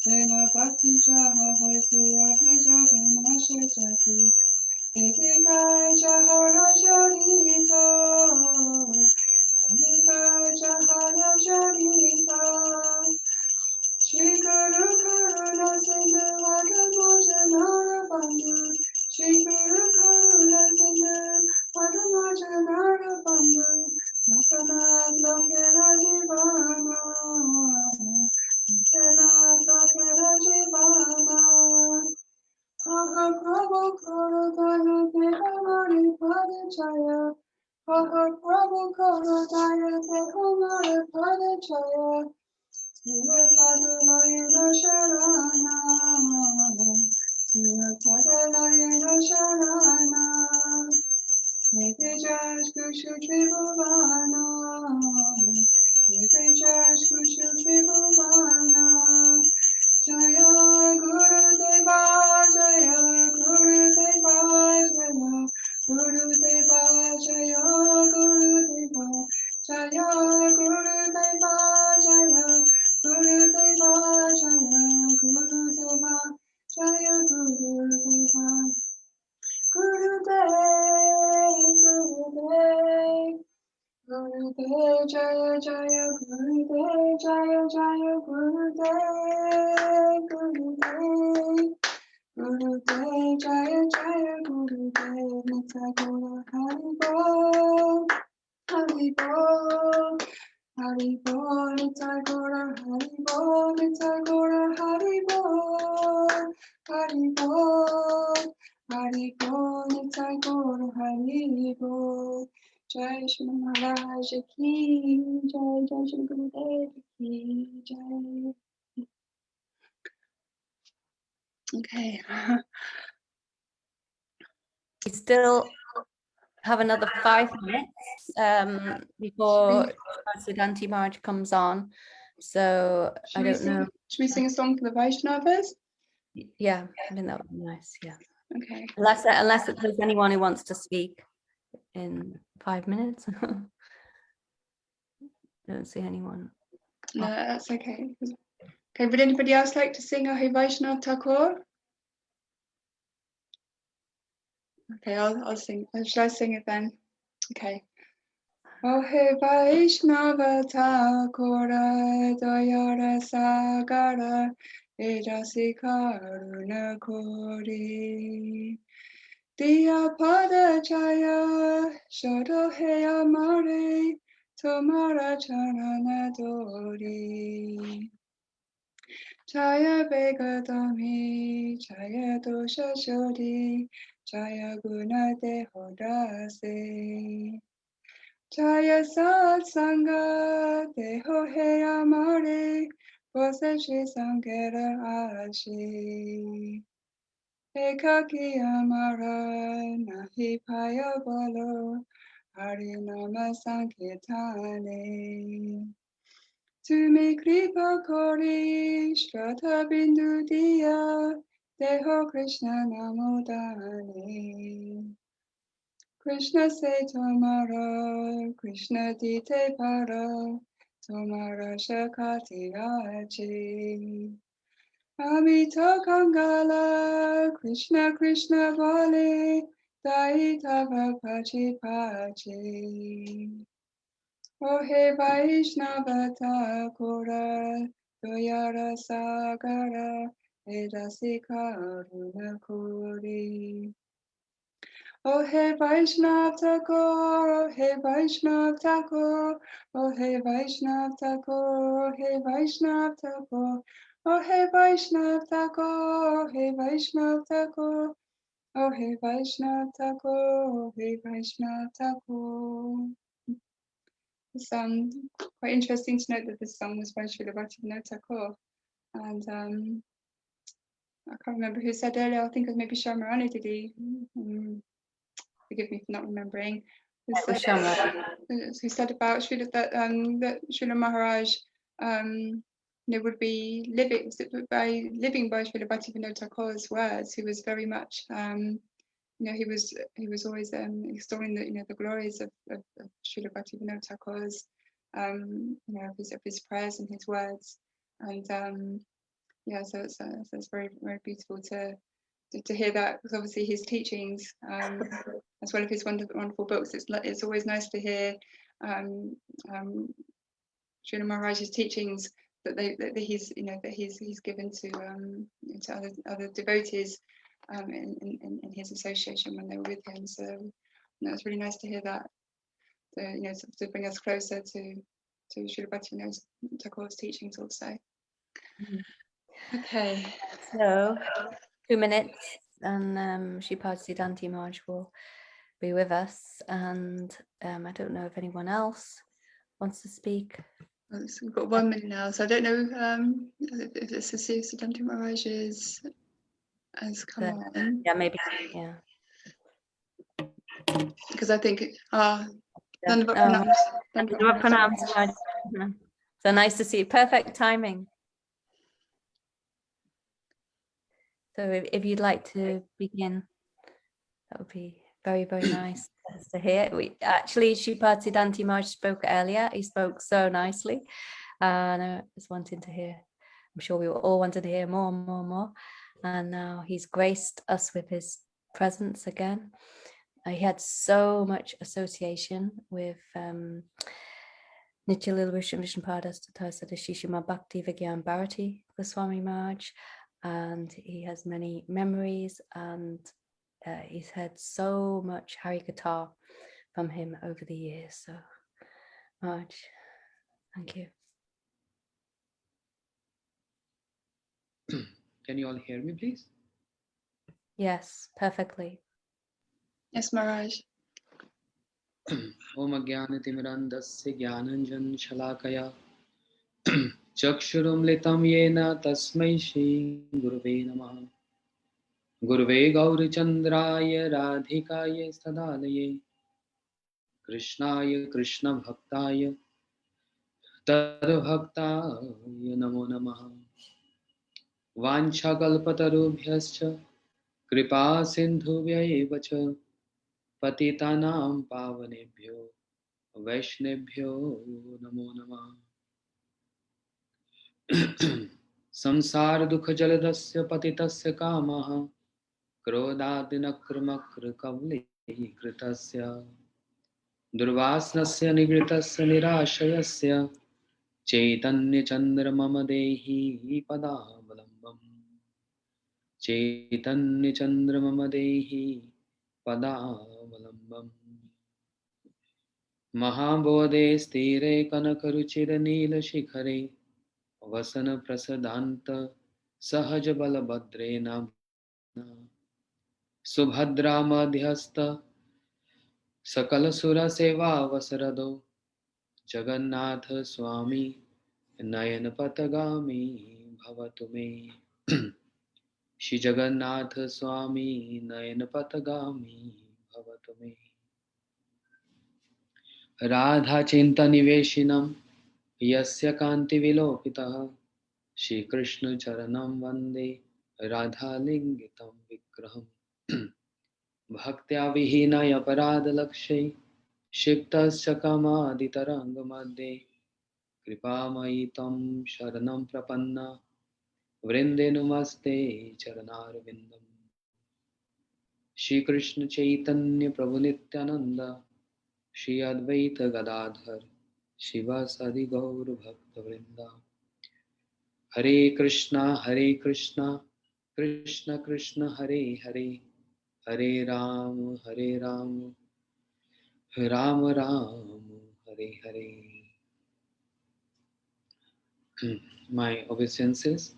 Prema Bhakti Jaha Hoiti Abhijo Vinashe Jati Devika Jahara Jarita Devika Jahara Jarita Shri Guru Karuna Sindhu Vadamojanara Bandhu Shri Guru Karuna Sindhu Vadamojanara Bandhu Lokanat Lokera Jivana Lokanat Lokera Jivana Haha Prabhu Korodaya Dehamari Padachaya Haha Prabhu Korodaya Dehamari Padachaya Sura Padalayana Sharana Sura Padalayana Sharana Nityajas Kushu Tribhuvana Nityajas Kushu Tribhuvana Jaya Guru Deva Jaya Guru Deva Jaya Guru Deva Jaya Guru Deva Jaya Guru Deva Jaya Guru Deva Jaya Guru Deva Jaya Guru Deva Guru Dev Jaya Jaya Guru Dev Jaya Jaya Guru Dev Guru Dev Jaya Jaya Guru Dev Nitya Guru Hari Bol Hari Bol Hari Bol Nitya Guru Hari Bol Nitya Guru Hari Bol Hari Bol Hari Bol Nitya Guru Hari Bol Jai Shri Mahārāja ki Jai Jai Shri Gurudev ki Jai. Okay. We still have another 5 minutes before Siddhanti Maharaj comes on. So I don't know. Should we sing a song for the Vaishnavas? Yeah, I think that would be nice. Yeah. Okay. Unless there's anyone who wants to speak in 5 minutes. Don't see anyone. No, that's okay. Okay, would anybody else like to sing a Hey Vaishnav Thakur? Okay, I'll sing. Shall I sing it then? Okay. Oh Hey Vaishnava Thakur Dayara Sagara Ejasi Karuna Kori Diya Pada Jaya Shodo Hey Amare Tomara Charana Dori Jaya Begadami Jaya Dosha Shodi Jaya Guna Dehodase Jaya Sat Sangha Deho He Amare Bose Shri Sangera Ashi Ekaki Amara Nahi Paya Bolo Harinama Sankirtane Tumi Kripa Kori Shraddha Bindu Diya Deho Krishna Namodane Krishna se tomara Krishna dite para tomara shakati raji Amita Kangala Krishna Krishna Vale Daitava Pachi Pachi O He Vaishnava Thakura Doyara Sagara Edasi Karuna Kuri O He Vaishnav Thakur, O He Vaishnav Thakur, O He Vaishnav Thakur, O He Vaishnav Thakur, O He Vaishnav Thakur, O He Vaishnav Thakur, Oh Hey Vaishnava Thakur, oh Hey Vaishnava Thakur. It's quite interesting to note that this song was by Śrīla Bhaktivinoda Thakur. And I can't remember who said earlier, I think it was maybe Shamarani, did he? Forgive me for not remembering. Who said about Śrīla, that Śrīla Mahārāja would be living by Śrīla Bhaktivinoda Thakur's words. He was very much he was always extolling the glories of Śrīla Bhaktivinoda Thakur's of his prayers and his words. And so it's very, very beautiful to hear that, because obviously his teachings, as well as his wonderful books, it's always nice to hear Śrīla Mahārāja's teachings that he's given to other devotees in his association when they were with him. So it's really nice to hear that, to bring us closer to Śrīla Bhaktivinoda Thakur's teachings also. Okay. So 2 minutes and Shripad Siddhanti Maharaj will be with us, and I don't know if anyone else wants to speak. Well, we've got 1 minute now, so I don't know if it's Siddhanti Maharaj has come on. Yeah, maybe. Yeah. Because I think Dandava Pranam. So nice to see you. Perfect timing. So if you'd like to begin, that would be very, very nice to hear. Shripad Siddhanti Maharaj spoke earlier. He spoke so nicely. And I was wanting to hear, I'm sure we were all wanting to hear more and more and more. And now he's graced us with his presence again. He had so much association with Nityalila Vishnupada Sthita Bhakti Vijñāna Bhāratī Gosvāmī Maharaj. And he has many memories, and he's heard so much Hari Katha from him over the years. So, Maharaj, thank you. Can you all hear me, please? Yes, perfectly. Yes, Maharaj. Om Ajnanatimmirandasya Jnananjana Shalakaya Chakshurumlitam Yena Tasmai Shri Gurave Namaha Gurave Gaurichandraya Radhikaya Sadalaye Krishnaya Krishna Bhaktaya Tadbhaktaya Namo Namaha Vanchakalpatarubhyascha Kripa Sindhubhya Evacha Patitanam Pavanebhyo Vaishnebhyo Namo Namah Samsara Dukha Jaladasya Patitasya Kamaha Krodadinakramakra Kavli Kritasya Durvasnasya Nigritasya Nirashayasya Chaitanya Chandra Mama Dehi Padavalam Chaitanya Chandra Mama Dehi Padavalam Mahabodhe Sthire Kanakaruchira Nila Shikhare Vasana Prasadanta Sahaja Balabhadre Subhadra Madhyasta Sakala Sura Seva Vasarado Jagannatha Swami Nayan Patagami Bhavatume Shri Jagannatha Swami Nayan Patagami Bhavatume Radha Chinta Niveshinam Yasya Kanti Vilopitaha Shri Krishna Charanam Vande Radha Lingitam Vigraham Bhaktya Vihinaya Parada Lakshay Shiktasya Kamadhitaranga Madhe Kripamayi Tam Sharanam Prapanna Vrinde Namaste Charanarvindam Shri Krishna Chaitanya Prabhu Nityananda Shri Advaita Gadadhar Shiva Sadi Gaur Bhakta Vrinda Hare Krishna Krishna Krishna Hare Hare Hare Ram Ram Ram Hare Hare. My obeisances.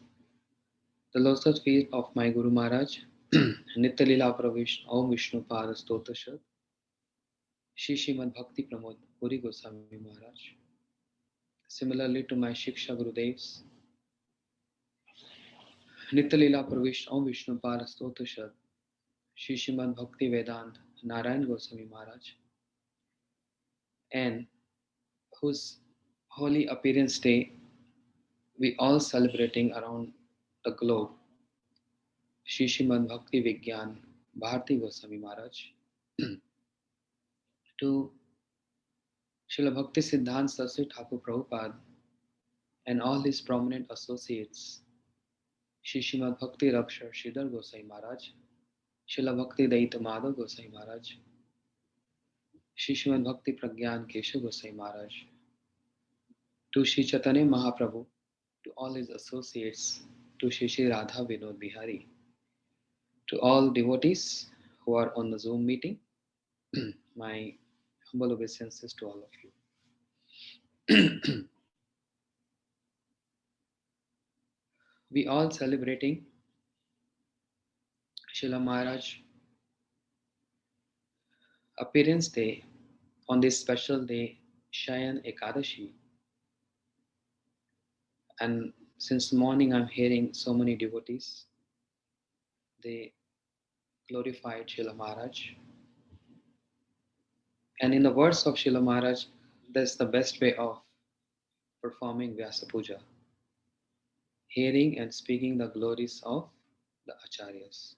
The lotus feet of my Guru Maharaj Nitya Lila Pravish Om Vishnu Pada Stotashad Shri Srimad Bhakti Pramod Puri Goswami Maharaj. Similarly to my Shiksha Gurudevs, Nitya Lila Pravish Om Vishnu Pada Stotashad Shri Srimad Bhakti Vedant Narayan Goswami Maharaj, and whose holy appearance day we all celebrating around the globe, Shri Srimad Bhakti Vijñāna Bhāratī Goswami Maharaj, to Srila Bhakti Siddhanta Saraswati Thakur Prabhupada and all his prominent associates, Shri Srimad Bhakti Rakshar Sridhar Goswami Maharaj, Srila Bhakti Daita Madhav Goswami Maharaj, Shri Srimad Bhakti Pragyan Keshav Goswami Maharaj, to Shri Chaitanya Mahaprabhu, to all his associates, to Shri Shri Radha Vinod Bihari, to all devotees who are on the Zoom meeting, my humble obeisances to all of you. We all celebrating Srila Maharaj appearance day on this special day, Shayan Ekadashi. And since morning I'm hearing so many devotees, they glorified Srila Maharaj. And in the words of Srila Maharaj, that's the best way of performing Vyasa Puja. Hearing and speaking the glories of the Acharyas,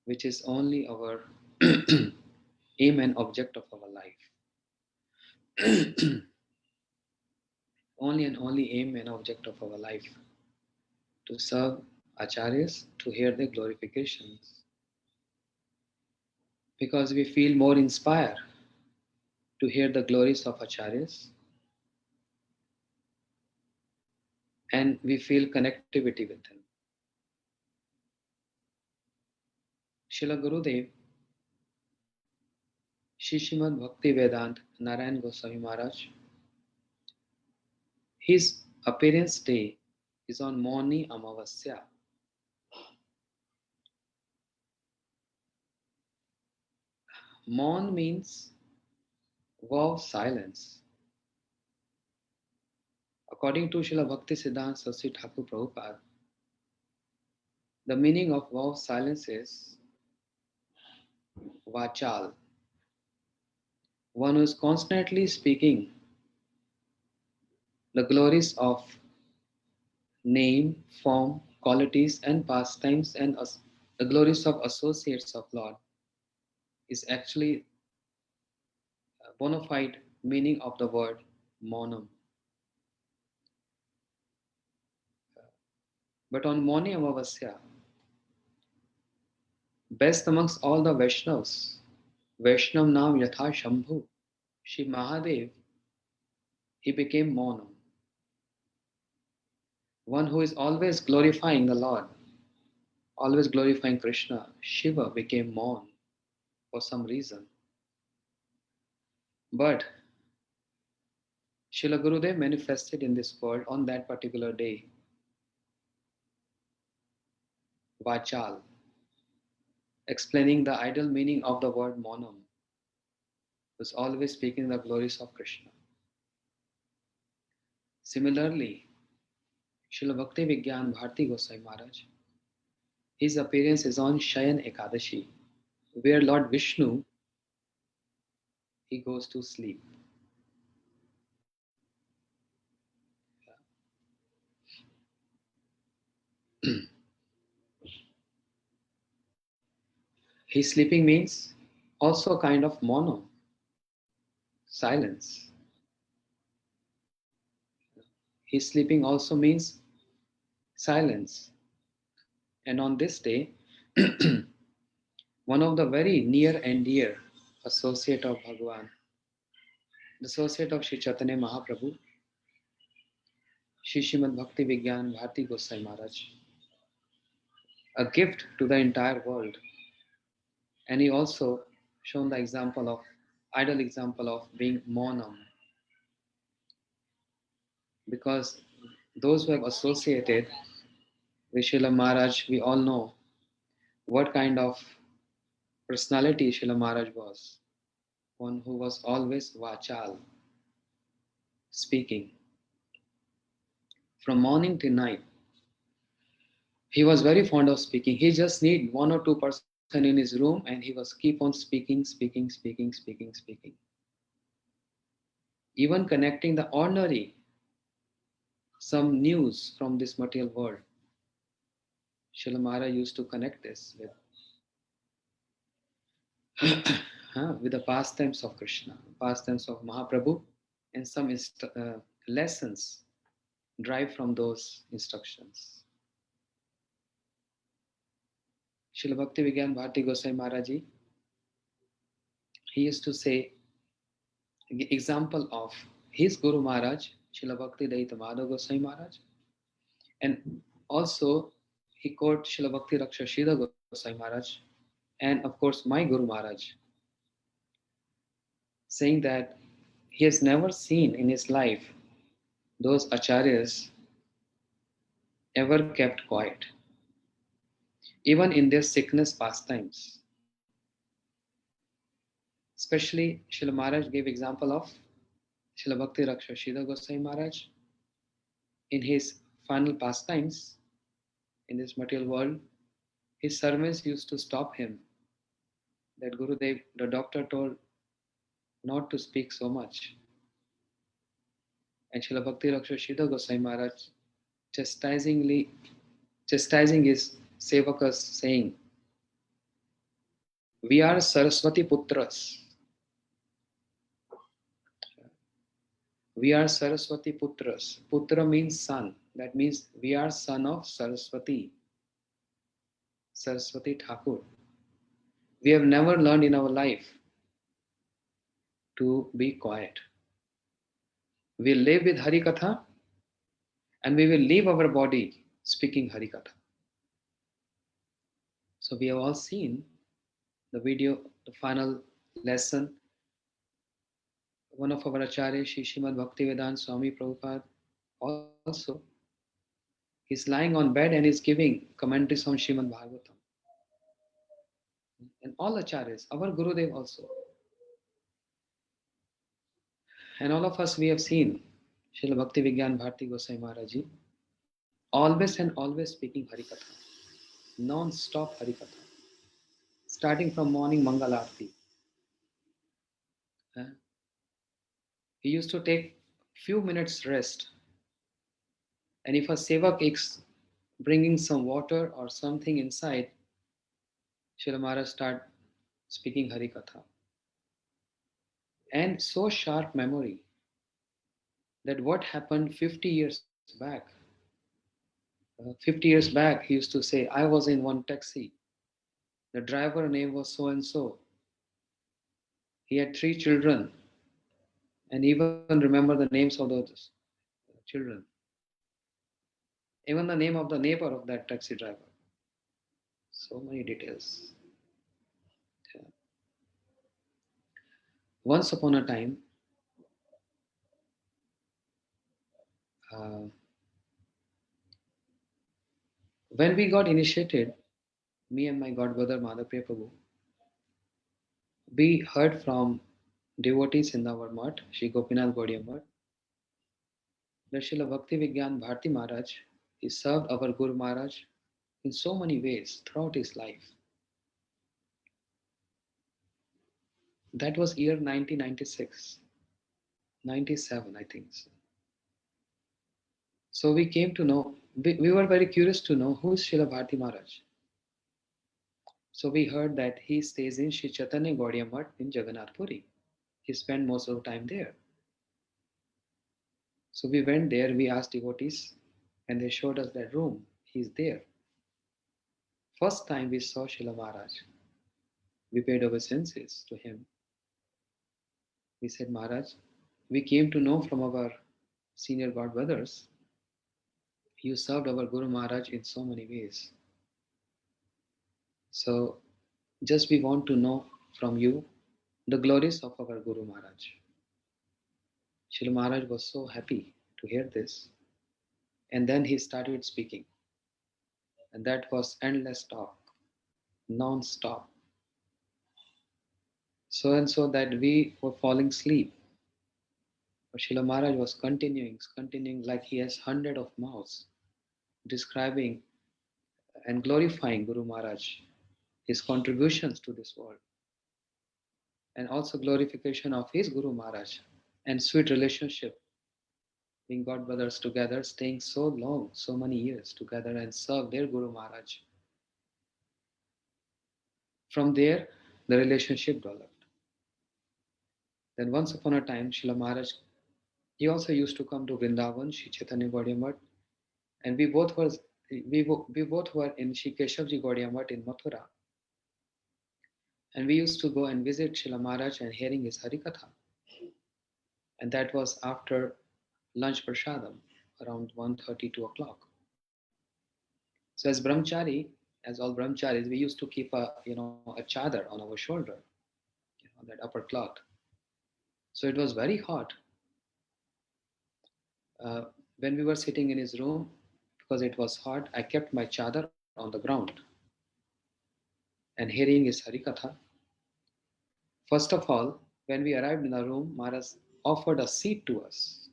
which is only our aim and object of our life. Only and only aim and object of our life, to serve Acharyas, to hear their glorifications. Because we feel more inspired to hear the glories of Acharyas, and we feel connectivity with them. Srila Gurudev, Shri Srimad Bhakti Vedant Narayan Goswami Maharaj, his appearance day is on Mauni Amavasya. Maun means vow of silence. According to Srila Bhakti Siddhanta Saraswati Thakur Prabhupada, the meaning of vow of silence is vachal, one who is constantly speaking the glories of name, form, qualities and pastimes, and the glories of associates of Lord, is actually a bona fide meaning of the word monam. But on Mauni Amavasya, best amongst all the Vaishnavas, Vaishnav Nam Yatha Shambhu, Shri Mahadev, he became Maunam. One who is always glorifying the Lord, always glorifying Krishna, Shiva became Maun for some reason. But Srila Gurudev manifested in this world on that particular day, Vachal, explaining the ideal meaning of the word Maunam, was always speaking the glories of Krishna. Similarly, Srila Bhakti Vijñāna Bhāratī Goswami Maharaj, his appearance is on Shayan Ekadashi, where Lord Vishnu, he goes to sleep. His sleeping means also a kind of mono, silence. His sleeping also means silence. And on this day, one of the very near and dear associate of Bhagavan, the associate of Sri Chaitanya Mahaprabhu, Shri Srimad Bhakti Vijñāna Bhāratī Goswami Maharaj, a gift to the entire world. And he also shown the example of, ideal example of being monam. Because those who have associated with Srila Maharaj, we all know what kind of personality Srila Maharaj was. One who was always vachal, speaking. From morning till night, he was very fond of speaking. He just need 1 or 2 person in his room and he was keep on speaking. Even connecting the ordinary, some news from this material world. Srila Maharaj used to connect this with with the pastimes of Krishna, pastimes of Mahaprabhu, and some lessons derived from those instructions. Srila Bhakti Vijñāna Bhārati Gosvāmī Mahārāja ji, he used to say, example of his Guru Maharaj, Srila Bhakti Daita Madhav Gosvāmī Maharaj, and also he quote Srila Bhakti Raksha Śrīla Gosvāmī Maharaj, and of course my Guru Maharaj, saying that he has never seen in his life those acharyas ever kept quiet, even in their sickness pastimes. Especially Srila Maharaj gave example of Srila Bhakti Raksha Śrīla Gosvāmī Maharaj. In his final pastimes in this material world, his servants used to stop him. That Gurudev, the doctor told not to speak so much. And Srila Bhakti Raksha Śrīla Gosvāmī Maharaj chastising his sevakas, saying, "We are Saraswati Putras. We are Saraswati Putras." Putra means son. That means we are son of Saraswati. Saraswati Thakur. We have never learned in our life to be quiet. We live with Hari Katha and we will leave our body speaking Hari Katha. So we have all seen the video, the final lesson. One of our acharyas, Shri Srimad Bhaktivedanta Swami Prabhupada, also, he's lying on bed and is giving commentaries on Srimad Bhagavatam. And all acharyas, our Gurudev also. And all of us, we have seen Srila Bhakti Vijñāna Bhārati Gosvāmī Mahārāja ji, always and always speaking Hari Katha, non-stop Hari Katha, starting from morning Mangal Aarti. He used to take few minutes rest, and if a sevak is bringing some water or something inside, Srila Maharaj start speaking Hari Katha. And so sharp memory that what happened 50 years back. 50 years back, he used to say, I was in one taxi. The driver name was so and so. He had 3 children, and even remember the names of those children. Even the name of the neighbor of that taxi driver. So many details. Yeah. Once upon a time, when we got initiated, me and my godbrother Madhapriya Prabhu, we heard from devotees in our mutt, Shri Gopinath Gaudiya Mutt, that Srila Bhakti Vijñāna Bhārati Maharaj, he served our Guru Maharaj in so many ways throughout his life. That was year 1996, 97 I think. So we came to know, we were very curious to know who is Srila Bhārati Maharaj. So we heard that he stays in Shri Chaitanya Gaudiya Mutt in Jagannath Puri. He spent most of the time there. So we went there, we asked devotees, and they showed us that room. He's there. First time we saw Srila Maharaj, we paid obeisances to him. We said, Maharaj, we came to know from our senior God brothers, you served our Guru Maharaj in so many ways. So just we want to know from you the glories of our Guru Maharaj. Srila Maharaj was so happy to hear this. And then he started speaking. And that was endless talk. non-stop. So and so that we were falling asleep. But Srila Maharaj was continuing like he has 100 of mouths, describing and glorifying Guru Maharaj, his contributions to this world, and also glorification of his Guru Maharaj, and sweet relationship, being God brothers together, staying so long, so many years together and serve their Guru Maharaj. From there, the relationship developed. Then once upon a time, Srila Maharaj, he also used to come to Vrindavan, Shri Chaitanya Gaudiya Math, and we both were in Shri Keshavji Gaudiya Math in Mathura. And we used to go and visit Srila Maharaj and hearing his Harikatha. And that was after lunch prasadam, around 1:30, 2 o'clock. So as brahmachari, as all brahmacharis, we used to keep a chadar on our shoulder, that upper cloth. So it was very hot. When we were sitting in his room, because it was hot, I kept my chadar on the ground and hearing his Harikatha. First of all, when we arrived in the room, Maharaj offered a seat to us.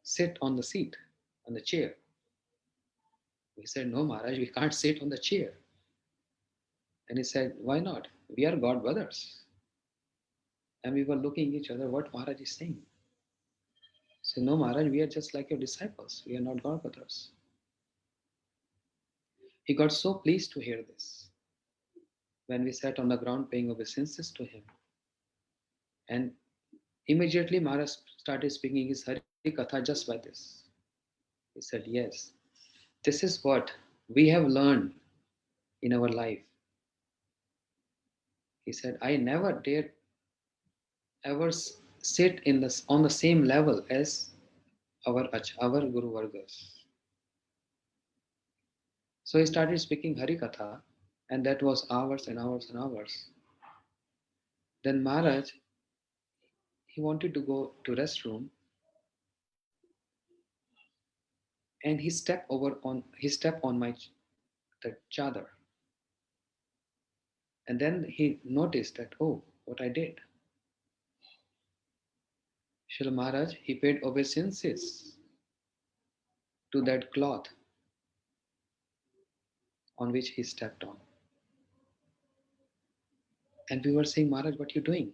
Sit on the seat, on the chair. We said, no, Maharaj, we can't sit on the chair. And he said, why not? We are God brothers. And we were looking at each other, what Maharaj is saying. He said, no, Maharaj, we are just like your disciples. We are not God brothers. He got so pleased to hear this. When we sat on the ground paying obeisances to him. And immediately Maharaj started speaking his Harikatha just by this. He said, yes, this is what we have learned in our life. He said, I never dared ever sit on the same level as our Guru Vargas. So he started speaking Harikatha, and that was hours and hours and hours. Then Maharaj, he wanted to go to restroom, and he stepped on my the chadar. And then he noticed that, oh, what I did. Srila Maharaj, he paid obeisances to that cloth on which he stepped on. And we were saying, Maharaj, what are you doing?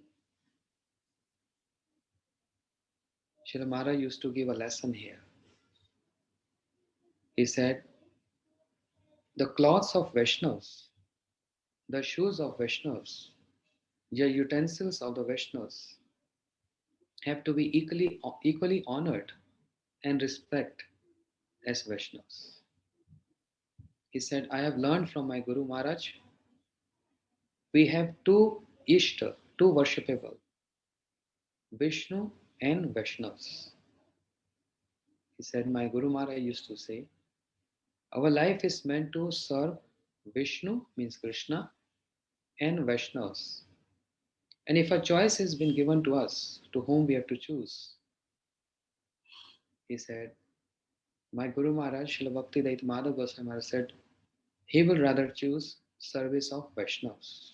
Srila Maharaj used to give a lesson here. He said, the cloths of Vaishnavas, the shoes of Vaishnavas, the utensils of the Vaishnavas have to be equally honored and respected as Vaishnavas. He said, I have learned from my Guru Maharaj, we have two Ishta, two worshipable, Vishnu and Vaishnavas. He said, my Guru Maharaj used to say, our life is meant to serve Vishnu, means Krishna, and Vaishnavas. And if a choice has been given to us, to whom we have to choose, he said, my Guru Maharaj, Srila Bhakti Madhav Gosvāmī Maharaj said, he would rather choose service of Vaishnavas.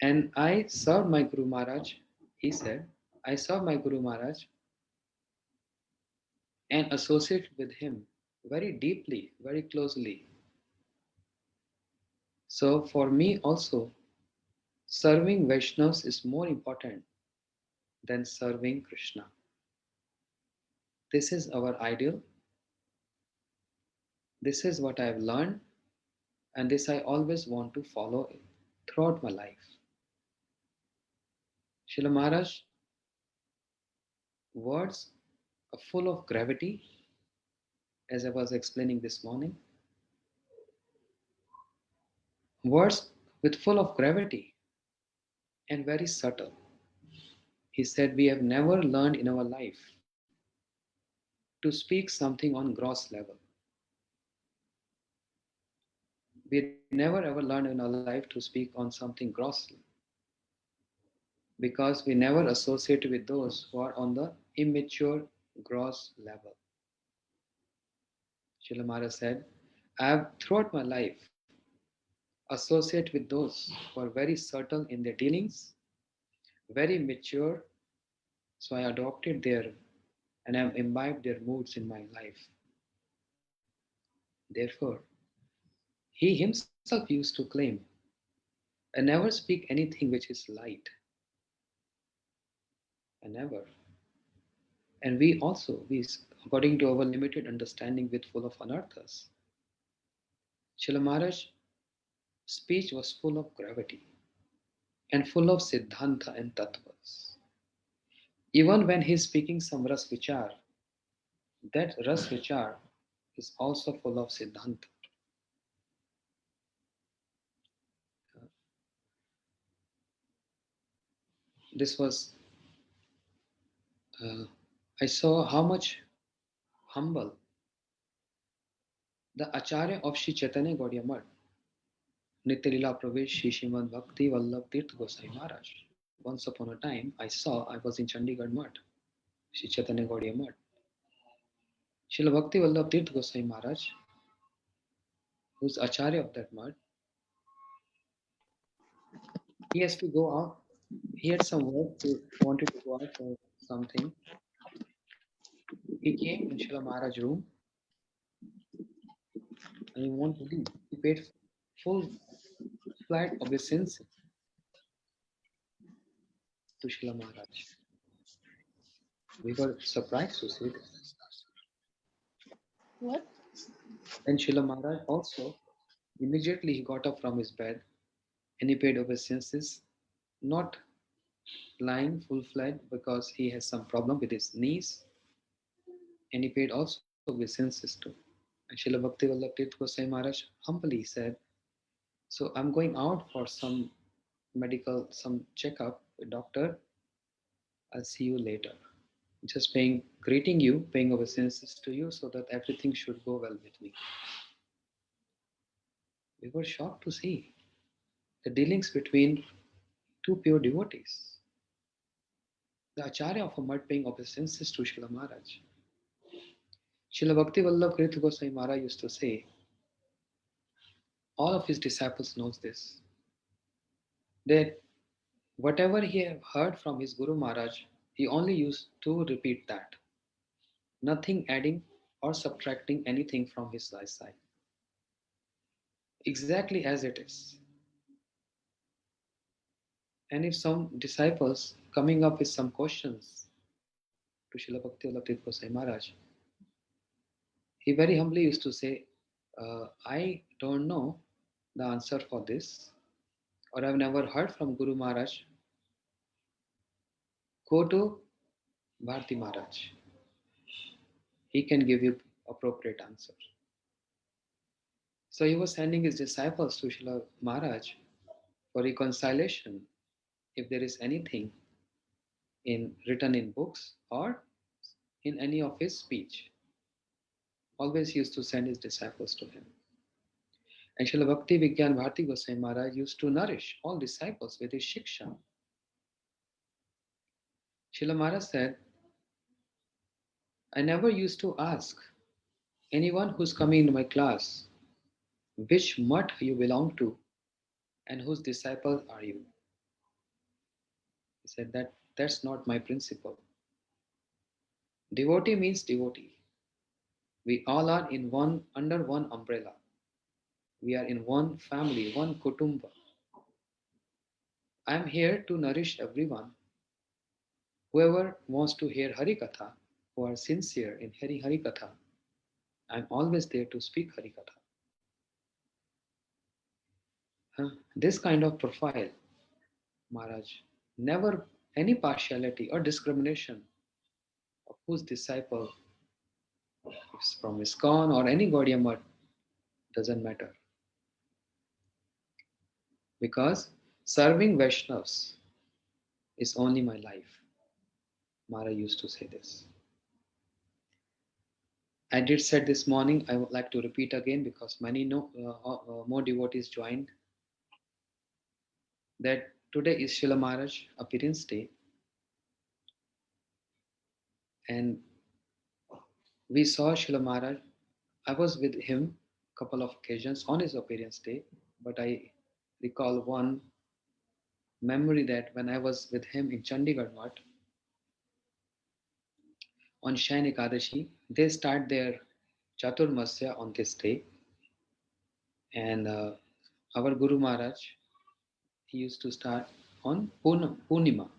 And I serve my Guru Maharaj, he said, I serve my Guru Maharaj and associate with him very deeply, very closely. So for me also, serving Vaishnavas is more important than serving Krishna. This is our ideal. This is what I have learned, and this I always want to follow throughout my life. Srila Maharaj, words are full of gravity, as I was explaining this morning. Words with full of gravity and very subtle. He said, we have never learned in our life to speak something on gross level. We never ever learned in our life to speak on something grossly, because we never associate with those who are on the immature, gross level. Srila Maharaj said, I have throughout my life, associate with those who are very subtle in their dealings, very mature. So I adopted their and I've imbibed their moods in my life. Therefore, he himself used to claim, I never speak anything which is light. I never. And we also, according to our limited understanding, with full of anarthas. Srila Maharaj's speech was full of gravity and full of siddhanta and tattvas. Even when he is speaking some ras vichar, that ras vichar is also full of siddhanta. This was, I saw how much humble the Acharya of Sri Chaitanya Gaudiya Math, Nityalila Pravesh Sri Srimad Bhakti Vallabh Tirtha Goswami Maharaj. Once upon a time, I was in Chandigarh Math, Sri Chaitanya Gaudiya Math. Srila Bhakti Vallabh Tirtha Goswami Maharaj, who's Acharya of that Math, he has to go out. He had some work, wanted to go out for something. He came in Srila Maharaj's room and he wanted to leave. He paid full flight obeisance to Srila Maharaj. We were surprised to see this. What? And Srila Maharaj also, immediately he got up from his bed and he paid obeisances, not lying full-fledged because he has some problem with his knees, and he paid also obeisances too. And Srila Bhakti Vallabh Tirtha Goswami Maharaj humbly said, so I'm going out for some medical, some checkup with doctor. I'll see you later. Just greeting you, paying obeisances to you so that everything should go well with me. We were shocked to see the dealings between two pure devotees. The Acharya of a Math paying obeisances to Srila Maharaj. Srila Bhakti Vallabh Tirtha Goswami Maharaj used to say, all of his disciples knows this, that whatever he have heard from his Guru Maharaj, he only used to repeat that, nothing adding or subtracting anything from his side. Exactly as it is. And if some disciples coming up with some questions to Srila Bhakti Vallabh Tirtha Goswami Maharaj, he very humbly used to say, I don't know the answer for this, or I've never heard from Guru Maharaj. Go to Bhāratī Maharaj. He can give you appropriate answer. So he was sending his disciples to Srila Maharaj for reconciliation if there is anything written in books or in any of his speech. Always he used to send his disciples to him. And Srila Bhakti Vijñāna Bhārati Goswami Maharaj used to nourish all disciples with his shiksha. Srila Maharaj said, I never used to ask anyone who's coming into my class, which math you belong to and whose disciple are you? He said that's not my principle. Devotee means devotee. We all are under one umbrella. We are in one family, one kutumba. I am here to nourish everyone. Whoever wants to hear Hari Katha, who are sincere in hearing Hari Katha, I am always there to speak Hari Katha. This kind of profile, Maharaj, never any partiality or discrimination of whose disciple is from ISKCON or any Gaudiya Math, doesn't matter. Because serving Vaishnavas is only my life. Maharaj used to say this. I did said this morning, I would like to repeat again because many more devotees joined, that today is Srila Maharaj appearance day, and we saw Srila Maharaj. I was with him a couple of occasions on his appearance day, but I recall one memory that when I was with him in Chandigarh Mutt, on Shain Ekadashi, they start their Chaturmasya on this day. And our Guru Maharaj, he used to start on Purnima.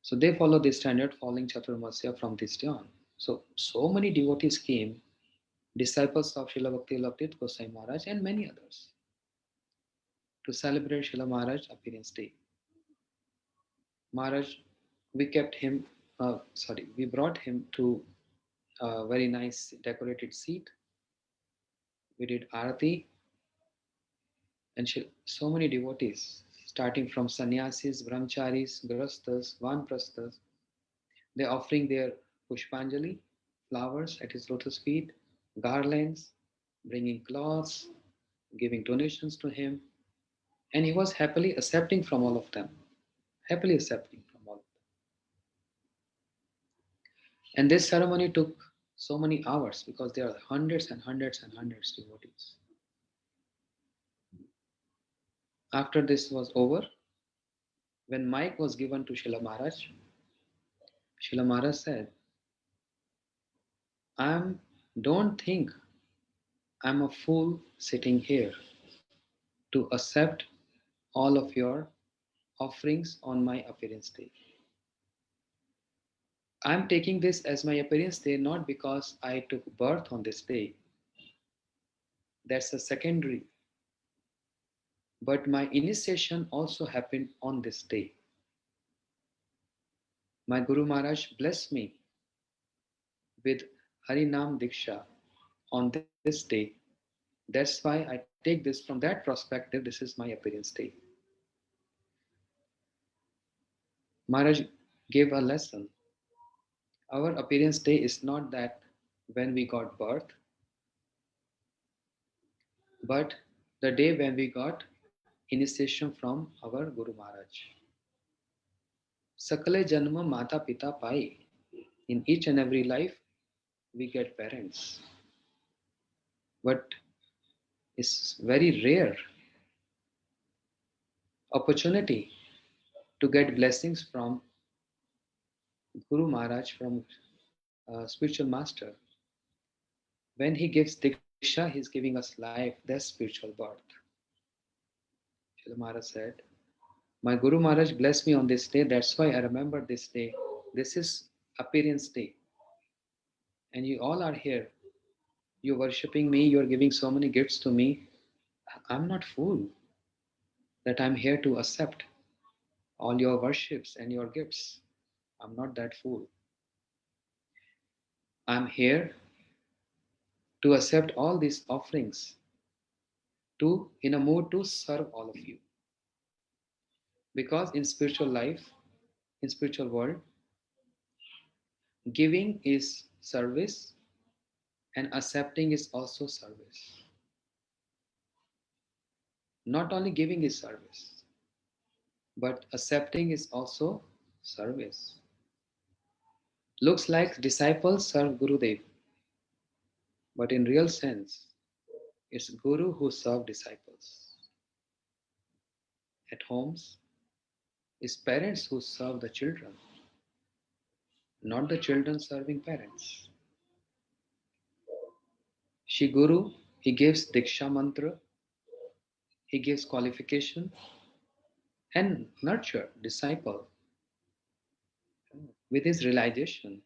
So they follow this standard, following Chaturmasya from this day on. So many devotees came, disciples of Srila Bhakti Gosvāmī Maharaj and many others, to celebrate Srila Maharaj appearance day. Maharaj, we brought him to a very nice decorated seat. We did Bhāratī, and so many devotees, starting from sannyasis, brahmacharis, grahasthas, vanprasthas, they're offering their pushpanjali, flowers at his lotus feet, garlands, bringing cloths, giving donations to him. And he was happily accepting from all of them. Happily accepting from all of them. And this ceremony took so many hours because there are hundreds and hundreds and hundreds of devotees. After this was over, when mic was given to Srila Maharaj said, don't think I'm a fool sitting here to accept all of your offerings on my appearance day. I'm taking this as my appearance day not because I took birth on this day. That's a secondary. But my initiation also happened on this day. My Guru Maharaj blessed me with Harinam Diksha on this day. That's why I take this from that perspective. This is my appearance day. Maharaj gave a lesson. Our appearance day is not that when we got birth, but the day when we got initiation from our Guru Maharaj. Sakale Janma Mata Pita Pai. In each and every life, we get parents. But it's very rare opportunity to get blessings from Guru Maharaj, from spiritual master. When he gives Diksha, he's giving us life, that's spiritual birth. Srila Maharaj said, my Guru Maharaj blessed me on this day, that's why I remember this day. This is appearance day. And you all are here. You're worshipping me, you're giving so many gifts to me. I'm not fool that I'm here to accept all your worships and your gifts. I'm not that fool. I'm here to accept all these offerings, in a mood to serve all of you. Because in spiritual life, in spiritual world, giving is service and accepting is also service. Not only giving is service, but accepting is also service. Looks like disciples serve Gurudev, but in real sense, it's Guru who serve disciples. At homes, it's parents who serve the children, not the children serving parents. Shri Guru, he gives Diksha mantra, he gives qualification and nurture disciple with his realization,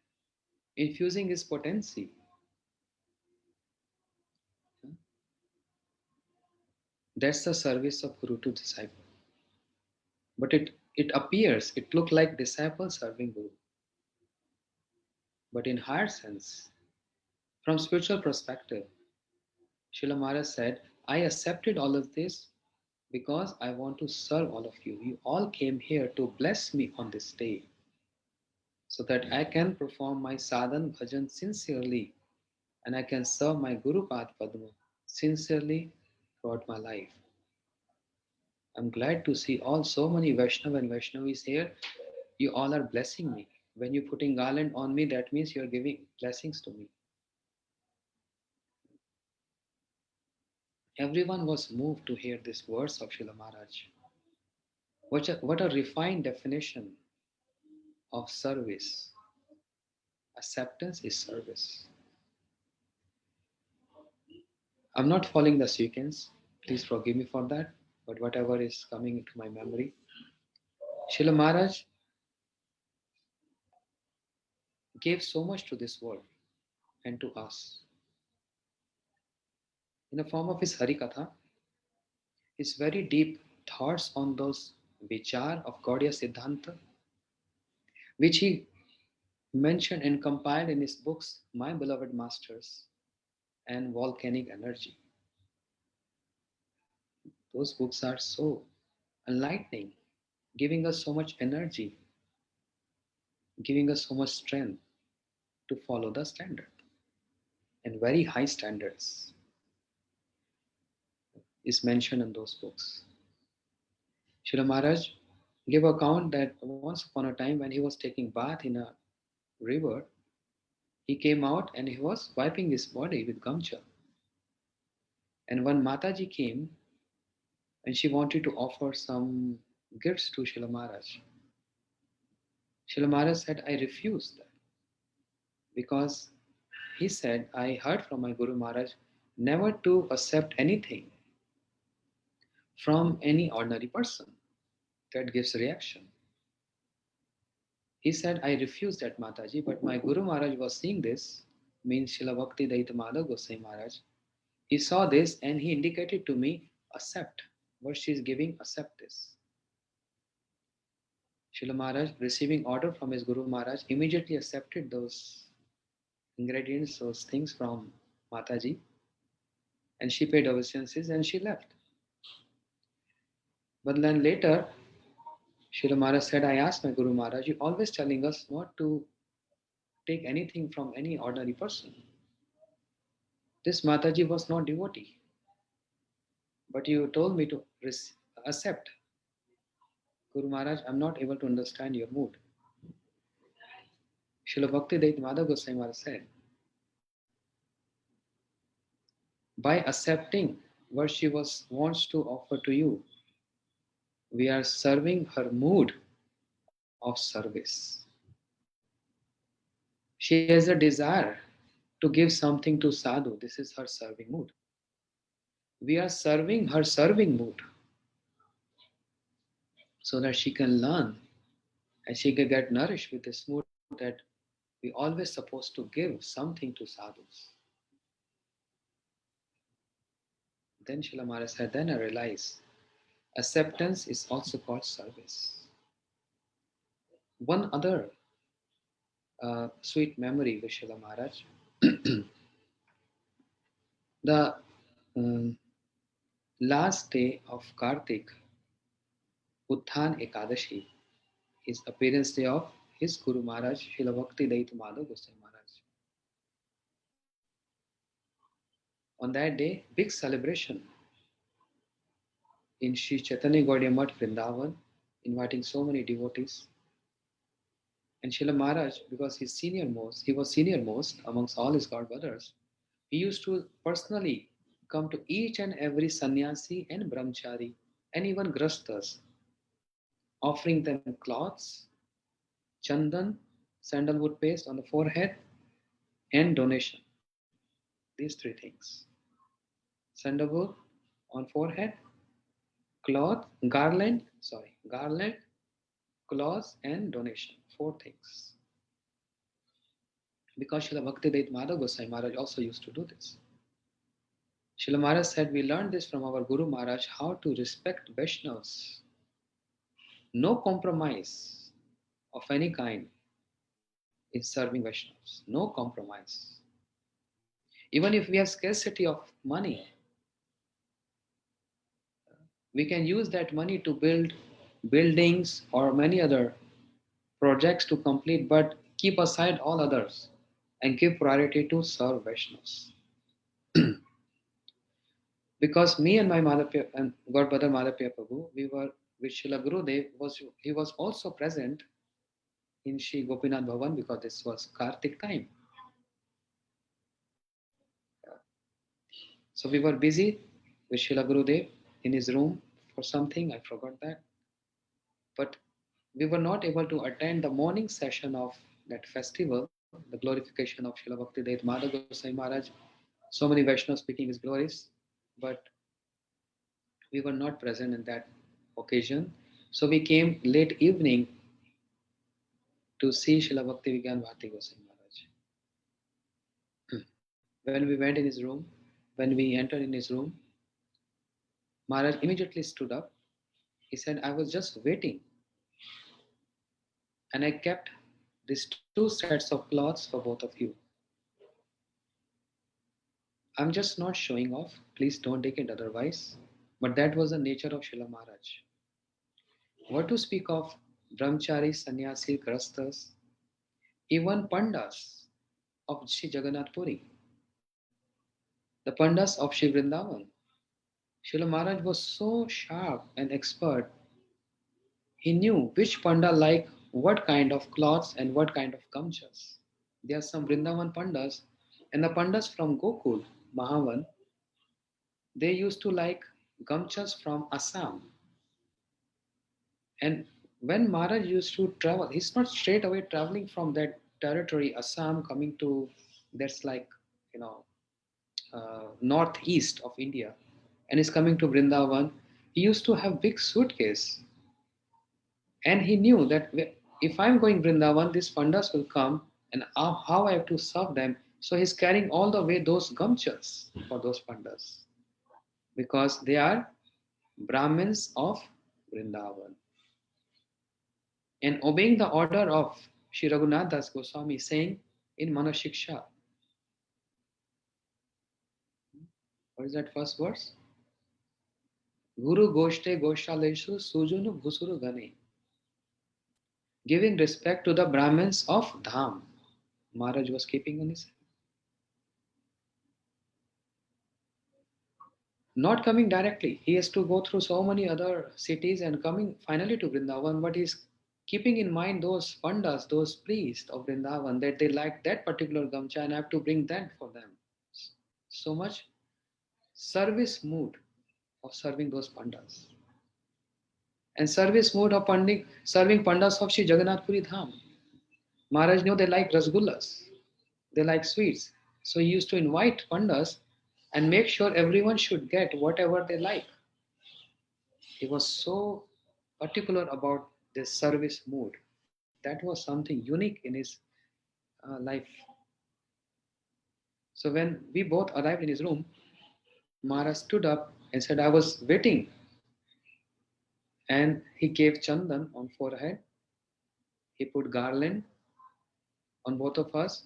infusing his potency. That's the service of Guru to disciple. But it appears, it looks like disciple serving Guru. But in higher sense, from spiritual perspective, Srila Maharaj said, I accepted all of this because I want to serve all of you. You all came here to bless me on this day so that I can perform my sadhan bhajan sincerely and I can serve my Guru Pad Padma sincerely throughout my life. I'm glad to see so many Vaishnava and Vaishnavis here. You all are blessing me. When you're putting garland on me, that means you're giving blessings to me. Everyone was moved to hear these words of Srila Maharaj. What a refined definition of service. Acceptance is service. I'm not following the sequence. Please forgive me for that. But whatever is coming into my memory. Srila Maharaj gave so much to this world and to us. In the form of his Harikatha, his very deep thoughts on those vichar of Gaudiya Siddhanta, which he mentioned and compiled in his books, My Beloved Masters and Volcanic Energy. Those books are so enlightening, giving us so much energy, giving us so much strength to follow the standard. And very high standards is mentioned in those books. Srila Maharaj gave account that once upon a time when he was taking bath in a river, he came out and he was wiping his body with gamcha. And when Mataji came and she wanted to offer some gifts to Srila Maharaj, Srila Maharaj said, I refused that. Because he said, I heard from my Guru Maharaj never to accept anything from any ordinary person that gives reaction. He said, I refused that, Mataji, but my Guru Maharaj was seeing this, means Srila Bhakti Daitamada Goswami Maharaj. He saw this and he indicated to me, accept what she is giving, accept this. Srila Maharaj, receiving order from his Guru Maharaj, immediately accepted those ingredients, those things from Mataji, and she paid obeisances and she left. But then later, Srila Maharaj said, I asked my Guru Maharaj, you're always telling us not to take anything from any ordinary person. This Mataji was not devotee, but you told me to accept. Guru Maharaj, I'm not able to understand your mood. Srila Bhakti Daitamada Goswami Maharaj said, by accepting what she wants to offer to you, we are serving her mood of service. She has a desire to give something to sadhu. This is her serving mood. We are serving her serving mood so that she can learn and she can get nourished with this mood that we always supposed to give something to sadhus. Then Srila Maharaj said, then I realized acceptance is also called service. One other sweet memory with Srila Maharaj. The last day of Kartik, Utthan Ekadashi, is appearance day of his Guru Maharaj, Srila Bhakti Daitamada Goswami Maharaj. On that day, big celebration in Sri Chaitanya Gaudiya Math, Vrindavan, inviting so many devotees. And Srila Maharaj, because he was senior most amongst all his god brothers, he used to personally come to each and every sannyasi and brahmachari and even grastas, offering them cloths, chandan, sandalwood paste on the forehead, and donation. These three things. Sandalwood on forehead, garland, cloths, and donation. 4 things. Because Srila Bhakti Daitamada Goswami Maharaj also used to do this. Srila Maharaj said, we learned this from our Guru Maharaj, how to respect Vaishnavas. No compromise of any kind in serving Vaishnavas. No compromise. Even if we have scarcity of money, we can use that money to build buildings or many other projects to complete, but keep aside all others and give priority to serve Vaishnavas. Because me and my Madhapya and Godbrother Madhapya Prabhu, we were with Srila Gurudev, he was also present in Shri Gopinath Bhavan because this was Kartik time. So we were busy with Srila Gurudev in his room for something, I forgot that. But we were not able to attend the morning session of that festival, the glorification of Srila Bhakti Madhav Goswami Maharaj. So many Vaishnavas speaking his glories, but we were not present in that occasion. So we came late evening to see Srila Bhakti Bhāratī Goswami Maharaj. When we went in his room, when we entered in his room, Maharaj immediately stood up. He said, I was just waiting. And I kept these 2 sets of cloths for both of you. I'm just not showing off. Please don't take it otherwise. But that was the nature of Srila Maharaj. What to speak of brahmachari, sannyasi, grastas, even pandas of Sri Jagannath Puri, the pandas of Sri Vrindavan. Srila Maharaj was so sharp and expert. He knew which panda like what kind of cloths and what kind of gamchas. There are some Vrindavan pandas, and the pandas from Gokul, Mahavan, they used to like gamchas from Assam. And when Maharaj used to travel, he's not straight away traveling from that territory, Assam, coming to, that's like, northeast of India, and he's coming to Vrindavan. He used to have big suitcase. And he knew that if I'm going Vrindavan, these pandas will come, and how I have to serve them. So he's carrying all the way those gamchas for those pandas, because they are Brahmins of Vrindavan. And obeying the order of Sri Raghunath Das Goswami, saying in Manashiksha, what is that first verse? Guru Goshte Goshaleshu Sujunu Bhusuru Gane. Giving respect to the Brahmins of Dham. Maharaj was keeping on his head. Not coming directly. He has to go through so many other cities and coming finally to Vrindavan, but he's keeping in mind those pandas, those priests of Vrindavan, that they like that particular gamcha and I have to bring that for them. So much service mood of serving those pandas. And service mood of serving pandas of Sri Jagannath Puri Dham. Maharaj knew they like rasgullas, they like sweets. So he used to invite pandas and make sure everyone should get whatever they like. He was so particular about this service mood. That was something unique in his life. So when we both arrived in his room, Maharaj stood up and said, I was waiting. And he gave chandan on forehead. He put garland on both of us.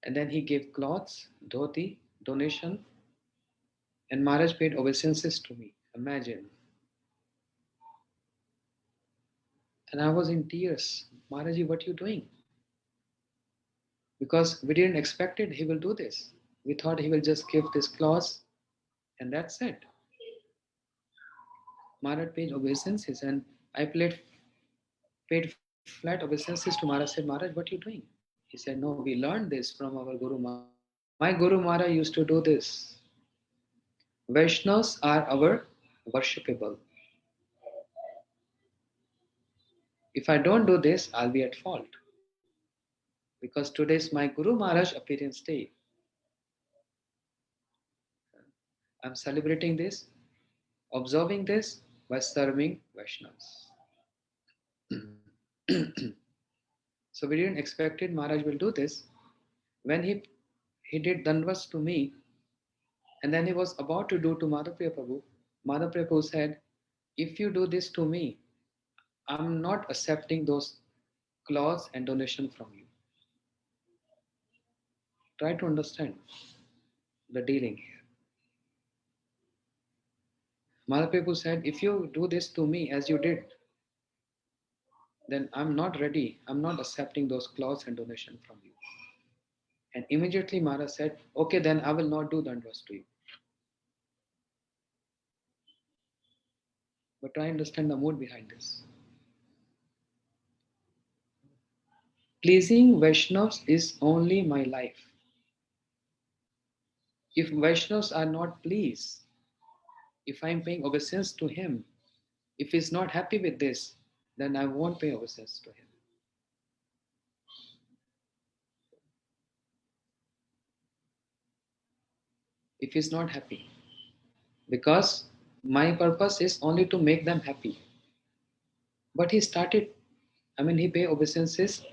And then he gave cloths, dhoti, donation. And Maharaj paid obeisances to me. Imagine. And I was in tears. Maharaji, what are you doing? Because we didn't expect it, he will do this. We thought he will just give this cloth and that's it. Maharaj paid obeisances and I paid flat obeisances to Maharaj. Said, Maharaj, what are you doing? He said, no, we learned this from our Guru Maharaj. My Guru Maharaj used to do this. Vaishnavas are our worshipable. If I don't do this, I'll be at fault. Because today is my Guru Maharaj appearance day. I'm celebrating this, observing this by serving Vaishnavas. So we didn't expect it, Maharaj will do this. When he did dandavats to me, and then he was about to do to Madhapriya Prabhu, Madhapriya Prabhu said, if you do this to me, I'm not accepting those cloths and donation from you. Try to understand the dealing here. Madhapriya Prabhu said, if you do this to me as you did, then I'm not ready. I'm not accepting those cloths and donation from you. And immediately Maharaj said, okay, then I will not do dandavats to you. But try to understand the mood behind this. Pleasing Vaishnavas is only my life. If Vaishnavas are not pleased, If I'm paying obeisance to him, if he's not happy with this, then I won't pay obeisance to him. If he's not happy, because my purpose is only to make them happy. But he started, he paid obeisances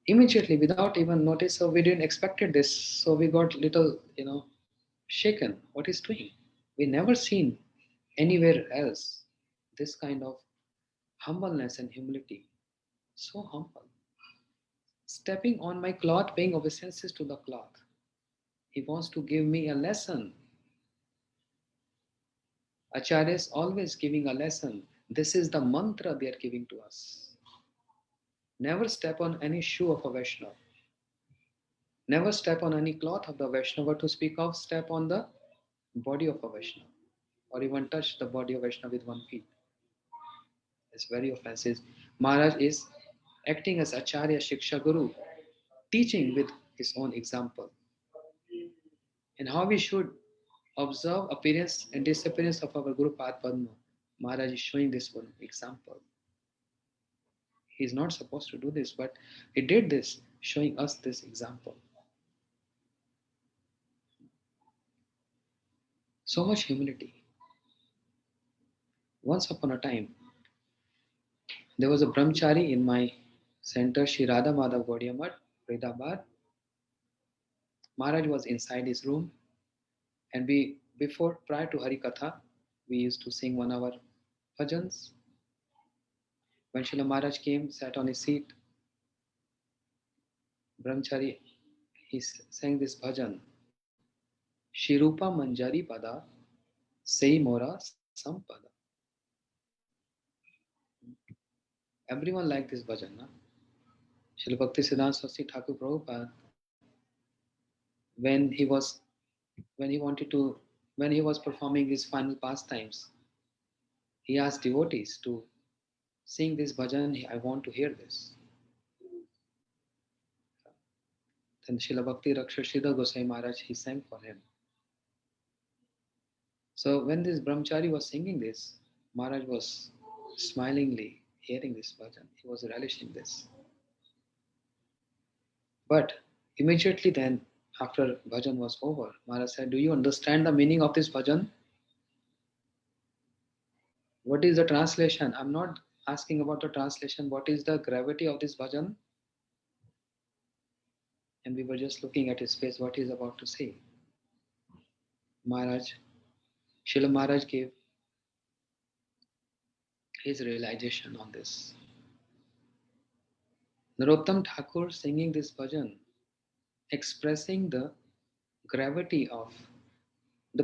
immediately without even notice. So we didn't expected this. So we got little, shaken. What he's doing? We never seen anywhere else this kind of humbleness and humility. So humble. Stepping on my cloth, paying obeisances to the cloth. He wants to give me a lesson. Acharya is always giving a lesson. This is the mantra they are giving to us. Never step on any shoe of a Vaishnava. Never step on any cloth of the Vaishnava, to speak of step on the body of a Vaishnava, or even touch the body of Vaishnava with one feet. It's very offensive. Maharaj is acting as Acharya Shiksha Guru, teaching with his own example. And how we should observe appearance and disappearance of our Guru Pad Padma. Maharaj is showing this one example. He's not supposed to do this, but he did this, showing us this example. So much humility. Once upon a time, there was a brahmachari in my center, Shri Radha Madhav Gaudiya Math, Faridabad. Maharaj was inside his room, and prior to Hari Katha, we used to sing 1 hour bhajans. When Srila Maharaj came, sat on his seat, brahmachari, he sang this bhajan. Shirupa Manjari Pada, Sei Mora Sampada. Everyone liked this bhajan. Na? Srila Bhakti Siddhanta Saraswati Thakur Prabhupada, when he was performing his final pastimes, he asked devotees to sing this bhajan. I want to hear this. Then Srila Bhakti Rakshashida Gosai Maharaj, he sang for him. So when this brahmachari was singing this, Maharaj was smilingly hearing this bhajan. He was relishing this. But immediately then, after bhajan was over, Maharaj said, do you understand the meaning of this bhajan? What is the translation? I'm not asking about the translation. What is the gravity of this bhajan? And we were just looking at his face, what he's about to say. Srila Maharaj gave his realization on this. Narottam Thakur singing this bhajan, expressing the gravity of the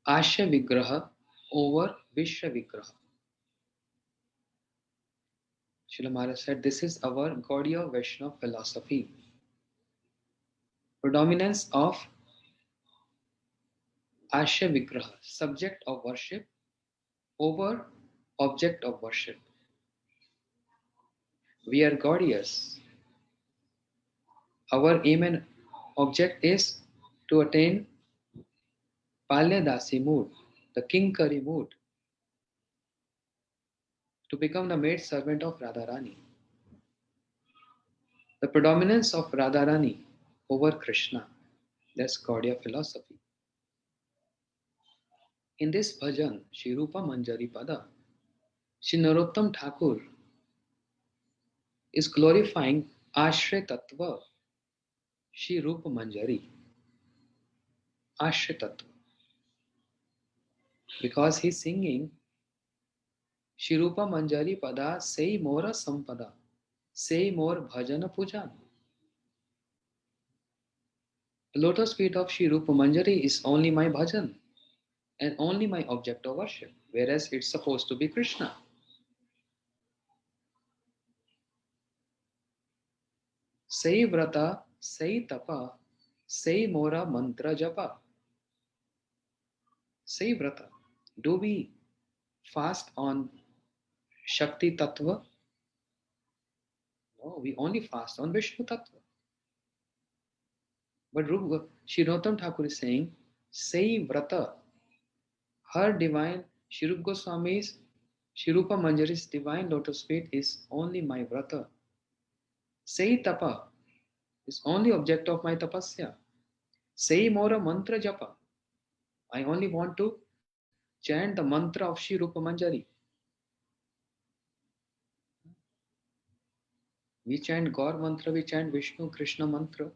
Asya Vigraha over Vishwa Vigraha. Srila Maharaj said, this is our Gaudiya Vaishnava philosophy. Predominance of Asya Vigraha, subject of worship, over object of worship. We are Gaudiyas. Our aim and object is to attain Palyadasi mood, the Kinkari mood, to become the maid servant of Radharani. The predominance of Radharani over Krishna, that's Gaudiya philosophy. In this bhajan, Shri Rupa Manjari Pada, Shri Narottam Thakur is glorifying Ashray Tattva, Shri Rupa Manjari. Ashray Tattva. Because he's singing Shri Rupa Manjari Pada, Sei Mora Sampada, Sei More Bhajana Pujan. The lotus feet of Shri Rupa Manjari is only my bhajan and only my object of worship, whereas it's supposed to be Krishna. Sei Vrata, Sei Tapa, Sei Mora Mantra Japa. Sei Vrata. Do we fast on Shakti Tattva? No, we only fast on Vishnu Tattva. But Shri Thakur is saying, Sei Vrata, her divine, Shri Rupa Goswami's, Shri Rupa Manjari's divine lotus feet is only my Vrata. Sei Tapa is only object of my tapasya. Sei Mora Mantra Japa. I only want to chant the mantra of Shri Rupa Manjari. We chant Gaur mantra, we chant Vishnu Krishna mantra.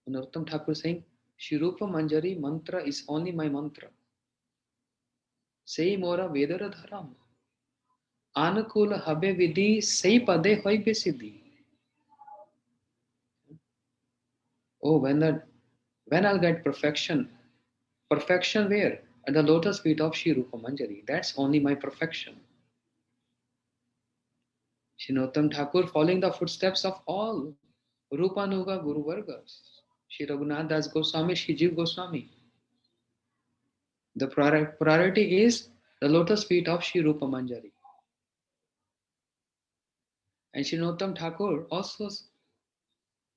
Narottam Thakur saying, Shri Rupa Manjari mantra is only my mantra. Sei Mora Vedara Dharam. Anukula habe vidhi sei pade hoy besiddhi. Oh, when I'll get perfection. Perfection where? At the lotus feet of Shri Rupa Manjari. That's only my perfection. Shri Narottam Thakur following the footsteps of all Rupanuga Guru Vargas. Shri Raghunath Das Goswami, Shri Jiv Goswami. The priority is the lotus feet of Shri Rupa Manjari. And Shri Narottam Thakur also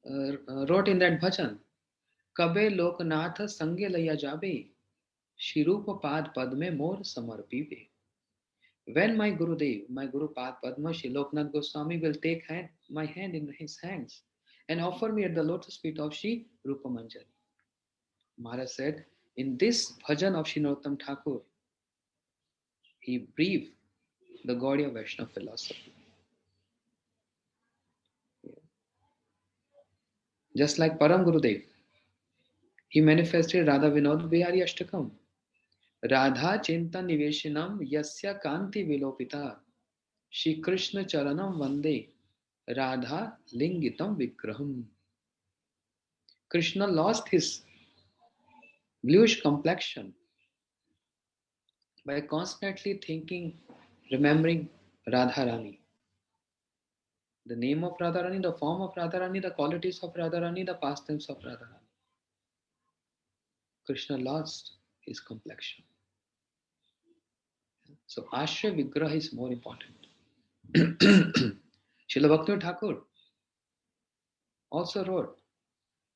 wrote in that bhajan, Kabe Loknath Sange Laya Jabe, Shri Rupa Pad Padme Mor Samarpive. When my Gurudev, my Guru Pad Padma, Shri Loknath Goswami will take my hand in his hands and offer me at the lotus feet of Shri Rupa Manjari. Mahārāja said, in this bhajan of Shri Narottam Thakur, he breathed the Gaudiya Vaishnava philosophy. Just like Param Gurudev, he manifested Radha Vinod Bihari Ashtakam. Radha Chinta Niveshinam Yasya Kanti Vilopita Shri Krishna Charanam Vande Radha Lingitam Vigraham. Krishna lost his bluish complexion by constantly remembering Radharani. The name of Radharani, the form of Radharani, the qualities of Radharani, the pastimes of Radharani. Krishna lost his complexion. So Ashray Vigraha is more important. Srila Bhakti Thakur also wrote,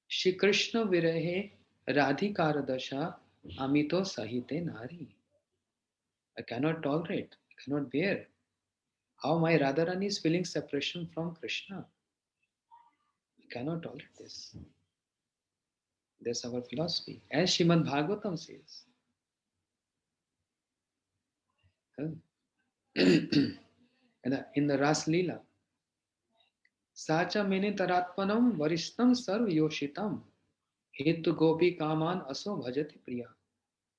Shri Krishna Virahe Radhikara Dasha Amito Sahite Nari. I cannot tolerate, I cannot bear how my Radharani is feeling separation from Krishna. I cannot tolerate this. That's our philosophy. As Srimad Bhagavatam says. In the Ras Leela, Sacha mene taratmanam varishtam sarv yoshitam hetu gopi kaman aso bhajati priya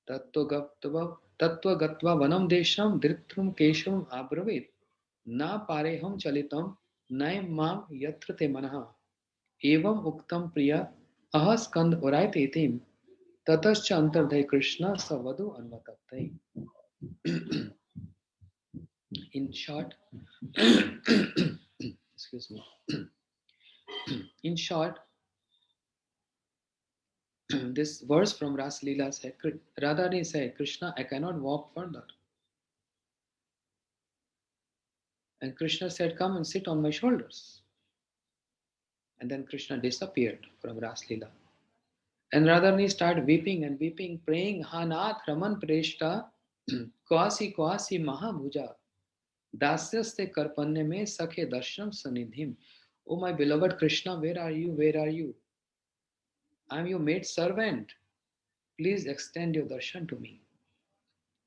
tattva gatva vanam desham dhritrum kesham abravit na pareham chalitam naim mam yatra te manaha evam uktam priya ahas kand oraite etim tatascha antardhay Krishna savadu anvataptai. In short, excuse me. In short, this verse from Ras Leela said, Radharani said, Krishna, I cannot walk further. And Krishna said, come and sit on my shoulders. And then Krishna disappeared from Ras Leela. And Radharani started weeping and weeping, praying, Hanath Raman Preshta Kwasi Kwasi Mahabhuja Dasyaste Karpanye Me Sakhe Darshanam Sanidhim. Oh my beloved Krishna, where are you? Where are you? I am your maid servant. Please extend your darshan to me.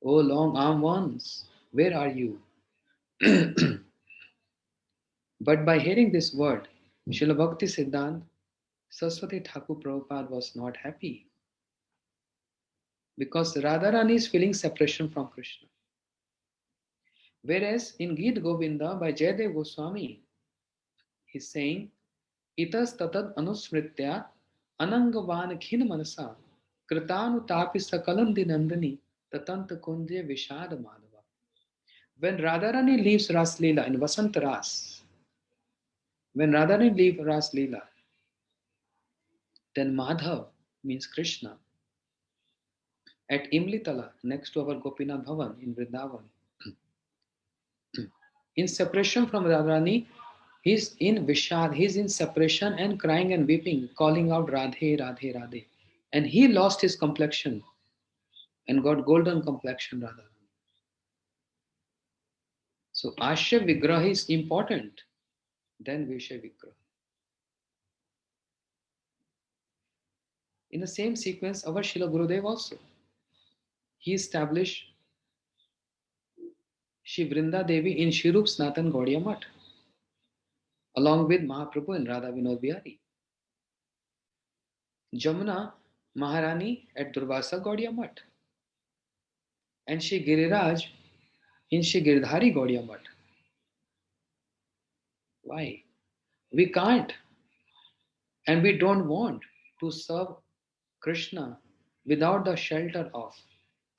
Oh long arm ones, where are you? But by hearing this word, Srila Bhakti Siddhanta Saraswati Thakur Prabhupada was not happy. Because Radharani is feeling separation from Krishna. Whereas in Geet Govinda by Jayadev Goswami, he's saying, Itas tatad anusmritya anangavan khin manasa kritanu tapi sakalam dinandani tatanta kunje vishad madhava. When Radharani leaves Ras Leela in Vasant Ras, when Radharani leaves Ras Leela, then Madhav means Krishna. At Imlitala, next to our Gopinath Bhavan in Vrindavan, in separation from Radharani, He's in Vishad, he's in separation and crying and weeping, calling out Radhe, Radhe, Radhe. And he lost his complexion and got golden complexion, Radha. So Ashya Vigraha is important than Vishya Vigraha. In the same sequence, our Srila Gurudev also, he established Shri Vrinda Devi in Shirup Sanatan Gaudiya Math, along with Mahaprabhu and Radha Vinod Bihari. Jamuna Maharani at Durvasa Gaudiya Math, and Shri Giriraj in Shri Girdhari Gaudiya Math. Why? We can't and we don't want to serve Krishna without the shelter of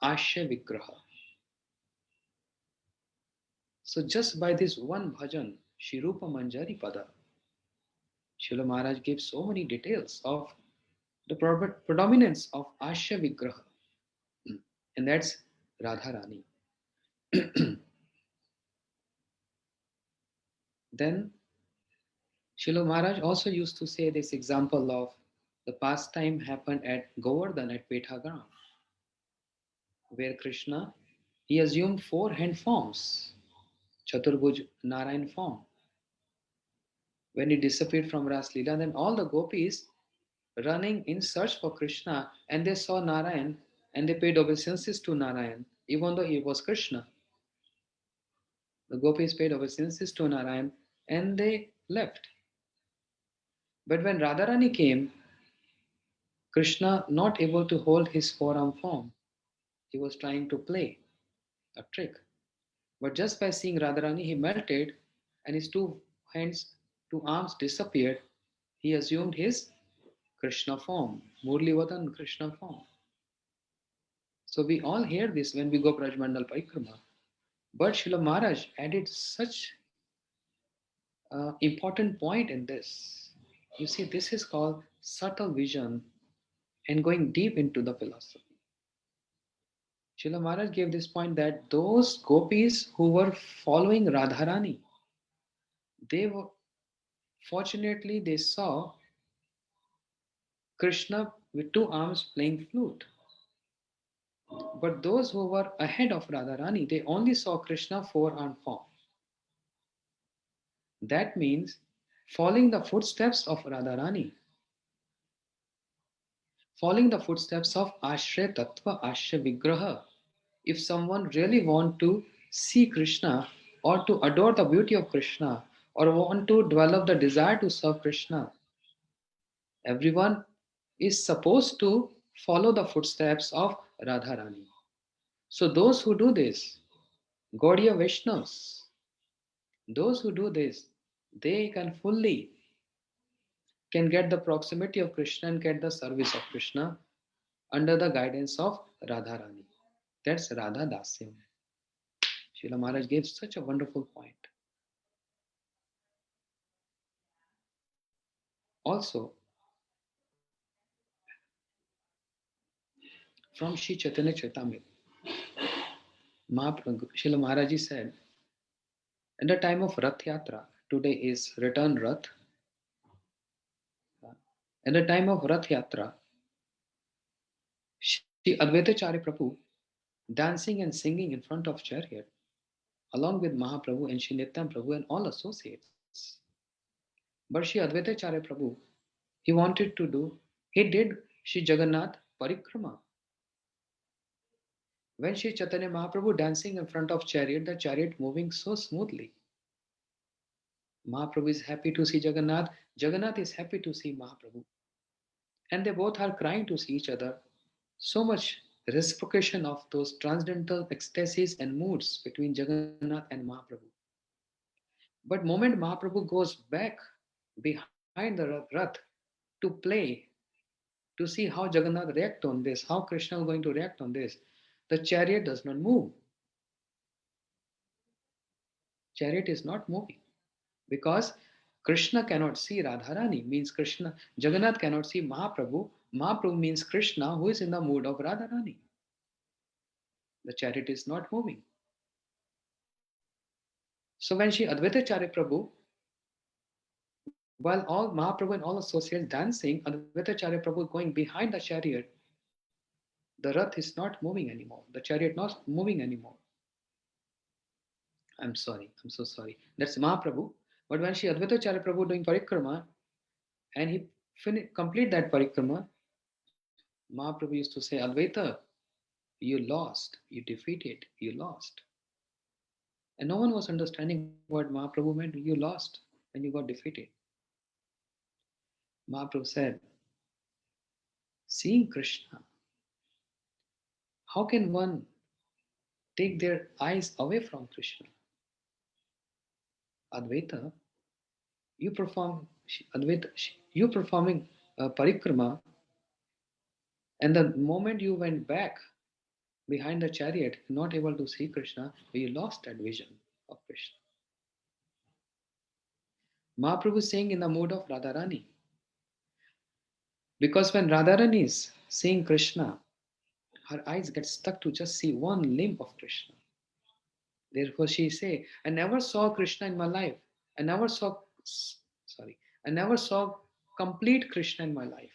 Ashya Vigraha. So just by this one bhajan, Shri Rupa Manjari Pada, Srila Maharaj gives so many details of the predominance of Ashya Vigraha, and that's Radharani. Then Srila Maharaj also used to say this example of the pastime happened at Govardhan at Pethagram, where Krishna, he assumed 4 hand forms, Chaturbhuj Narayan form. When he disappeared from Ras Leela, then all the gopis running in search for Krishna, and they saw Narayan and they paid obeisances to Narayan, even though he was Krishna. The gopis paid obeisances to Narayan and they left. But when Radharani came, Krishna not able to hold his forearm form. He was trying to play a trick. But just by seeing Radharani, he melted and his 2 hands, 2 arms disappeared. He assumed his Krishna form, Murlivadan Krishna form. So we all hear this when we go Brajmandal Parikrama. But Srila Maharaj added such important point in this. You see, this is called subtle vision and going deep into the philosophy. Srila Maharaj gave this point that those gopis who were following Radharani, fortunately they saw Krishna with 2 arms playing flute. But those who were ahead of Radharani, they only saw Krishna 4-arm form. That means following the footsteps of Radharani, following the footsteps of Ashray Tattva, Ashray Vigraha. If someone really want to see Krishna or to adore the beauty of Krishna or want to develop the desire to serve Krishna, everyone is supposed to follow the footsteps of Radharani. So those who do this, Gaudiya Vaishnavas, those who do this, they can get the proximity of Krishna and get the service of Krishna under the guidance of Radharani. That's Radha Dasyam. Srila Maharaj gave such a wonderful point. Also, from Sri Chaitanya Charitamrita, Srila Maharaj said, at the time of Rath Yatra, today is return Rath. At the time of Rath Yatra, Shri Advaitacharya Prabhu dancing and singing in front of chariot, along with Mahaprabhu and Shri Nityam Prabhu and all associates. But Shri Advaitacharya Prabhu, he did Shri Jagannath Parikrama. When Shri Chaitanya Mahaprabhu dancing in front of chariot, the chariot moving so smoothly. Mahaprabhu is happy to see Jagannath. Jagannath is happy to see Mahaprabhu. And they both are crying to see each other. So much reciprocation of those transcendental ecstasies and moods between Jagannath and Mahaprabhu. But moment Mahaprabhu goes back behind the Rath to play, to see how Jagannath react on this, how Krishna is going to react on this, the chariot does not move. Chariot is not moving because Krishna cannot see Radharani, means Krishna. Jagannath cannot see Mahaprabhu. Mahaprabhu means Krishna who is in the mood of Radharani. The chariot is not moving. So when Shri Advaitacharya Prabhu While all Mahaprabhu and all associates dancing, Advaitacharya Prabhu going behind the chariot, the Rath is not moving anymore. The chariot not moving anymore. I'm sorry, I'm so sorry. That's Mahaprabhu. But when Shri Advaitacharya Prabhu doing parikrama and he complete that parikrama, Mahaprabhu used to say, Advaita, you lost, you defeated, you lost. And no one was understanding what Mahaprabhu meant. You lost and you got defeated. Mahaprabhu said, seeing Krishna, how can one take their eyes away from Krishna? Advaita, you performing parikrama, and the moment you went back behind the chariot, not able to see Krishna, you lost that vision of Krishna. Mahaprabhu is saying in the mood of Radharani. Because when Radharani is seeing Krishna, her eyes get stuck to just see one limb of Krishna. Therefore she say, I never saw Krishna in my life. I never saw complete Krishna in my life.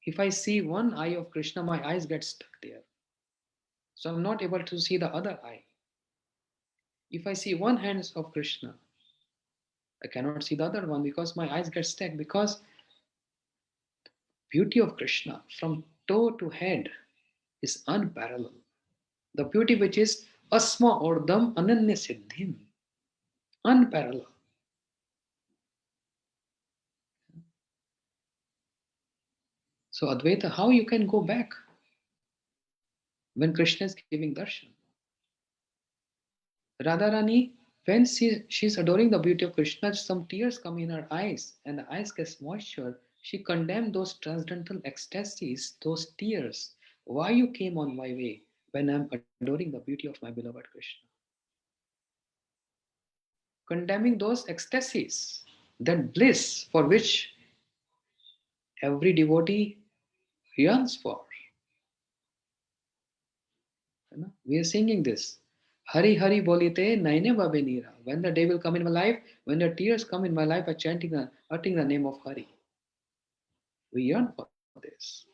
If I see one eye of Krishna, my eyes get stuck there. So I'm not able to see the other eye. If I see one hand of Krishna, I cannot see the other one because my eyes get stuck, because beauty of Krishna from toe to head is unparalleled. The beauty which is asma ordam ananya siddhim, unparalleled. So Advaita, how you can go back when Krishna is giving darshan? Radharani, when she's adoring the beauty of Krishna, some tears come in her eyes and the eyes gets moisture. She condemned those transcendental ecstasies, those tears. Why you came on my way when I'm adoring the beauty of my beloved Krishna? Condemning those ecstasies, that bliss for which every devotee yearns for. We are singing this. Hari Hari Bolite Naine Babe Nira. When the day will come in my life, when the tears come in my life, I uttering the name of Hari. We yearn for this.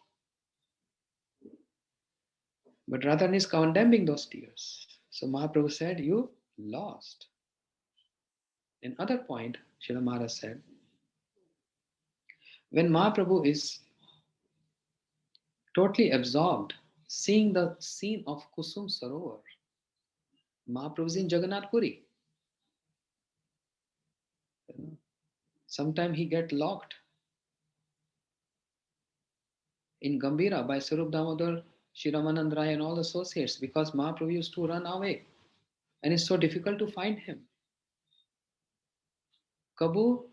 But Radharani is condemning those tears. So Mahaprabhu said, you lost. In other point, Srila Maharaj said, when Mahaprabhu is totally absorbed, seeing the scene of Kusum Sarovar, Mahaprabhu is in Jagannath Puri. Sometimes he get locked in Gambhira by Sarup Damodar, Shri Ramanand Rai and all associates, because Mahaprabhu used to run away and it's so difficult to find him. Kabu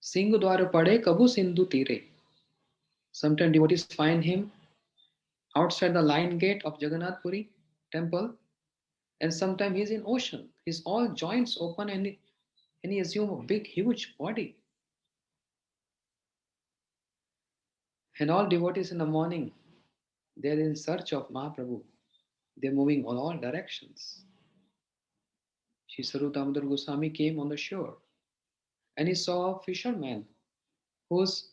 Singhu Dwara Pade, Kabu Sindhu Tire. Sometimes devotees find him outside the lion gate of Jagannath Puri temple, and sometimes he's in ocean. His all joints open and he assumes a big, huge body. And all devotees in the morning, they're in search of Mahaprabhu. They're moving in all directions. Shri Sarup Damodar Gosvāmī came on the shore and he saw a fisherman who's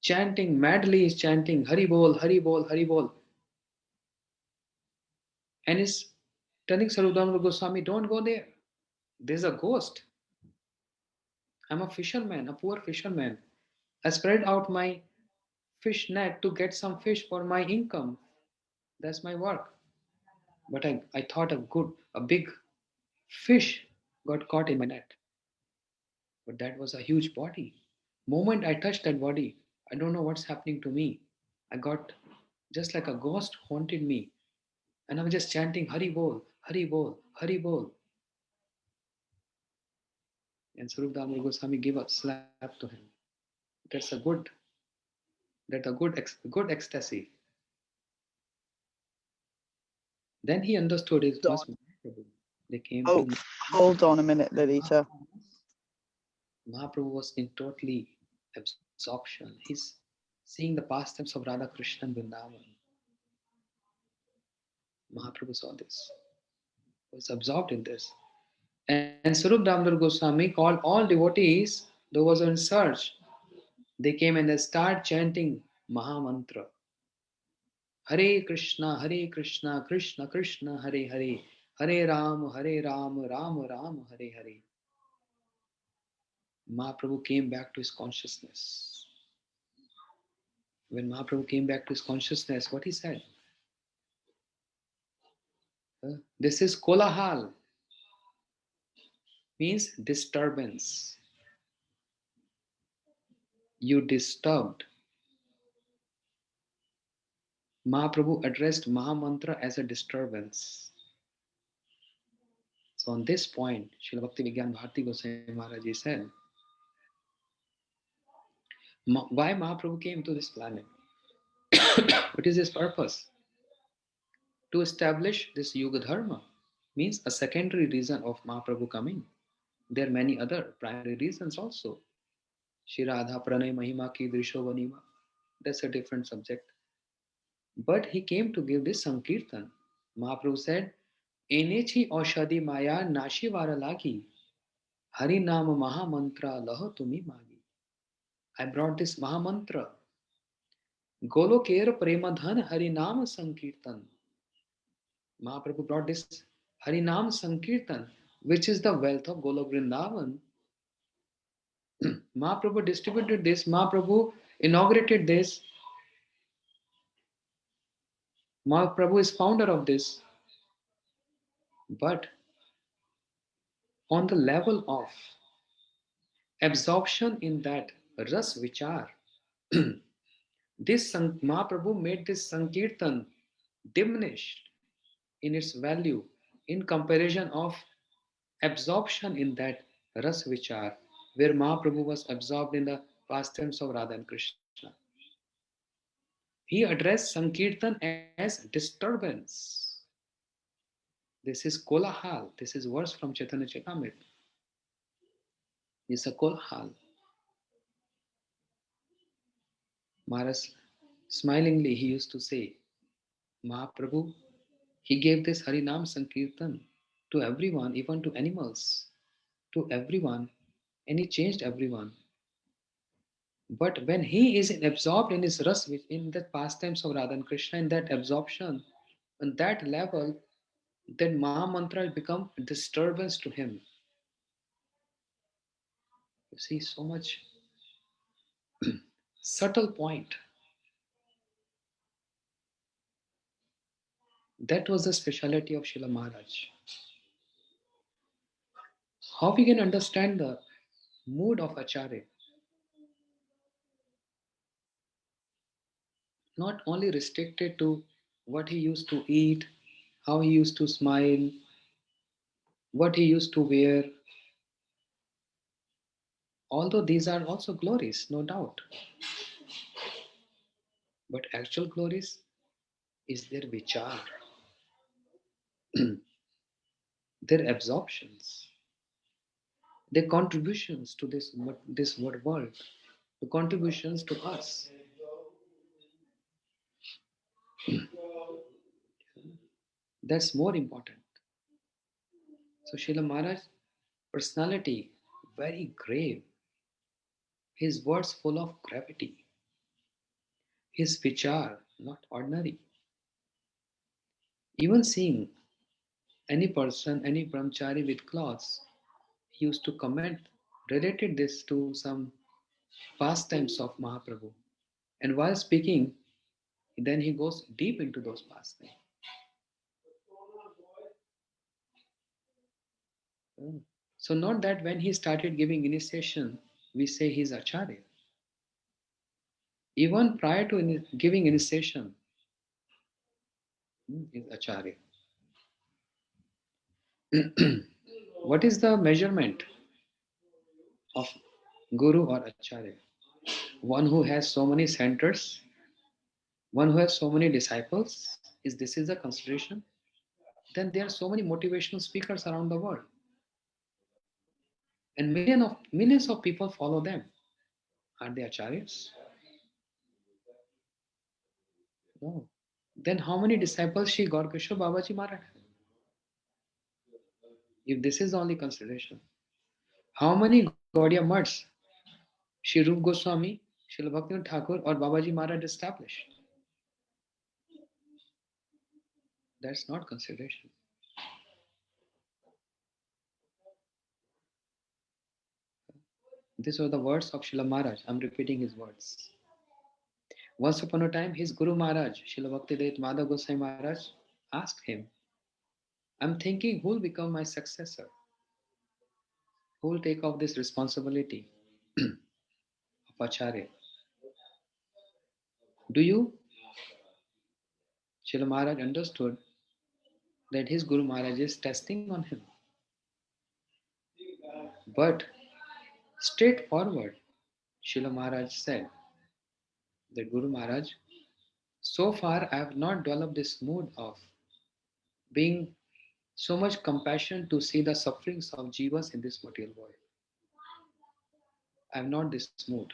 chanting, madly is chanting, Hari Bol, Hari Bol, Hari Bol. And he's telling Sarup Damodar Gosvāmī, don't go there. There's a ghost. I'm a fisherman, a poor fisherman. I spread out my fish net to get some fish for my income. That's my work. But I thought a big fish got caught in my net. But that was a huge body. Moment I touched that body, I don't know what's happening to me. I got just like a ghost haunted me. And I was just chanting Hari Bol, Hari Bol, Hari Bol. And Sarup Damodar Gosvāmī gave a slap to him. That's a good ecstasy. Then he understood it was Mahaprabhu. They came. Oh, hold on a minute, Lalita. Mahaprabhu was in totally absorption. He's seeing the pastimes of Radha Krishna and Vrindavan. Mahaprabhu saw this. He was absorbed in this. And Swarup Damodar Goswami called all devotees, those who were in search. They came and they started chanting Mahamantra. Hare Krishna, Krishna Krishna, Hare Hare, Hare Ram, Ram Ram, Hare Hare. Mahaprabhu came back to his consciousness. When Mahaprabhu came back to his consciousness, what he said? This is kolahal, means disturbance. You disturbed. Mahaprabhu addressed Mahamantra as a disturbance. So on this point, Srila Bhakti Vijñāna Bhāratī Gosvāmī Mahārāja said, why Mahaprabhu came to this planet? What is his purpose? To establish this Yuga Dharma, means a secondary reason of Mahaprabhu coming. There are many other primary reasons also. Shri Radha Pranay Mahima Ki Drisho Vanima. That's a different subject. But he came to give this Sankirtan. Mahaprabhu said, Enechi Aushadhi Maya Nashivara Lagi Hari Nama Mahamantra Laho Tumi Magi. I brought this Mahamantra. Golokera Premadhan Harinama Sankirtan. Mahaprabhu brought this Harinam Sankirtan, which is the wealth of Golok Vrindavan. Mahaprabhu distributed this, Mahaprabhu inaugurated this. Mahaprabhu is founder of this. But on the level of absorption in that Ras Vichar, this Mahaprabhu made this Sankirtan diminished in its value in comparison of absorption in that Ras Vichar, where Mahaprabhu was absorbed in the pastimes of Radha and Krishna. He addressed Sankirtan as disturbance. This is kolahal. This is verse from Chaitanya Charitamrita. It's a kolahal. Maharaj smilingly he used to say, Mahaprabhu, he gave this Harinam Sankirtan to everyone, even to animals, to everyone, and he changed everyone. But when he is absorbed in his ras, in the pastimes of Radha and Krishna, in that absorption, on that level, then Mahamantra become a disturbance to him. You see, so much subtle point. That was the speciality of Srila Maharaj. How we can understand the mood of Acharya? Not only restricted to what he used to eat, how he used to smile, what he used to wear. Although these are also glories, no doubt. But actual glories is their vichar, their absorptions, their contributions to this world, the contributions to us. That's more important. So Srila Maharaj, personality, very grave. His words full of gravity. His vichar, not ordinary. Even seeing any person, any brahmachari with cloths, he used to comment, related this to some pastimes of Mahaprabhu. And while speaking, then he goes deep into those pastimes. So not that when he started giving initiation, we say he's Acharya. Even prior to giving initiation, he's Acharya. What is the measurement of Guru or Acharya? One who has so many centers, one who has so many disciples, is this the consideration? Then there are so many motivational speakers around the world. And millions of people follow them. Are they acharyas? No. Then how many disciples Shri Gaur Kishore Babaji Maharaj? If this is the only consideration, how many Gaudiya Maths Shri Rupa Goswami, Srila Bhaktivinoda Thakur or Babaji Maharaj established? That's not consideration. These were the words of Srila Maharaj. I'm repeating his words. Once upon a time, his Guru Maharaj, Srila Bhaktivedanta Madhav Goswami Maharaj, asked him, I'm thinking who will become my successor? Who will take up this responsibility of Acharya? Do you? Srila Maharaj understood that his Guru Maharaj is testing on him. But straightforward, Srila Maharaj said that Guru Maharaj, so far I have not developed this mood of being so much compassion to see the sufferings of jivas in this material world. I am not this mood.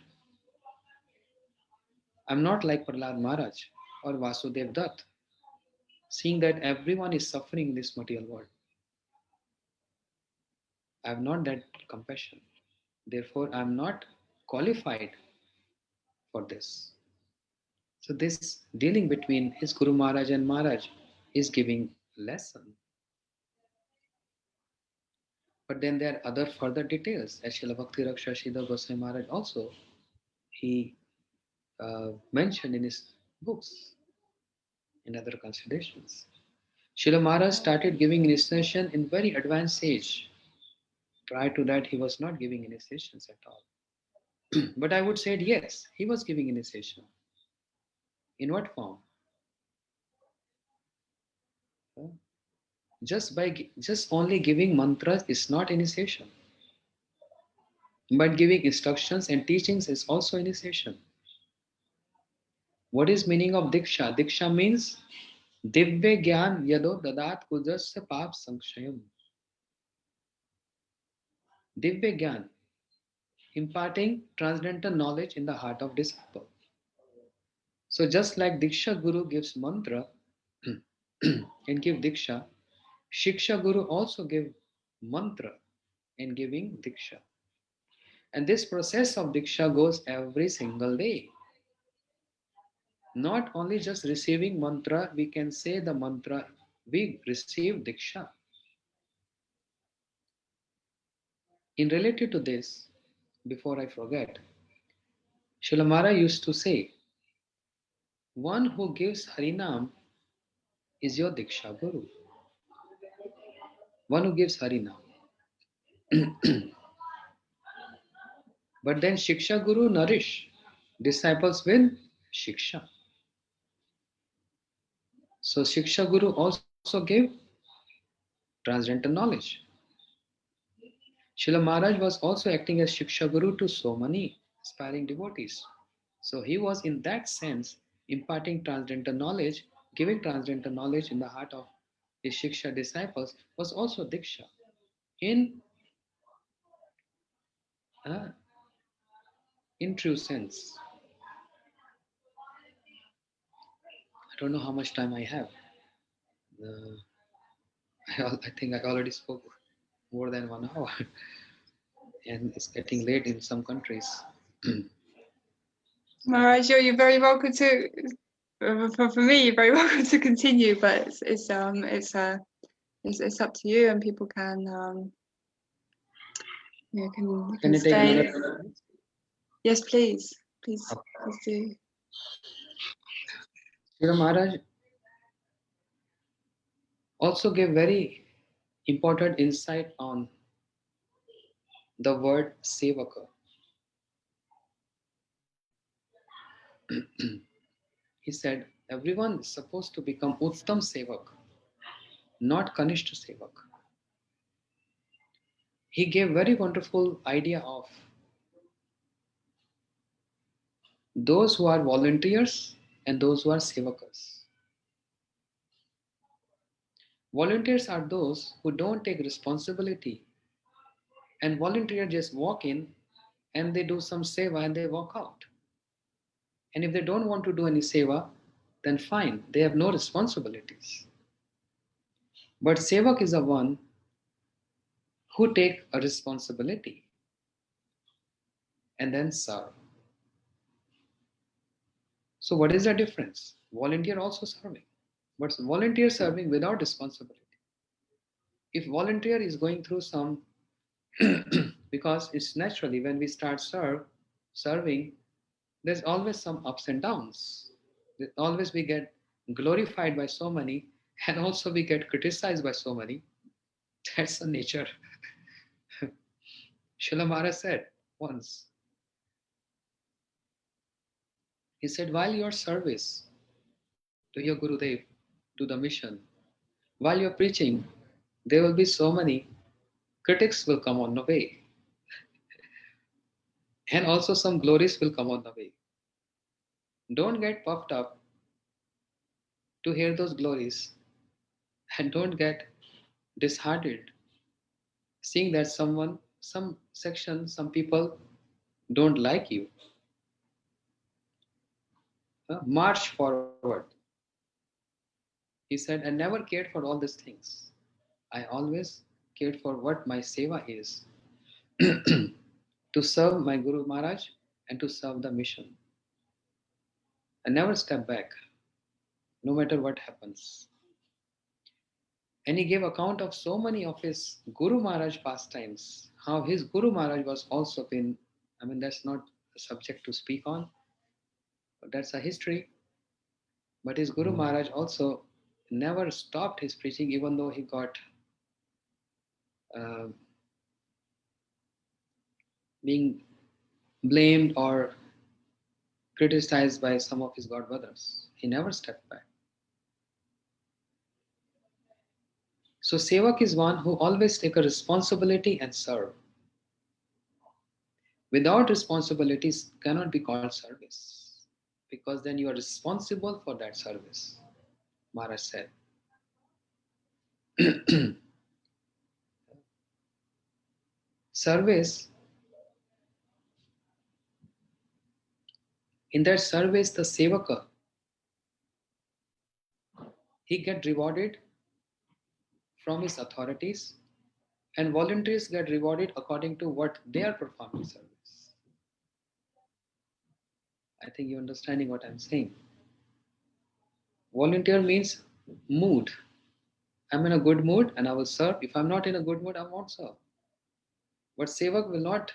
I am not like Prahlad Maharaj or Vasudev Dutt, seeing that everyone is suffering in this material world. I have not that compassion. Therefore, I am not qualified for this. So this dealing between his Guru Maharaj and Maharaj is giving lesson. But then there are other further details. As Srila Bhakti Raksha Sridhar Goswami Maharaj also, he mentioned in his books, in other considerations. Srila Maharaj started giving initiation in very advanced age. Prior to that, he was not giving initiations at all. But I would say yes, he was giving initiation. In what form? Just only giving mantras is not initiation. But giving instructions and teachings is also initiation. What is meaning of Diksha? Diksha means Divya Gyan Yado Dadat Kudasya Pap Sankshayam. Divya Gyan, imparting transcendental knowledge in the heart of disciple. So just like Diksha Guru gives mantra and give Diksha, Shiksha Guru also give mantra in giving Diksha. And this process of Diksha goes every single day. Not only just receiving mantra, we can say the mantra, we receive Diksha. In related to this, before I forget, Srila Maharaj used to say, one who gives Harinam is your Diksha Guru. One who gives Harinam. But then Shiksha Guru nourish disciples with Shiksha. So Shiksha Guru also gave transcendental knowledge. Srila Maharaj was also acting as Shiksha Guru to so many aspiring devotees. So he was in that sense imparting transcendental knowledge, giving transcendental knowledge in the heart of his Shiksha disciples was also Diksha. In true sense. I don't know how much time I have. I think I already spoke more than 1 hour. And it's getting late in some countries. Maharaj, you're very welcome to. For me, you're very welcome to continue, but it's up to you, and people can Can you take stay. another? Yes, please do. Srila Maharaj also gave very important insight on the word sevaka. He said, everyone is supposed to become Uttam Sevak, not Kanishta Sevak. He gave very wonderful idea of those who are volunteers and those who are sevakas. Volunteers are those who don't take responsibility, and volunteers just walk in and they do some seva and they walk out. And if they don't want to do any seva, then fine, they have no responsibilities. But sevak is the one who take a responsibility and then serve. So what is the difference? Volunteer also serving, but volunteer serving without responsibility. If volunteer is going through some, because it's naturally when we start serving, there's always some ups and downs. Always we get glorified by so many, and also we get criticized by so many. That's the nature. Śrīla Mahārāja said once, he said, while your service to your Gurudev, to the mission, while you're preaching, there will be so many critics will come on the way. And also some glories will come on the way. Don't get puffed up to hear those glories, and don't get disheartened seeing that some section, some people don't like you. March forward. He said, I never cared for all these things. I always cared for what my seva is. To serve my Guru Maharaj and to serve the mission. I never step back, no matter what happens. And he gave account of so many of his Guru Maharaj pastimes, how his Guru Maharaj was also been, that's not a subject to speak on, but that's a history. But his Guru Maharaj also never stopped his preaching, even though he got being blamed or criticized by some of his god brothers. He never stepped back. So Sevak is one who always take a responsibility and serve. Without responsibilities cannot be called service, because then you are responsible for that service, Maharaj said. Service, in that service, the Sevaka, he get rewarded from his authorities, and volunteers get rewarded according to what they are performing service. I think you're understanding what I'm saying. Volunteer means mood. I'm in a good mood and I will serve. If I'm not in a good mood, I won't serve. But Sevak will not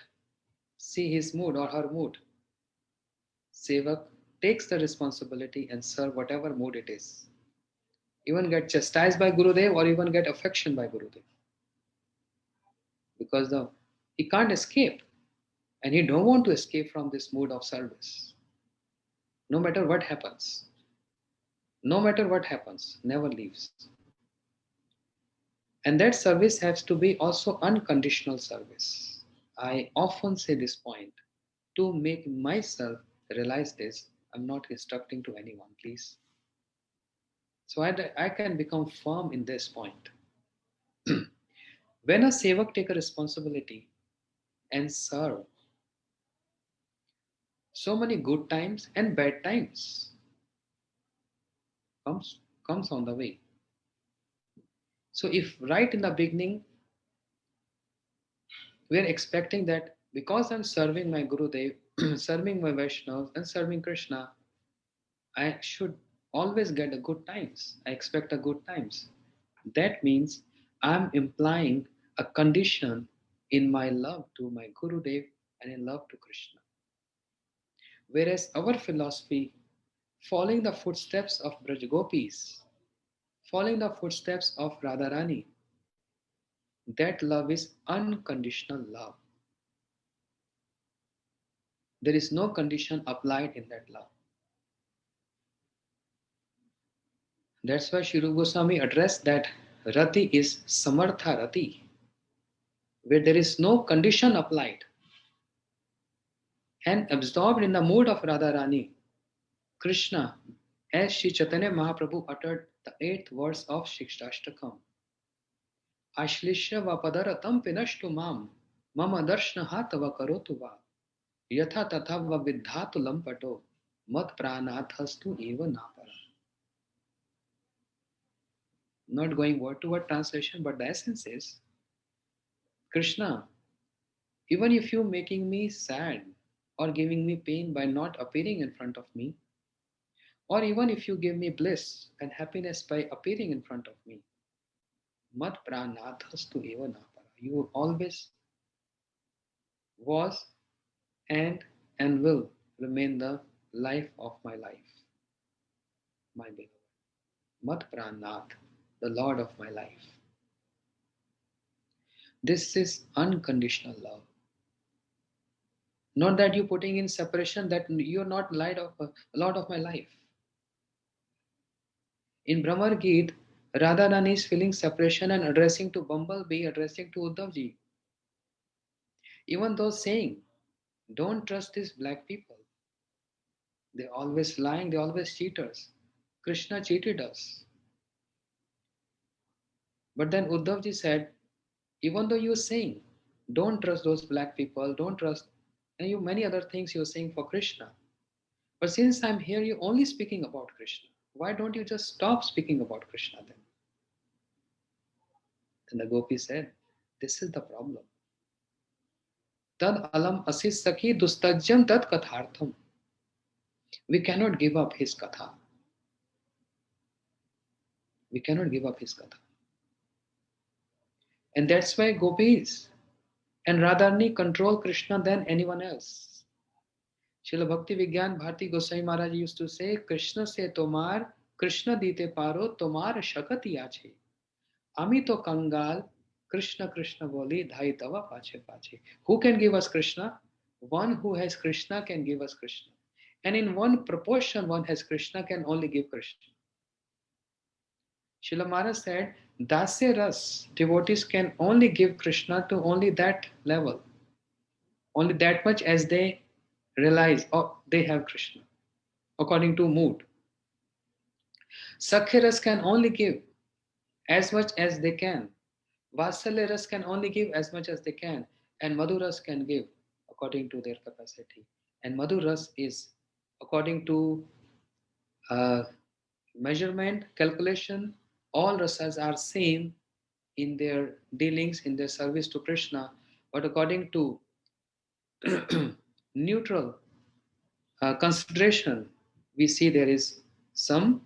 see his mood or her mood. Sevak takes the responsibility and serve whatever mood it is. Even get chastised by Gurudev or even get affection by Gurudev. Because he can't escape, and he don't want to escape from this mood of service. No matter what happens. No matter what happens, never leaves. And that service has to be also unconditional service. I often say this point to make myself realize this. I'm not instructing to anyone, please. So I can become firm in this point. When a sevak take a responsibility and serve, so many good times and bad times comes on the way. So if right in the beginning, we're expecting that because I'm serving my Gurudev, serving my Vaishnavas and serving Krishna, I should always get a good times. I expect a good times. That means I'm implying a condition in my love to my Gurudev and in love to Krishna. Whereas our philosophy, following the footsteps of Braj Gopis, following the footsteps of Radharani, that love is unconditional love. There is no condition applied in that love. That's why Sri Gosvāmī addressed that Rati is Samartha Rati, where there is no condition applied. And absorbed in the mood of Radharani, Krishna, as Sri Chaitanya Mahaprabhu uttered the 8th verse of Shikshashtakam, Ashlishya vapadaratam pinashtu mam, mama darshnaha tava karotu va, yatha tatha va vidhatu lampato, mat pranathastu eva napara. Not going word to word translation, but the essence is, Krishna, even if you're making me sad or giving me pain by not appearing in front of me, or even if you give me bliss and happiness by appearing in front of me, mat pranathhastu eva napara. You always was and will remain the life of my life, my beloved. Mat pranath, the Lord of my life. This is unconditional love. Not that you're putting in separation, that you're not Lord of my life. In Brahmar Geet, Radharani is feeling separation and addressing to Bumblebee, addressing to Uddhavji. Even though saying, don't trust these black people. They're always lying, they're always cheaters. Krishna cheated us. But then Uddhavji said, even though you're saying, don't trust those black people, don't trust, and you many other things you're saying for Krishna. But since I'm here, you're only speaking about Krishna. Why don't you just stop speaking about Krishna then? And the gopi said, this is the problem. Tad alam asis sakhi dustajyam tad kathartham. We cannot give up his katha. We cannot give up his katha. And that's why gopis and Radharani control Krishna than anyone else. Śrīla Bhakti Vijñāna Bhāratī Gosvāmī Mahārāja used to say, Krishna se tomar, Krishna dite paro, tomar shakati ache. Ami to kangal, Krishna Krishna boli, dhai tava pache pache. Who can give us Krishna? One who has Krishna can give us Krishna. And in one proportion one has Krishna can only give Krishna. Śrīla Mahārāja said, Dasya Ras, devotees can only give Krishna to only that level. Only that much as they realize, oh, they have Krishna, according to mood. Sakhya Ras can only give as much as they can. Vatsalya Ras can only give as much as they can. And Madhur Ras can give according to their capacity. And Madhur Ras is according to measurement, calculation, all rasas are same in their dealings, in their service to Krishna. But according to neutral consideration, we see there is some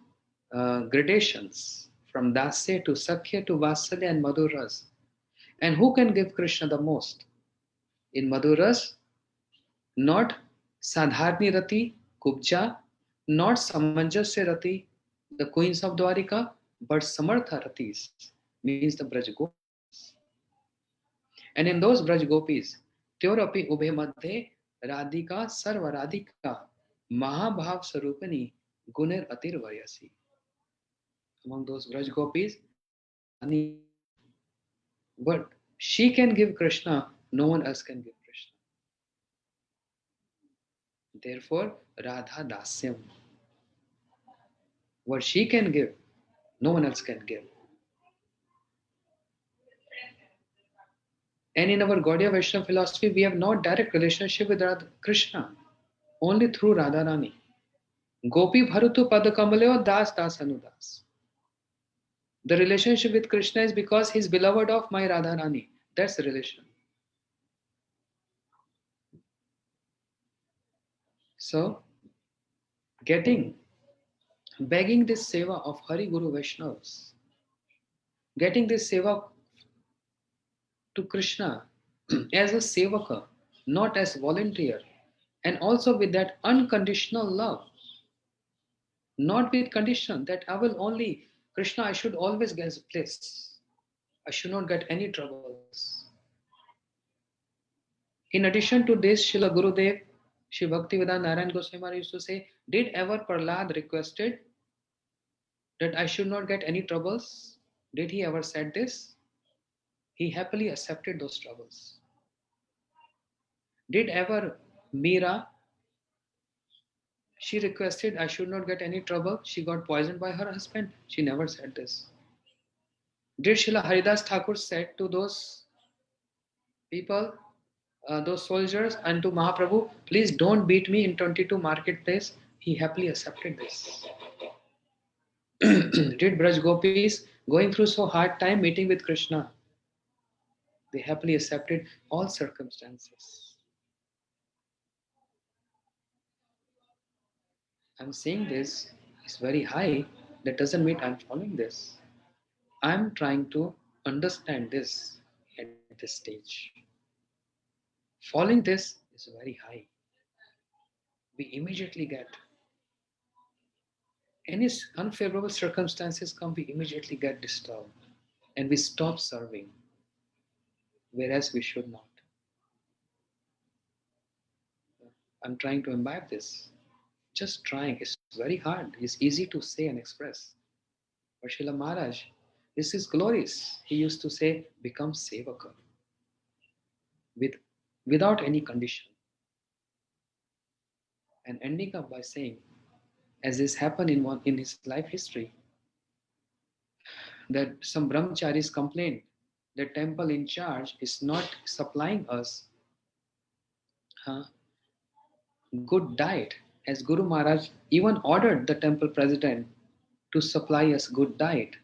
gradations from Dasya to Sakhya to Vatsalya and Madhur Ras. And who can give Krishna the most? In Madhur Ras, not Sadharni Rati, Kubja, not Samanjasya Rati, the queens of Dwarika, but Samartha Ratis, means the Braj Gopis. And in those Braj Gopis, Tyorapi Ubhe Madhe, Radhika Sarva Radhika, Mahabhav Sarupani, Guner Atir Varyasi. Among those Braj Gopis, but she can give Krishna, no one else can give Krishna. Therefore, Radha Dasyam. What she can give, no one else can give. And in our Gaudiya Vaishnava philosophy, we have no direct relationship with Krishna, only through Radharani. Gopi Bharutu Padakamaleyo Das Das Anudas. The relationship with Krishna is because he is beloved of my Radharani. That's the relation. So, begging this seva of Hari Guru Vaishnavas, getting this seva to Krishna as a sevaka, not as volunteer, and also with that unconditional love, not with condition that I will only, Krishna, I should always get bliss. I should not get any troubles. In addition to this, Srila Gurudev, Shri Bhaktivedanta Narayan Goswami Maharaj used to say, did ever Prahlad requested that I should not get any troubles? Did he ever said this? He happily accepted those troubles. Did ever Meera, she requested I should not get any trouble? She got poisoned by her husband. She never said this. Did Srila Haridas Thakur said to those people, those soldiers, and to Mahaprabhu, please don't beat me in 22 marketplace? He happily accepted this. Did Braj Gopis going through so hard time meeting with Krishna? They happily accepted all circumstances. I'm saying this is very high. That doesn't mean I'm following this. I'm trying to understand this at this stage. Following this is very high. We immediately get any unfavorable circumstances come, we immediately get disturbed and we stop serving, whereas we should not. I'm trying to imbibe this. Just trying. It's very hard. It's easy to say and express. But Srila Maharaj, this is glorious. He used to say, become sevaka without any condition. And ending up by saying, as this happened in his life history, that some brahmacharis complained the temple in charge is not supplying us good diet, as Guru Maharaj even ordered the temple president to supply us good diet.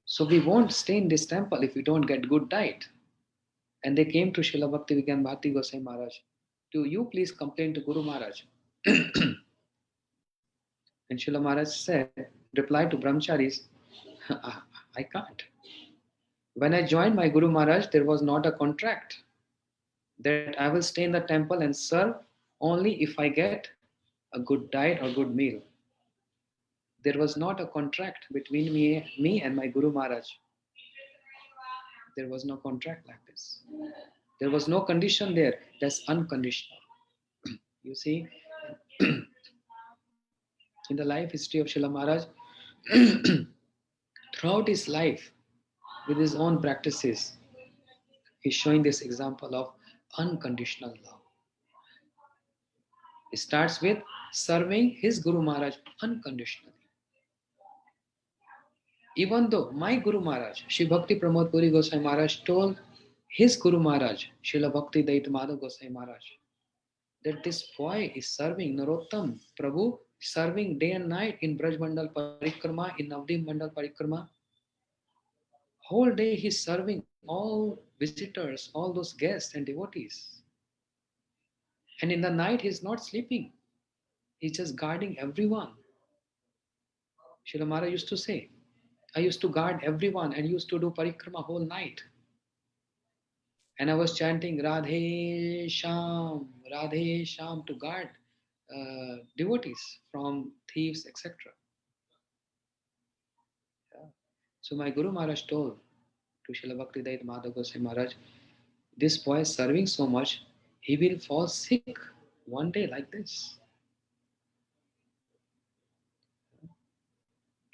So we won't stay in this temple if we don't get good diet. And they came to Srila Bhakti Vijñāna Bhāratī Goswami Maharaj. Do you please complain to Guru Maharaj? And Srila Maharaj said, replied to brahmacharis, I can't. When I joined my Guru Maharaj, there was not a contract that I will stay in the temple and serve only if I get a good diet or good meal. There was not a contract between me and my Guru Maharaj. There was no contract like this. There was no condition there. That's unconditional. You see, in the life history of Srila Maharaj, throughout his life, with his own practices, he's showing this example of unconditional love. It starts with serving his Guru Maharaj unconditionally. Even though my Guru Maharaj, Shri Bhakti Pramod Puri Goswami Maharaj told his Guru Maharaj, Srila Bhakti Daita Madhav Goswami Maharaj, that this boy is serving Narottam Prabhu, serving day and night in Braj Mandal Parikrama, in Navdeep Mandal Parikrama. Whole day he's serving all visitors, all those guests and devotees. And in the night he's not sleeping. He's just guarding everyone. Srila Maharaj used to say, I used to guard everyone and used to do parikrama whole night. And I was chanting Radhe Sham to guard devotees from thieves, etc. Yeah. So my Guru Maharaj told to Srila Bhakti Daita Madhav Goswami Maharaj, this boy is serving so much, he will fall sick one day like this.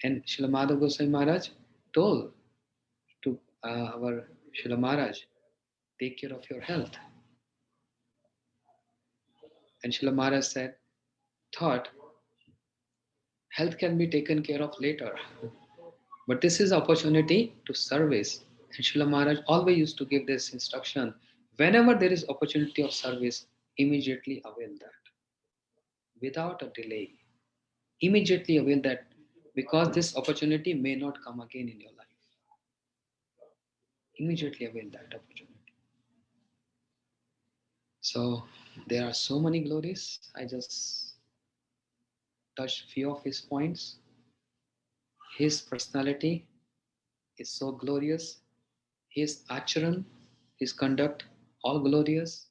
And Srila Madhav Goswami Maharaj told to our Srila Maharaj, take care of your health. And Srila Maharaj thought, health can be taken care of later. But this is opportunity to service. And Srila Maharaj always used to give this instruction. Whenever there is opportunity of service, immediately avail that. Without a delay. Immediately avail that, because this opportunity may not come again in your life. Immediately avail that opportunity. So there are so many glories. I just touched few of his points. His personality is so glorious. His acharan, his conduct, all glorious.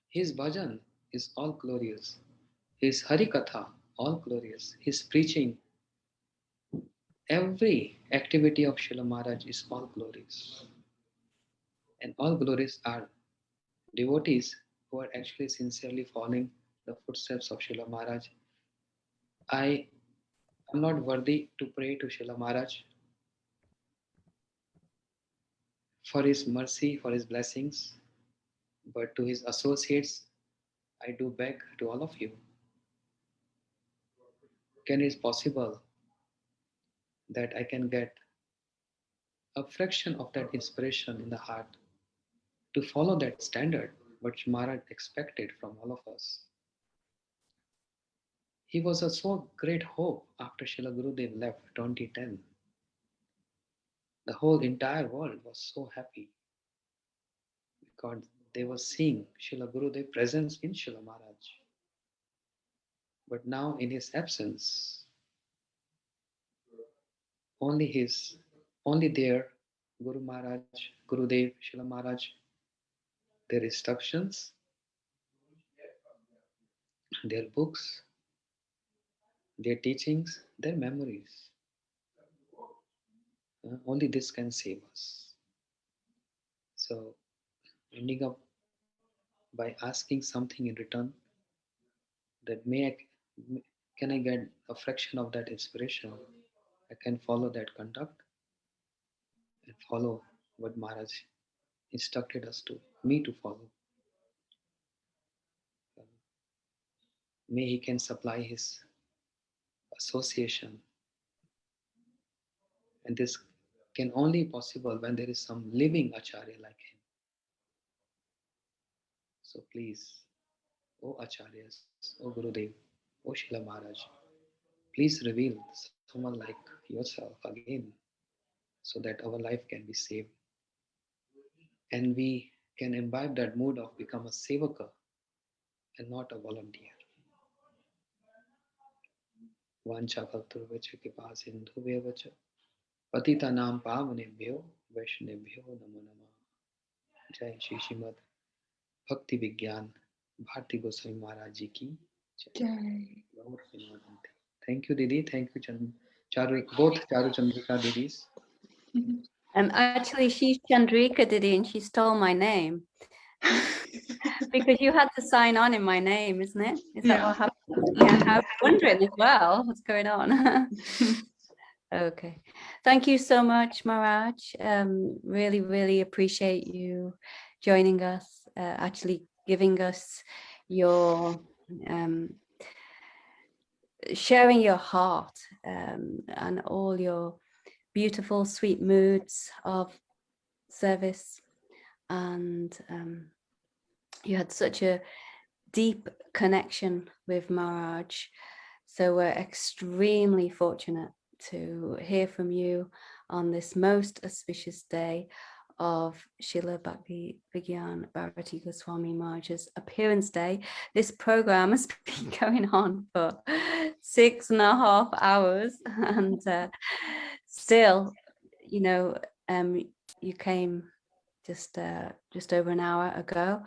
His bhajan is all glorious. His harikatha, all glorious. His preaching, every activity of Srila Maharaj is all glorious. And all glorious are devotees who are actually sincerely following the footsteps of Srila Maharaj. I am not worthy to pray to Srila Maharaj for his mercy, for his blessings, but to his associates, I do beg to all of you, can it possible that I can get a fraction of that inspiration in the heart to follow that standard, what Maharaj expected from all of us. He was a so great hope after Srila Gurudev left 2010. The whole entire world was so happy. God, they were seeing Srila Gurudev presence in Srila Maharaj. But now in his absence, only their Guru Maharaj, Gurudev, Srila Maharaj, their instructions, their books, their teachings, their memories. Only this can save us. So, ending up by asking something in return, that can I get a fraction of that inspiration? I can follow that conduct and follow what Maharaj instructed me to follow. May he can supply his association. And this can only be possible when there is some living Acharya like him. So please, O Acharyas, O Gurudev, O Srila Maharaj, please reveal someone like yourself again so that our life can be saved. And we can imbibe that mood of become a sevaka and not a volunteer. Vancha kalturvacha kipa sindhuvevacha patita nam pavanebhyo vaishnebhyo namo namah. Jai Shri Srimad Bhakti Vijñāna Bhārati Gosvāmī Mahārāja ji ki jai. Thank you, Didi. Thank you, both Charu Chandrika Didis. Actually, she's Chandrika Didi, and she stole my name. Because you had to sign on in my name, isn't it? Is that what happened? Yeah, I was wondering as well what's going on. Okay. Thank you so much, Maharaj. Really, really appreciate you joining us, actually giving us your, sharing your heart and all your beautiful, sweet moods of service. And you had such a deep connection with Maharaj. So we're extremely fortunate to hear from you on this most auspicious day of Srila Bhakti Vijñāna Bhārati Gosvāmī Maharaj's appearance day. This program has been going on for 6.5 hours, and still, you know, you came just over an hour ago,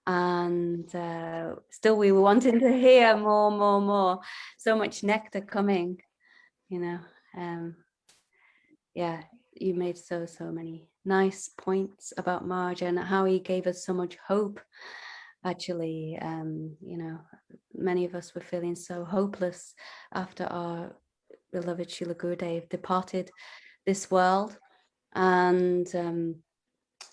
and still we were wanting to hear more. So much nectar coming, you know. Yeah, you made so many nice points about Maharaj and how he gave us so much hope. Actually, you know, many of us were feeling so hopeless after our beloved Srila Gurudev departed this world. And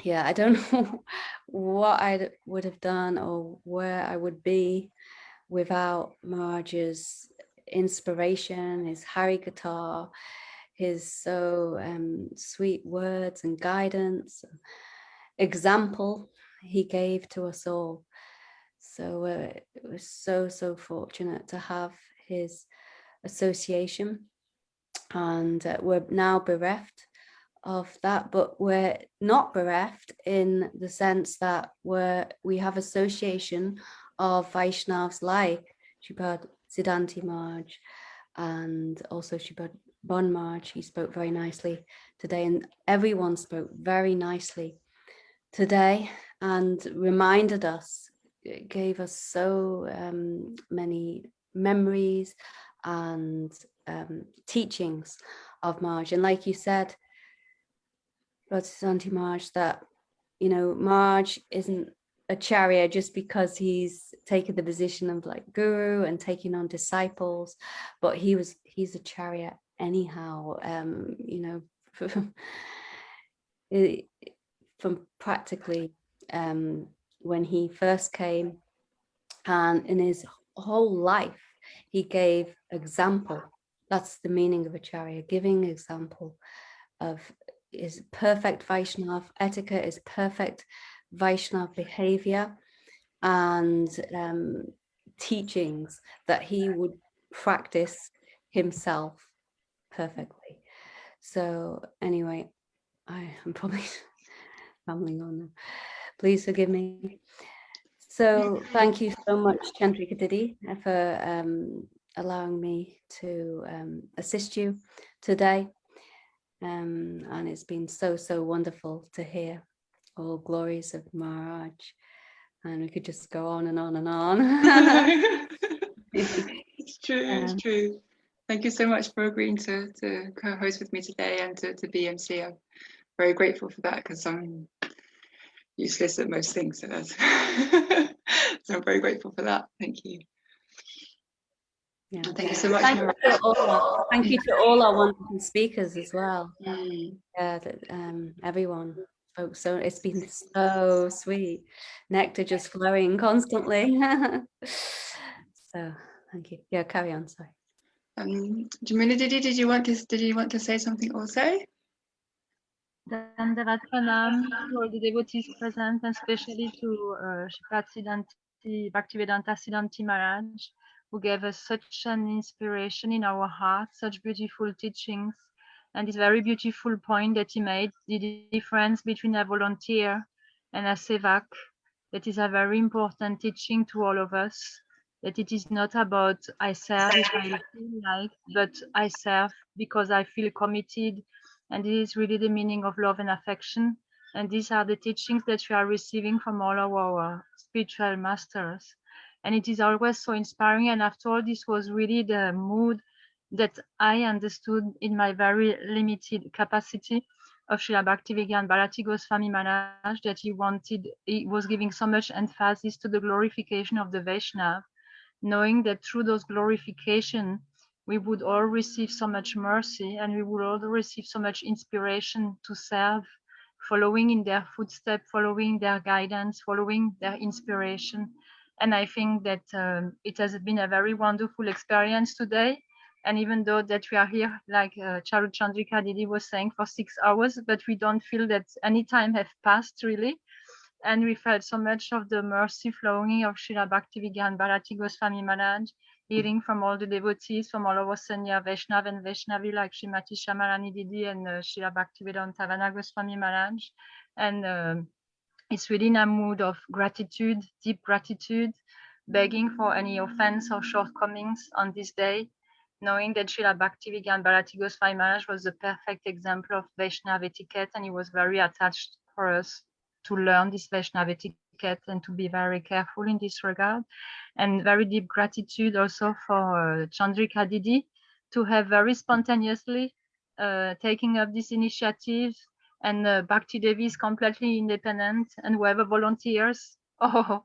yeah, I don't know what I would have done or where I would be without Maharaj's inspiration, his Hari Katha, his so sweet words and guidance, example he gave to us all. So it was so fortunate to have his association, and we're now bereft of that, but we're not bereft in the sense that we have association of Vaishnavas like Sripad Siddhanti Maharaj and also Sripad Bon Maharaj. He spoke very nicely today, and everyone spoke very nicely today and reminded us, gave us so many memories and teachings of Maharaj. And like you said, Bhakti Maharaj, that, you know, Maharaj isn't a charya just because he's taken the position of like guru and taking on disciples, but he's a charya anyhow. You know, from practically when he first came, and in his whole life he gave example. That's the meaning of acharya, giving example of is perfect Vaishnav etiquette, is perfect Vaishnav behavior, and teachings that he would practice himself perfectly. So anyway, I am probably rambling on now. Please forgive me. So thank you so much, Chandrika Didi, for allowing me to assist you today. And it's been so wonderful to hear all glories of Maharaj. And we could just go on and on and on. It's true, it's true. Thank you so much for agreeing to co-host with me today and to be MC. I'm very grateful for that because I'm useless at most things. So that's so I'm very grateful for that. Thank you. Yeah. Thank you so much. Thank you to all our wonderful speakers as well. Yeah, everyone. Folks, so it's been so sweet. Nectar just flowing constantly. So thank you. Yeah, carry on. Sorry. Jamuna Didi, did you want to say something also? Dandavat Pranam to all the devotees present, and especially to Bhaktivedanta Siddhanti Maharaj, who gave us such an inspiration in our hearts, such beautiful teachings, and this very beautiful point that he made, the difference between a volunteer and a sevak. That is a very important teaching to all of us, that it is not about I serve if I feel like, but I serve because I feel committed. And this is really the meaning of love and affection. And these are the teachings that we are receiving from all of our spiritual masters. And it is always so inspiring. And after all, this was really the mood that I understood in my very limited capacity of Srila Bhaktivedanta Bhāratī Gosvāmī Maharaj, that he was giving so much emphasis to the glorification of the Vaishnava, knowing that through those glorification, we would all receive so much mercy and we would all receive so much inspiration to serve, following in their footsteps, following their guidance, following their inspiration. And I think that it has been a very wonderful experience today. And even though that we are here, like Charu Chandrika Didi was saying, for 6 hours, but we don't feel that any time have passed really. And we felt so much of the mercy flowing of Srila Bhaktivedanta Bhāratī Gosvāmī Maharaj, hearing from all the devotees, from all our Sanya Vaishnav and Vaishnavi like Srimati Shamarani Didi and Srila Bhaktivedanta Vana Gosvāmī Maharaj. And it's really in a mood of gratitude, deep gratitude, begging for any offense or shortcomings on this day, knowing that Srila Bhaktivedanta Bhāratī Gosvāmī Maharaj was the perfect example of Vaishnava etiquette, and he was very attached for us to learn this Vaishnava etiquette and to be very careful in this regard. And very deep gratitude also for Chandrika Didi to have very spontaneously taking up this initiative. And Bhakti Devi is completely independent, and whoever volunteers or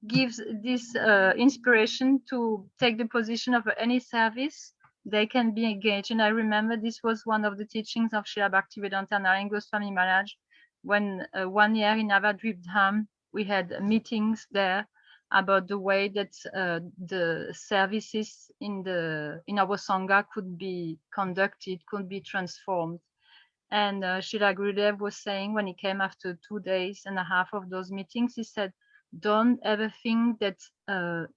gives this inspiration to take the position of any service, they can be engaged. And I remember this was one of the teachings of Srila Bhaktivedanta Narayana Goswami Maharaj, when 1 year in Navadvip Dham, we had meetings there about the way that the services in our Sangha could be conducted, could be transformed. And Srila Gurudev was saying, when he came after 2.5 days of those meetings, he said, don't ever think that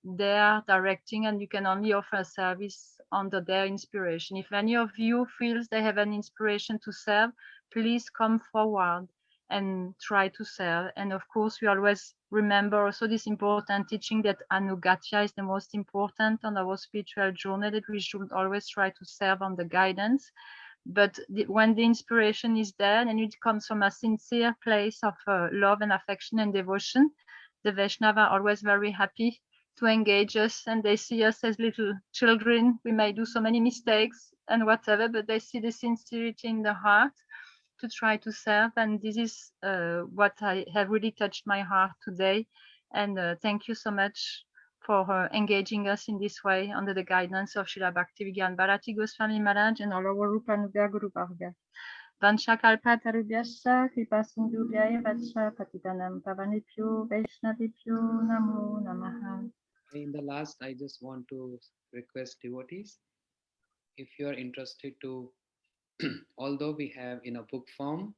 they are directing and you can only offer a service under their inspiration. If any of you feels they have an inspiration to serve, please come forward and try to serve. And of course, we always remember also this important teaching that Anugatya is the most important on our spiritual journey, that we should always try to serve on the guidance. But when the inspiration is there and it comes from a sincere place of love and affection and devotion, the Vaishnava are always very happy to engage us, and they see us as little children. We may do so many mistakes and whatever, but they see the sincerity in the heart to try to serve. And this is what I have really touched my heart today. And thank you so much for engaging us in this way under the guidance of Srila Bhaktivedanta Bhāratī Gosvāmī Maharaj and all our Rupanuga Guru Varga. Vanchakalpatarubhyascha kripasindhubhyaya vacha patitanam pavanebhyo vaishnavibhyo namo namaha. In the last, I just want to request devotees, if you are interested to, although we have in a book form,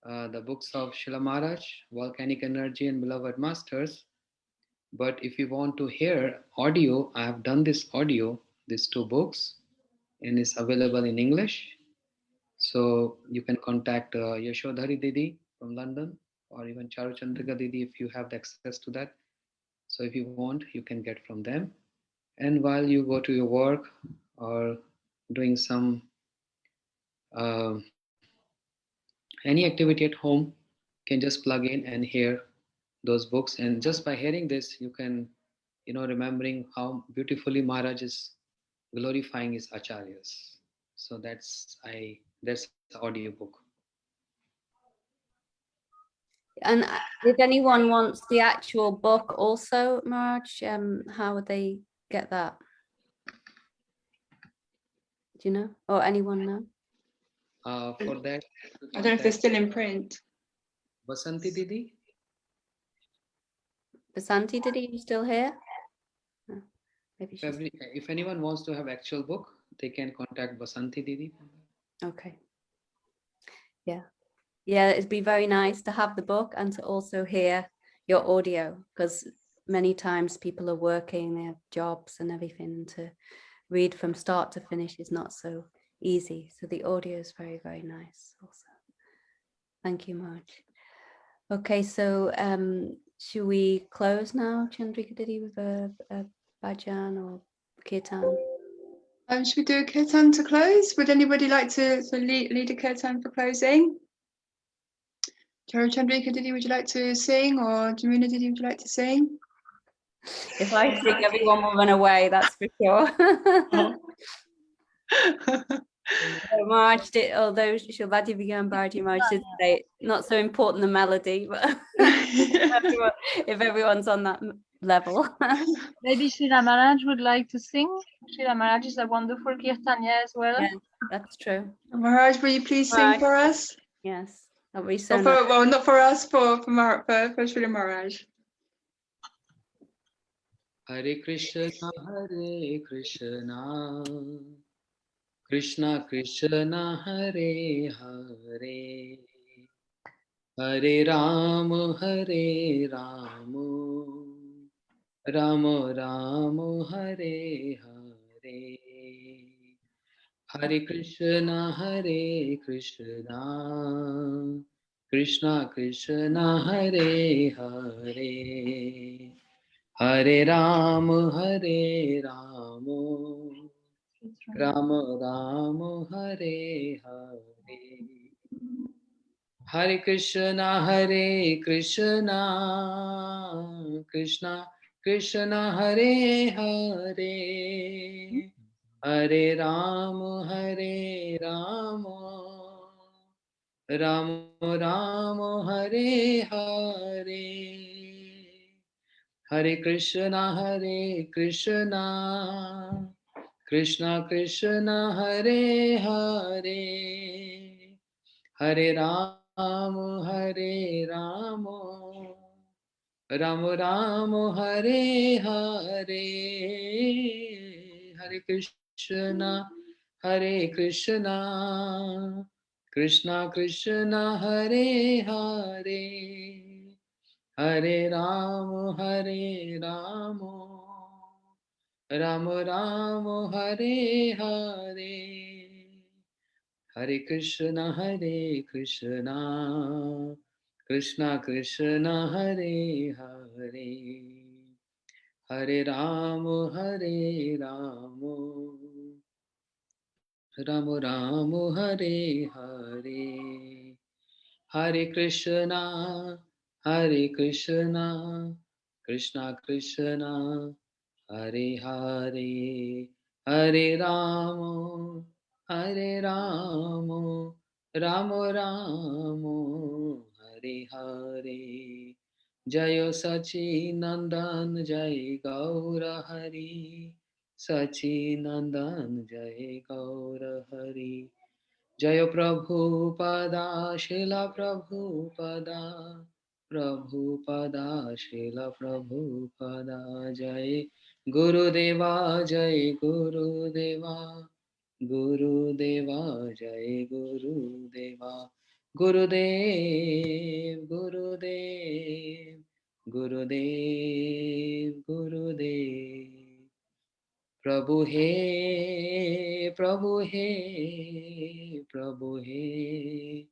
the books of Srila Maharaj, Volcanic Energy and Beloved Masters, but if you want to hear audio, I have done this audio, these 2 books, and it's available in English. So you can contact Yashodhari Didi from London, or even Charu Chandrika Didi if you have the access to that. So if you want, you can get from them. And while you go to your work or doing some any activity at home, you can just plug in and hear those books. And just by hearing this, you can, remembering how beautifully Maharaj is glorifying his acharyas. So that's the audio book. And if anyone wants the actual book also, Maharaj, how would they get that? Do you know? Or anyone know? For that, I don't know if they're still in print. Vasanti Didi? Vasanti Didi, you still here? Oh, maybe If anyone wants to have actual book, they can contact Vasanti Didi. Okay. Yeah, it'd be very nice to have the book and to also hear your audio, because many times people are working, they have jobs and everything, to read from start to finish is not so easy. So the audio is very, very nice also. Thank you, Maharaj. Okay, so should we close now, Chandrika Didi, with a bhajan or kirtan? Should we do a kirtan to close? Would anybody like to lead a kirtan for closing? Charu Chandrika Didi, would you like to sing? Or Jamuna Didi, would you like to sing? If I sing, everyone will run away, that's for sure. Maharaj did, although Shilbhati began Bhāratī, Maharaj did say not so important the melody, but if everyone's on that level. Maybe Śrīla Mahārāja would like to sing. Śrīla Mahārāja is a wonderful kirtanya as well. Yeah, that's true. Maharaj, will you please sing for us? Yes, that would be so nice. Well, not for us, for Śrīla Mahārāja. Hare Krishna, Hare Krishna, Krishna Krishna, Hare Hare, Hare Ram, Hare Ram, Ram Ram, Hare Hare, Hare Krishna, Hare Krishna, Krishna Krishna, Hare Hare, Hare Ram, Hare Ram, Ram Ram, Hare Hare, Hare Krishna, Hare Krishna, Krishna Krishna, Hare Hare, Hare Ram, Hare Ram, Ram Ram, Hare Hare, Hare Krishna, Hare Krishna, Krishna Krishna, Hare Hare, Hare Ram, Hare Ram, Ram Ram, Hare Hare, Hare Krishna, Hare Krishna, Krishna Krishna, Hare Hare, Hare Ram, Hare Ram, Ram Ram, Hare Hare, Hare Krishna, Hare Krishna, Krishna Krishna, Hare Hare, Hare Ram, Hare Ram, Ram Ram, Hare Hare, Hare Krishna, Hare Krishna, Krishna Krishna, Hare Hare, Hare Ram, Hare Ram, Ram Ram, Hare Hare, Jayo Sachi Nandan, Jai Gaura Hari, Sachi Nandan, Jai Gaura Hari, Jayo Prabhupada, Śrīla Prabhupada, Prabhupada, Śrīla Prabhupada, Jai Gurudeva, Jai Gurudeva, Gurudeva, Jai Gurudeva, Gurudev, Gurudev, Gurudev, Gurudev. Prabhu He, Prabhu He, Prabhu He,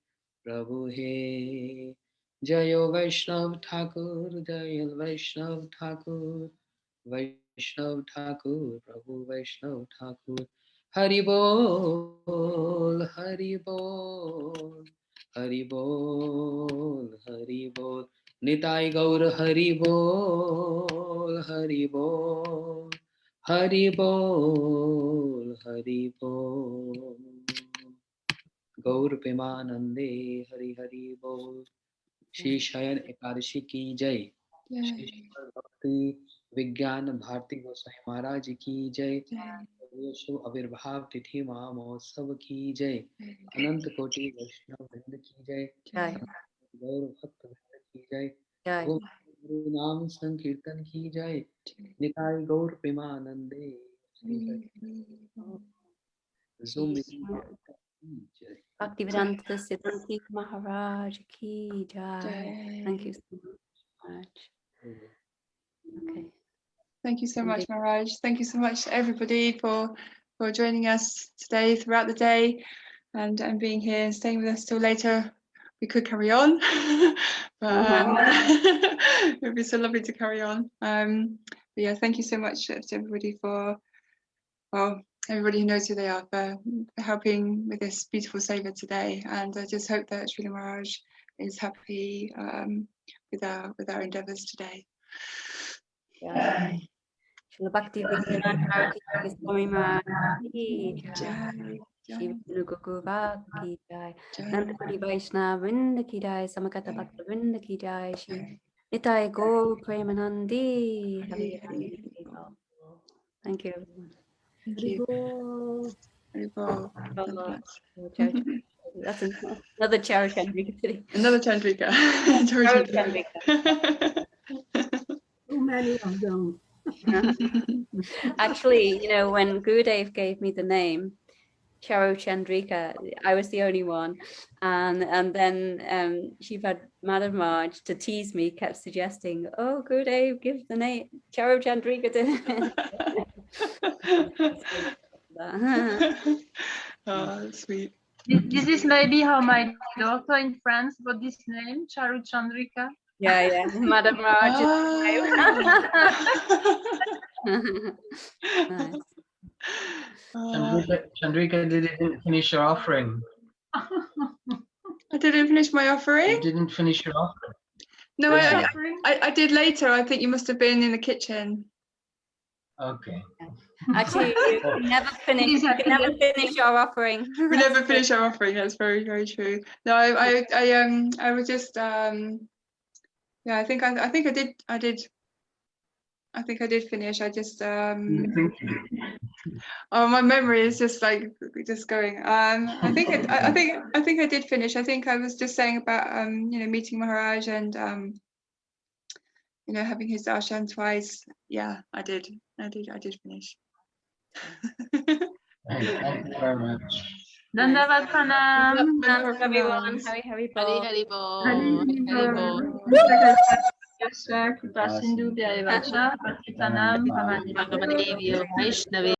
Prabhu He, Jayo Vaishnav Thakur, Jayo Vaishnav Thakur, Vaishnav Thakur, Prabhu Vaishnav Thakur. Hari Bol, Hari Bol, Hari Bol, Hari Bol. Nitai Gaur Hari Bol, Hari Bol, Hari Bol, Hari Bol. Gaur Premanande, Hari Hari Bol. Shri Shayan Ekadashi ki Jai. Shri Bhakti Vijñāna Bhārati Gosvāmī Mahārāja ki Jai. Shubh Avirbhav Tithi Maha Mahotsav ki Jai. Anant Koti Vaishnav Vrinda ki Jai. Gaur Bhakt Vrinda ki Jai. Guru Naam Sankirtan ki Jai. Nitai Gaur Premanande. Zoom meeting ki Jai. Bhaktivedanta Siddhanti Mahārāja ki Jai. Thank you so much. Okay. Thank you so much, Mahārāja. Thank you so much, everybody, for joining us today throughout the day and being here and staying with us till later. We could carry on, but it would be so lovely to carry on. But yeah, thank you so much to everybody for, well, everybody who knows who they are for helping with this beautiful seva today. And I just hope that Śrīla Mahārāja is happy with our endeavors today. Yeah. Śrīla Bhakti Vijñāna Bhārati Gosvāmī Mahārāja ki Jai. Shri Vishnu Guru ki Jai. Nanda Koti Vaishnava Vrinda ki Jai. Samakata Bhakta Vrinda ki Jai. Shri Nitai Gaur Premanandi. Hari Hari. Thank you, everyone. Thank you. That's another Charo Chandrika today. Another Chandrika. Charo Chandrika. So many of them. Actually, you know, when Gurudev gave me the name Charo Chandrika, I was the only one, and then Shipad Madhavraj, to tease me, kept suggesting, "Oh, Gurudev, give the name Charo Chandrika to." Oh, sweet. This is maybe how my daughter in France got this name, Charu Chandrika. Yeah, Madam Raj. Nice. Chandrika didn't finish your offering. I didn't finish my offering? You didn't finish your offering? No, Yeah. I did later. I think you must have been in the kitchen. Okay. Actually, we never finish our offering. We never finish our offering. That's very, very true. No, I was just yeah, I think I did finish. I just oh, my memory is just like just going. I think I did finish. I think I was just saying about you know, meeting Mahārāja and you know, having his darshan twice. Yeah, I did finish. Thank you very much. Dandavat pranam. Everyone, Hari Bol. Hari Bol. Hari Bol. Yasha Kripa Sindhu Vyayavacha Patitanam Pavanebhyo Vaishnavi.